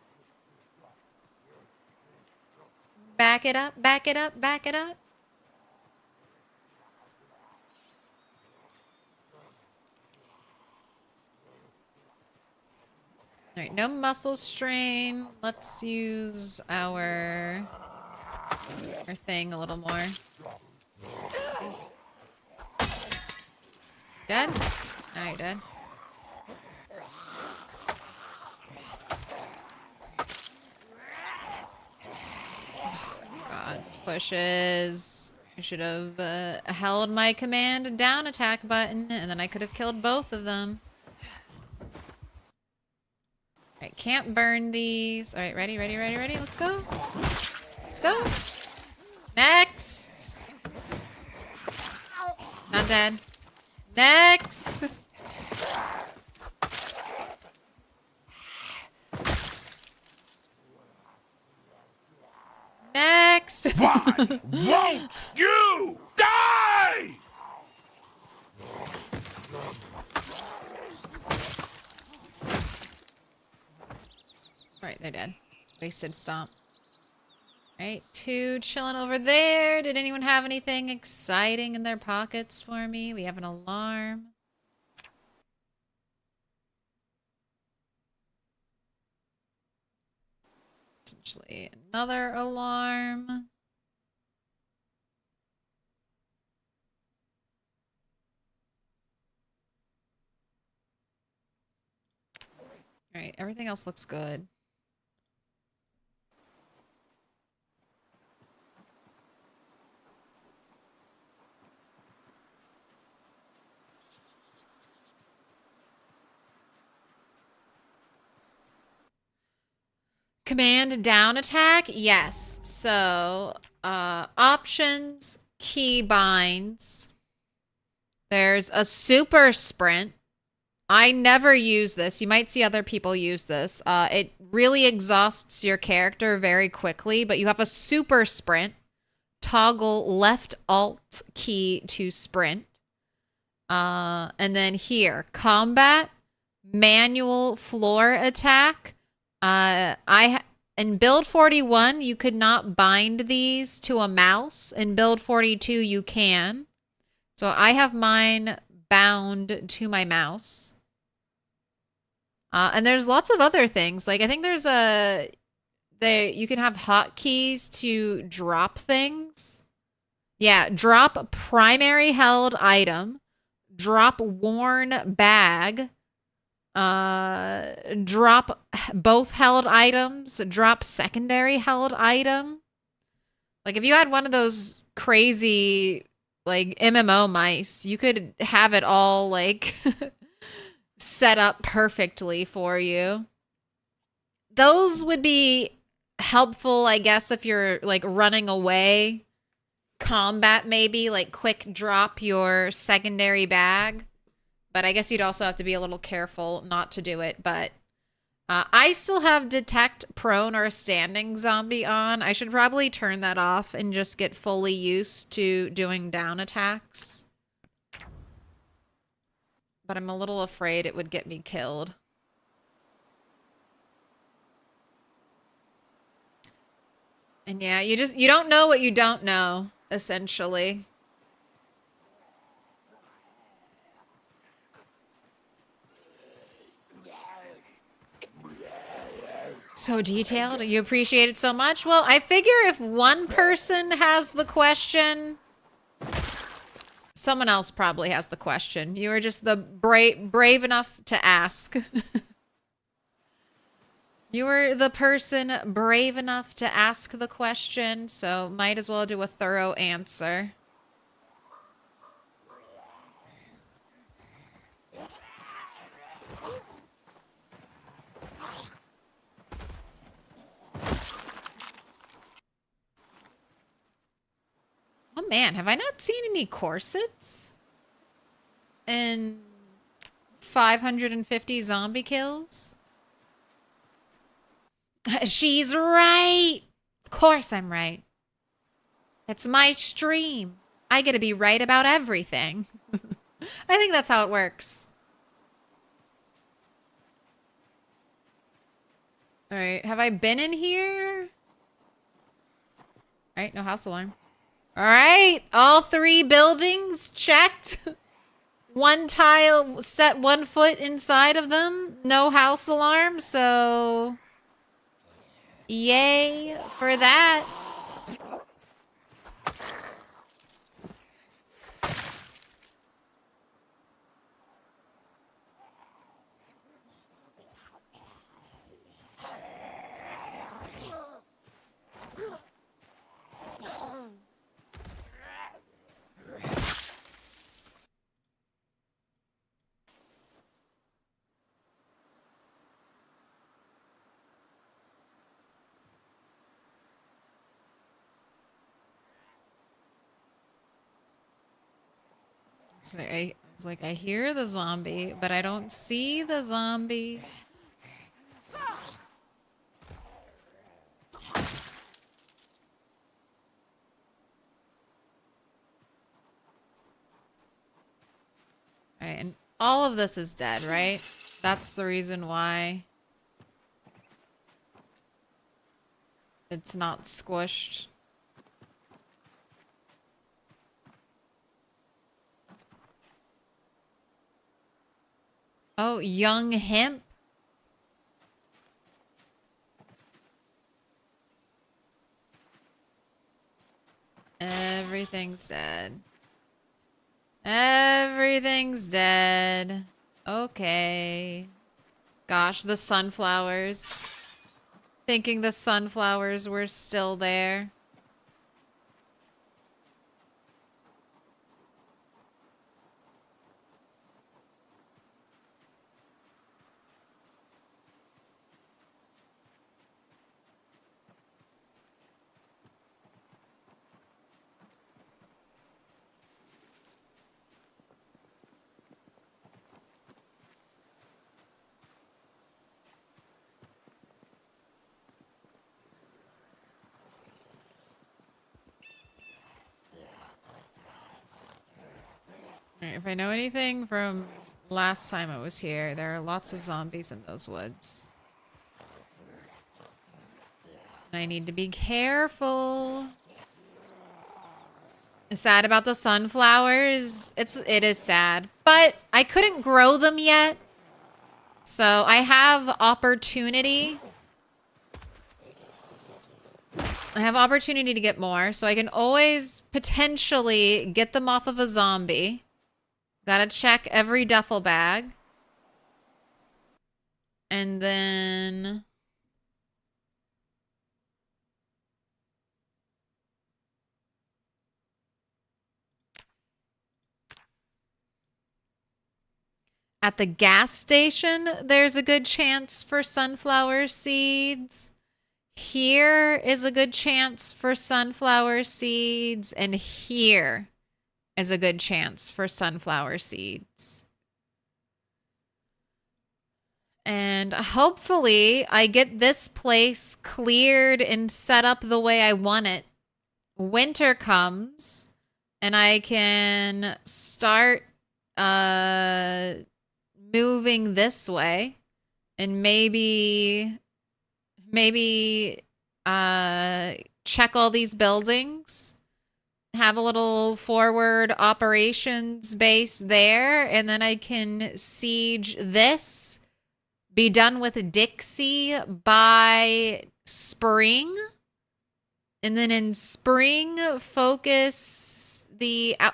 Back it up, back it up, back it up. All right, no muscle strain. Let's use our your thing a little more. Dead? Now you're dead. Oh, God. Pushes. I should have held my command down attack button, and then I could have killed both of them. Alright, can't burn these. Alright, ready? Let's go. Let's go. Next. Not dead. Next. Next. Why won't you die? Alright, they're dead. Wasted stomp. Alright, 2 chilling over there. Did anyone have anything exciting in their pockets for me? We have an alarm. Potentially another alarm. Alright, everything else looks good. Command down attack? Yes. So, options, key binds. There's a super sprint. I never use this. You might see other people use this. It really exhausts your character very quickly, but you have a super sprint. Toggle left alt key to sprint. And then here, combat, manual floor attack. In build 41, you could not bind these to a mouse. In build 42, you can. So I have mine bound to my mouse. And there's lots of other things. Like I think there's you can have hotkeys to drop things. Yeah, drop primary held item, drop worn bag, drop both held items, drop secondary held item. Like if you had one of those crazy like MMO mice, you could have it all like set up perfectly for you. Those would be helpful, I guess, if you're like running away. Combat maybe, like quick drop your secondary bag. But I guess you'd also have to be a little careful not to do it. But I still have detect prone or standing zombie on. I should probably turn that off and just get fully used to doing down attacks. But I'm a little afraid it would get me killed. And yeah, you don't know what you don't know, essentially. So detailed. You appreciate it so much. Well, I figure if one person has the question, someone else probably has the question. You were just the brave enough to ask. You were the person brave enough to ask the question, so might as well do a thorough answer. Oh man, have I not seen any corsets in 550 zombie kills? She's right. Of course I'm right. It's my stream. I get to be right about everything. I think that's how it works. All right, have I been in here? All right, no house alarm. All right, all 3 buildings checked. 1 tile, set 1 foot inside of them. No house alarm, so yay for that. So I was like, I hear the zombie, but I don't see the zombie. Alright, and all of this is dead, right? That's the reason why it's not squished. Oh, young hemp. Everything's dead. Everything's dead. Okay. Gosh, the sunflowers. Thinking the sunflowers were still there. Alright, if I know anything from last time I was here, there are lots of zombies in those woods. And I need to be careful. Sad about the sunflowers. It is sad. But I couldn't grow them yet. So I have opportunity. I have opportunity to get more. So I can always potentially get them off of a zombie. Gotta check every duffel bag. And then... at the gas station, there's a good chance for sunflower seeds. Here is a good chance for sunflower seeds. And here is a good chance for sunflower seeds. And hopefully I get this place cleared and set up the way I want it. Winter comes and I can start moving this way and maybe check all these buildings, have a little forward operations base there, and then I can siege this, be done with Dixie by spring, and then in spring focus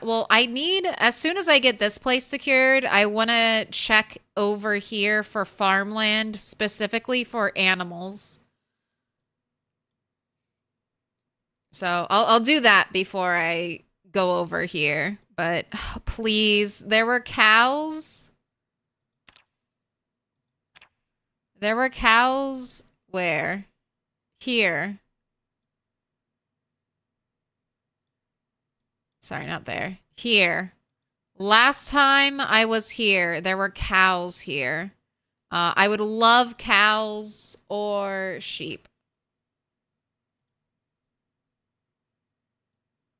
well, I need, as soon as I get this place secured, I want to check over here for farmland, specifically for animals. So I'll do that before I go over here. But please, there were cows. There were cows where? Here. Sorry, not there. Here. Last time I was here, there were cows here. I would love cows or sheep.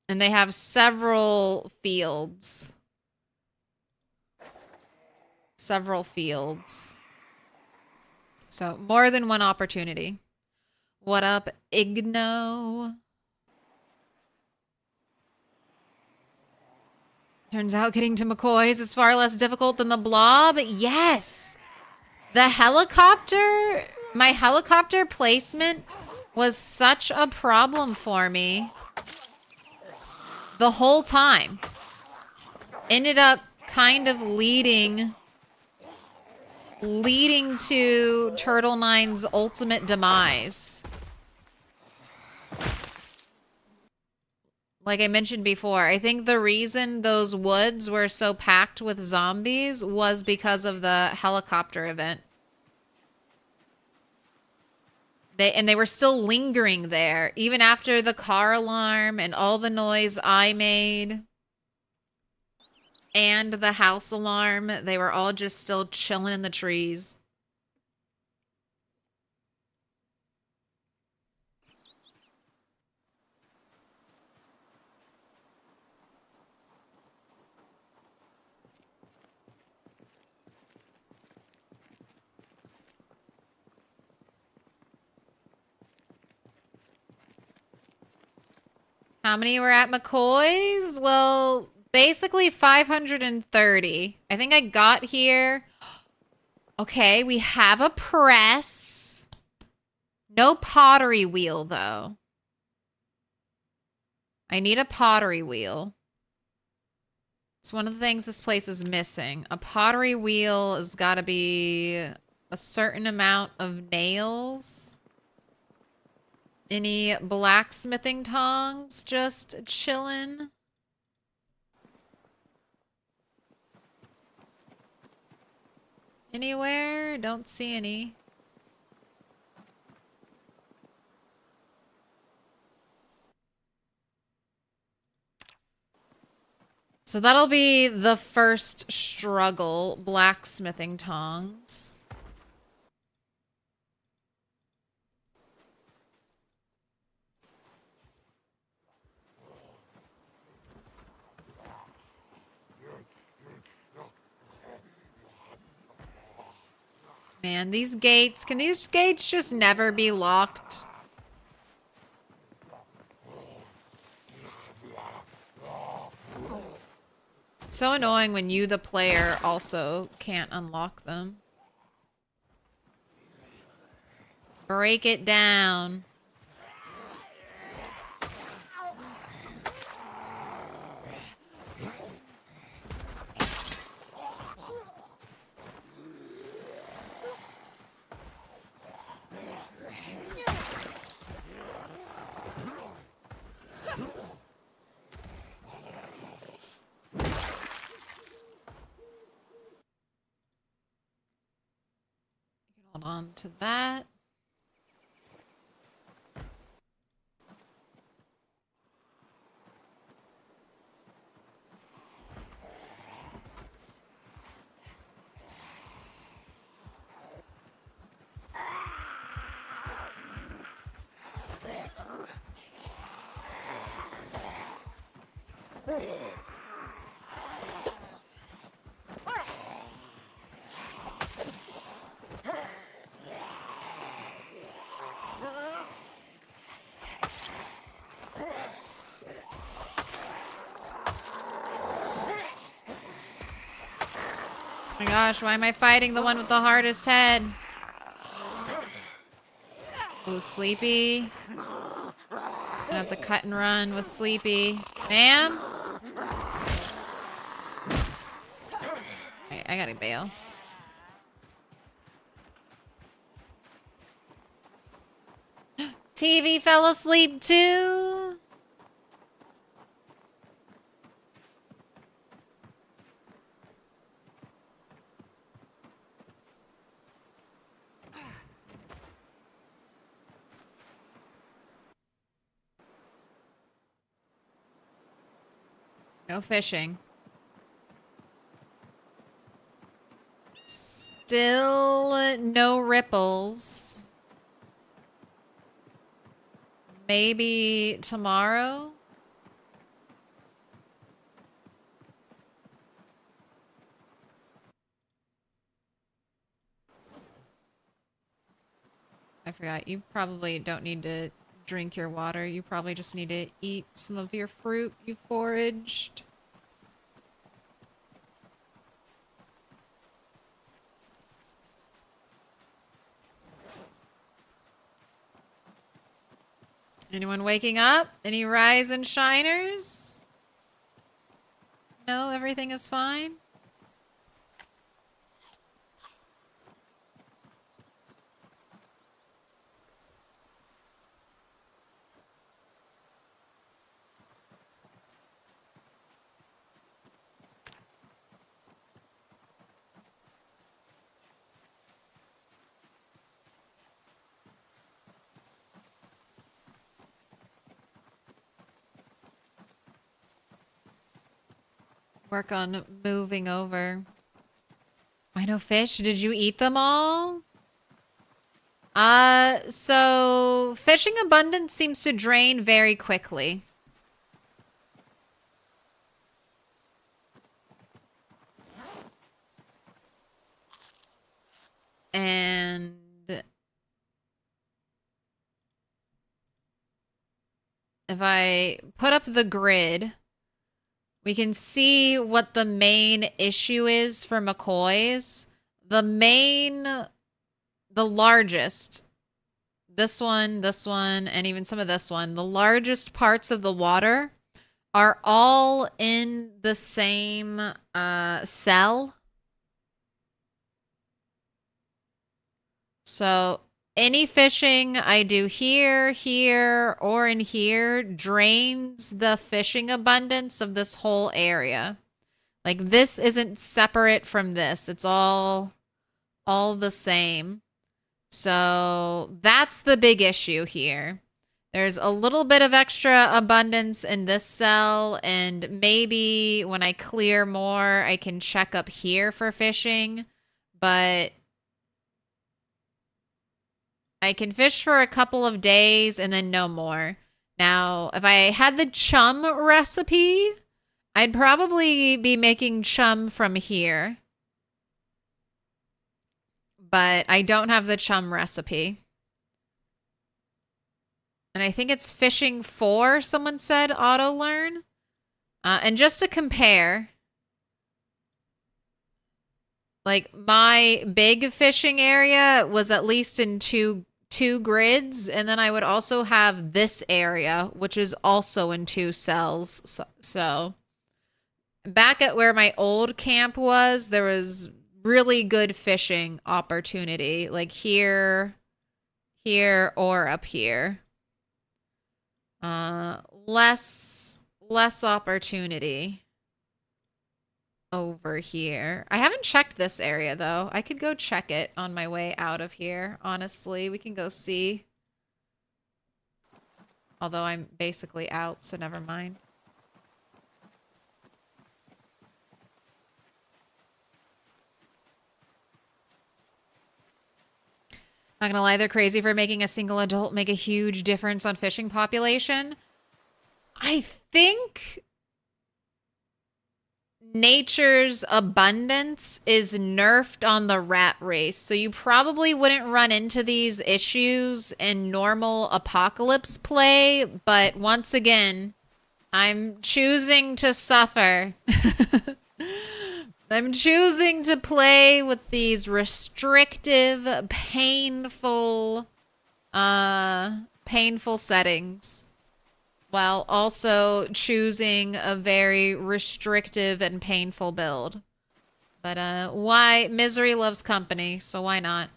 And they have several fields. Several fields. So, more than one opportunity. What up, Igno? Turns out getting to McCoy's is far less difficult than the blob. Yes! The helicopter, my helicopter placement was such a problem for me the whole time. Ended up kind of leading to Turtle 9's ultimate demise. Like I mentioned before, I think the reason those woods were so packed with zombies was because of the helicopter event. They were still lingering there, even after the car alarm and all the noise I made. and the house alarm. They were all just still chilling in the trees. How many were at McCoy's? Well, basically 530. I think I got here. Okay, we have a press. No pottery wheel, though. I need a pottery wheel. It's one of the things this place is missing. A pottery wheel has got to be a certain amount of nails. Any blacksmithing tongs just chilling? Anywhere? Don't see any. So that'll be the first struggle, blacksmithing tongs. Man, these gates, can these gates just never be locked? So annoying when you, the player, also can't unlock them. Break it down. Hold on to that. Oh my gosh, why am I fighting the one with the hardest head? Ooh, Sleepy. Gonna have to cut and run with Sleepy. Man! Okay, I gotta bail. TV fell asleep too? No fishing. Still no ripples. Maybe tomorrow? I forgot. You probably don't need to drink your water. You probably just need to eat some of your fruit you foraged. Anyone waking up? Any rise and shiners? No, everything is fine? work on moving over. I know fish. Did you eat them all? So fishing abundance seems to drain very quickly. And if I put up the grid, we can see what the main issue is for McCoy's. The largest, this one, and even some of this one, the largest parts of the water are all in the same cell. So any fishing I do here, or in here drains the fishing abundance of this whole area. Like this isn't separate from this. It's all the same. So that's the big issue here. There's a little bit of extra abundance in this cell, and maybe when I clear more, I can check up here for fishing, but I can fish for a couple of days and then no more. Now, if I had the chum recipe, I'd probably be making chum from here. But I don't have the chum recipe. And I think it's fishing 4, someone said, auto learn. And just to compare, like my big fishing area was at least in two grids, and then I would also have this area, which is also in 2 cells. So back at where my old camp was, there was really good fishing opportunity, like here, or up here. Less opportunity over here. I haven't checked this area though. I could go check it on my way out of here. Honestly, we can go see. Although I'm basically out, so never mind. Not gonna lie, they're crazy for making a single adult make a huge difference on fishing population. I think nature's abundance is nerfed on the rat race, so you probably wouldn't run into these issues in normal apocalypse play, but once again, I'm choosing to suffer. I'm choosing to play with these restrictive, painful settings, while also choosing a very restrictive and painful build. But why? Misery loves company, so why not?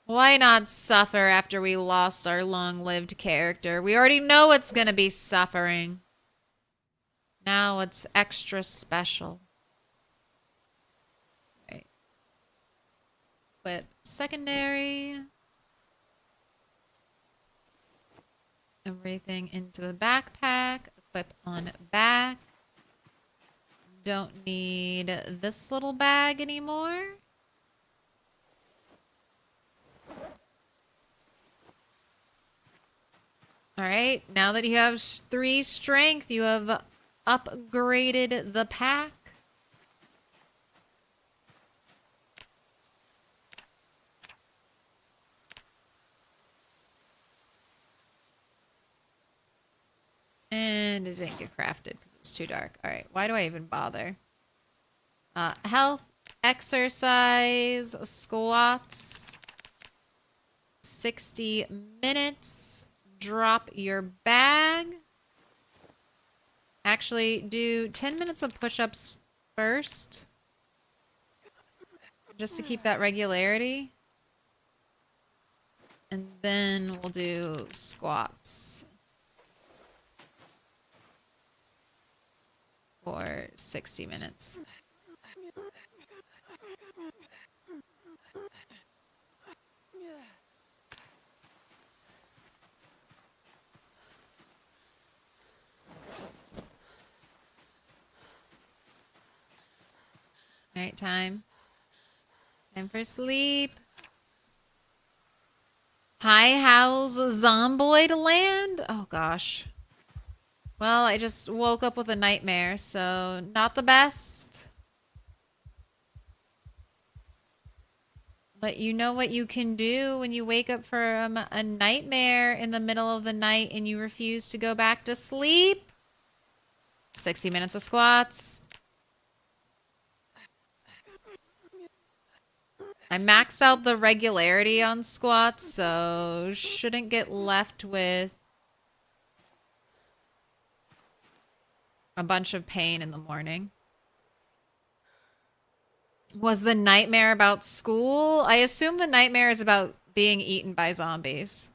Why not suffer after we lost our long-lived character? We already know it's gonna be suffering. Now it's extra special. Equip secondary. Everything into the backpack. Equip on back. Don't need this little bag anymore. Alright, now that you have 3 strength, you have upgraded the pack. And it didn't get crafted because it was too dark. All right, why do I even bother? Health, exercise, squats, 60 minutes. Drop your bag. Actually, do 10 minutes of push-ups first. Just to keep that regularity. And then we'll do squats. For 60 minutes. Alright, time. Time for sleep. Hi, how's Zomboid land? Oh gosh. Well, I just woke up with a nightmare, so not the best. But you know what you can do when you wake up from a nightmare in the middle of the night and you refuse to go back to sleep? 60 minutes of squats. I maxed out the regularity on squats, so shouldn't get left with a bunch of pain in the morning. Was the nightmare about school? I assume the nightmare is about being eaten by zombies.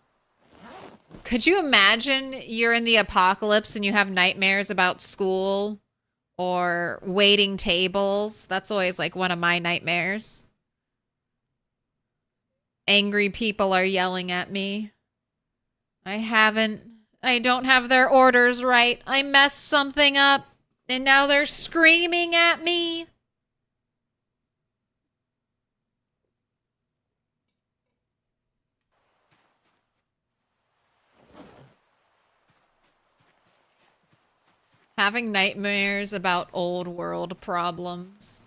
Could you imagine you're in the apocalypse and you have nightmares about school or waiting tables? That's always like one of my nightmares. Angry people are yelling at me. I don't have their orders right. I messed something up and now they're screaming at me. Having nightmares about old world problems.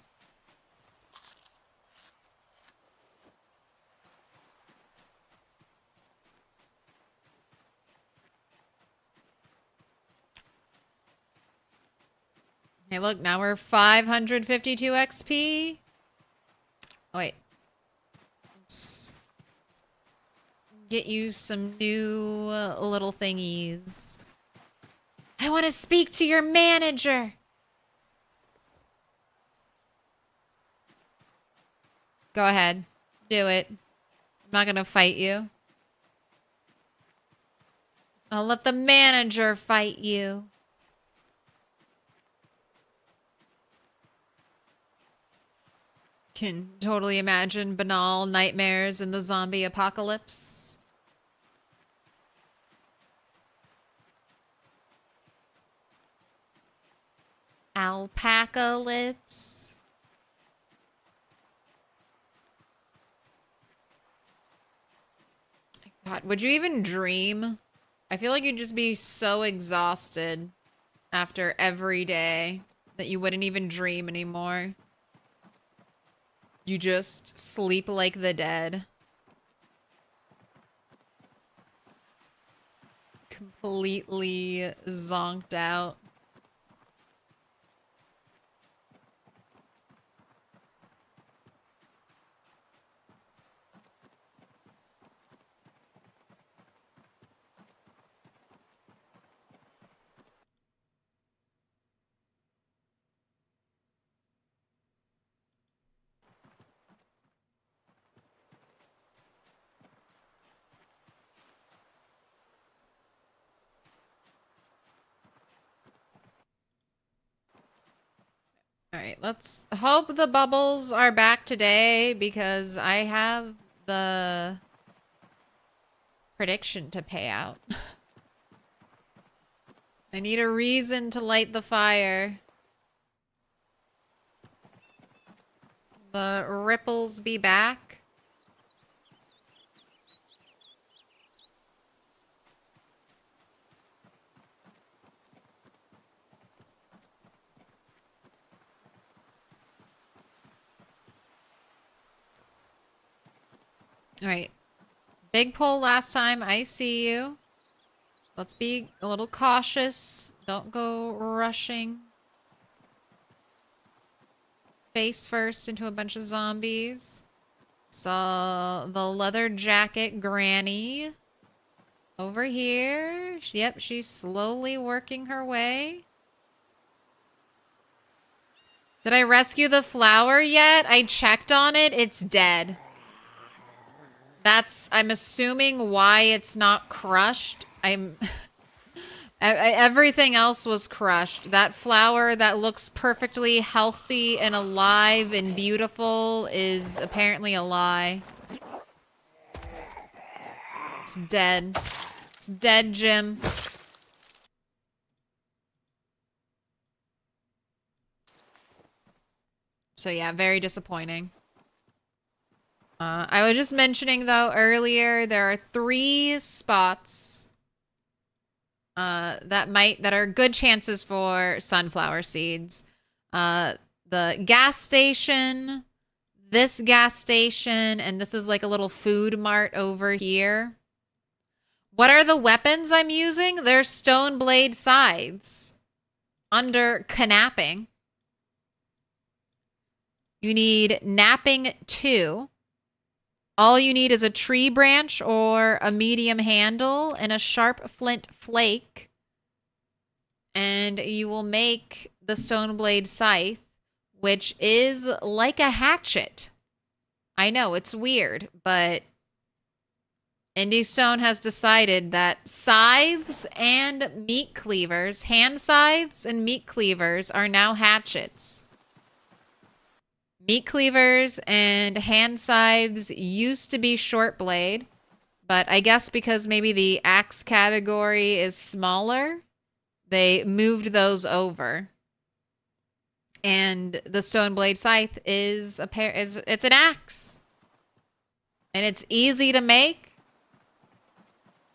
Hey, look, now we're 552 XP. Oh, wait. Let's get you some new little thingies. I want to speak to your manager. Go ahead. Do it. I'm not going to fight you. I'll let the manager fight you. Can totally imagine banal nightmares in the zombie apocalypse. Alpacalypse. God, would you even dream? I feel like you'd just be so exhausted after every day that you wouldn't even dream anymore. You just sleep like the dead. Completely zonked out. Alright, let's hope the bubbles are back today because I have the prediction to pay out. I need a reason to light the fire. The ripples be back. All right. Big pull last time. I see you. Let's be a little cautious. Don't go rushing. Face first into a bunch of zombies. Saw the leather jacket granny. Over here. Yep, she's slowly working her way. Did I rescue the flower yet? I checked on it. It's dead. I'm assuming why it's not crushed. Everything else was crushed. That flower that looks perfectly healthy and alive and beautiful is apparently a lie. It's dead. It's dead, Jim. So yeah, very disappointing. I was just mentioning though earlier, there are 3 spots that are good chances for sunflower seeds. The gas station, this gas station, and this is like a little food mart over here. What are the weapons I'm using? They're stone blade scythes. Under knapping, you need napping 2. All you need is a tree branch or a medium handle and a sharp flint flake. And you will make the stone blade scythe, which is like a hatchet. I know, it's weird, but Indie Stone has decided that scythes and meat cleavers, hand scythes and meat cleavers are now hatchets. Meat cleavers and hand scythes used to be short blade, but I guess because maybe the axe category is smaller, they moved those over. And the stone blade scythe is it's an axe. And it's easy to make.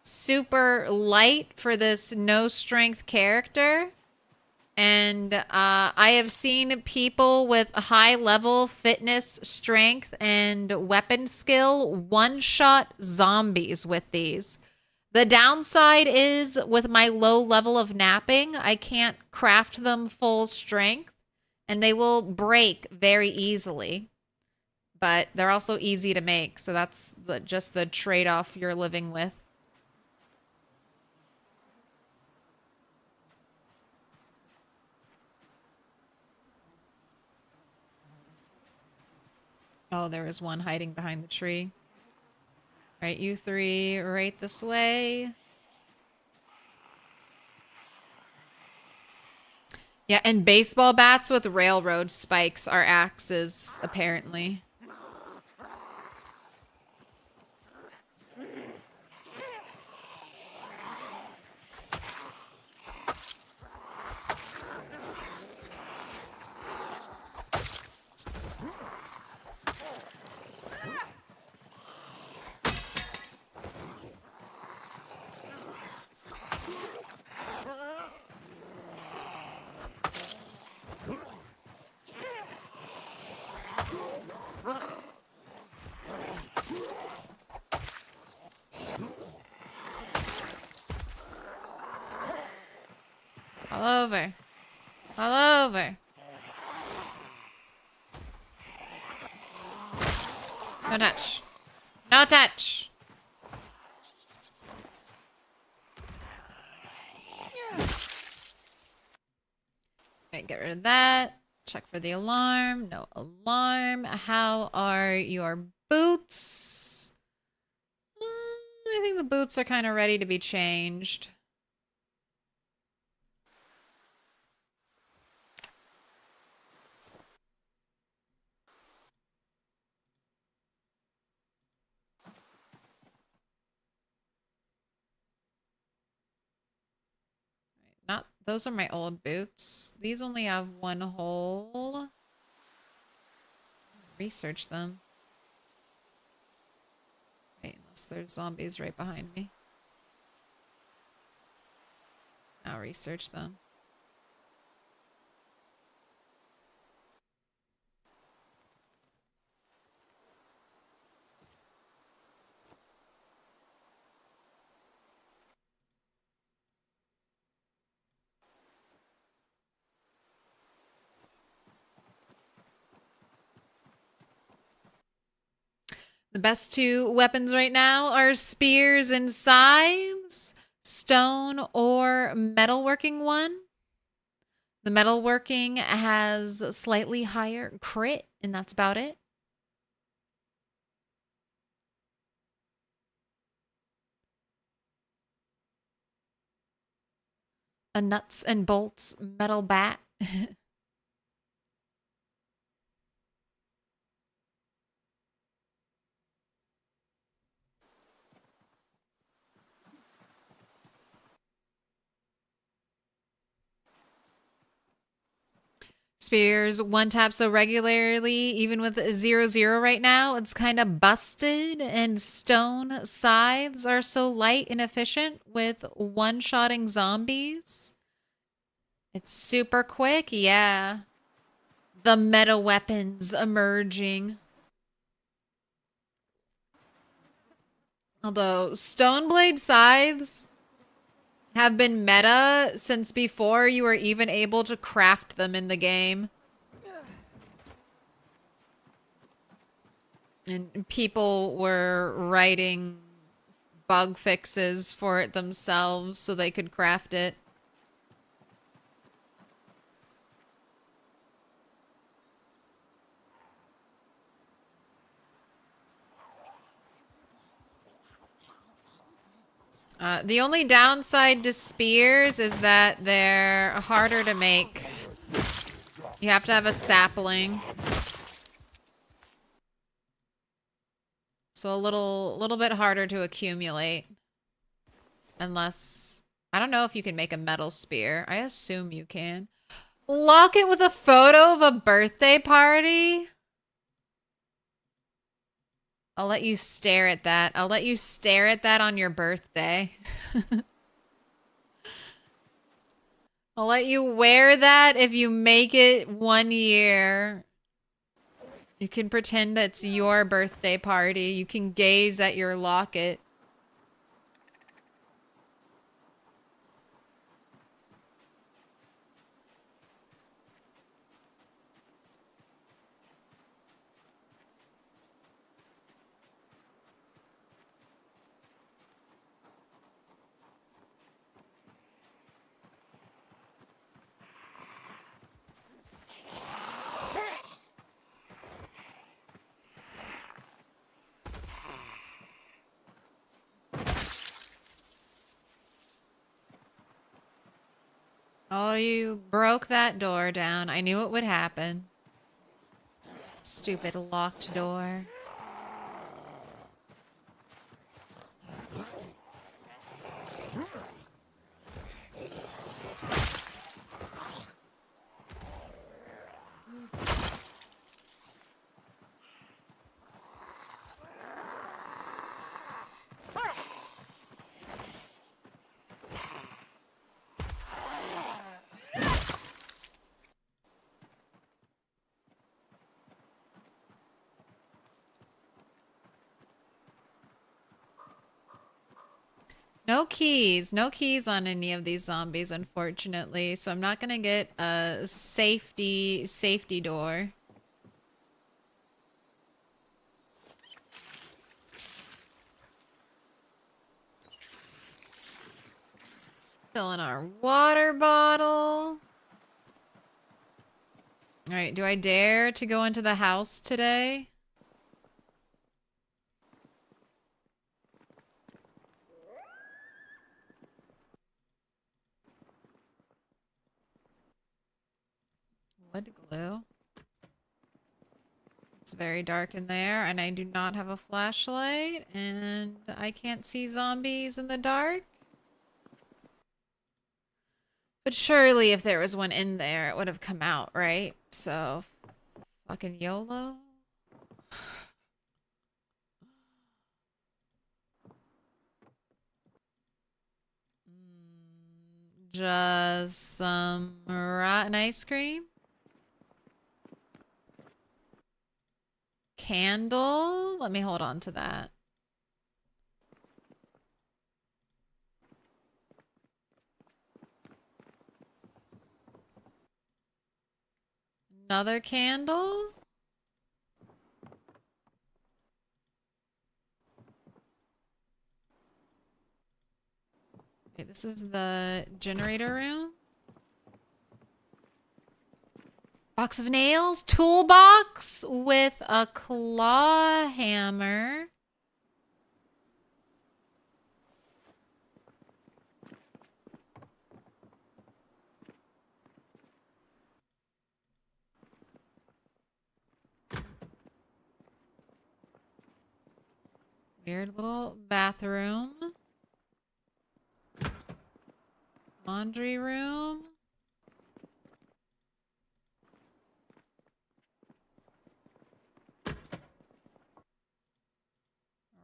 Super light for this no strength character. And I have seen people with high level fitness, strength, and weapon skill one-shot zombies with these. The downside is with my low level of napping, I can't craft them full strength, and they will break very easily. But they're also easy to make, so that's just the trade-off you're living with. Oh, there is one hiding behind the tree. All right, you 3 right this way. Yeah, and baseball bats with railroad spikes are axes, apparently. All over. All over. No touch. No touch. Alright, get rid of that. Check for the alarm. No alarm. How are your boots? I think the boots are kind of ready to be changed. Not those are my old boots. These only have 1 hole. Research them. Wait, unless there's zombies right behind me. Now research them. The best 2 weapons right now are spears and scythes, stone or metalworking one. The metalworking has a slightly higher crit, and that's about it. A nuts and bolts metal bat. spears one tap so regularly, even with 0-0 right now. It's kind of busted, and stone scythes are so light and efficient with one-shotting zombies. It's super quick, yeah. The meta weapons emerging. Although Stoneblade scythes have been meta since before you were even able to craft them in the game. And people were writing bug fixes for it themselves so they could craft it. The only downside to spears is that they're harder to make. You have to have a sapling. So a little bit harder to accumulate. Unless, I don't know if you can make a metal spear. I assume you can. Lock it with a photo of a birthday party? I'll let you stare at that. I'll let you stare at that on your birthday. I'll let you wear that if you make it 1 year. You can pretend it's your birthday party. You can gaze at your locket. Oh, you broke that door down. I knew it would happen. Stupid locked door. No keys. No keys on any of these zombies, unfortunately. So I'm not gonna get a safety door. Fill in our water bottle. All right, do I dare to go into the house today? Wood glue. It's very dark in there, and I do not have a flashlight, and I can't see zombies in the dark. But surely if there was one in there, it would have come out, right? So, fucking YOLO. Just some rotten ice cream. Candle. Let me hold on to that. Another candle. Okay, this is the generator room. Box of nails. Toolbox with a claw hammer. Weird little bathroom. Laundry room.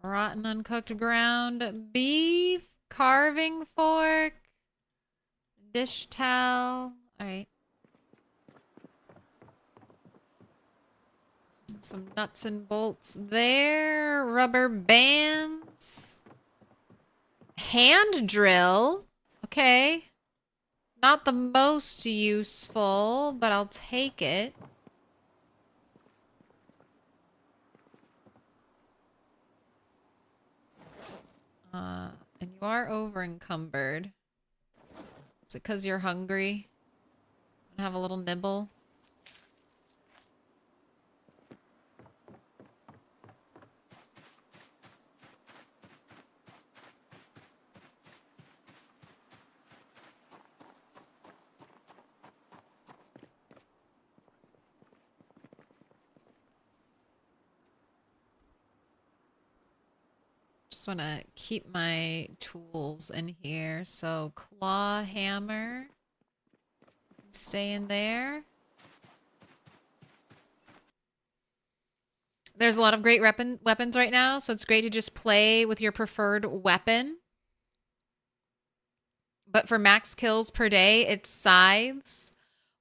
Rotten uncooked ground beef, carving fork, dish towel. All right. Some nuts and bolts there. Rubber bands. Hand drill. Okay. Not the most useful, but I'll take it. And you are over encumbered. Is it because you're hungry? Have a little nibble? Just want to keep my tools in here. So claw hammer. Stay in there. There's a lot of great weapons right now, so it's great to just play with your preferred weapon. But for max kills per day, it's scythes.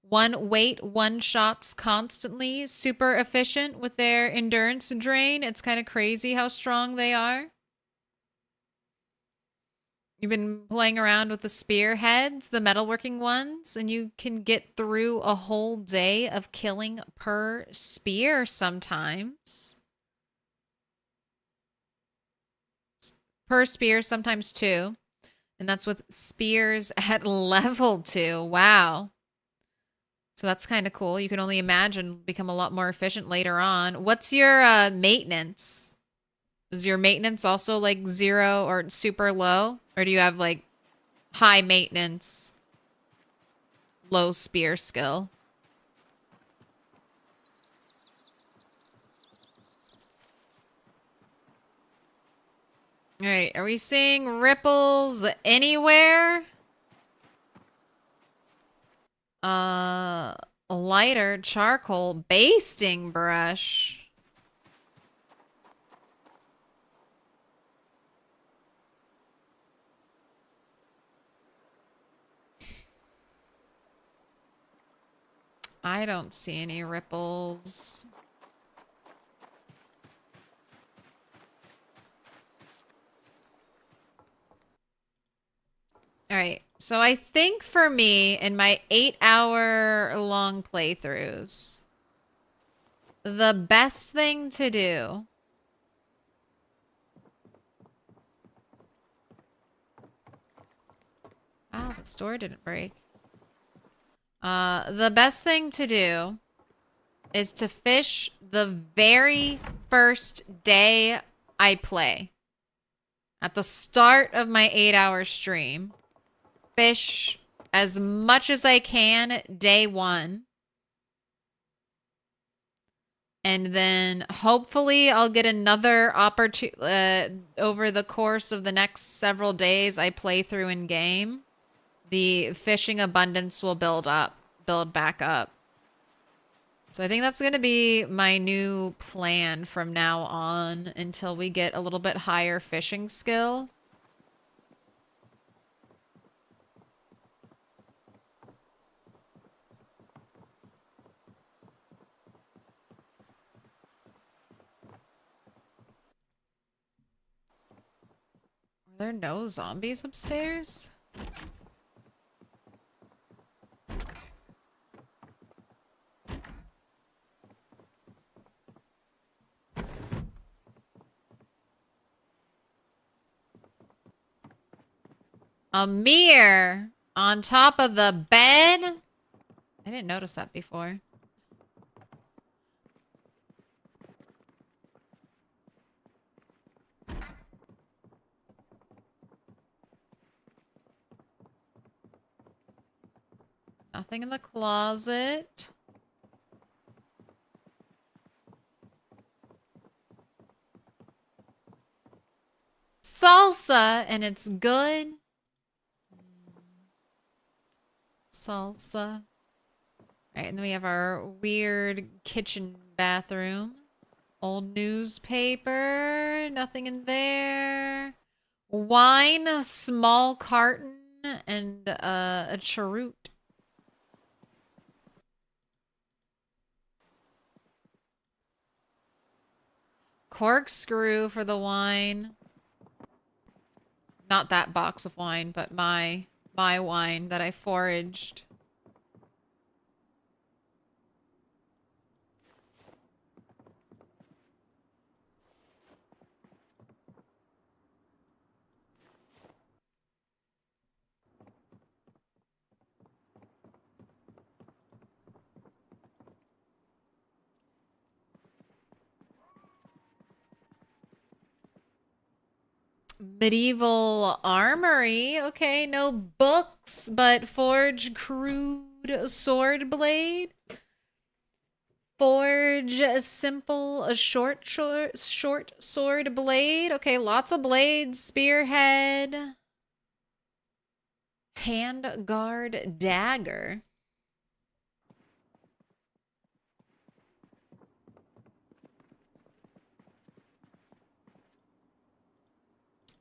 One weight, one shots constantly. Super efficient with their endurance drain. It's kind of crazy how strong they are. You've been playing around with the spearheads, the metalworking ones, and you can get through a whole day of killing per spear sometimes. Per spear, sometimes two. And that's with spears at level 2. Wow. So that's kind of cool. You can only imagine become a lot more efficient later on. What's your maintenance? Is your maintenance also like 0 or super low? Or do you have like high maintenance, low spear skill? All right, are we seeing ripples anywhere? A lighter charcoal basting brush. I don't see any ripples. All right. So I think for me, in my 8-hour long playthroughs, the best thing to do wow, the store didn't break. The best thing to do is to fish the very first day I play. At the start of my 8-hour stream. Fish as much as I can day 1. And then hopefully I'll get another opportunity over the course of the next several days I play through in game. The fishing abundance will build back up. So I think that's going to be my new plan from now on until we get a little bit higher fishing skill. Are there no zombies upstairs? A mirror on top of the bed? I didn't notice that before. Nothing in the closet. Salsa, and it's good. Salsa. All right, and then we have our weird kitchen bathroom. Old newspaper. Nothing in there. Wine, a small carton, and a cheroot. Corkscrew for the wine. Not that box of wine, but my wine that I foraged. Medieval armory. Okay, no books, but forge crude sword blade. Forge a simple, a short sword blade. Okay, lots of blades. Spearhead. Hand guard dagger.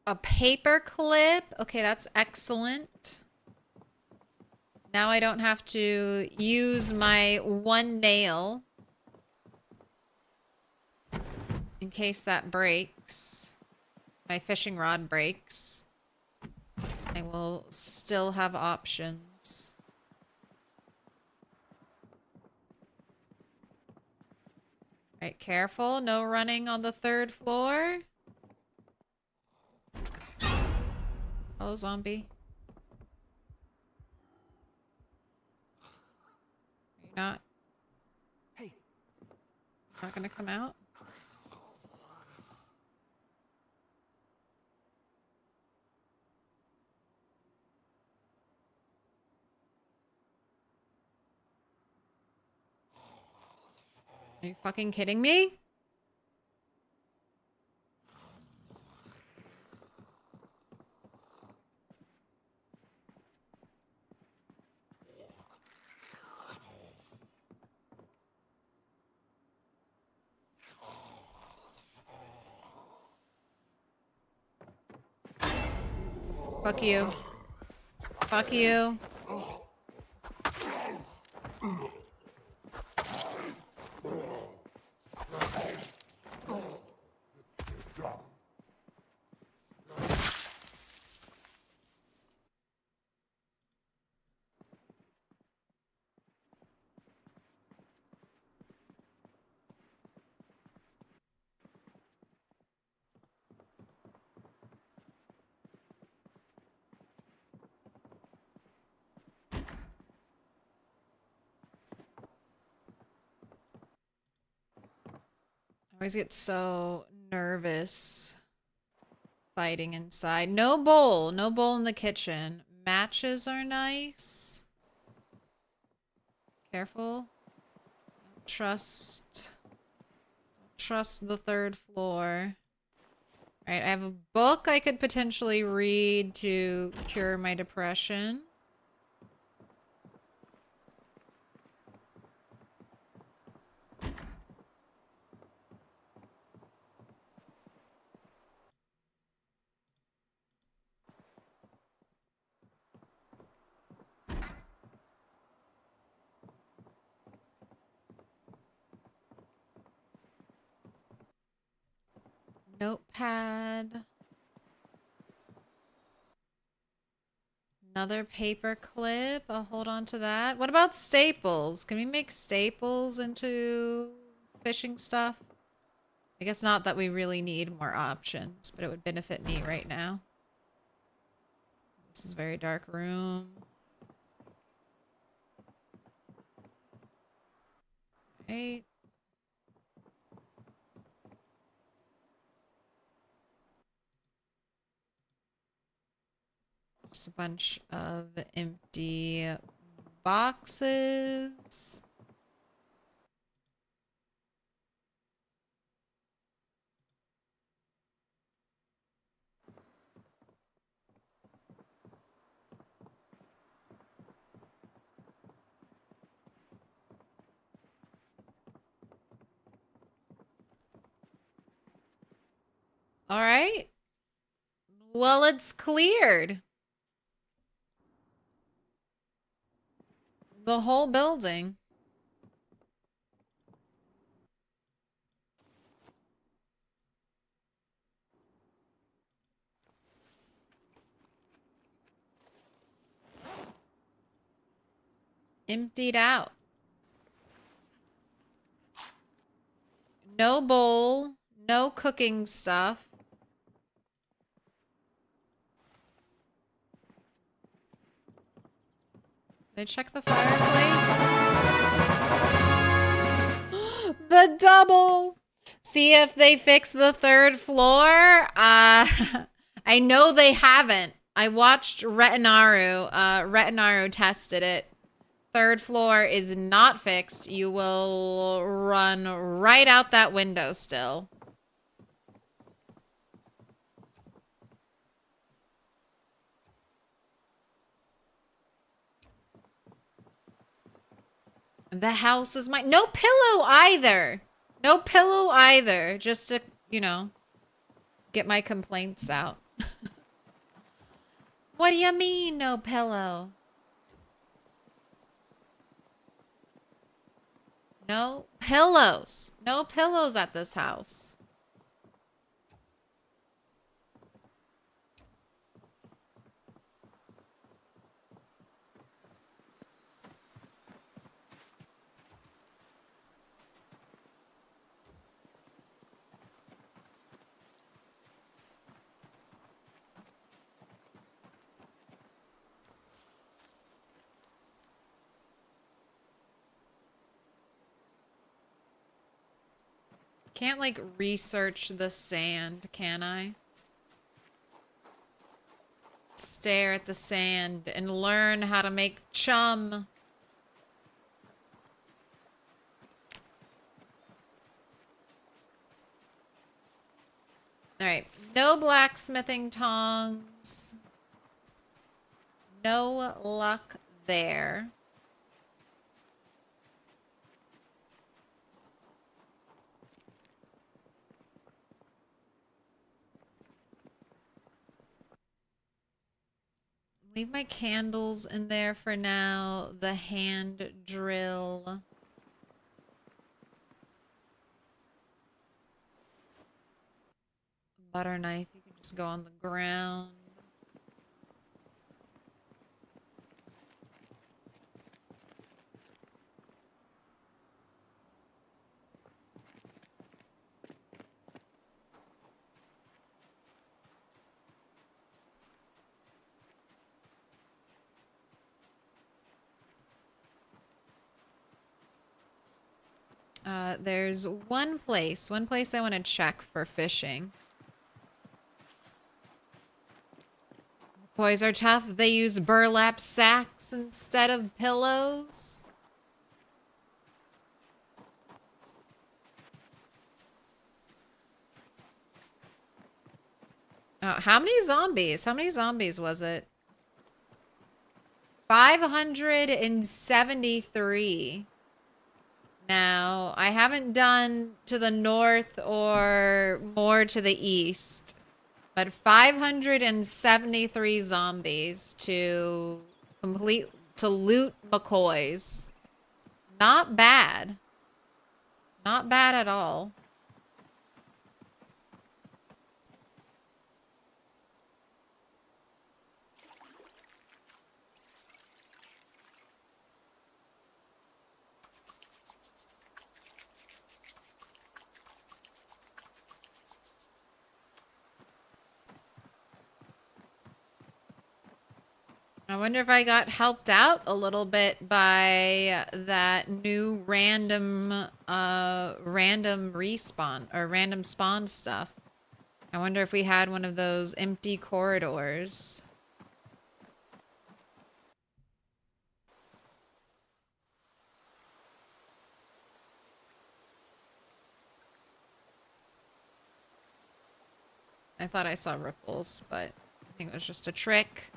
A paper clip. Okay, that's excellent. Now I don't have to use my one nail in case that breaks. My fishing rod breaks. I will still have options. Right, careful. No running on the 3rd floor. Hello, zombie. Are you not? Hey. Not gonna come out? Are you fucking kidding me? Fuck you. Fuck you. I always get so nervous fighting inside. No bowl. No bowl in the kitchen. Matches are nice. Careful. Don't trust the 3rd floor. Alright, I have a book I could potentially read to cure my depression. Notepad. Another paper clip. I'll hold on to that. What about staples? Can we make staples into fishing stuff? I guess not that we really need more options, but it would benefit me right now. This is a very dark room. Right. Just a bunch of empty boxes. All right. Well, it's cleared. The whole building. Emptied out. No bowl, no cooking stuff. Did I check the fireplace? The double! See if they fix the third floor? I know they haven't. I watched Retinaru. Retinaru tested it. Third floor is not fixed. You will run right out that window still. The house is mine. No pillow either. No pillow either. Just to, you know, get my complaints out. What do you mean, no pillow? No pillows. No pillows at this house. Can't, like, research the sand, can I? Stare at the sand and learn how to make chum. Alright, no blacksmithing tongs. No luck there. Leave my candles in there for now. The hand drill. Butter knife, you can just go on the ground. There's one place I want to check for fishing. Boys are tough. They use burlap sacks instead of pillows. How many zombies? How many zombies was it? 573. Now, I haven't done to the north or more to the east, but 573 zombies to loot McCoy's. Not bad. Not bad at all. I wonder if I got helped out a little bit by that new random respawn or random spawn stuff. I wonder if we had one of those empty corridors. I thought I saw ripples, but I think it was just a trick.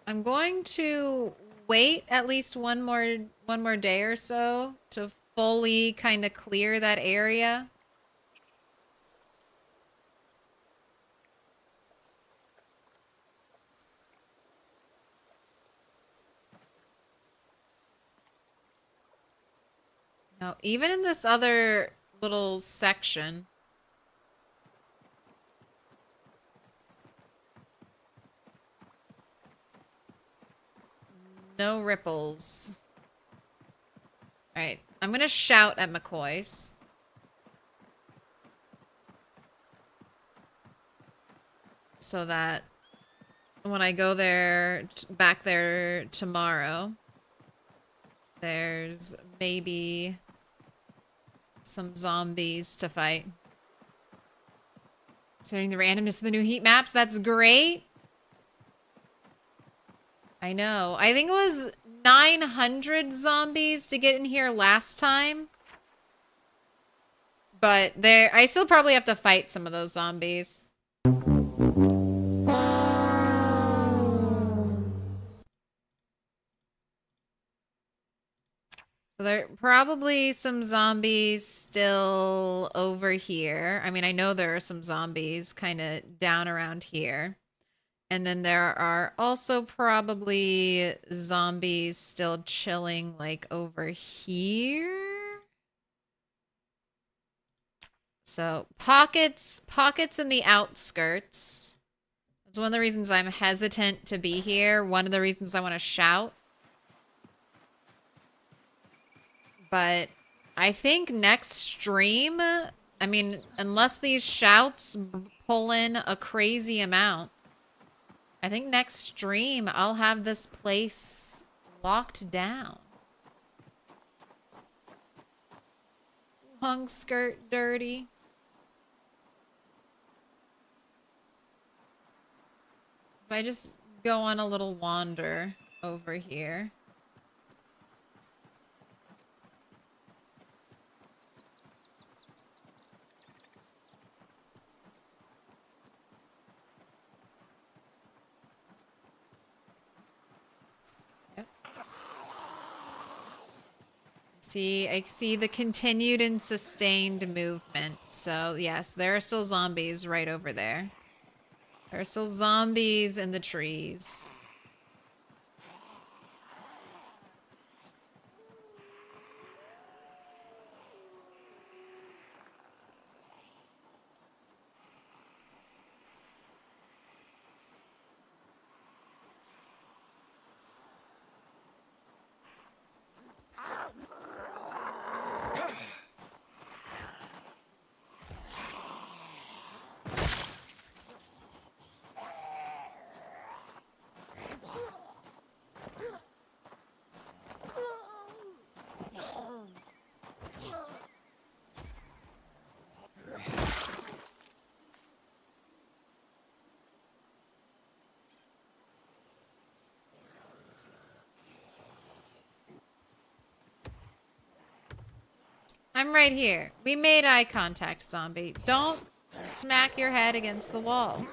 I'm going to wait at least one more day or so to fully kind of clear that area. Now, even in this other little section, no ripples. All right, I'm gonna shout at McCoy's. So that when I go there, back there tomorrow, there's maybe some zombies to fight. Considering the randomness of the new heat maps, that's great. I know. I think it was 900 zombies to get in here last time. But I still probably have to fight some of those zombies. So there are probably some zombies still over here. I mean, I know there are some zombies kind of down around here. And then there are also probably zombies still chilling like over here. So pockets in the outskirts. That's one of the reasons I'm hesitant to be here. One of the reasons I want to shout. But I think next stream, I mean, unless these shouts pull in a crazy amount, I think next stream I'll have this place locked down. Long skirt dirty. If I just go on a little wander over here. I see the continued and sustained movement. So, yes, there are still zombies right over there. There are still zombies in the trees. I'm right here. We made eye contact, zombie. Don't smack your head against the wall.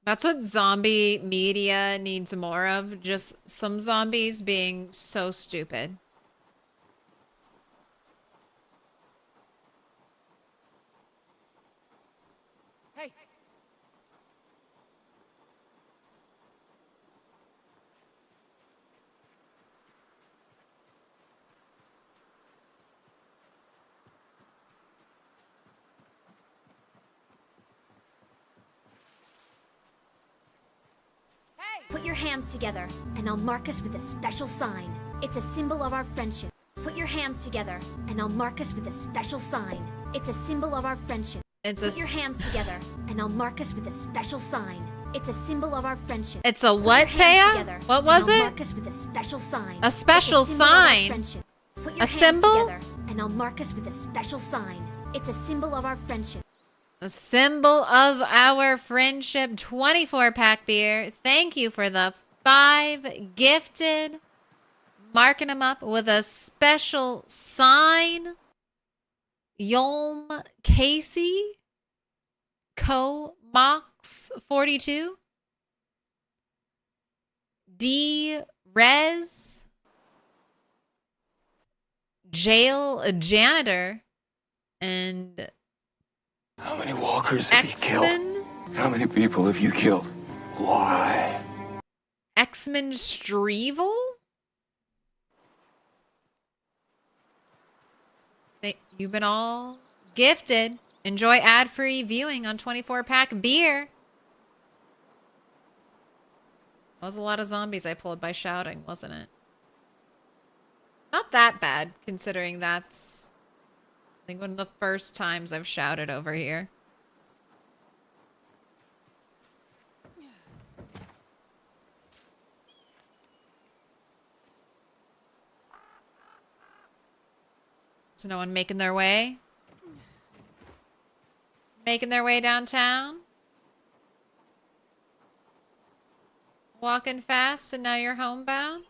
That's what zombie media needs more of. Just some zombies being so stupid. Hey. Put your hands together, and I'll mark us with a special sign. It's a symbol of our friendship. Put your hands together, and I'll mark us with a special sign. It's a symbol of our friendship. Put your hands together, and I'll mark us with a special sign. It's a symbol of our friendship. It's a what, Taya? What was it? Mark us with a special sign. A special sign? Put your a symbol? Together, and I'll mark us with a special sign. It's a symbol of our friendship. A symbol of our friendship. 24-pack beer. Thank you for the 5 gifted marking them up with a special sign. Yolm Casey, Co Mox 42, D Rez, Jail Janitor, and How many walkers have you killed? X-Men. How many people have you killed? Why? X-Men Strevel? You've been all gifted. Enjoy ad-free viewing on 24-pack beer. That was a lot of zombies I pulled by shouting, wasn't it? Not that bad, considering that's, I think, one of the first times I've shouted over here. So no one making their way? Making their way downtown? Walking fast and now you're homebound?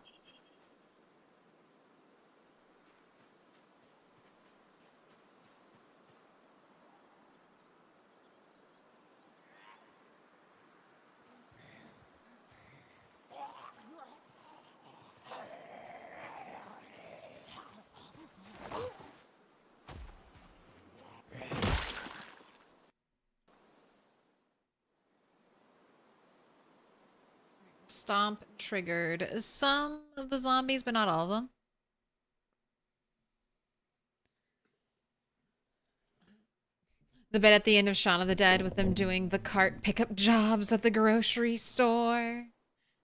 Stomp triggered some of the zombies, but not all of them. The bit at the end of Shaun of the Dead with them doing the cart pickup jobs at the grocery store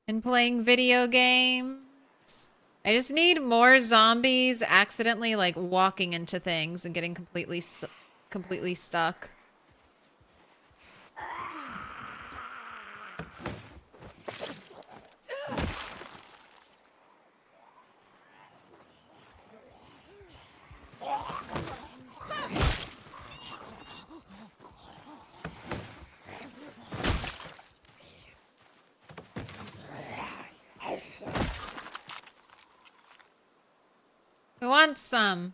and playing video games. I just need more zombies accidentally like walking into things and getting completely stuck. Who wants some?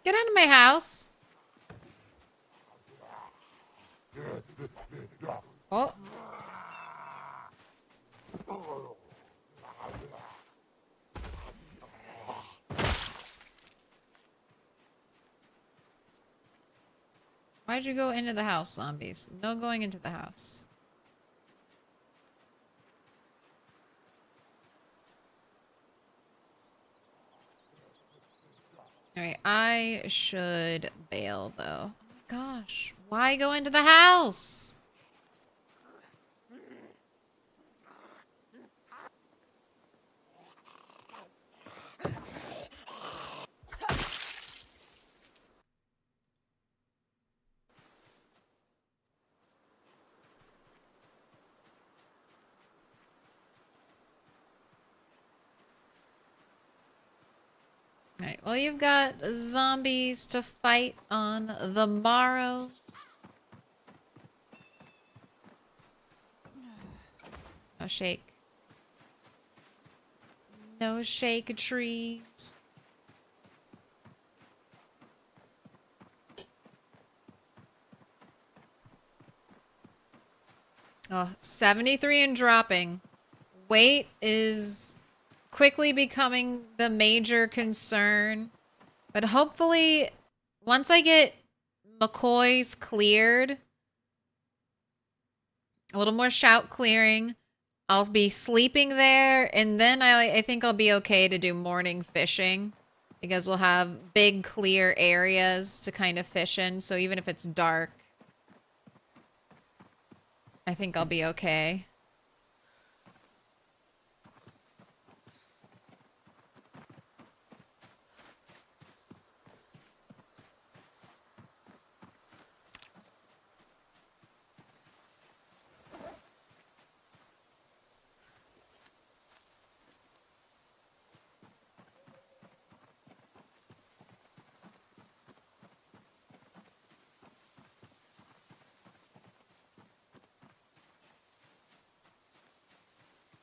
Get out of my house. Oh. Why'd you go into the house, zombies? No going into the house. Alright, I should bail, though. Oh my gosh. Why go into the house? Alright, well, you've got zombies to fight on the morrow. No shake. No shake trees. Oh, 73 and dropping. Weight is quickly becoming the major concern. But hopefully, once I get McCoy's cleared, a little more shout clearing, I'll be sleeping there, and then I think I'll be okay to do morning fishing. because we'll have big clear areas to kind of fish in. So even if it's dark, I think I'll be okay.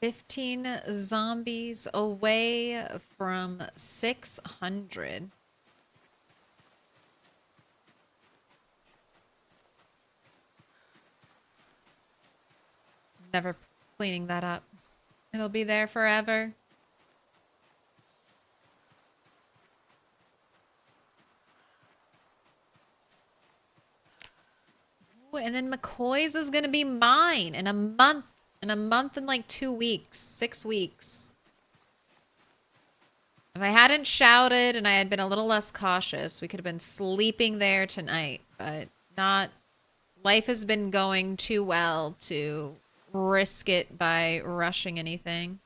"15 zombies away from 600. Never cleaning that up. It'll be there forever. Ooh, and then McCoy's is gonna be mine in a month. In a month and like 2 weeks, 6 weeks. If I hadn't shouted and I had been a little less cautious, we could have been sleeping there tonight, but not. Life has been going too well to risk it by rushing anything.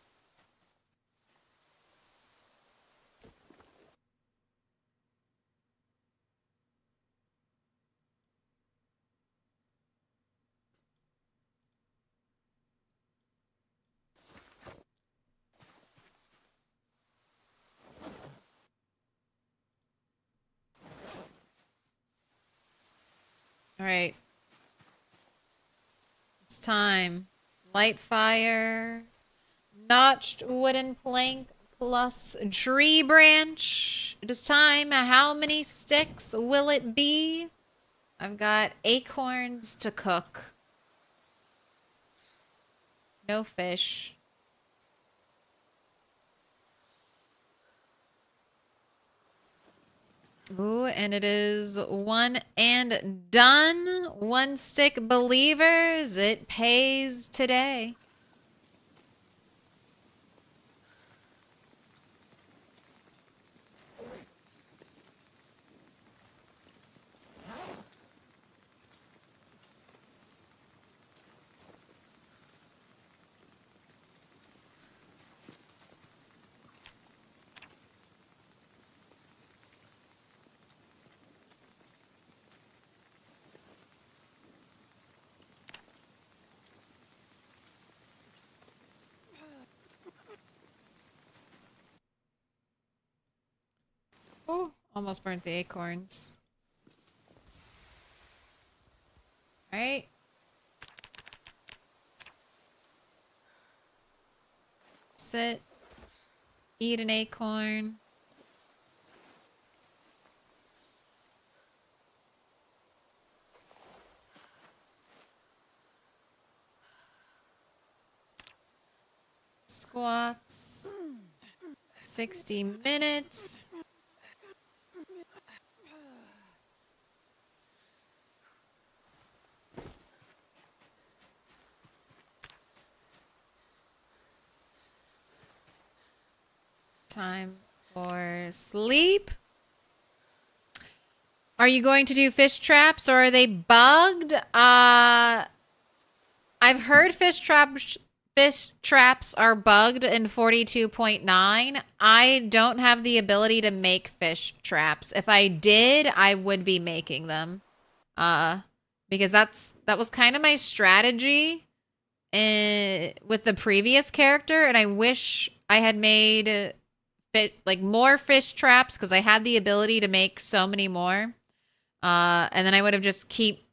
All right. It's time. Light fire. Notched wooden plank plus tree branch. It is time. How many sticks will it be? I've got acorns to cook. No fish. Ooh, and it is one and done. One stick believers. It pays today. Oh, almost burnt the acorns. All right. Sit. Eat an acorn. Squats. 60 minutes. Time for sleep. Are you going to do fish traps or are they bugged? I've heard fish traps are bugged in 42.9. I don't have the ability to make fish traps. If I did, I would be making them. Because that was kind of my strategy with the previous character, and I wish I had made more fish traps because I had the ability to make so many more. And then I would have just keep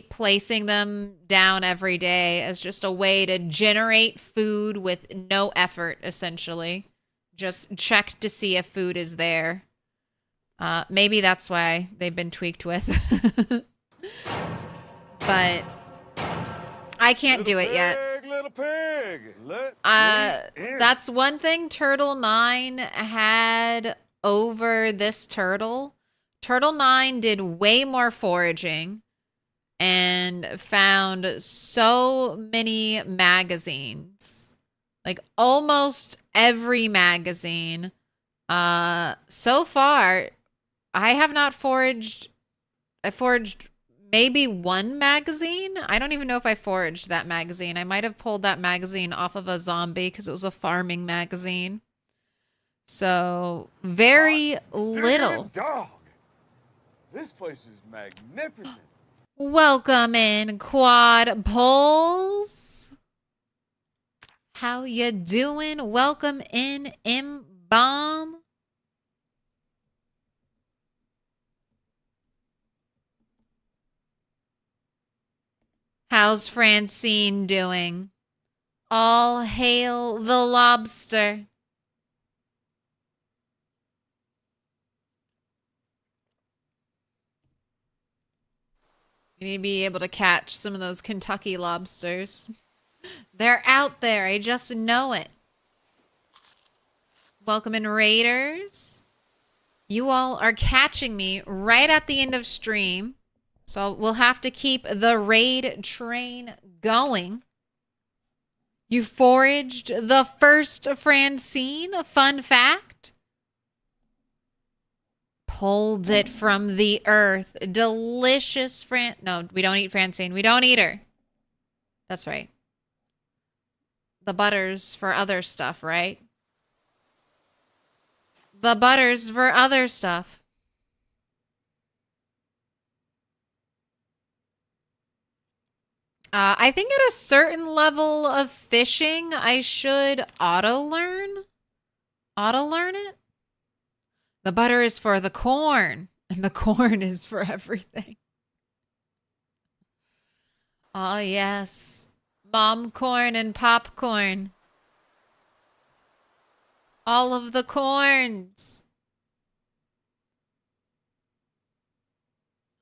placing them down every day as just a way to generate food with no effort, essentially. Just check to see if food is there. Maybe that's why they've been tweaked with. But I can't do it yet. Little pig, That's one thing Turtle 9 had over this turtle. Turtle 9 did way more foraging and found so many magazines. Like almost every magazine So far, I have not foraged. I foraged maybe one magazine. I don't even know if I foraged that magazine. I might have pulled that magazine off of a zombie because it was a farming magazine. So very little. Dog. This place is magnificent. Welcome in, Quad Poles. How you doing? Welcome in, M-Bomb. How's Francine doing? All hail the lobster. You need to be able to catch some of those Kentucky lobsters. They're out there. I just know it. Welcome in, Raiders. You all are catching me right at the end of stream. So we'll have to keep the raid train going. You foraged the first Francine. Fun fact. Pulled it from the earth. Delicious No, we don't eat Francine. We don't eat her. That's right. The butter's for other stuff, right? The butter's for other stuff. I think at a certain level of fishing, I should auto-learn it. The butter is for the corn, and the corn is for everything. Oh, yes. Mom corn and popcorn. All of the corns.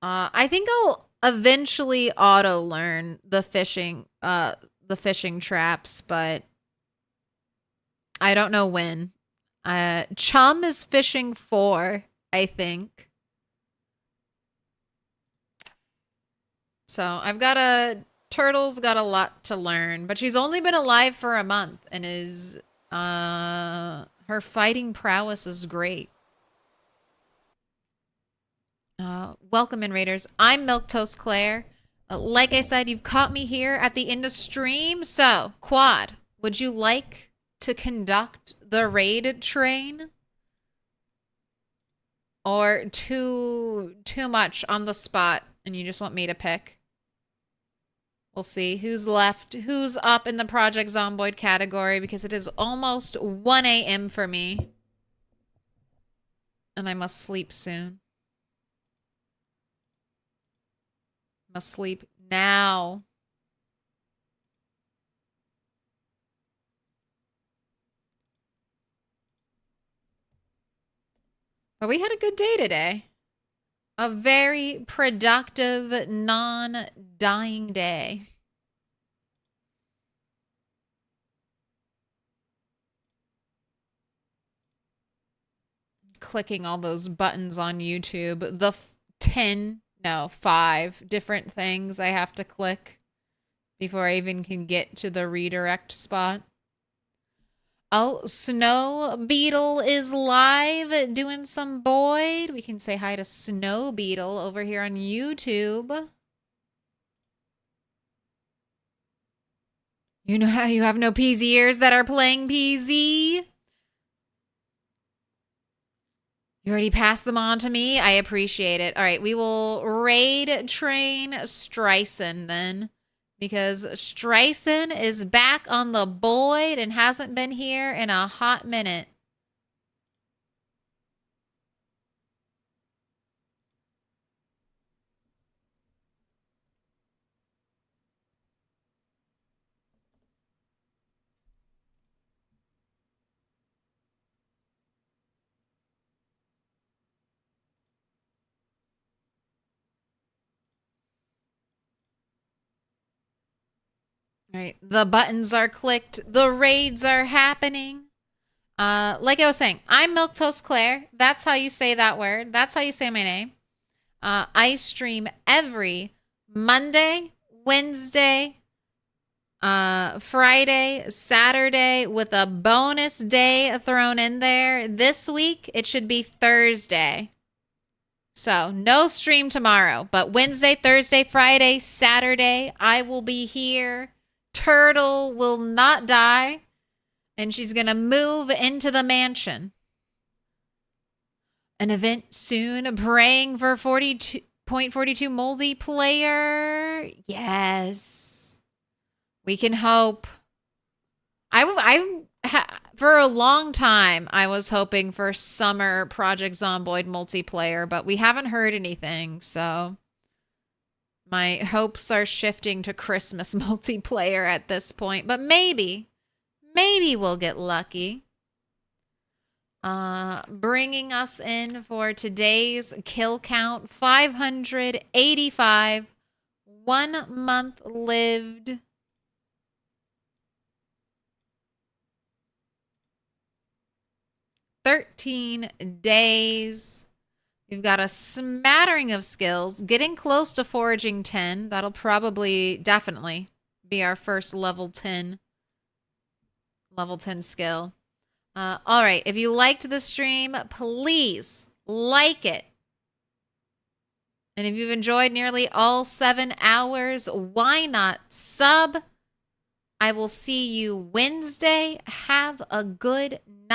I think I'll eventually auto-learn the fishing traps, but I don't know when. Chum is fishing 4, I think. So I've got Turtle's got a lot to learn, but she's only been alive for a month and is, her fighting prowess is great. Welcome in, Raiders. I'm Milquetoast Claire. Like I said, you've caught me here at the end of stream. So, Quad, would you like to conduct the raid train? Or too much on the spot and you just want me to pick? We'll see who's left, who's up in the Project Zomboid category, because it is almost 1 a.m. for me. And I must sleep soon. Must sleep now. But we had a good day today. A very productive, non-dying day. Clicking all those buttons on YouTube. The 5 different things I have to click before I even can get to the redirect spot. Oh, Snow Beetle is live doing some Boyd. We can say hi to Snow Beetle over here on YouTube. You know how you have no PZ ears that are playing PZ? You already passed them on to me? I appreciate it. All right, we will raid train Streisand then. Because Streisand is back on the Boyd and hasn't been here in a hot minute. All right, the buttons are clicked. The raids are happening. Like I was saying, I'm Milquetoast Claire. That's how you say that word. That's how you say my name. I stream every Monday, Wednesday, Friday, Saturday with a bonus day thrown in there. This week, it should be Thursday. So no stream tomorrow, but Wednesday, Thursday, Friday, Saturday, I will be here. Turtle will not die, and she's going to move into the mansion. An event soon, praying for 42.42 multiplayer. Yes. We can hope. For a long time, I was hoping for summer Project Zomboid multiplayer, but we haven't heard anything, so my hopes are shifting to Christmas multiplayer at this point. But maybe we'll get lucky. Bringing us in for today's kill count, 585, 1 month lived. 13 days. We've got a smattering of skills, getting close to foraging 10. That'll definitely be our first level 10 skill. All right, if you liked the stream, please like it. And if you've enjoyed nearly all 7 hours, why not sub? I will see you Wednesday. Have a good night.